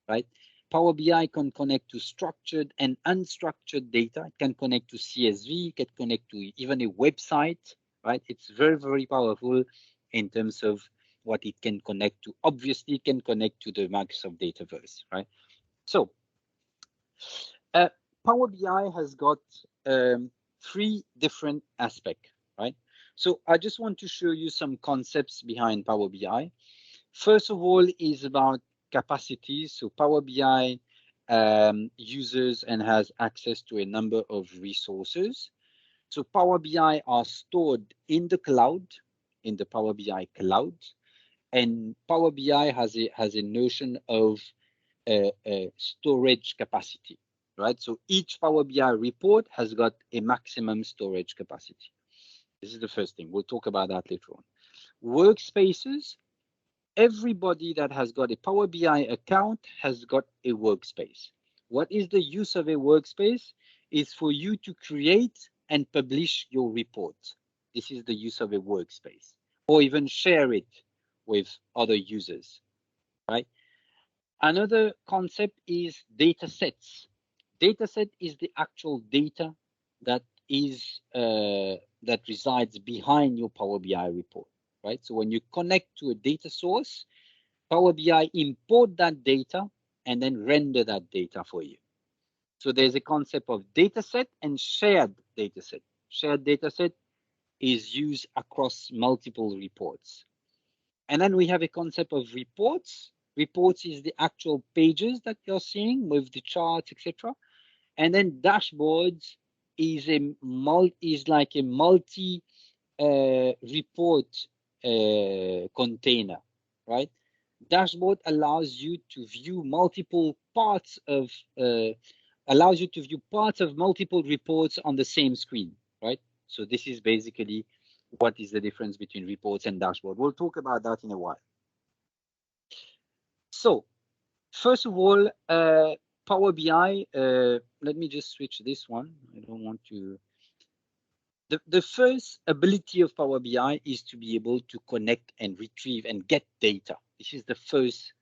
right? Power BI can connect to structured and unstructured data. It can connect to CSV, it can connect to even a website, right? It's very, very powerful in terms of what it can connect to. Obviously, it can connect to the Microsoft Dataverse, right? So Power BI has got three different aspects, right? So I just want to show you some concepts behind Power BI. First of all is about capacity. So Power BI uses and has access to a number of resources. So Power BI are stored in the cloud, in the Power BI cloud, and Power BI has a notion of storage capacity, right? So each Power BI report has got a maximum storage capacity. This is the first thing. We'll talk about that later on. Workspaces. Everybody that has got a Power BI account has got a workspace. What is the use of a workspace? Is for you to create and publish your report. This is the use of a workspace, or even share it with other users, right? Another concept is data sets. Data set is the actual data that is that resides behind your Power BI report, right? So when you connect to a data source, Power BI import that data and then render that data for you. So there's a concept of data set and shared data set. Shared data set is used across multiple reports. And then we have a concept of reports. Reports is the actual pages that you're seeing with the charts, etc. And then dashboards is like a multi report container, right? Dashboard allows you to view multiple parts of multiple reports on the same screen, right? So this is basically what is the difference between reports and dashboard. We'll talk about that in a while. So first of all, Power BI, let me just switch this one. I don't want to. The first ability of Power BI is to be able to connect and retrieve and get data. This is the first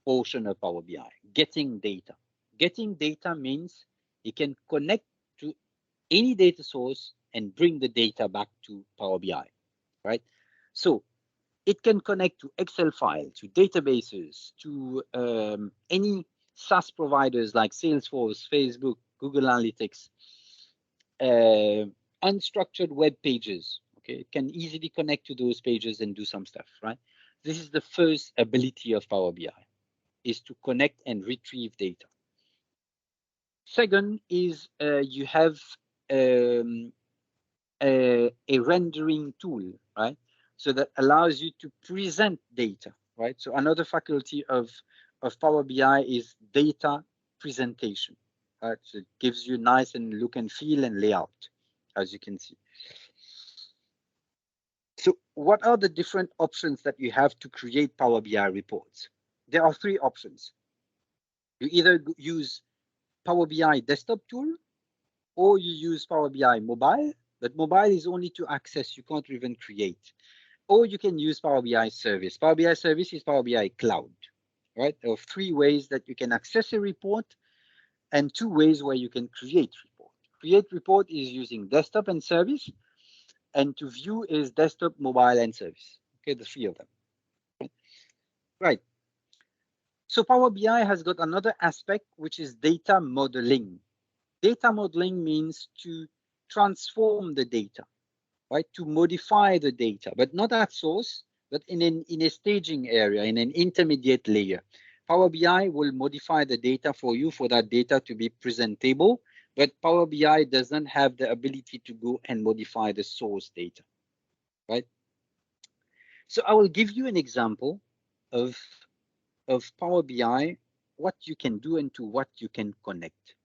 portion of Power BI, getting data. Getting data means you can connect to any data source and bring the data back to Power BI, right? So it can connect to Excel files, to databases, to any SaaS providers like Salesforce, Facebook, Google Analytics, unstructured web pages. Okay, it can easily connect to those pages and do some stuff, right? This is the first ability of Power BI, is to connect and retrieve data. Second is you have a rendering tool, right? So that allows you to present data, right? So another faculty of Power BI is data presentation, right? So it gives you nice and look and feel and layout, as you can see. So what are the different options that you have to create Power BI reports? There are three options. You either use Power BI desktop tool, or you use Power BI mobile, but mobile is only to access, you can't even create. Or you can use Power BI service. Power BI service is Power BI cloud, right? There are three ways that you can access a report and two ways where you can create report. Create report is using desktop and service, and to view is desktop, mobile, and service. Okay, the three of them. Right. So Power BI has got another aspect, which is data modeling. Data modeling means to transform the data, right? To modify the data, but not at source, but in a staging area, in an intermediate layer. Power BI will modify the data for you for that data to be presentable, but Power BI doesn't have the ability to go and modify the source data, right? So I will give you an example of Power BI, what you can do and to what you can connect.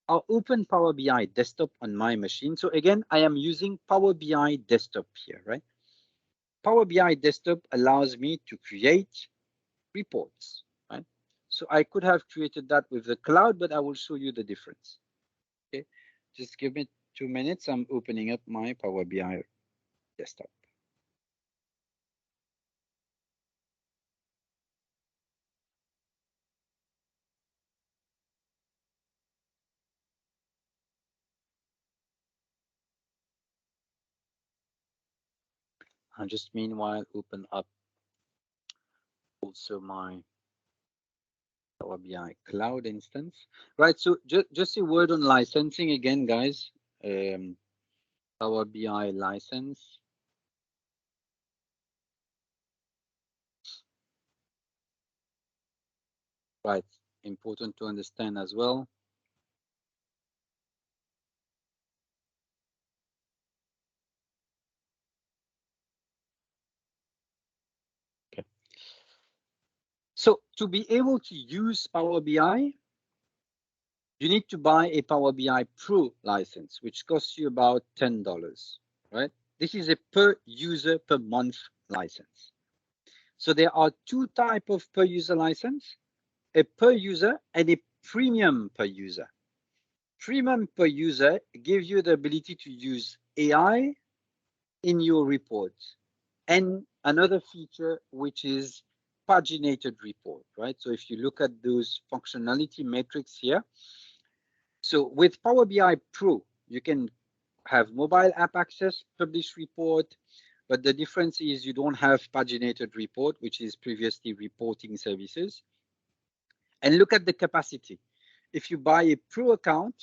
I'll open Power BI desktop on my machine. So again, I am using Power BI desktop here, right? Power BI desktop allows me to create reports, right? So I could have created that with the cloud, but I will show you the difference. Okay, just give me 2 minutes. I'm opening up my Power BI desktop. I'll just meanwhile open up also my Power BI cloud instance. Right, so just a word on licensing again, guys. Power BI license. Right, important to understand as well. Okay. So to be able to use Power BI, you need to buy a Power BI Pro license, which costs you about $10, right? This is a per user per month license. So there are two types of per user license, a per user and a premium per user. Premium per user gives you the ability to use AI in your reports and another feature which is paginated report, right? So if you look at those functionality metrics here, so with Power BI Pro, you can have mobile app access, publish report, but the difference is you don't have paginated report, which is previously reporting services. And look at the capacity. If you buy a Pro account,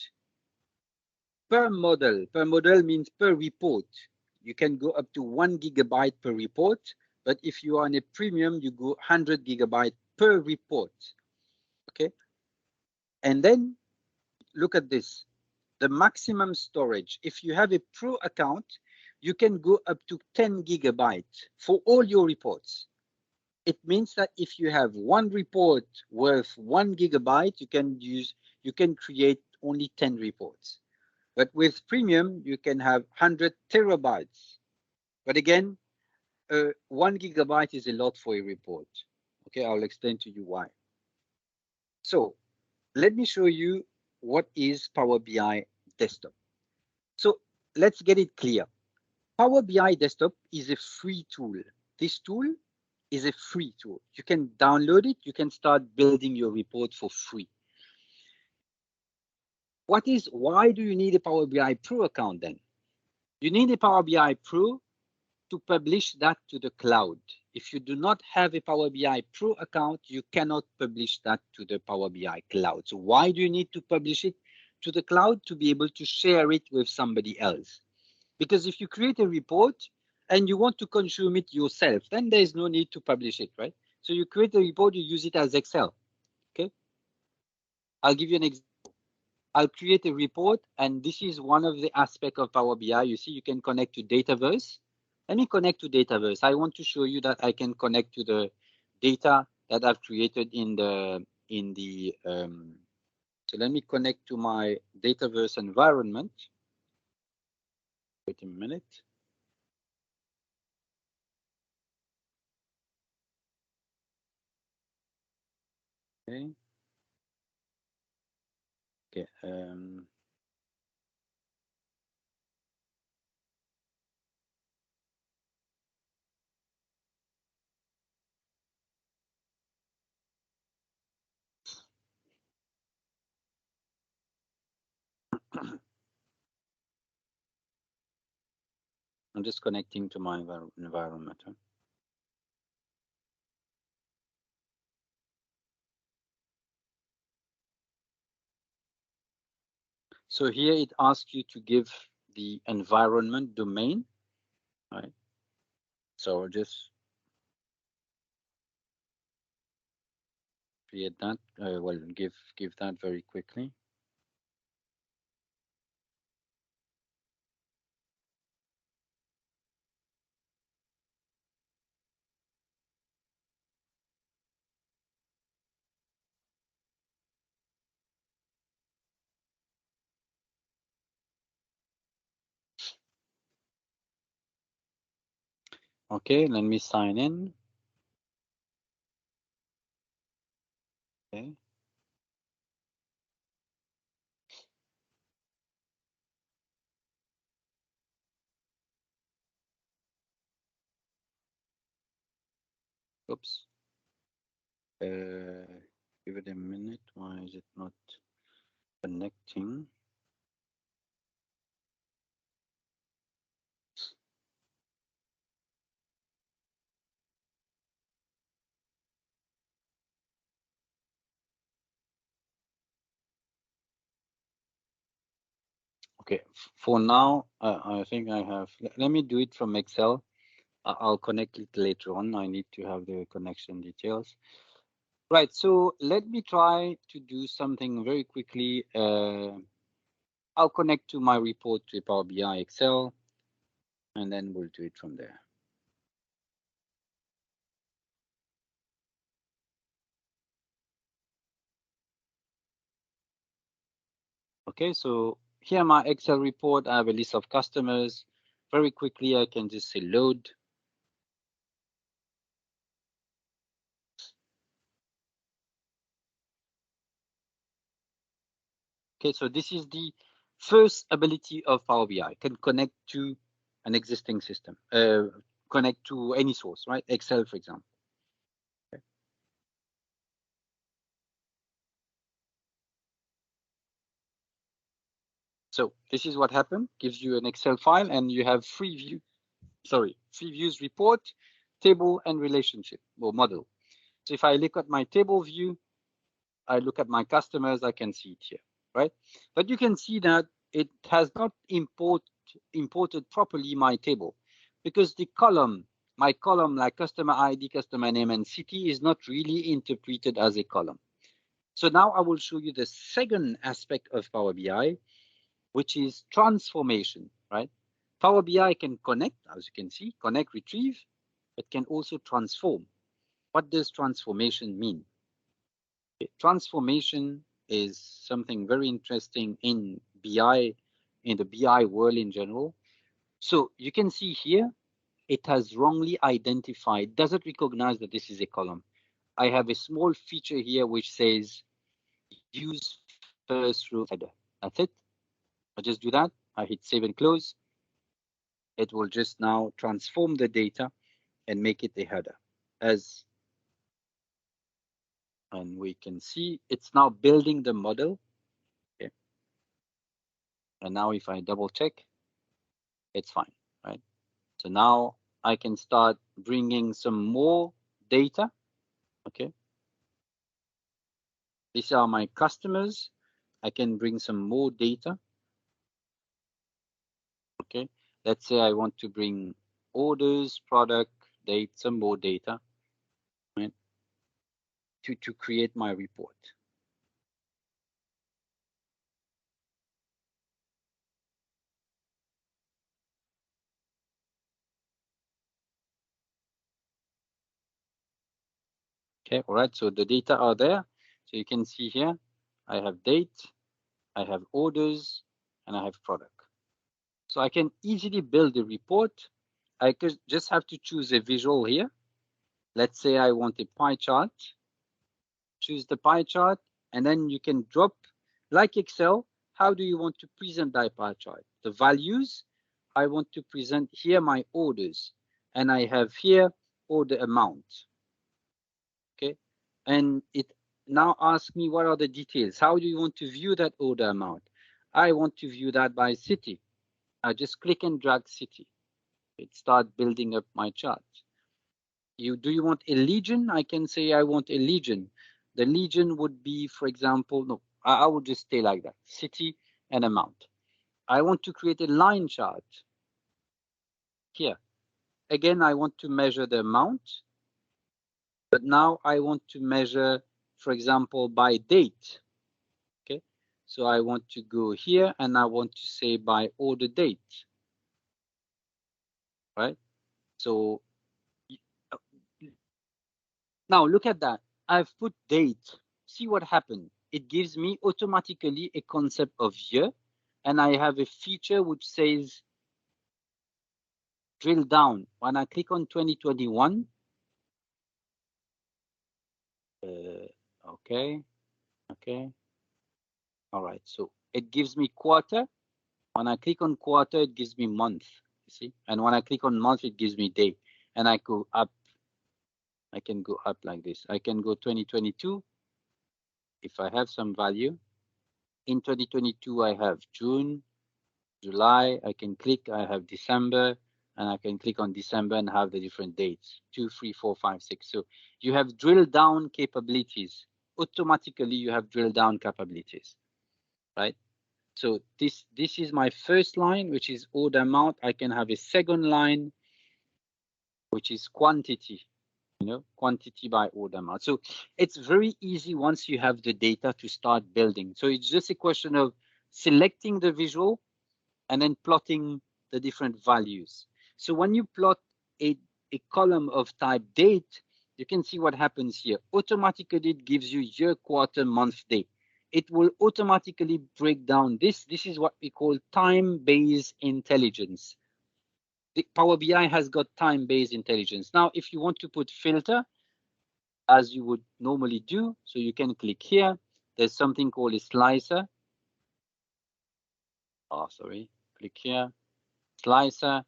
per model means per report, you can go up to 1 gigabyte per report. But if you are on a premium, you go 100 gigabyte per report. Okay. And then look at this. The maximum storage. If you have a Pro account, you can go up to 10 gigabytes for all your reports. It means that if you have one report worth 1 gigabyte, you can create only 10 reports. But with premium, you can have 100 terabytes. But again, 1 gigabyte is a lot for a report. Okay, I'll explain to you why. So let me show you what is Power BI Desktop. So let's get it clear. Power BI Desktop is a free tool. This tool is a free tool. You can download it. You can start building your report for free. Why do you need a Power BI Pro account then? You need a Power BI Pro to publish that to the cloud. If you do not have a Power BI Pro account, you cannot publish that to the Power BI cloud. So why do you need to publish it to the cloud? To be able to share it with somebody else. Because if you create a report and you want to consume it yourself, then there is no need to publish it, right? So you create a report, you use it as Excel, okay? I'll give you an example. I'll create a report, and this is one of the aspects of Power BI. You see, you can connect to Dataverse. Let me connect to Dataverse. I want to show you that I can connect to the data that I've created so let me connect to my Dataverse environment. Wait a minute. Okay. Okay. I'm just connecting to my environment. Huh? So here it asks you to give the environment domain, right? So just create that. Well, give that very quickly. Okay, let me sign in. Okay. Oops. Give it a minute. Why is it not connecting? Okay, for now, I think I have, let me do it from Excel. I'll connect it later on. I need to have the connection details. Right, so let me try to do something very quickly. I'll connect to my report to Power BI Excel, and then we'll do it from there. Okay, so here my Excel report, I have a list of customers. Very quickly, I can just say load. Okay, so this is the first ability of Power BI. Can connect to an existing system, connect to any source, right? Excel, for example. Okay. So this is what happened. Gives you an Excel file, and you have three views: report, table, and relationship or model. So if I look at my table view, I look at my customers, I can see it here, right? But you can see that it has not imported properly my table, because the column, my column like customer ID, customer name, and city is not really interpreted as a column. So now I will show you the second aspect of Power BI, which is transformation, right? Power BI can connect, as you can see, connect, retrieve, but can also transform. What does transformation mean? Transformation is something very interesting in BI, in the BI world in general. So you can see here, it has wrongly identified, doesn't recognize that this is a column. I have a small feature here which says use first row header. That's it. I just do that. I hit save and close. It will just now transform the data and make it a header. And we can see it's now building the model. Okay. And now if I double check, it's fine, right? So now I can start bringing some more data. Okay. These are my customers. I can bring some more data. Okay. Let's say I want to bring orders, product, date, some more data, right? To create my report. Okay, all right, so the data are there. So you can see here, I have date, I have orders, and I have product. So I can easily build a report. I could just have to choose a visual here. Let's say I want a pie chart. Choose the pie chart, and then you can drop, like Excel, how do you want to present that pie chart? The values, I want to present here my orders, and I have here order amount. Okay, and it now asks me what are the details. How do you want to view that order amount? I want to view that by city. I just click and drag city. It starts building up my chart. Do you want a legion? I can say I want a legion. The legion would be, for example, no, I would just stay like that, city and amount. I want to create a line chart here. Again, I want to measure the amount, but now I want to measure, for example, by date. Okay, so I want to go here and I want to say by order date, right? So now look at that. I've put date. See what happened. It gives me automatically a concept of year, and I have a feature which says drill down. When I click on 2021, okay, all right. So it gives me quarter. When I click on quarter, it gives me month. You see, and when I click on month, it gives me day, and I go up. I can go up like this. I can go 2022 if I have some value. In 2022, I have June, July. I can click, I have December, and I can click on December and have the different dates, 2, 3, 4, 5, 6. So you have drill down capabilities. Automatically, you have drill down capabilities, right? So this is my first line, which is order amount. I can have a second line, which is quantity, quantity by order amount. So it's very easy once you have the data to start building. So it's just a question of selecting the visual and then plotting the different values. So when you plot a column of type date, you can see what happens here. Automatically, it gives you year, quarter, month, day. It will automatically break down this. This is what we call time-based intelligence. The Power BI has got time-based intelligence. Now, if you want to put filter, as you would normally do, so you can click here. There's something called a slicer. Oh, sorry. Click here, slicer,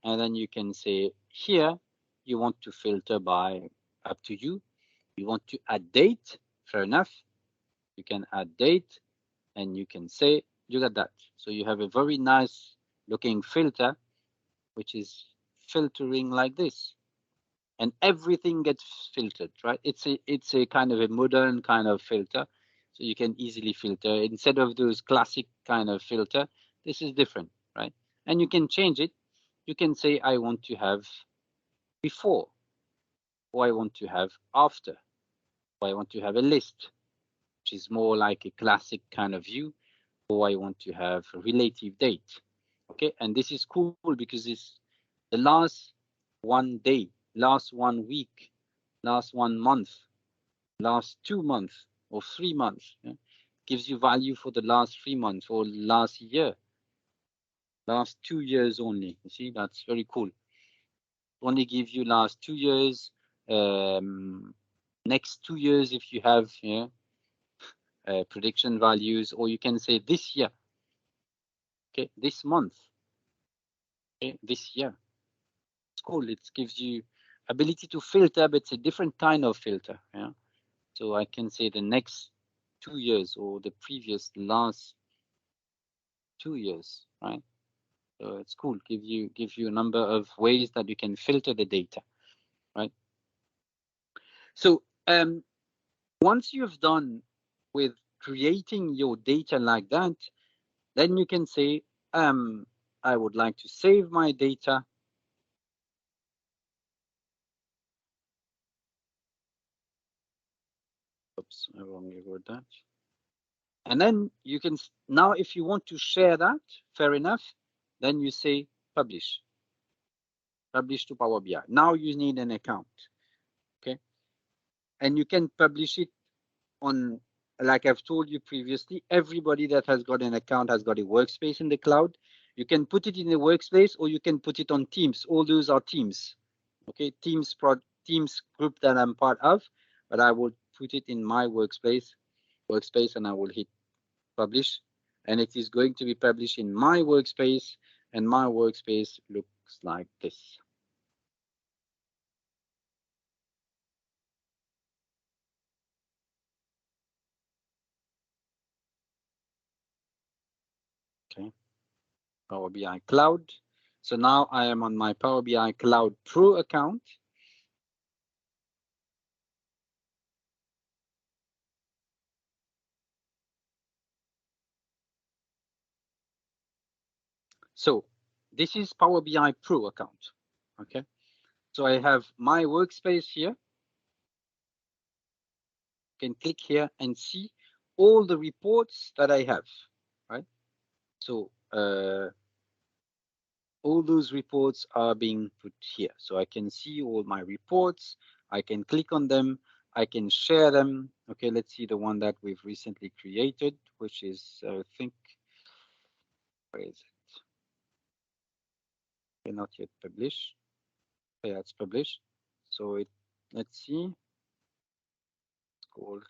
and then you can say here, you want to filter by, up to you. You want to add date, fair enough. You can add date, and you can say, look at that. So you have a very nice looking filter, which is filtering like this. And everything gets filtered, right? It's a kind of a modern kind of filter. So you can easily filter. Instead of those classic kind of filter, this is different, right? And you can change it. You can say, I want to have before, or I want to have after, or I want to have a list, which is more like a classic kind of view, or I want to have a relative date. Okay, and this is cool because it's the last one day, last 1 week, last 1 month, last 2 months, or 3 months. Yeah? Gives you value for the last 3 months or last year, last 2 years only. You see, that's very cool. Only give you last 2 years, next 2 years if you have prediction values, or you can say this year, okay, this month, okay, this year. It's cool. It gives you ability to filter, but it's a different kind of filter. Yeah. So I can say the next 2 years or the previous last 2 years, right? So it's cool. Give you a number of ways that you can filter the data, right? So once you've done with creating your data like that, then you can say, I would like to save my data. Oops, I wrongly wrote that. And then you can, now if you want to share that, fair enough, then you say publish. Publish to Power BI. Now you need an account, okay? And you can publish it on, like I've told you previously, everybody that has got an account has got a workspace in the cloud. You can put it in a workspace or you can put it on Teams. All those are Teams, okay? Teams group that I'm part of, but I will put it in my workspace, and I will hit publish, and it is going to be published in my workspace, and my workspace looks like this. Okay, Power BI Cloud. So now I am on my Power BI Cloud Pro account. So this is Power BI Pro account. Okay, so I have my workspace here. You can click here and see all the reports that I have, right? So all those reports are being put here. So I can see all my reports. I can click on them. I can share them. Okay, let's see the one that we've recently created, which is, I think, where is it? Okay, not yet published. Yeah, it's published. So let's see. It's called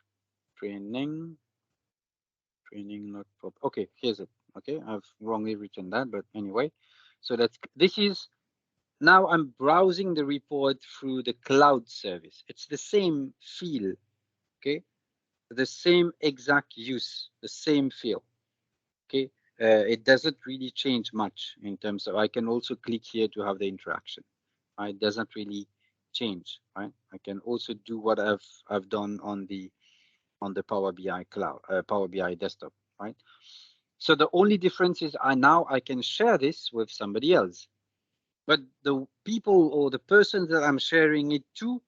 training. Training not pop. Okay, here's it. Okay, I've wrongly written that, but anyway. So this is. Now I'm browsing the report through the cloud service. It's the same feel, okay? The same exact use, the same feel, okay? It doesn't really change much in terms of, I can also click here to have the interaction, right? It doesn't really change, right? I can also do what I've done on the Power BI cloud, Power BI desktop, right? So the only difference is now I can share this with somebody else. But the people or the persons that I'm sharing it to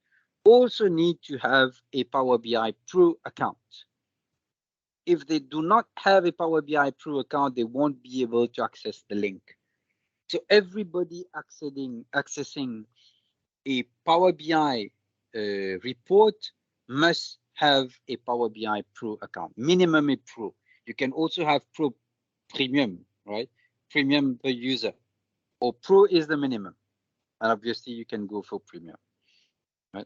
also need to have a Power BI Pro account. If they do not have a Power BI Pro account, they won't be able to access the link. So everybody accessing a Power BI report must have a Power BI Pro account, minimum a Pro. You can also have Pro Premium, right? Premium per user, or Pro is the minimum. And obviously you can go for Premium, right?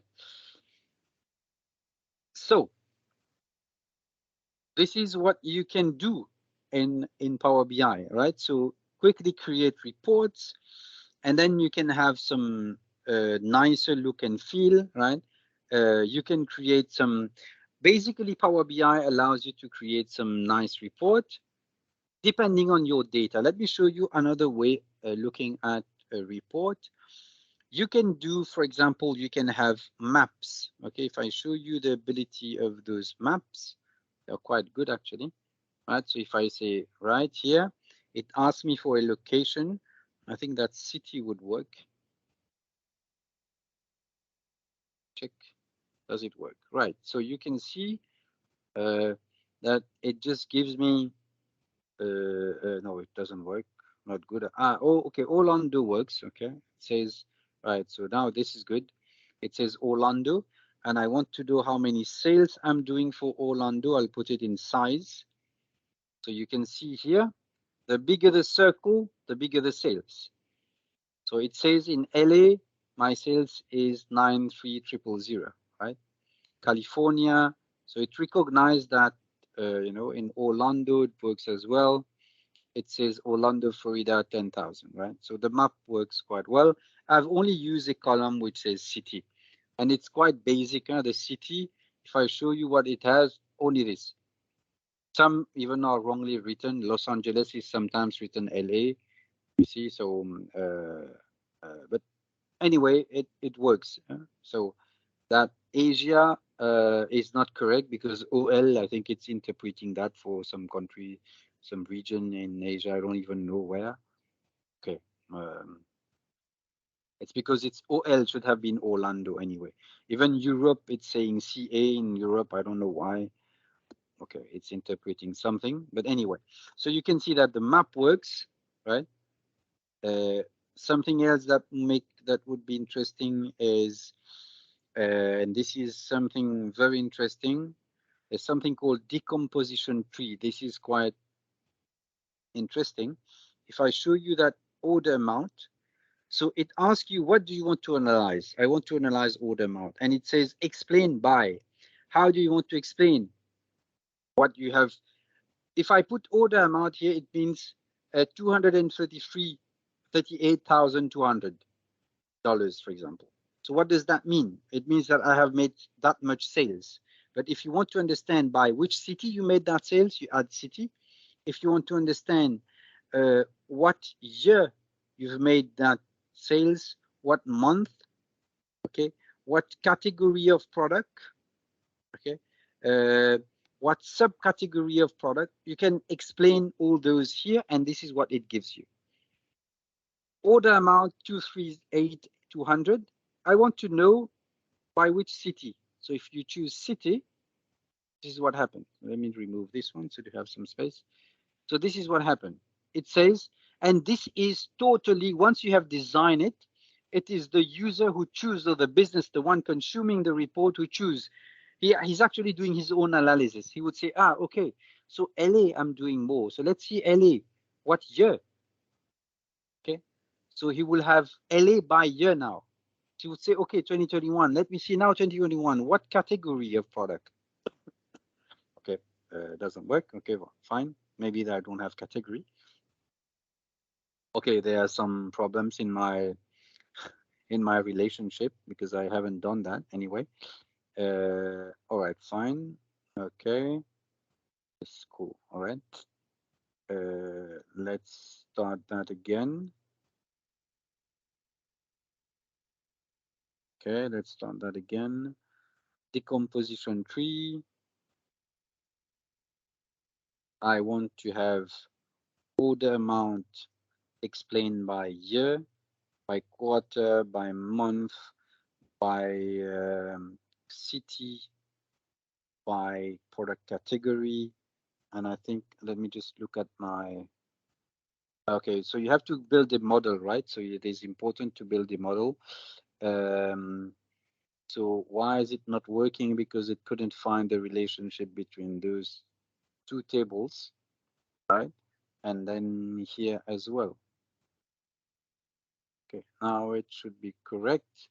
So this is what you can do in Power BI, right? So quickly create reports, and then you can have some nicer look and feel, right? You can create some, basically Power BI allows you to create some nice report depending on your data. Let me show you another way looking at a report. You can do, for example, you can have maps. Okay, if I show you the ability of those maps, they're quite good actually. Right, so if I say right here, it asks me for a location. I think that city would work. Check, does it work? Right, so you can see that it just gives me, no, it doesn't work, not good. Oh, okay, Orlando works, okay. It says, right, so now this is good. It says Orlando, and I want to know how many sales I'm doing for Orlando. I'll put it in size. So you can see here, the bigger the circle, the bigger the sales. So it says in LA, my sales is 93000, right? California, so it recognized that, you know, in Orlando it works as well. It says Orlando, Florida, 10,000, right? So the map works quite well. I've only used a column which says city, and it's quite basic. The city, if I show you what it has, only this. Some even are wrongly written. Los Angeles is sometimes written LA. You see, so but anyway, it works. So that Asia is not correct because OL, I think it's interpreting that for some country, some region in Asia. I don't even know where. Okay, it's because it's OL should have been Orlando anyway. Even Europe, it's saying CA in Europe. I don't know why. Okay, it's interpreting something, but anyway, so you can see that the map works, right? Something else that would be interesting is, and this is something very interesting, is something called decomposition tree. This is quite interesting. If I show you that order amount, so it asks you, what do you want to analyze? I want to analyze order amount, and it says explain by. How do you want to explain what you have? If I put order amount here, it means $38,200, for example. So what does that mean? It means that I have made that much sales. But if you want to understand by which city you made that sales, you add city. If you want to understand what year you've made that sales, what month, okay, what category of product, okay, what subcategory of product, you can explain all those here, and this is what it gives you. Order amount 238,200. I want to know by which city. So if you choose city, this is what happened. Let me remove this one so to have some space. So this is what happened. It says, and this is totally, once you have designed it, it is the user who chooses, or the business, the one consuming the report who chooses. He's actually doing his own analysis. He would say, okay, so LA, I'm doing more. So let's see LA, what year? Okay, so he will have LA by year now. So he would say, okay, 2021. Let me see now 2021. What category of product? Okay, doesn't work. Okay, well, fine. Maybe I don't have category. Okay, there are some problems in my relationship because I haven't done that anyway. All right, fine. Okay, it's cool. All right. Let's start that again. Okay, let's start that again. Decomposition tree. I want to have order amount explained by year, by quarter, by month, by city, by product category. And I think, let me just look at my, okay, so you have to build a model, right? So it is important to build a model. So why is it not working? Because it couldn't find the relationship between those two tables, right? And then here as well. Okay, now it should be correct.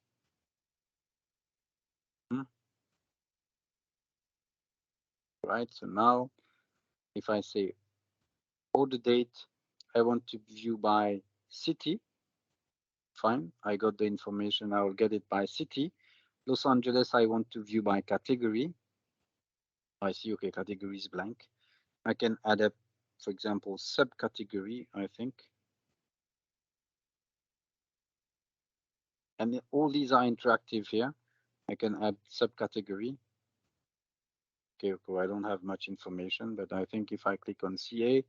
Right, so now if I say order date, I want to view by city. Fine, I got the information, I will get it by city. Los Angeles, I want to view by category. I see, okay, category is blank. I can add up, for example, subcategory, I think. And all these are interactive here. I can add subcategory. Okay, I don't have much information, but I think if I click on CA,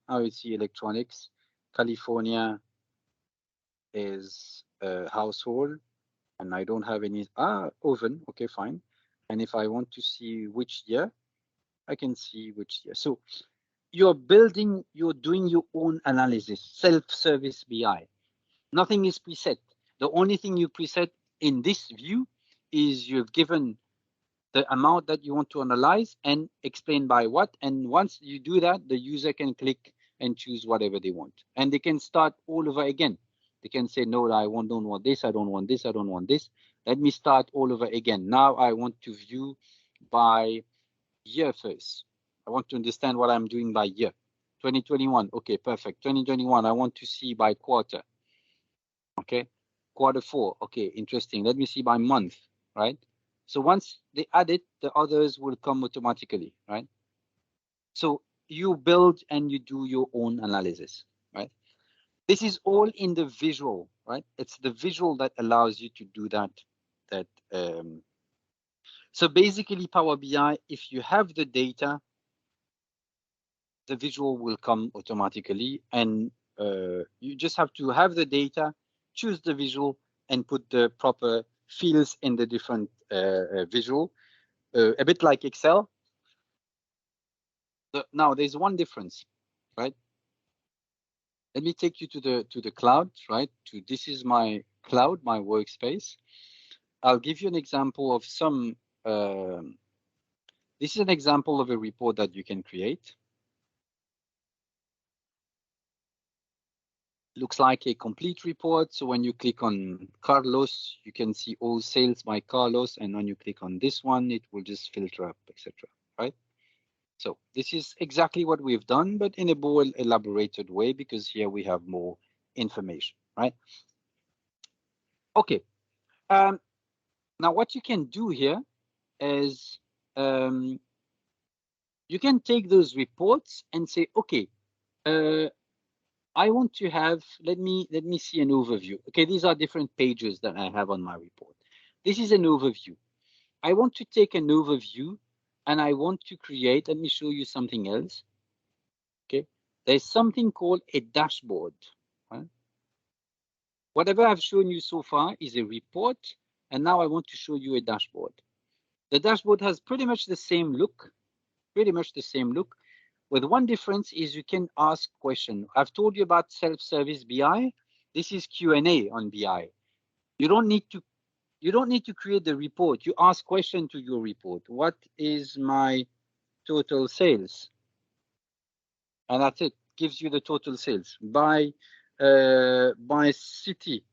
now you see electronics. California is household, and I don't have any oven. Okay, fine. And if I want to see which year, I can see which year. So you're building, you're doing your own analysis, self-service BI. Nothing is preset. The only thing you preset in this view is you've given the amount that you want to analyze and explain by what. And once you do that, the user can click and choose whatever they want. And they can start all over again. They can say, no, don't want this, I don't want this, I don't want this. Let me start all over again. Now I want to view by year first. I want to understand what I'm doing by year. 2021, okay, perfect. 2021, I want to see by quarter. Okay, quarter 4, okay, interesting. Let me see by month, right? So once they add it, the others will come automatically, right? So you build and you do your own analysis, right? This is all in the visual, right? It's the visual that allows you to do that. So basically, Power BI, if you have the data, the visual will come automatically, and you just have to have the data, choose the visual, and put the proper fields in the different visual, a bit like Excel. Now there's one difference, right? Let me take you to the cloud, right? This is my cloud, my workspace. I'll give you an example of some. This is an example of a report that you can create. Looks like a complete report. So when you click on Carlos, you can see all sales by Carlos. And when you click on this one, it will just filter up, etc. Right? So this is exactly what we've done, but in a more elaborated way, because here we have more information, right? Okay. Now what you can do here is you can take those reports and say, okay, I want to have, let me see an overview. Okay, these are different pages that I have on my report. This is an overview. I want to take an overview and I want to create, let me show you something else. Okay, there's something called a dashboard. Right? Whatever I've shown you so far is a report, and now I want to show you a dashboard. The dashboard has pretty much the same look, with one difference is you can ask questions. I've told you about self-service BI. This is Q&A on BI. You don't need to create the report. You ask question to your report. What is my total sales? And that's it. Gives you the total sales by city.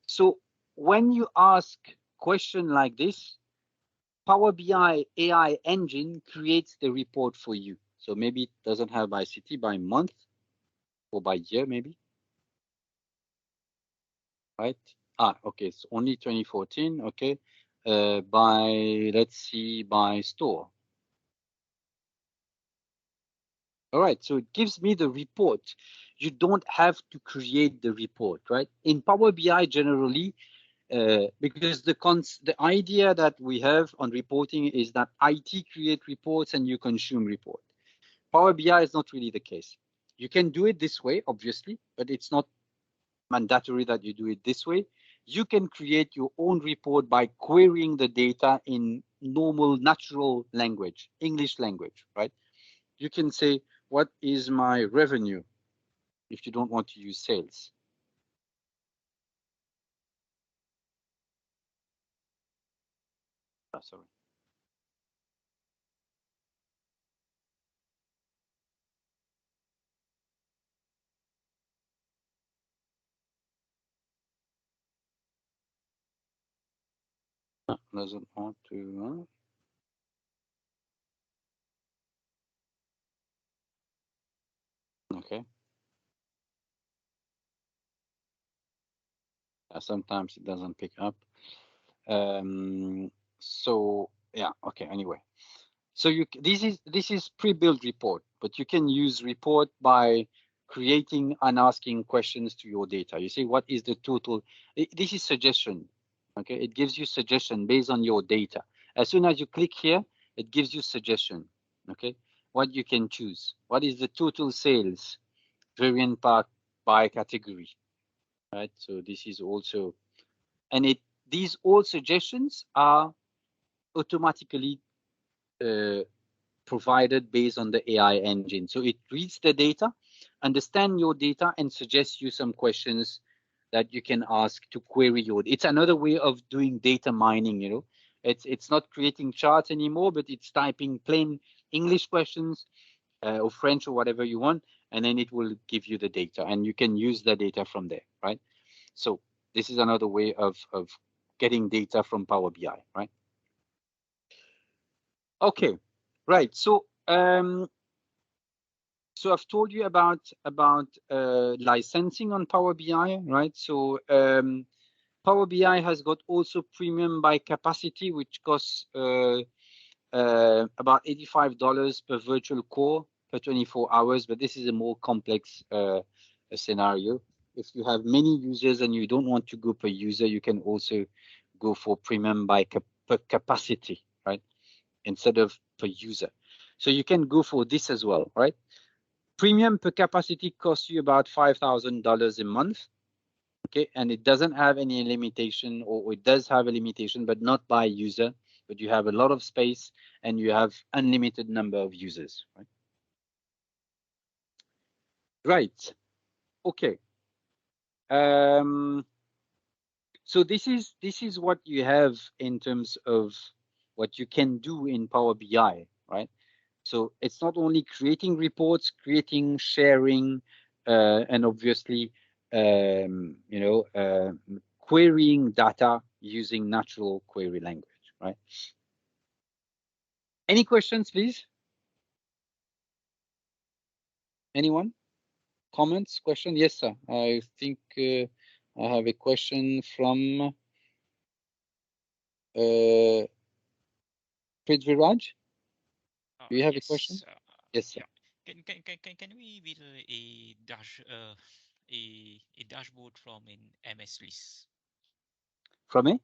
So when you ask question like this, Power BI AI engine creates the report for you. So maybe it doesn't have by city, by month, or by year, maybe. Right? Okay, it's only 2014. Okay, let's see, by store. All right, so it gives me the report. You don't have to create the report, right? In Power BI generally, because the idea that we have on reporting is that IT create reports and you consume report. Power BI is not really the case. You can do it this way, obviously, but it's not mandatory that you do it this way. You can create your own report by querying the data in normal, natural language, English language, right? You can say, what is my revenue if you don't want to use sales? Oh, sorry. No, doesn't want to. Okay. Sometimes it doesn't pick up. So yeah, okay. Anyway, so this is pre-built report, but you can use report by creating and asking questions to your data. You say, what is the total? This is suggestion. Okay, it gives you suggestion based on your data. As soon as you click here, it gives you suggestion. Okay, what you can choose. What is the total sales variant by category? Right. So this is also, and these all suggestions are automatically provided based on the AI engine. So it reads the data, understand your data, and suggests you some questions that you can ask to query your. It's another way of doing data mining. You know, it's not creating charts anymore, but it's typing plain English questions or French or whatever you want, and then it will give you the data, and you can use the data from there, right? So this is another way of getting data from Power BI, right? Okay, right. So so I've told you about licensing on Power BI, right? So Power BI has got also premium by capacity, which costs about $85 per virtual core per 24 hours. But this is a more complex scenario. If you have many users and you don't want to go per user, you can also go for premium by per capacity, right? Instead of per user. So you can go for this as well, right? Premium per capacity costs you about $5,000 a month. Okay, and it doesn't have any limitation, or it does have a limitation, but not by user, but you have a lot of space and you have unlimited number of users, right? Right. Okay. So this is what you have in terms of what you can do in Power BI, right? So it's not only creating reports, creating, sharing, and obviously, querying data using natural query language, right? Any questions, please? Anyone? Comments, question? Yes, sir. I think I have a question from Prithviraj. Do you have a question? Yes, sir. Can we build a dashboard from an MS list? From a?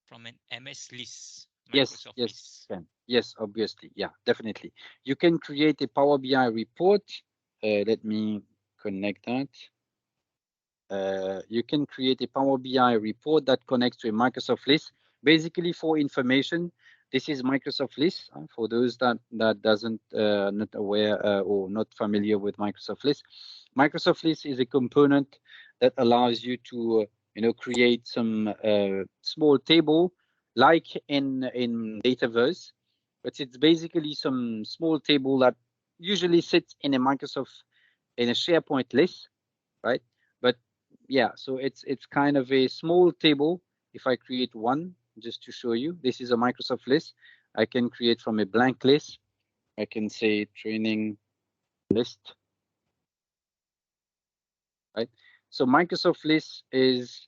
From an MS list. Yes, Microsoft yes, list. can. Yes, obviously. Yeah, definitely. You can create a Power BI report. Let me connect that. You can create a Power BI report that connects to a Microsoft list. Basically, for information, this is Microsoft list. For those that doesn't not aware or not familiar with Microsoft list, Microsoft list is a component that allows you to create some small table like in Dataverse, but it's basically some small table that usually sits in a SharePoint list, right? But yeah, so it's kind of a small table. If I create one, just to show you, this is a Microsoft list. I can create from a blank list. I can say training list, right? So Microsoft list is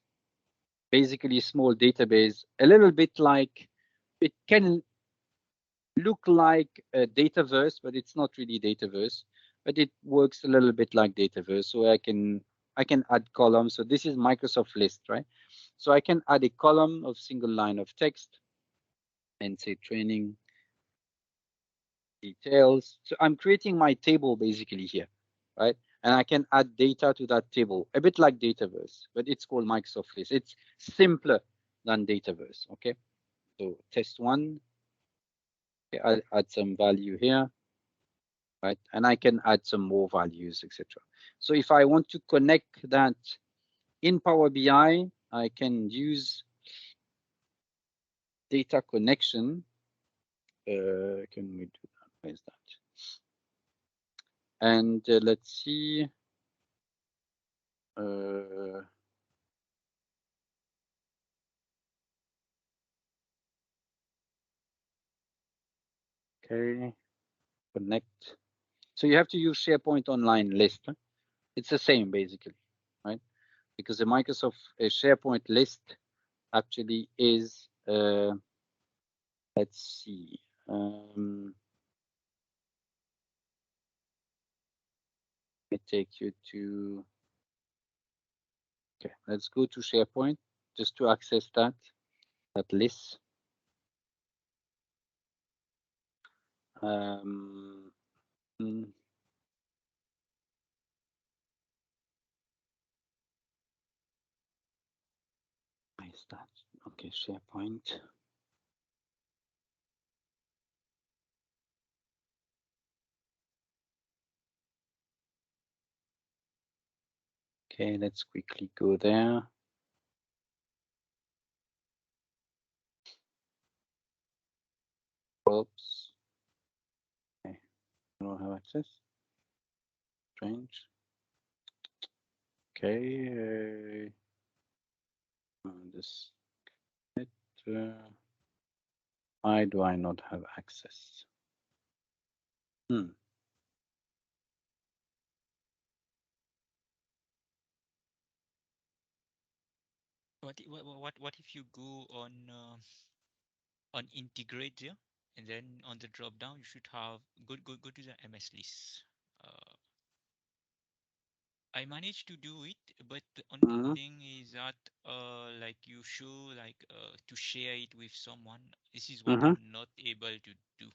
basically a small database, a little bit like, it can look like a Dataverse, but it's not really Dataverse, but it works a little bit like Dataverse. So I can add columns. So this is Microsoft list, right? So I can add a column of single line of text and say training details. So I'm creating my table basically here, right? And I can add data to that table, a bit like Dataverse, but it's called Microsoft List. It's simpler than Dataverse, okay? So test one, okay, I'll add some value here, right? And I can add some more values, etc. So if I want to connect that in Power BI, I can use data connection. Can we do that? Where is that? And let's see. Okay, connect. So you have to use SharePoint Online list. Huh? It's the same basically, right? Because the Microsoft SharePoint list actually is, let's see. Let me take you to, okay, let's go to SharePoint just to access that list. Is that okay? SharePoint. Okay, let's quickly go there. Oops. Okay, I don't have access. Strange. Okay. This. Why do I not have access? What if you go on integrate there, and then on the drop down you should have go to the MS list. I managed to do it, but the only thing is that like you show like to share it with someone. This is what I'm not able to do.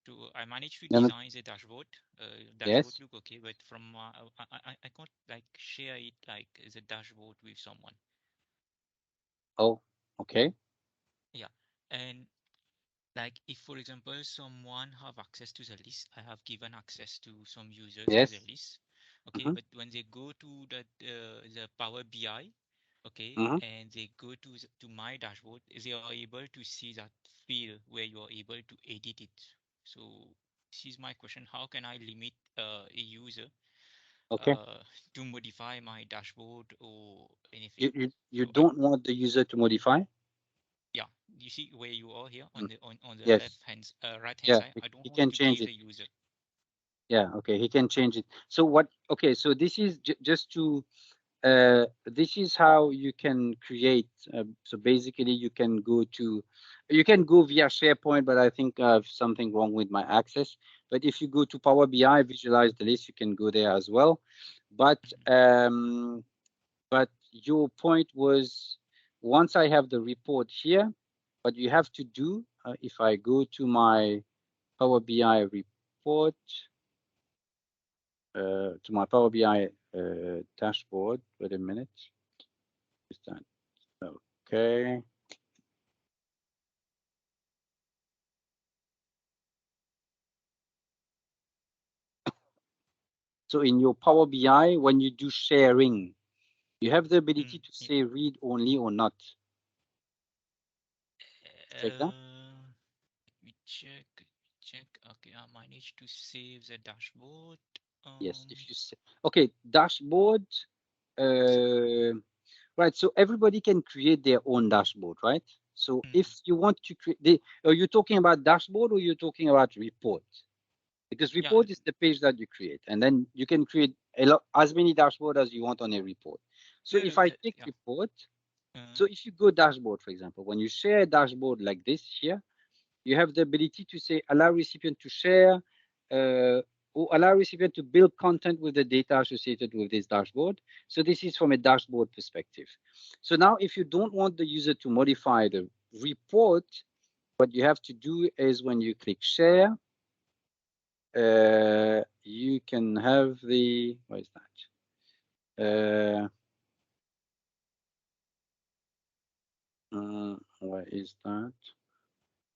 So I managed to design the dashboard. Dashboard look okay, but from I can't like share it like the dashboard with someone. Oh, okay. Yeah, and like if for example someone have access to the list, I have given access to some users to the list. Okay, but when they go to that the Power BI, okay, and they go to my dashboard, they are able to see that field where you are able to edit it. So this is my question: how can I limit a user to modify my dashboard or anything? You don't want the user to modify? Yeah, you see where you are here on the yes. left hand right hand Yeah, side. I don't he want can to change give it. a user. Yeah, okay, he can change it. So what? Okay, so this is just to this is how you can create. So basically, you can go via SharePoint, but I think I have something wrong with my access. But if you go to Power BI, visualize the list, you can go there as well. But your point was, once I have the report here, what you have to do, if I go to my Power BI report, to my Power BI dashboard. Wait a minute. Is that okay? So in your Power BI, when you do sharing, you have the ability to say read only or not. Check that. Let me check. Okay, I managed to save the dashboard. Yes, if you say, okay, dashboard. Right, so everybody can create their own dashboard, right? So if you want to create, are you talking about dashboard or you're talking about report? Because report is the page that you create, and then you can create as many dashboard as you want on a report. So if I click report, so if you go dashboard, for example, when you share a dashboard like this here, you have the ability to say allow recipient to share or allow recipient to build content with the data associated with this dashboard. So this is from a dashboard perspective. So now if you don't want the user to modify the report, what you have to do is when you click share, you can have the, what is that? Where is that?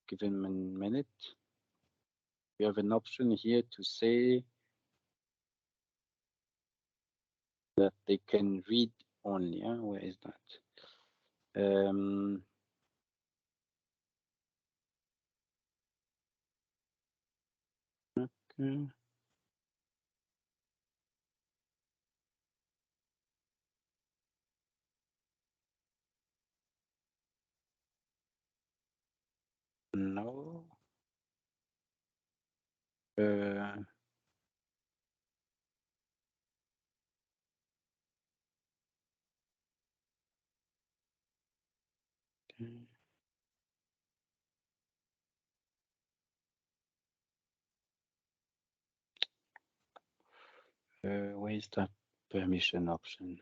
Give him a minute. You have an option here to say that they can read only. Where is that? Okay. No. Where is that permission option?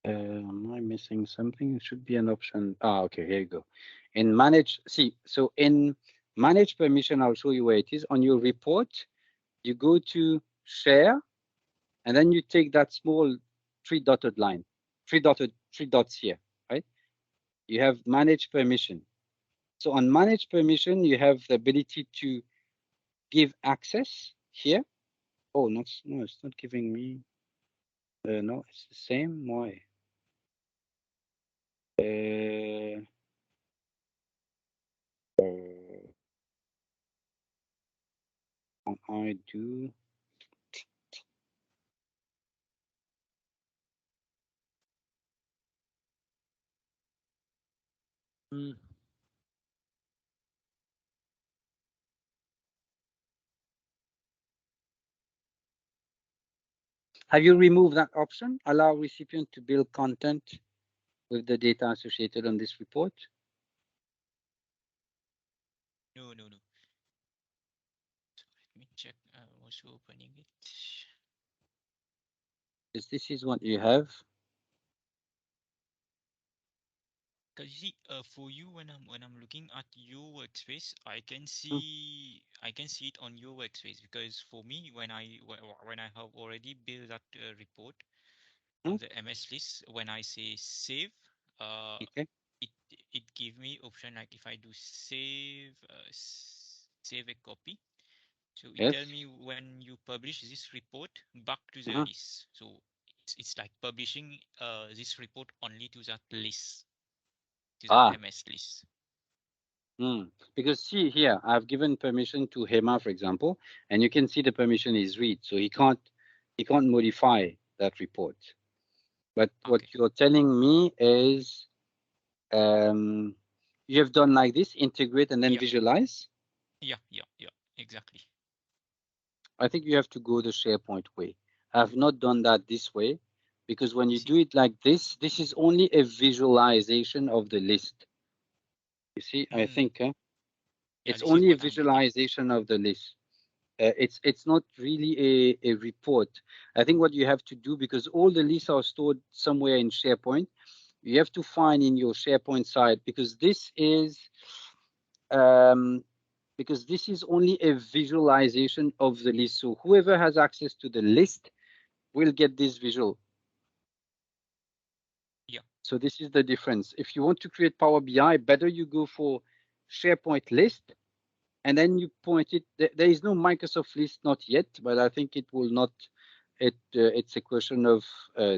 Am I missing something? It should be an option. Okay, here you go. In manage, see, so in manage permission, I'll show you where it is. On your report, you go to share, and then you take that small three dotted line, three dots here, right? You have manage permission. So on manage permission, you have the ability to give access here. Oh, no, it's not giving me. No, it's the same. Why? I do. Have you removed that option? Allow recipient to build content with the data associated on this report? No. So let me check. I'm also opening it. Because this is what you have. Because you see, for you, when I'm looking at your workspace, I can see it on your workspace. Because for me, when I have already built that report on the MS list, when I say save, it give me option like if I do save save a copy, so it tell me when you publish this report back to the list. So it's like publishing this report only to that list. To the MS list. Because see here, I've given permission to Hema, for example, and you can see the permission is read, so he can't modify that report. But what you're telling me is, you have done like this: integrate and then visualize. Yeah, exactly. I think you have to go the SharePoint way. I've not done that this way, because when you do it like this, this is only a visualization of the list. You see, I think it's only a visualization of the list. It's not really a report. I think what you have to do, because all the lists are stored somewhere in SharePoint, you have to find in your SharePoint side, because this is only a visualization of the list. So whoever has access to the list will get this visual. Yeah. So this is the difference. If you want to create Power BI, better you go for SharePoint list, and then you point it. There is no Microsoft list, not yet, but I think it will not. It's a question of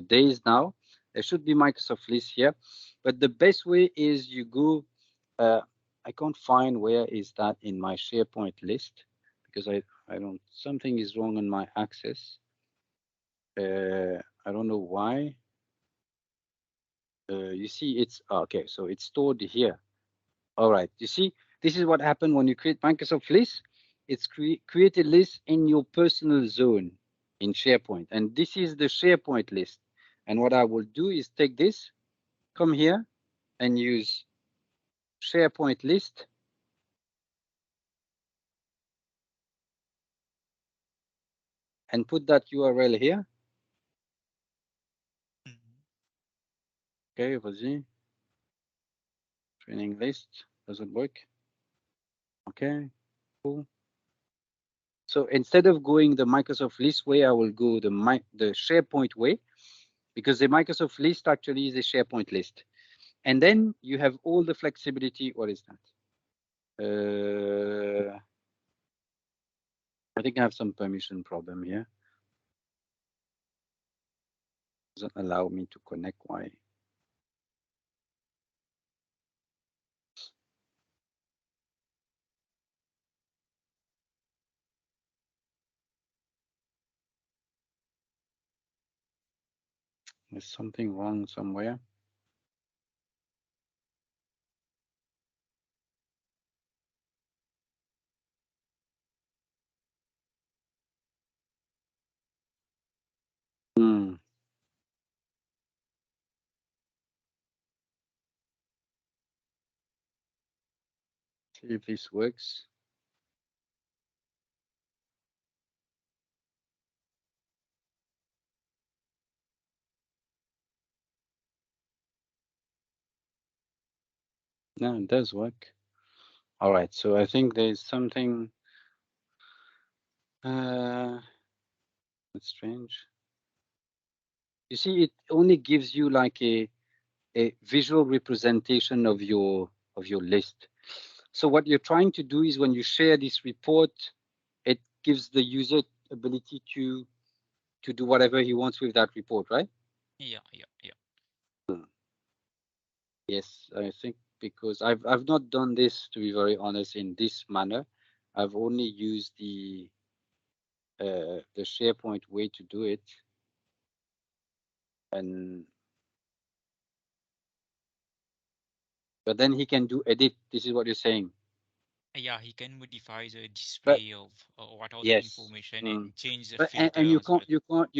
days now. There should be Microsoft list here, but the best way is you go. I can't find where is that in my SharePoint list, because I don't. Something is wrong on my access. I don't know why. You see, it's okay. So it's stored here. All right. You see, this is what happened when you create Microsoft list. It's create a list in your personal zone in SharePoint, and this is the SharePoint list. And what I will do is take this, come here, and use SharePoint list. And put that URL here. Okay, vas-y. Training list, does it work? Okay, cool. So instead of going the Microsoft list way, I will go the SharePoint way, because the Microsoft list actually is a SharePoint list. And then you have all the flexibility. What is that? I think I have some permission problem here. Doesn't allow me to connect. Why? There's something wrong somewhere. See if this works. No, it does work. All right, so I think there's something that's strange. You see, it only gives you like a visual representation of your list. So what you're trying to do is when you share this report, it gives the user ability to do whatever he wants with that report, right? Yeah. Yes, I think because I've not done this, to be very honest, in this manner. I've only used the SharePoint way to do it, but then he can do edit. This is what you're saying. Yeah, he can modify the display of what all the information and change the filter. And you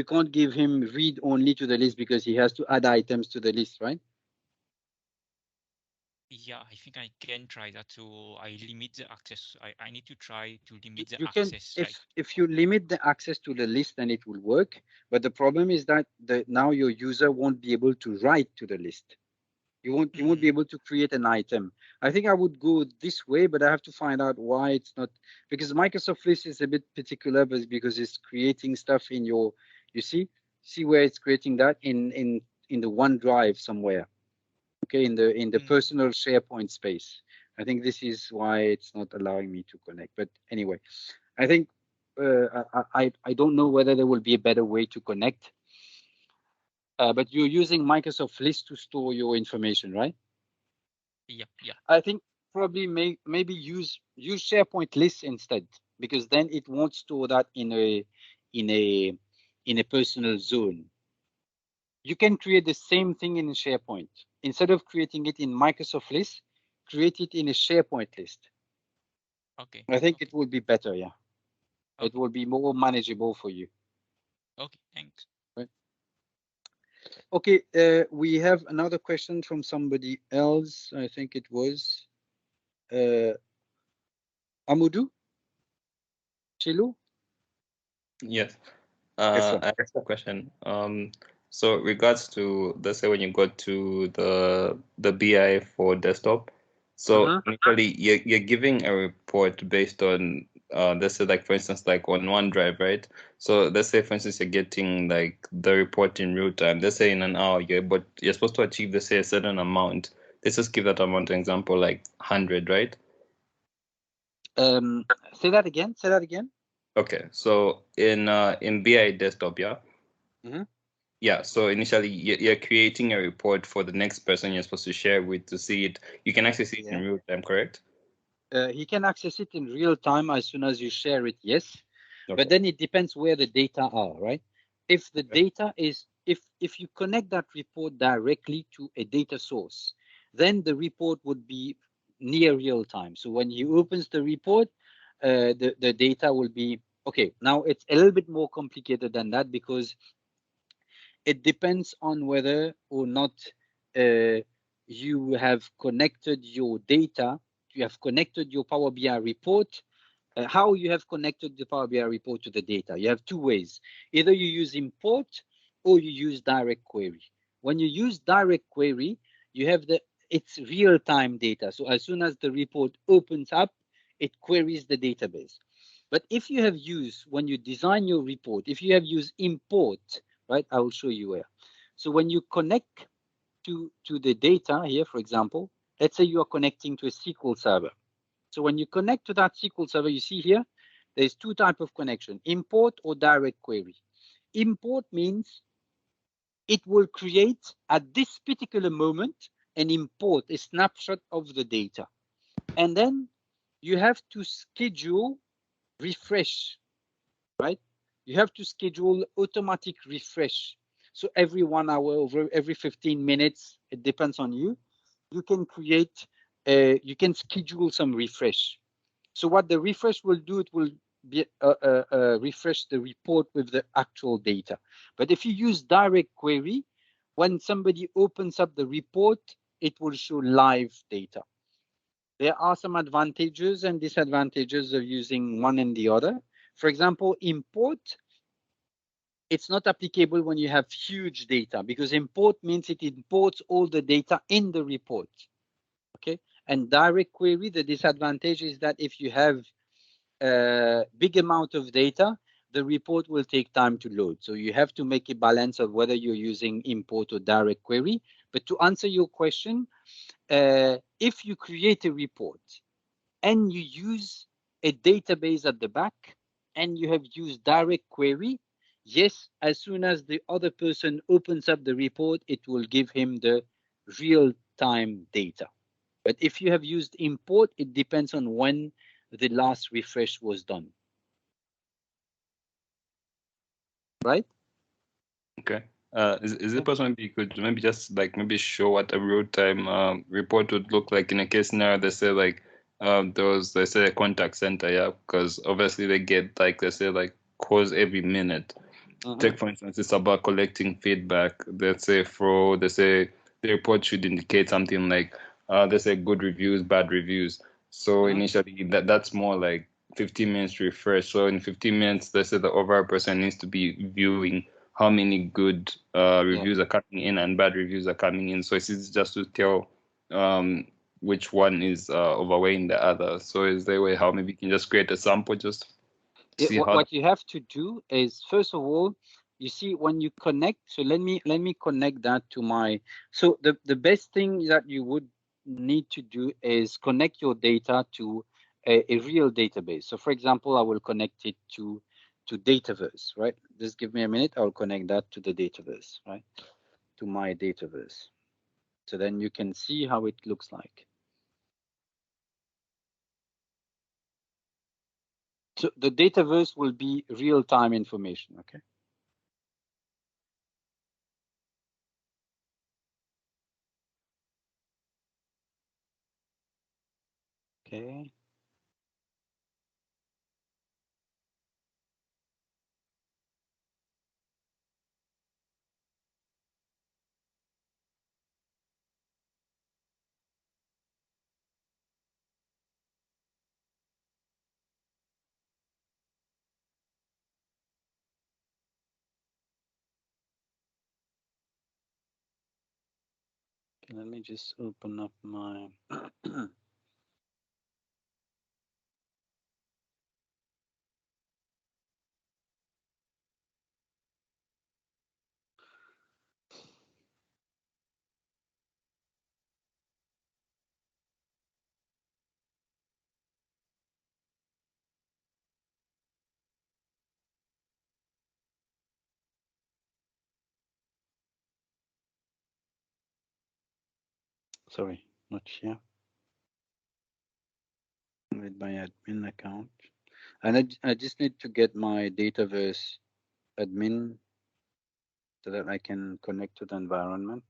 can't give him read only to the list because he has to add items to the list, right? Yeah, I think I can try that. So I limit the access. I need to try to limit the You can, access, right? if you limit the access to the list, then it will work. But the problem is that now your user won't be able to write to the list. You won't be able to create an item. I think I would go this way, but I have to find out why it's not, because Microsoft List is a bit particular, but because it's creating stuff in your, you see where it's creating that in the OneDrive somewhere. Okay, in the personal SharePoint space. I think this is why it's not allowing me to connect. But anyway, I think I don't know whether there will be a better way to connect. But you're using Microsoft List to store your information, right? Yeah. I think probably maybe use SharePoint List instead, because then it won't store that in a personal zone. You can create the same thing in SharePoint. Instead of creating it in Microsoft List, create it in a SharePoint list. Okay. I think it will be better, yeah. Okay. It will be more manageable for you. Okay, thanks. Right. Okay, we have another question from somebody else. I think it was Amadou Chilu. Yes. Yes, I have a question. So regards to, let's say when you got to the BI for desktop, so initially you're giving a report based on let's say like for instance like on OneDrive, right? So let's say for instance you're getting like the report in real time. Let's say in an hour you're supposed to achieve, let's say, a certain amount. Let's just give that amount an example, like 100, right? Say that again. Okay, so in BI desktop, yeah. Mm-hmm. Yeah, so initially you're creating a report for the next person you're supposed to share with to see it. You can access it in real time, correct? He can access it in real time as soon as you share it, yes. Okay. But then it depends where the data are, right? If the data is, if you connect that report directly to a data source, then the report would be near real time. So when he opens the report, the data will be, okay, now it's a little bit more complicated than that because it depends on whether or not you have connected your data, you have connected your Power BI report. How you have connected the Power BI report to the data? You have two ways. Either you use import or you use direct query. When you use direct query, you have it's real-time data. So as soon as the report opens up, it queries the database. But if you have used, when you design your report, if you have used import, right, I will show you where. So when you connect to the data here, for example, let's say you are connecting to a SQL server. So when you connect to that SQL server, you see here, there's two types of connection, import or direct query. Import means it will create at this particular moment and import a snapshot of the data. And then you have to schedule refresh, right? You have to schedule automatic refresh. So every 1 hour, over every 15 minutes, it depends on you. You can create, you can schedule some refresh. So what the refresh will do, it will be, refresh the report with the actual data. But if you use direct query, when somebody opens up the report, it will show live data. There are some advantages and disadvantages of using one and the other. For example, import, it's not applicable when you have huge data, because import means it imports all the data in the report. Okay, and direct query, the disadvantage is that if you have a big amount of data, the report will take time to load. So you have to make a balance of whether you're using import or direct query. But to answer your question, if you create a report and you use a database at the back and you have used direct query, yes, as soon as the other person opens up the report, it will give him the real-time data. But if you have used import, it depends on when the last refresh was done. Right? Okay. Is it possible maybe you could maybe just like maybe show what a real-time report would look like in a case scenario? They say like there was, they say, a contact center, yeah, because obviously they get like, they say like calls every minute. Take for instance, it's about collecting feedback. Let's say they say the report should indicate something like they say good reviews, bad reviews. So initially that's more like 15 minutes refresh. So in 15 minutes, they say the overall person needs to be viewing how many good reviews are coming in and bad reviews are coming in. So it's just to tell which one is overweighing the other. So is there a way how maybe you can just create a sample just see how what you have to do is, first of all, you see when you connect, so let me connect that to my, so the best thing that you would need to do is connect your data to a real database. So for example, I will connect it to Dataverse, right? Just give me a minute, I'll connect that to the Dataverse, right? To my Dataverse. So then you can see how it looks like. So the Dataverse will be real-time information, okay? Okay. Let me just open up my sorry, not here. With my admin account. And I just need to get my Dataverse admin so that I can connect to the environment.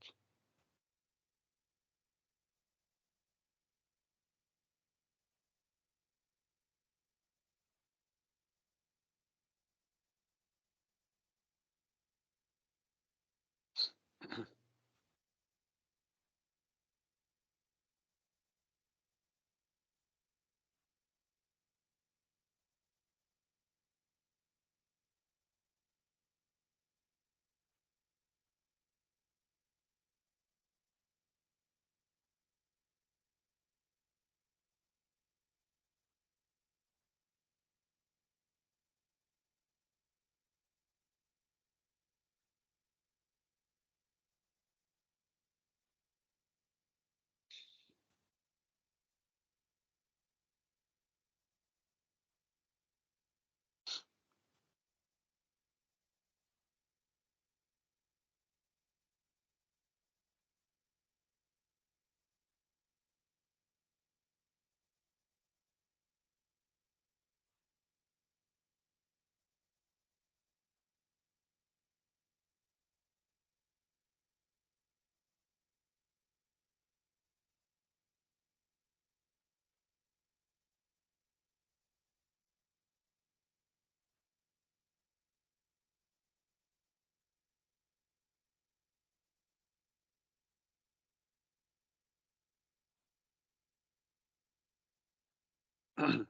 I'm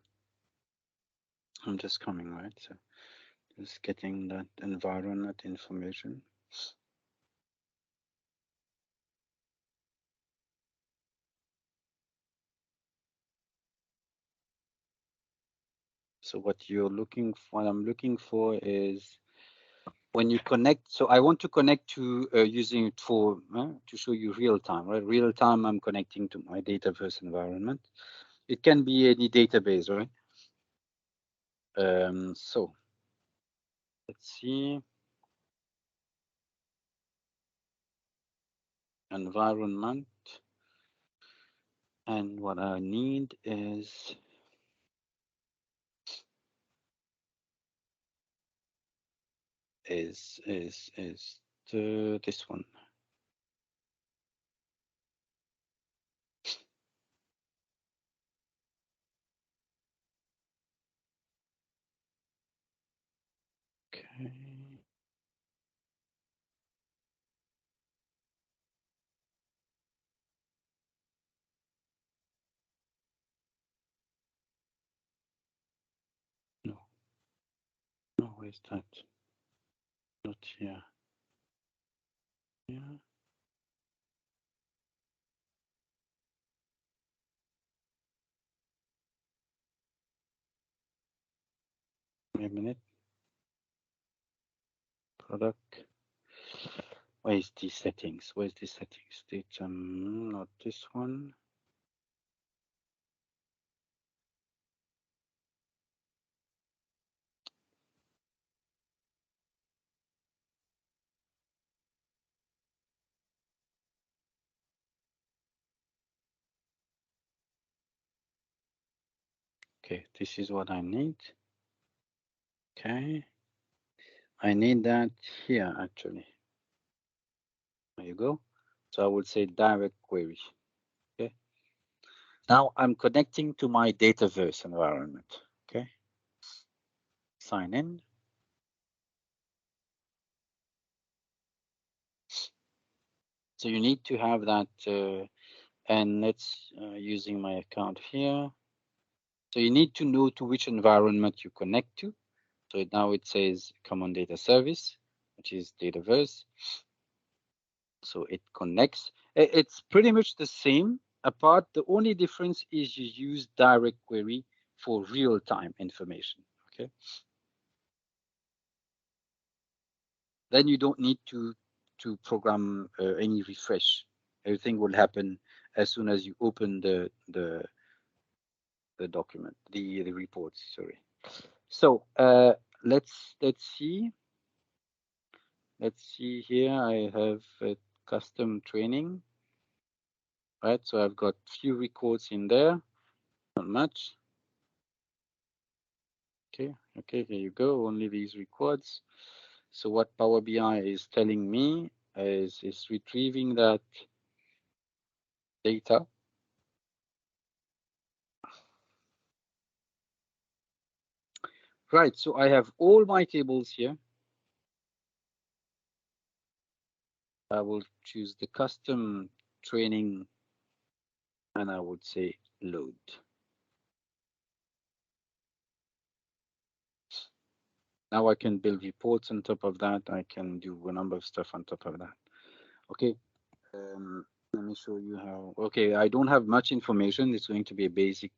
just coming, right? So just getting that environment information. So what you're looking for, what I'm looking for is when you connect. So I want to connect to using it for to show you real time, right? Real time, I'm connecting to my Dataverse environment. It can be any database, right? So let's see. Environment. And what I need is this one. Okay. No. No, where's that? Not here. Yeah. Wait a minute. Product. Where's the settings? Where's the settings? Data, not this one. Okay, this is what I need. Okay. I need that here actually. There you go. So I would say direct query. Okay. Now I'm connecting to my Dataverse environment. Okay. Sign in. So you need to have that, and let's using my account here. So you need to know to which environment you connect to. So now it says Common Data Service, which is Dataverse. So it connects. It's pretty much the same. Apart, the only difference is you use direct query for real-time information. Okay. Then you don't need to program any refresh. Everything will happen as soon as you open the document, the reports. Sorry. So let's see. Let's see here. I have a custom training. Right, so I've got few records in there, not much. Okay, here you go, only these records. So what Power BI is telling me is retrieving that data. Right, so I have all my tables here. I will choose the custom training and I would say load. Now I can build reports on top of that. I can do a number of stuff on top of that. Okay, let me show you how. Okay, I don't have much information. It's going to be a basic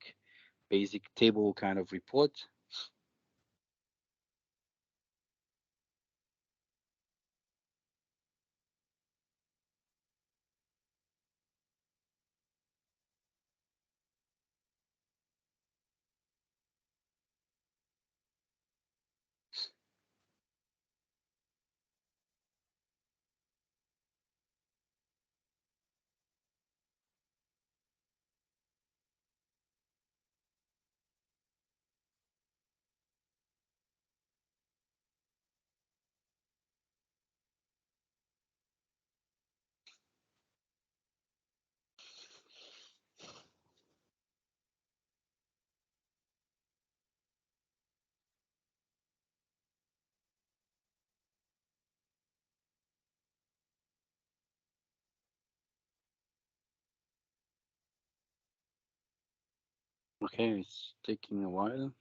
table kind of report. Okay, it's taking a while.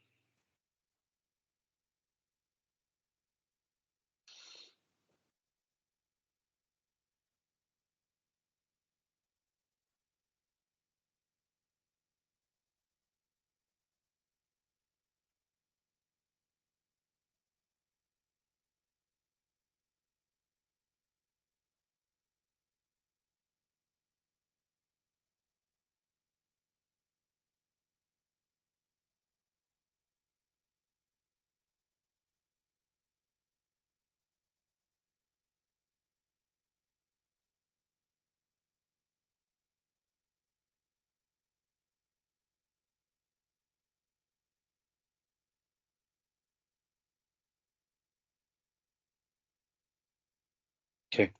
Okay.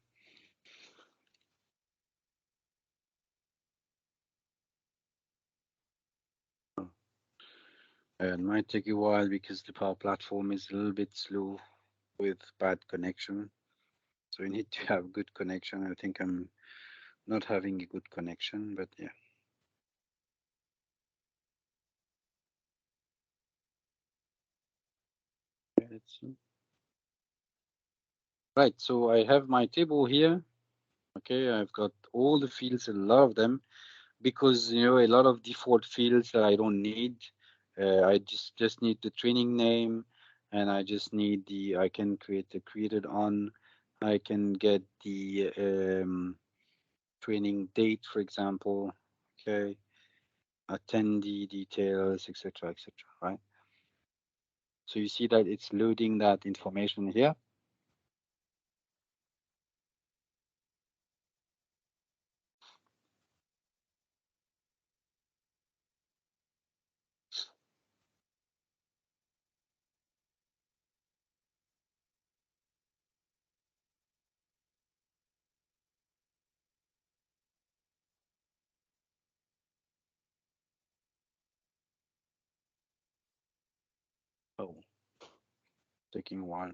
It might take a while because the Power Platform is a little bit slow with bad connection. So you need to have good connection. I think I'm not having a good connection, but yeah. Okay, let's see. Right, so I have my table here. Okay, I've got all the fields, a lot of them, because a lot of default fields that I don't need. I just need the training name, and I just need I can create the created on. I can get the training date, for example. Okay, attendee details, etc., etc. Right. So you see that it's loading that information here. Oh, taking a while.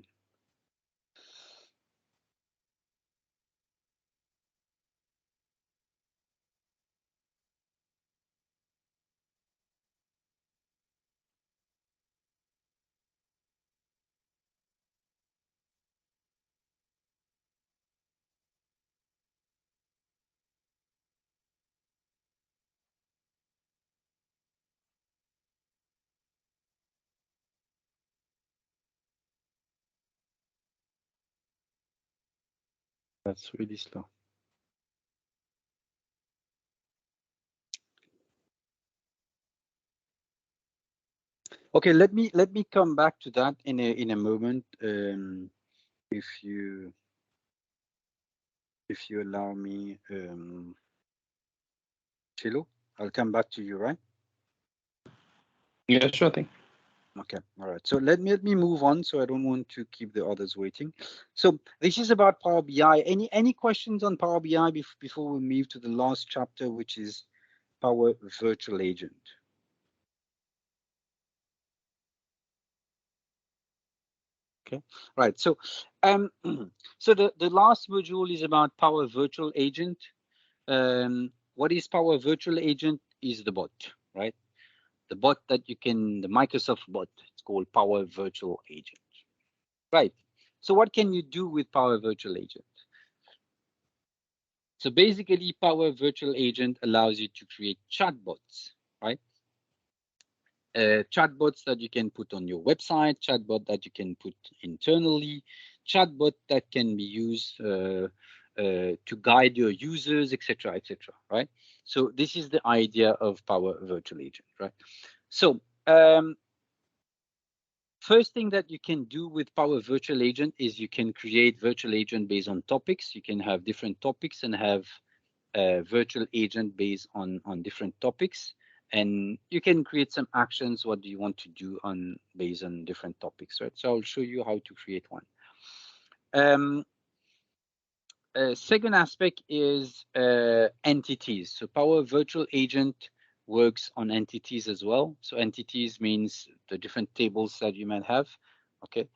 That's really slow. Okay, let me come back to that in a moment. If you allow me, Chilo, I'll come back to you, right? Yeah, sure thing. Okay, all right. So let me move on. So I don't want to keep the others waiting. So this is about Power BI. Any questions on Power BI before we move to the last chapter, which is Power Virtual Agent? Okay, right. So so the last module is about Power Virtual Agent. What is Power Virtual Agent? Is the bot, right? The bot that the Microsoft bot. It's called Power Virtual Agent. Right. So what can you do with Power Virtual Agent? So basically, Power Virtual Agent allows you to create chatbots, right? Chatbots that you can put on your website, chatbot that you can put internally, chatbot that can be used to guide your users, etc., etc., right? So this is the idea of Power Virtual Agent, right? So first thing that you can do with Power Virtual Agent is you can create virtual agent based on topics. You can have different topics and have a virtual agent based on different topics. And you can create some actions. What do you want to do based on different topics, right? So I'll show you how to create one. Second aspect is entities. So Power Virtual Agent works on entities as well. So entities means the different tables that you might have. Okay.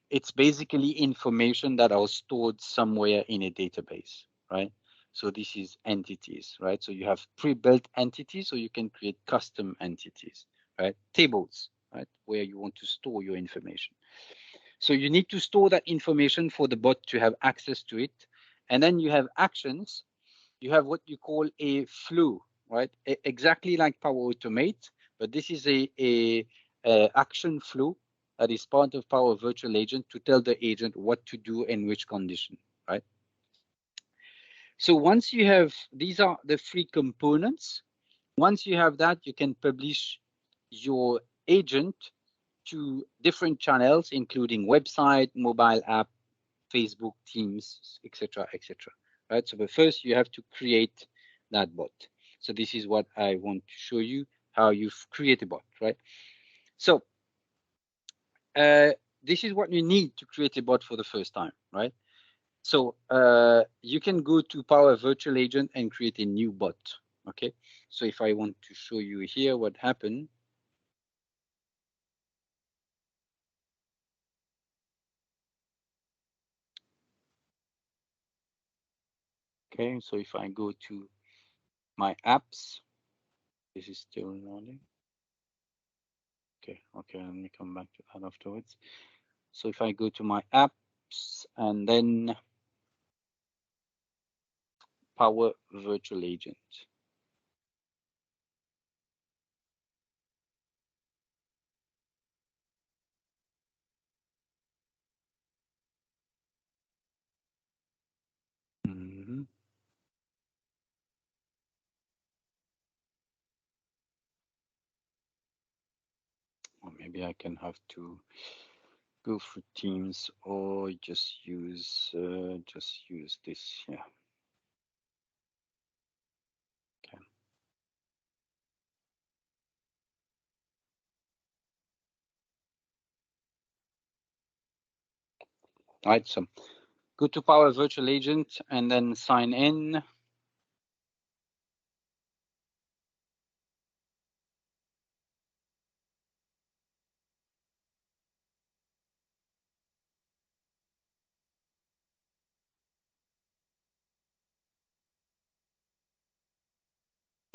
It's basically information that are stored somewhere in a database, right? So this is entities, right? So you have pre-built entities, so you can create custom entities, right? Tables, right? Where you want to store your information. So you need to store that information for the bot to have access to it. And then you have actions. You have what you call a flow, right? Exactly like Power Automate, but this is a action flow that is part of Power Virtual Agent to tell the agent what to do in which condition, right? So once you have, these are the three components. Once you have that, you can publish your agent to different channels, including website, mobile app, Facebook, Teams, etc., etc. Right. So, but first you have to create that bot. So this is what I want to show you, how you create a bot, right? So this is what you need to create a bot for the first time, right? So you can go to Power Virtual Agent and create a new bot. Okay. So if I want to show you here what happened. Okay, so if I go to my apps, this is still running. Okay, let me come back to that afterwards. So if I go to my apps and then Power Virtual Agent. Or maybe I can have to go through Teams or just use this here. Okay. All right, so go to Power Virtual Agent and then sign in.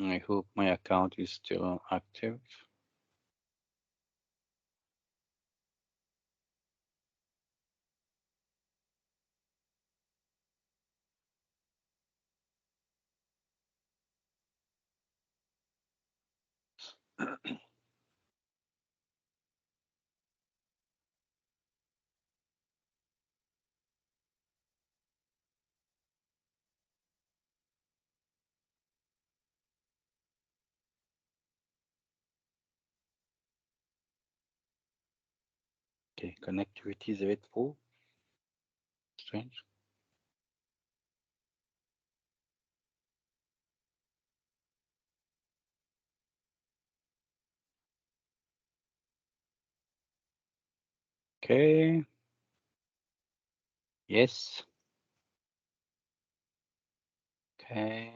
I hope my account is still active. Okay, connectivity is a bit poor. Strange. Okay. Yes. Okay.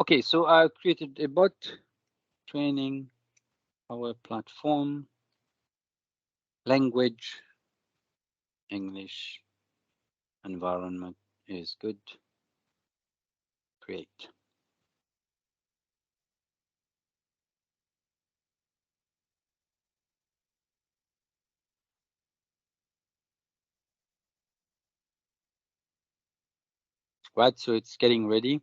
Okay, so I created a bot training, our platform, language, English, environment is good. Create. Right, so it's getting ready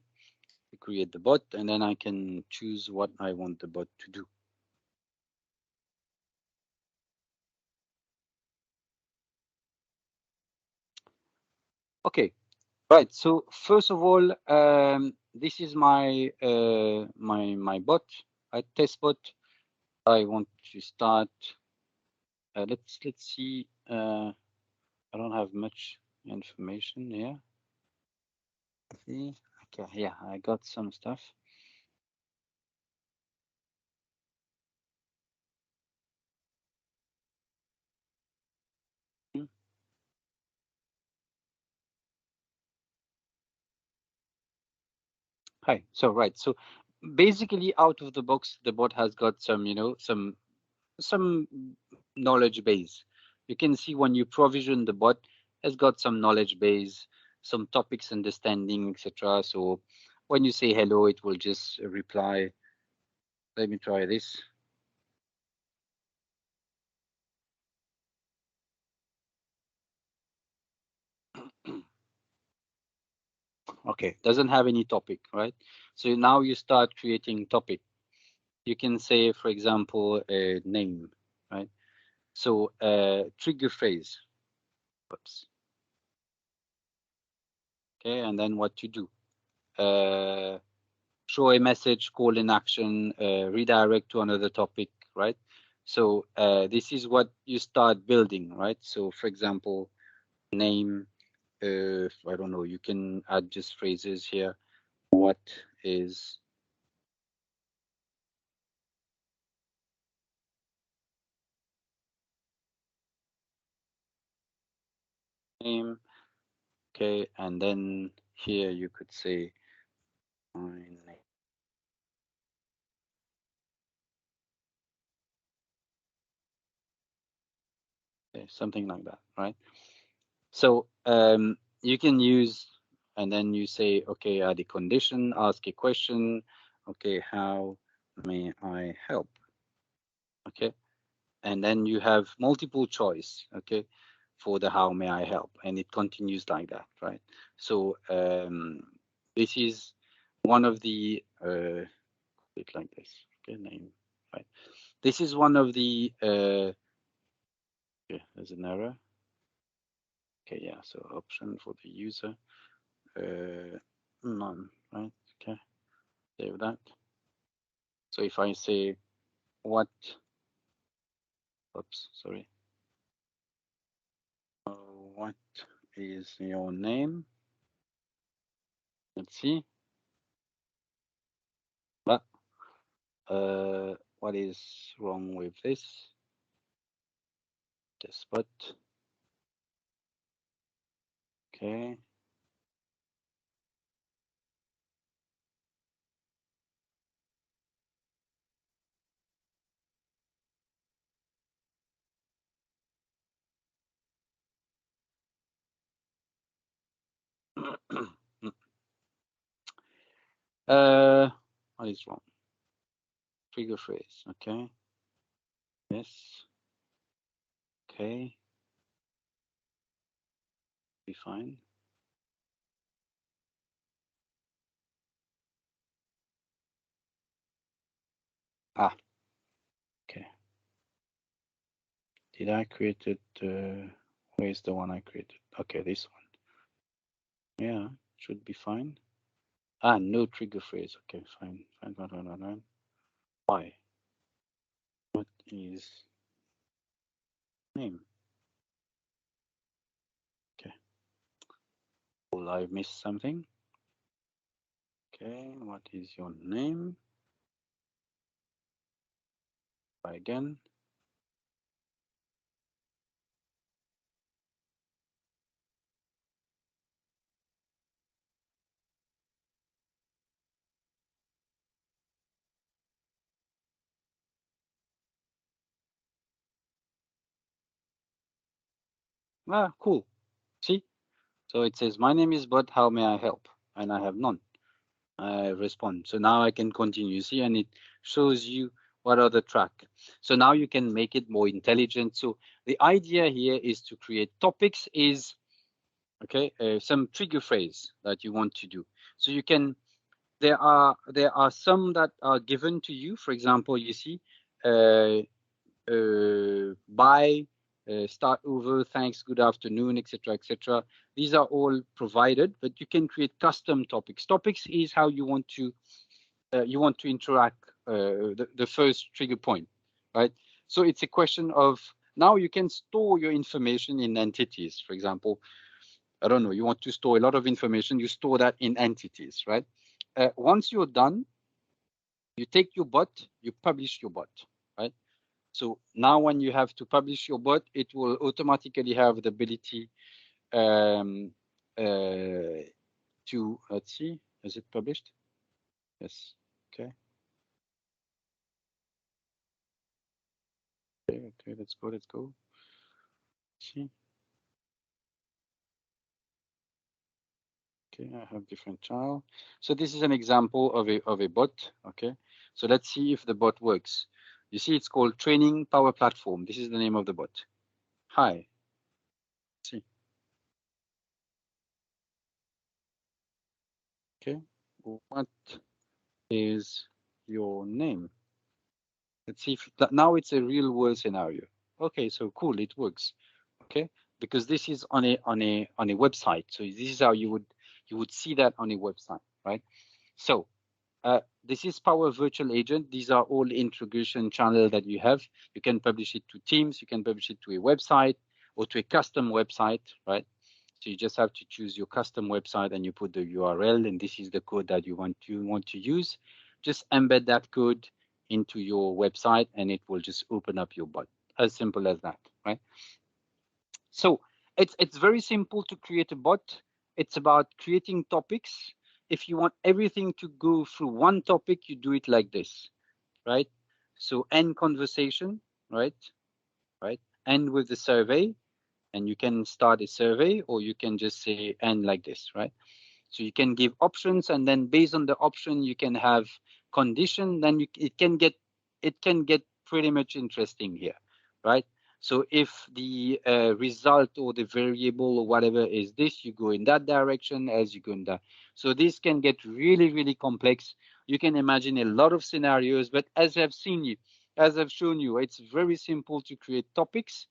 create the bot, and then I can choose what I want the bot to do. Okay, right. So first of all, this is my my bot, a test bot. I want to start. Let's see. I don't have much information here. See, okay, yeah, I got some stuff. Hi. So right. So basically, out of the box, the bot has got some, some knowledge base. You can see when you provision the bot, has got some knowledge base, some topics understanding, etc. So when you say hello, it will just reply. Let me try this. Okay, doesn't have any topic, right? So now you start creating topic. You can say, for example, a name, right? So trigger phrase. Oops. Okay, and then what to do? Show a message, call in action, redirect to another topic, right? So this is what you start building, right? So for example, name, I don't know, you can add just phrases here. What is name? Okay, and then here you could say my name. Okay, something like that, right? So you can use, and then you say, okay, add a condition, ask a question. Okay, how may I help? Okay, and then you have multiple choice, okay, for the how may I help, and it continues like that, right? So this is one of the it like this, okay, name, right? This is one of the okay, there's an error. Okay, yeah, so option for the user, none, right? Okay, save that. So if I say what, oops, sorry. What is your name? Let's see. But what is wrong with this? Test bot. Okay. What is wrong? Trigger phrase. Okay. Yes. Okay. Be fine. Ah. Okay. Did I create it? Where's the one I created? Okay, this one. Yeah, should be fine. Ah, no trigger phrase. Okay, fine. Fine. Why? What is name? Okay. Will I miss something? Okay, what is your name? Try again. Ah, cool. See? So it says, my name is Bud, how may I help? And I have none. I respond. So now I can continue. See, and it shows you what are the track. So now you can make it more intelligent. So the idea here is to create topics is, okay, some trigger phrase that you want to do. So you can there are some that are given to you. For example, you see, bye, start over, thanks, good afternoon, etc., etc. These are all provided, but you can create custom topics. Topics is how you want to interact, the first trigger point, right? So it's a question of, now you can store your information in entities. For example, I don't know, you want to store a lot of information, you store that in entities, right? Once you're done, you take your bot, you publish your bot, right? So now when you have to publish your bot, it will automatically have the ability to, let's see, is it published? Yes, okay. Okay, let's go. Let's see. Okay, I have different child. So this is an example of a bot. Okay, so let's see if the bot works. You see, it's called Training Power Platform. This is the name of the bot. Hi. Let's see. Okay, what is your name? Let's see if now it's a real world scenario. Okay, so cool, it works. Okay, because this is on a website. So this is how you would see that on a website, right? So this is Power Virtual Agent. These are all integration channel that you have. You can publish it to Teams. You can publish it to a website or to a custom website, right? So you just have to choose your custom website and you put the URL, and this is the code that you want to use. Just embed that code into your website and it will just open up your bot. As simple as that, right? So it's very simple to create a bot. It's about creating topics. If you want everything to go through one topic, you do it like this, right? So end conversation, right? Right? End with the survey, and you can start a survey, or you can just say end like this, right? So you can give options, and then based on the option, you can have condition. Then it can get pretty much interesting here, right? So if the result or the variable or whatever is this, you go in that direction as you go in that. So this can get really, really complex. You can imagine a lot of scenarios, but as I've shown you, it's very simple to create topics,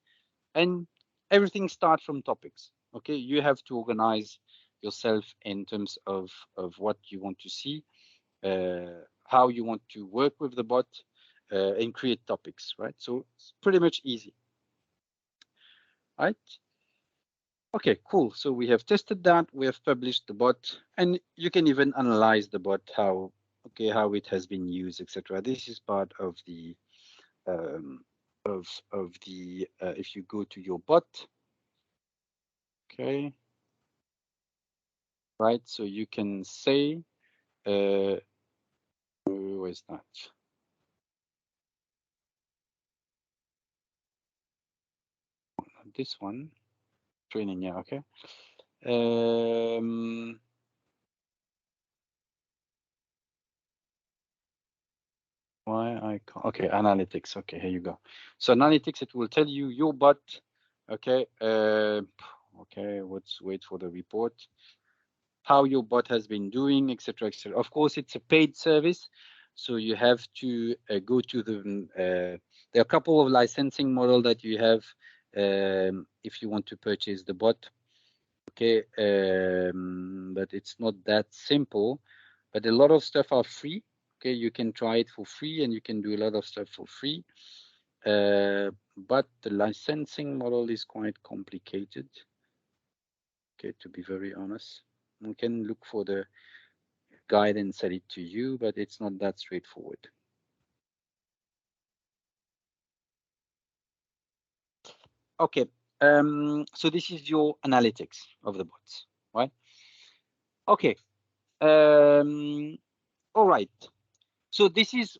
and everything starts from topics. Okay, you have to organize yourself in terms of what you want to see, how you want to work with the bot, and create topics, right? So it's pretty much easy, right? Okay, cool. So we have tested that, we have published the bot, and you can even analyze the bot, how it has been used, etc. This is part of the if you go to your bot, okay, right? So you can say, where's that? This one, training, yeah, okay. Why I can't, okay, analytics, okay, here you go. So analytics, it will tell you your bot, okay, okay, let's wait for the report, how your bot has been doing, etc., etc. Of course, it's a paid service, so you have to go to the, there are a couple of licensing model that you have if you want to purchase the bot. Okay, but it's not that simple. But a lot of stuff are free. Okay, you can try it for free, and you can do a lot of stuff for free. But the licensing model is quite complicated. Okay, to be very honest, you can look for the guide and sell it to you, but it's not that straightforward. Okay, so this is your analytics of the bots, right? Okay, all right. So this is,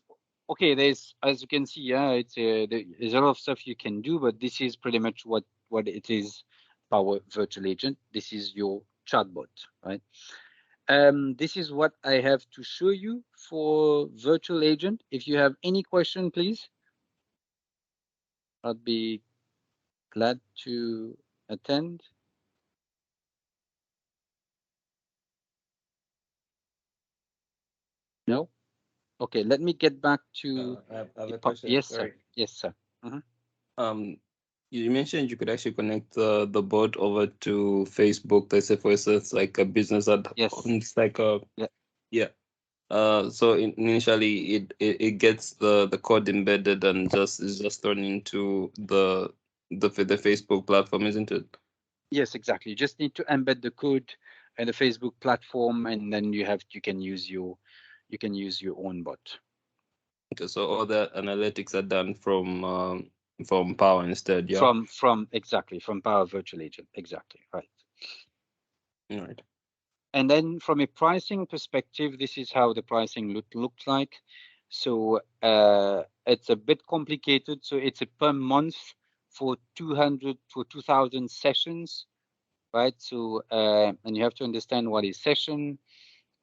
okay, there's, as you can see, yeah, it's there's a lot of stuff you can do, but this is pretty much what it is, Power Virtual Agent. This is your chatbot, right? This is what I have to show you for Virtual Agent. If you have any question, please, I'd be glad to attend. No? Okay, let me get back to I have a the question. yes, Sorry. sir. Yes, sir. You mentioned you could actually connect the bot over to Facebook. Let's say, for instance, like a business that owns like a yeah. So initially, it gets the code embedded and is just thrown into the Facebook platform, isn't it? Yes, exactly. You just need to embed the code in the Facebook platform, and then you can use your own bot. Okay, so all the analytics are done from Power instead, yeah. From exactly from Power Virtual Agent, exactly right. All right. And then from a pricing perspective, this is how the pricing looked like. So it's a bit complicated. So it's a per month for 2,000 sessions, right? So and you have to understand what is session.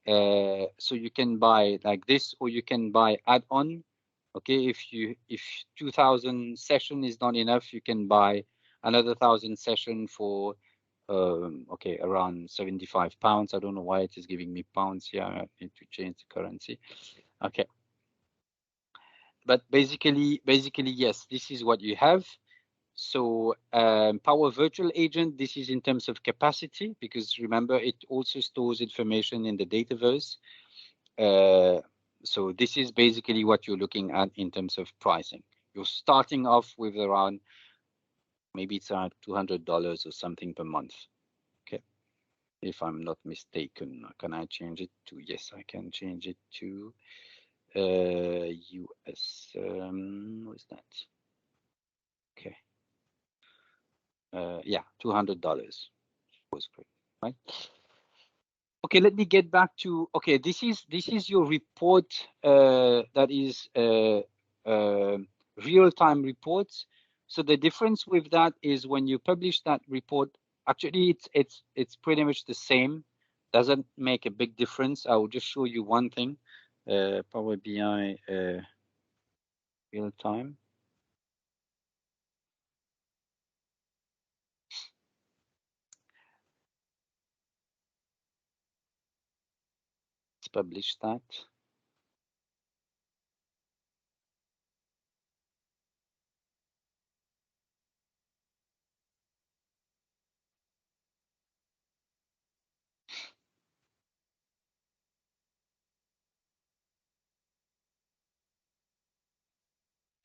So you can buy like this, or you can buy add-on. Okay, if 2,000 session is not enough, you can buy another 1,000 session for okay, around £75. I don't know why it is giving me pounds here. I need to change the currency. Okay, but basically yes, this is what you have. So Power Virtual Agent, this is in terms of capacity, because remember it also stores information in the Dataverse. So this is basically what you're looking at in terms of pricing. You're starting off with around, maybe it's around $200 or something per month. Okay, if I'm not mistaken. Can I change it to, yes, I can change it to US. What is that? Okay. Yeah, $200 was great, right? Okay, let me get back to, okay, this is your report that is real-time reports. So the difference with that is when you publish that report, actually it's pretty much the same. Doesn't make a big difference. I will just show you one thing. Power BI real-time. Let's publish that.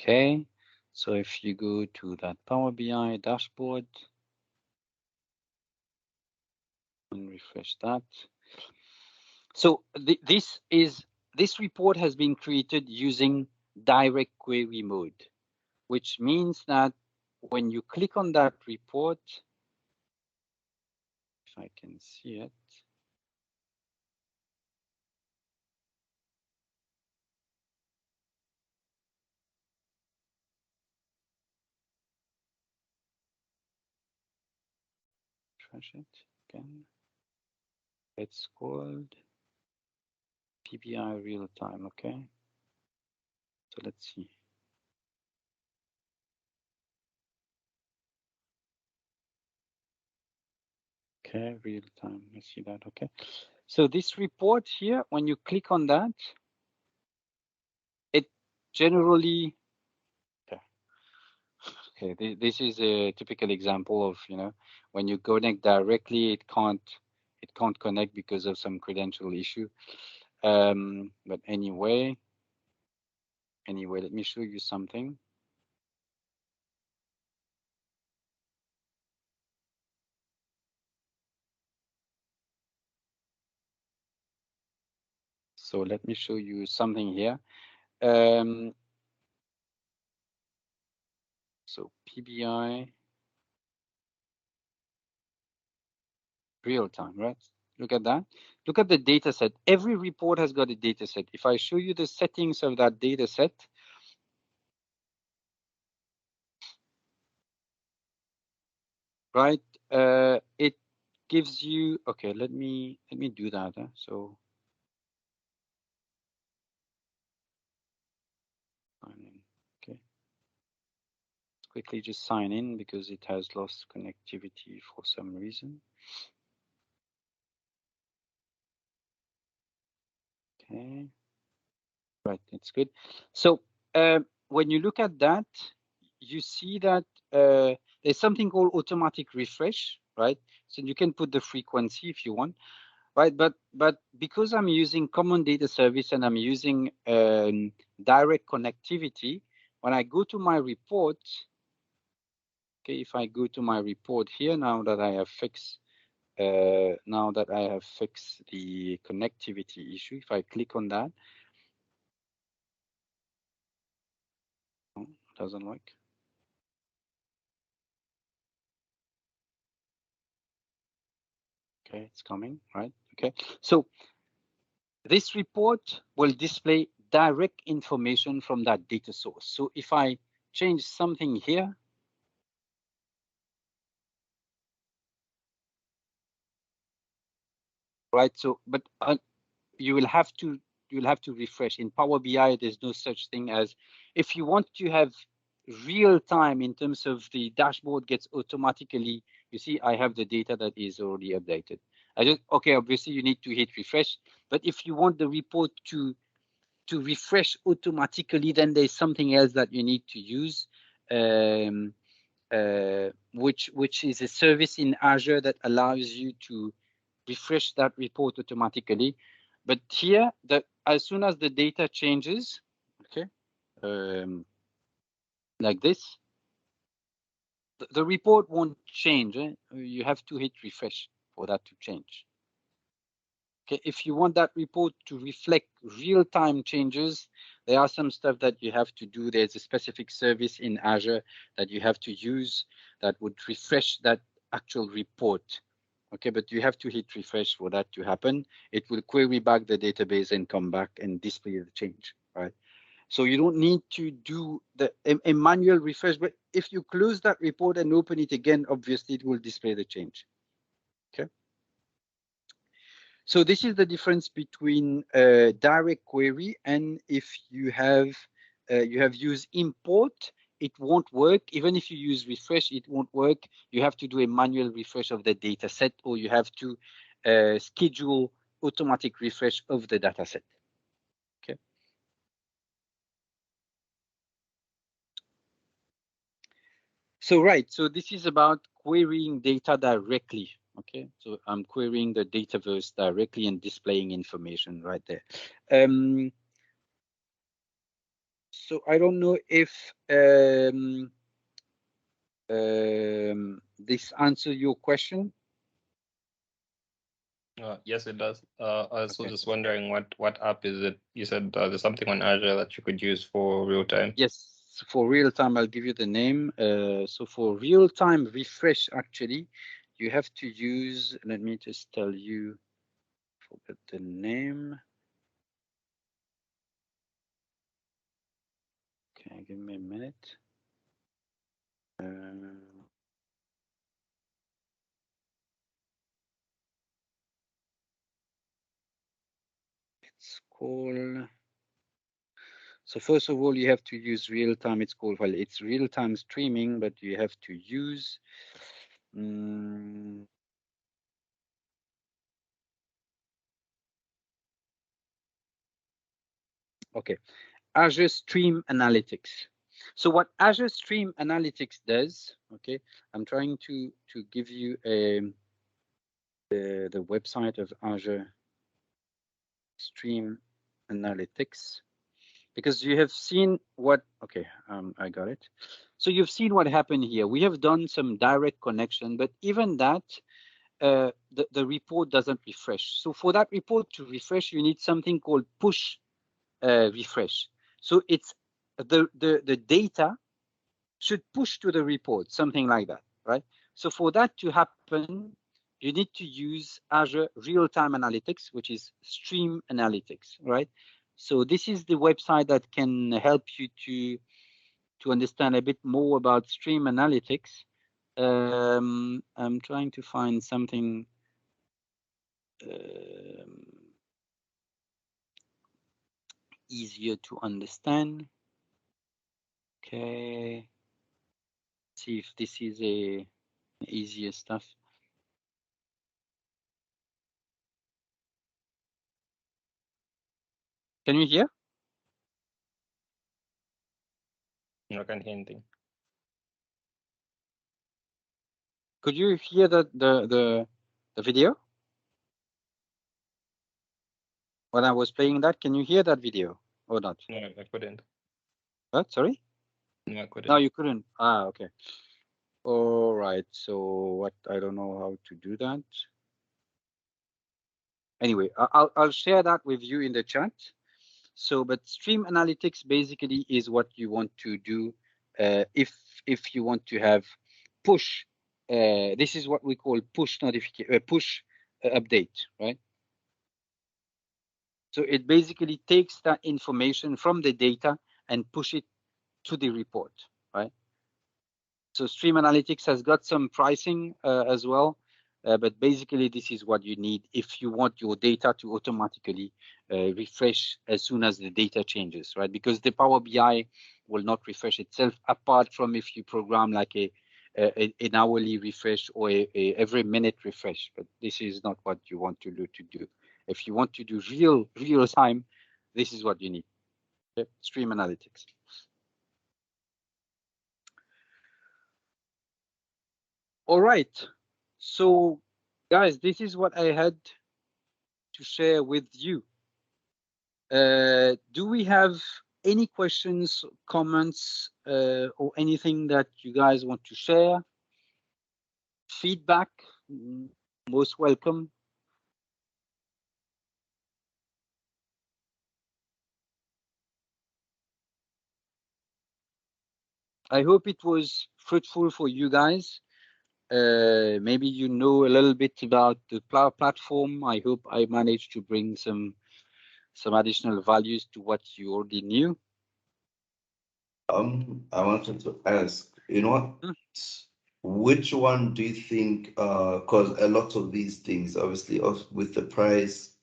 Okay, so if you go to that Power BI dashboard and refresh that. So this report has been created using direct query mode, which means that when you click on that report, if I can see it, refresh it again. It's called PBI real time. Okay, so let's see. Okay, real time. Let's see that. Okay, so this report here, when you click on that, it generally, okay, this is a typical example of, when you connect directly, it can't connect because of some credential issue. But anyway, let me show you something. So let me show you something here. So PBI real time, right? Look at that. Look at the data set. Every report has got a data set. If I show you the settings of that data set, right? It gives you, okay, let me do that. So okay, quickly just sign in because it has lost connectivity for some reason. Okay, Right, that's good. So when you look at that, you see that there's something called automatic refresh, right? So you can put the frequency if you want, right? But because I'm using common data service and I'm using direct connectivity, when I go to my report, okay, if I go to my report here, now that I have fixed the connectivity issue, if I click on that, doesn't work. Okay, it's coming, right? Okay, so this report will display direct information from that data source. So if I change something here, right? So, but you will have to refresh. In Power BI, there's no such thing as, if you want to have real time in terms of the dashboard gets automatically, you see, I have the data that is already updated. Okay, obviously you need to hit refresh, but if you want the report to refresh automatically, then there's something else that you need to use, which is a service in Azure that allows you to refresh that report automatically. But here, as soon as the data changes, okay, like this, the report won't change. You have to hit refresh for that to change. Okay, if you want that report to reflect real-time changes, there are some stuff that you have to do. There's a specific service in Azure that you have to use that would refresh that actual report. Okay, but you have to hit refresh for that to happen. It will query back the database and come back and display the change, right? So you don't need to do a manual refresh, but if you close that report and open it again, obviously it will display the change. Okay. So this is the difference between direct query, and if you have used import, it won't work. Even if you use refresh, it won't work. You have to do a manual refresh of the data set, or you have to schedule automatic refresh of the data set. Okay. So right, so this is about querying data directly. Okay, so I'm querying the Dataverse directly and displaying information right there. So I don't know if this answers your question. Yes, it does. I was just wondering what app is it? You said there's something on Azure that you could use for real time. Yes, for real time, I'll give you the name. So for real time refresh, actually, you have to use. Let me just tell you. Forget the name. Okay, give me a minute. It's called. So first of all, you have to use real time. It's called, well, it's real time streaming, but you have to use. Okay, Azure Stream Analytics. So what Azure Stream Analytics does, okay, I'm trying to give you the website of Azure Stream Analytics, because you have seen what, okay, I got it. So you've seen what happened here. We have done some direct connection, but even that, the report doesn't refresh. So for that report to refresh, you need something called push refresh. So it's the data should push to the report, something like that, right? So for that to happen, you need to use Azure Real-Time Analytics, which is Stream Analytics, right? So this is the website that can help you to understand a bit more about Stream Analytics. I'm trying to find something easier to understand. Okay. See if this is easier stuff. Can you hear? No, I can't hear anything. Could you hear the video? When I was playing that, can you hear that video or not? No, I couldn't. What? Sorry? No, I couldn't. No, you couldn't. Ah, okay. All right. So what? I don't know how to do that. Anyway, I'll share that with you in the chat. So, but stream analytics basically is what you want to do if you want to have push. This is what we call push notification, push update, right? So it basically takes that information from the data and push it to the report, right? So Stream Analytics has got some pricing as well, but basically this is what you need if you want your data to automatically refresh as soon as the data changes, right? Because the Power BI will not refresh itself apart from if you program like an hourly refresh or a every minute refresh, but this is not what you want to do. If you want to do real time, this is what you need. Okay? Stream Analytics. All right. So, guys, this is what I had to share with you. Do we have any questions, comments, or anything that you guys want to share? Feedback, most welcome. I hope it was fruitful for you guys. Maybe you know a little bit about the platform. I hope I managed to bring some additional values to what you already knew. I wanted to ask, you know what? Which one do you think, because a lot of these things, obviously, with the price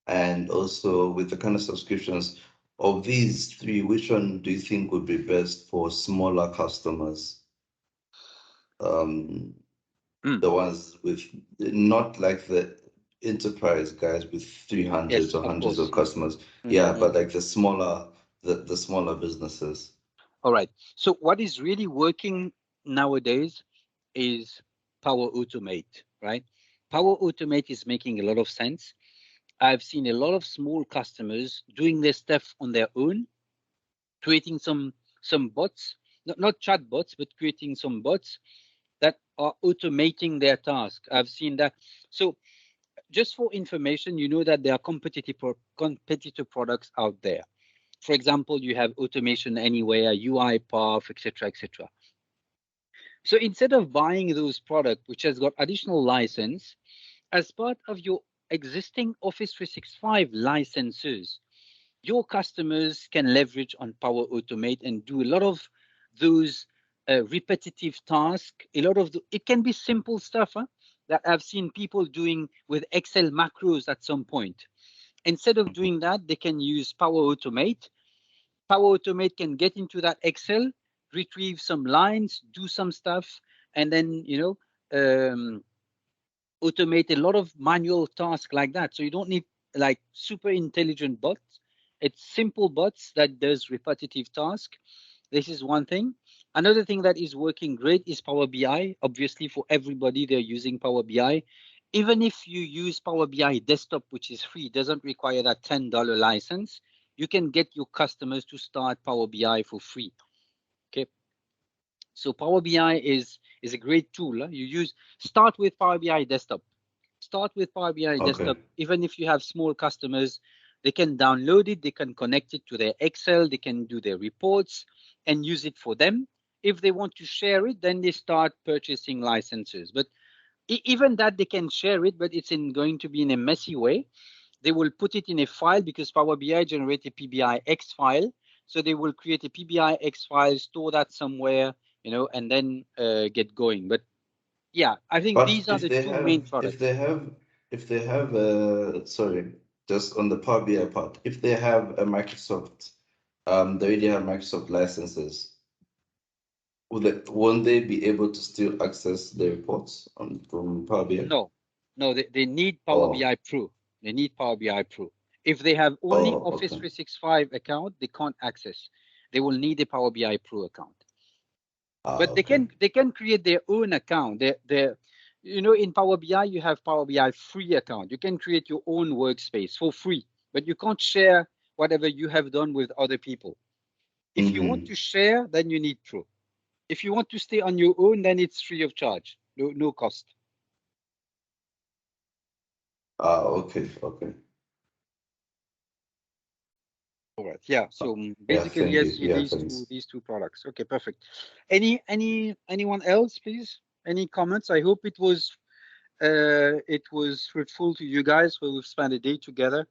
and also with the kind of subscriptions, of these three, which one do you think would be best for smaller customers? The ones with not like the enterprise guys with 300s or hundreds of customers. Yeah, but like the smaller businesses. All right. So what is really working nowadays is Power Automate, right? Power Automate is making a lot of sense. I've seen a lot of small customers doing their stuff on their own, creating some bots, not chat bots, but creating some bots that are automating their task. I've seen that. So just for information, you know that there are competitor products out there. For example, you have Automation Anywhere, UiPath, etc., etc. So instead of buying those products, which has got additional license, as part of your existing Office 365 licenses, your customers can leverage on Power Automate and do a lot of those repetitive tasks. It can be simple stuff that I've seen people doing with Excel macros at some point. Instead of doing that, they can use Power Automate. Power Automate can get into that Excel, retrieve some lines, do some stuff, and then automate a lot of manual tasks like that. So you don't need like super intelligent bots. It's simple bots that does repetitive tasks. This is one thing. Another thing that is working great is Power BI. Obviously, for everybody, they're using Power BI. Even if you use Power BI Desktop, which is free, doesn't require that $10 license, you can get your customers to start Power BI for free. Okay. So Power BI is a great tool. Start with Power BI Desktop. Start with Power BI Desktop. Even if you have small customers, they can download it, they can connect it to their Excel, they can do their reports and use it for them. If they want to share it, then they start purchasing licenses. But even that, they can share it, but it's going to be in a messy way. They will put it in a file because Power BI generates a PBIX file. So they will create a PBIX file, store that somewhere, and then get going. But yeah, I think these are the two main products. If they have, sorry, just on the Power BI part, if they have a Microsoft, they already have Microsoft licenses, won't they be able to still access the reports from Power BI? No, they need Power BI Pro. They need Power BI Pro. If they have only Office 365 account, they can't access. they will need a Power BI Pro account. But Okay. they can create their own account. In Power BI you have Power BI free account. You can create your own workspace for free, but you can't share whatever you have done with other people. If you want to share, then you need Pro. If you want to stay on your own, then it's free of charge, no cost. Okay. All right. Yeah. So basically, yes, you these two products. Okay, perfect. Anyone else, please? Any comments? I hope it was fruitful to you guys where we've spent a day together.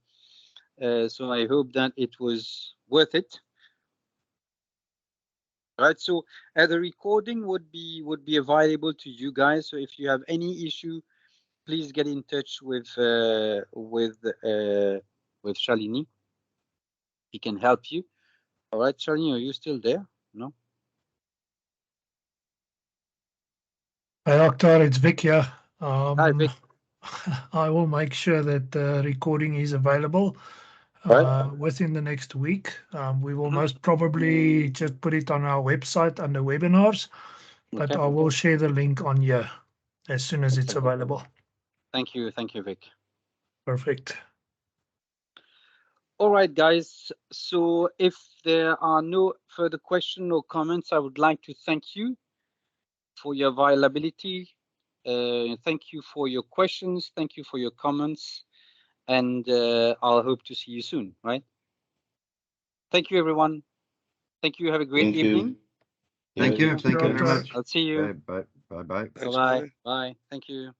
So I hope that it was worth it. All right. So the recording would be available to you guys. So if you have any issue, please get in touch with Shalini. He can help you. All right, Shalini, are you still there? No. Hi, Doctor. It's Vic here. Hi, Vic. I will make sure that the recording is available within the next week. We will most probably just put it on our website under webinars, but I will share the link on here as soon as it's available. Thank you, Vic. Perfect. All right, guys. So if there are no further questions or comments, I would like to thank you for your availability. Thank you for your questions. Thank you for your comments. And I'll hope to see you soon, right? Thank you, everyone. Thank you. Have a great evening. Thank you. Thank you very much. I'll see you. Bye. Bye. Bye. Bye. Thank you.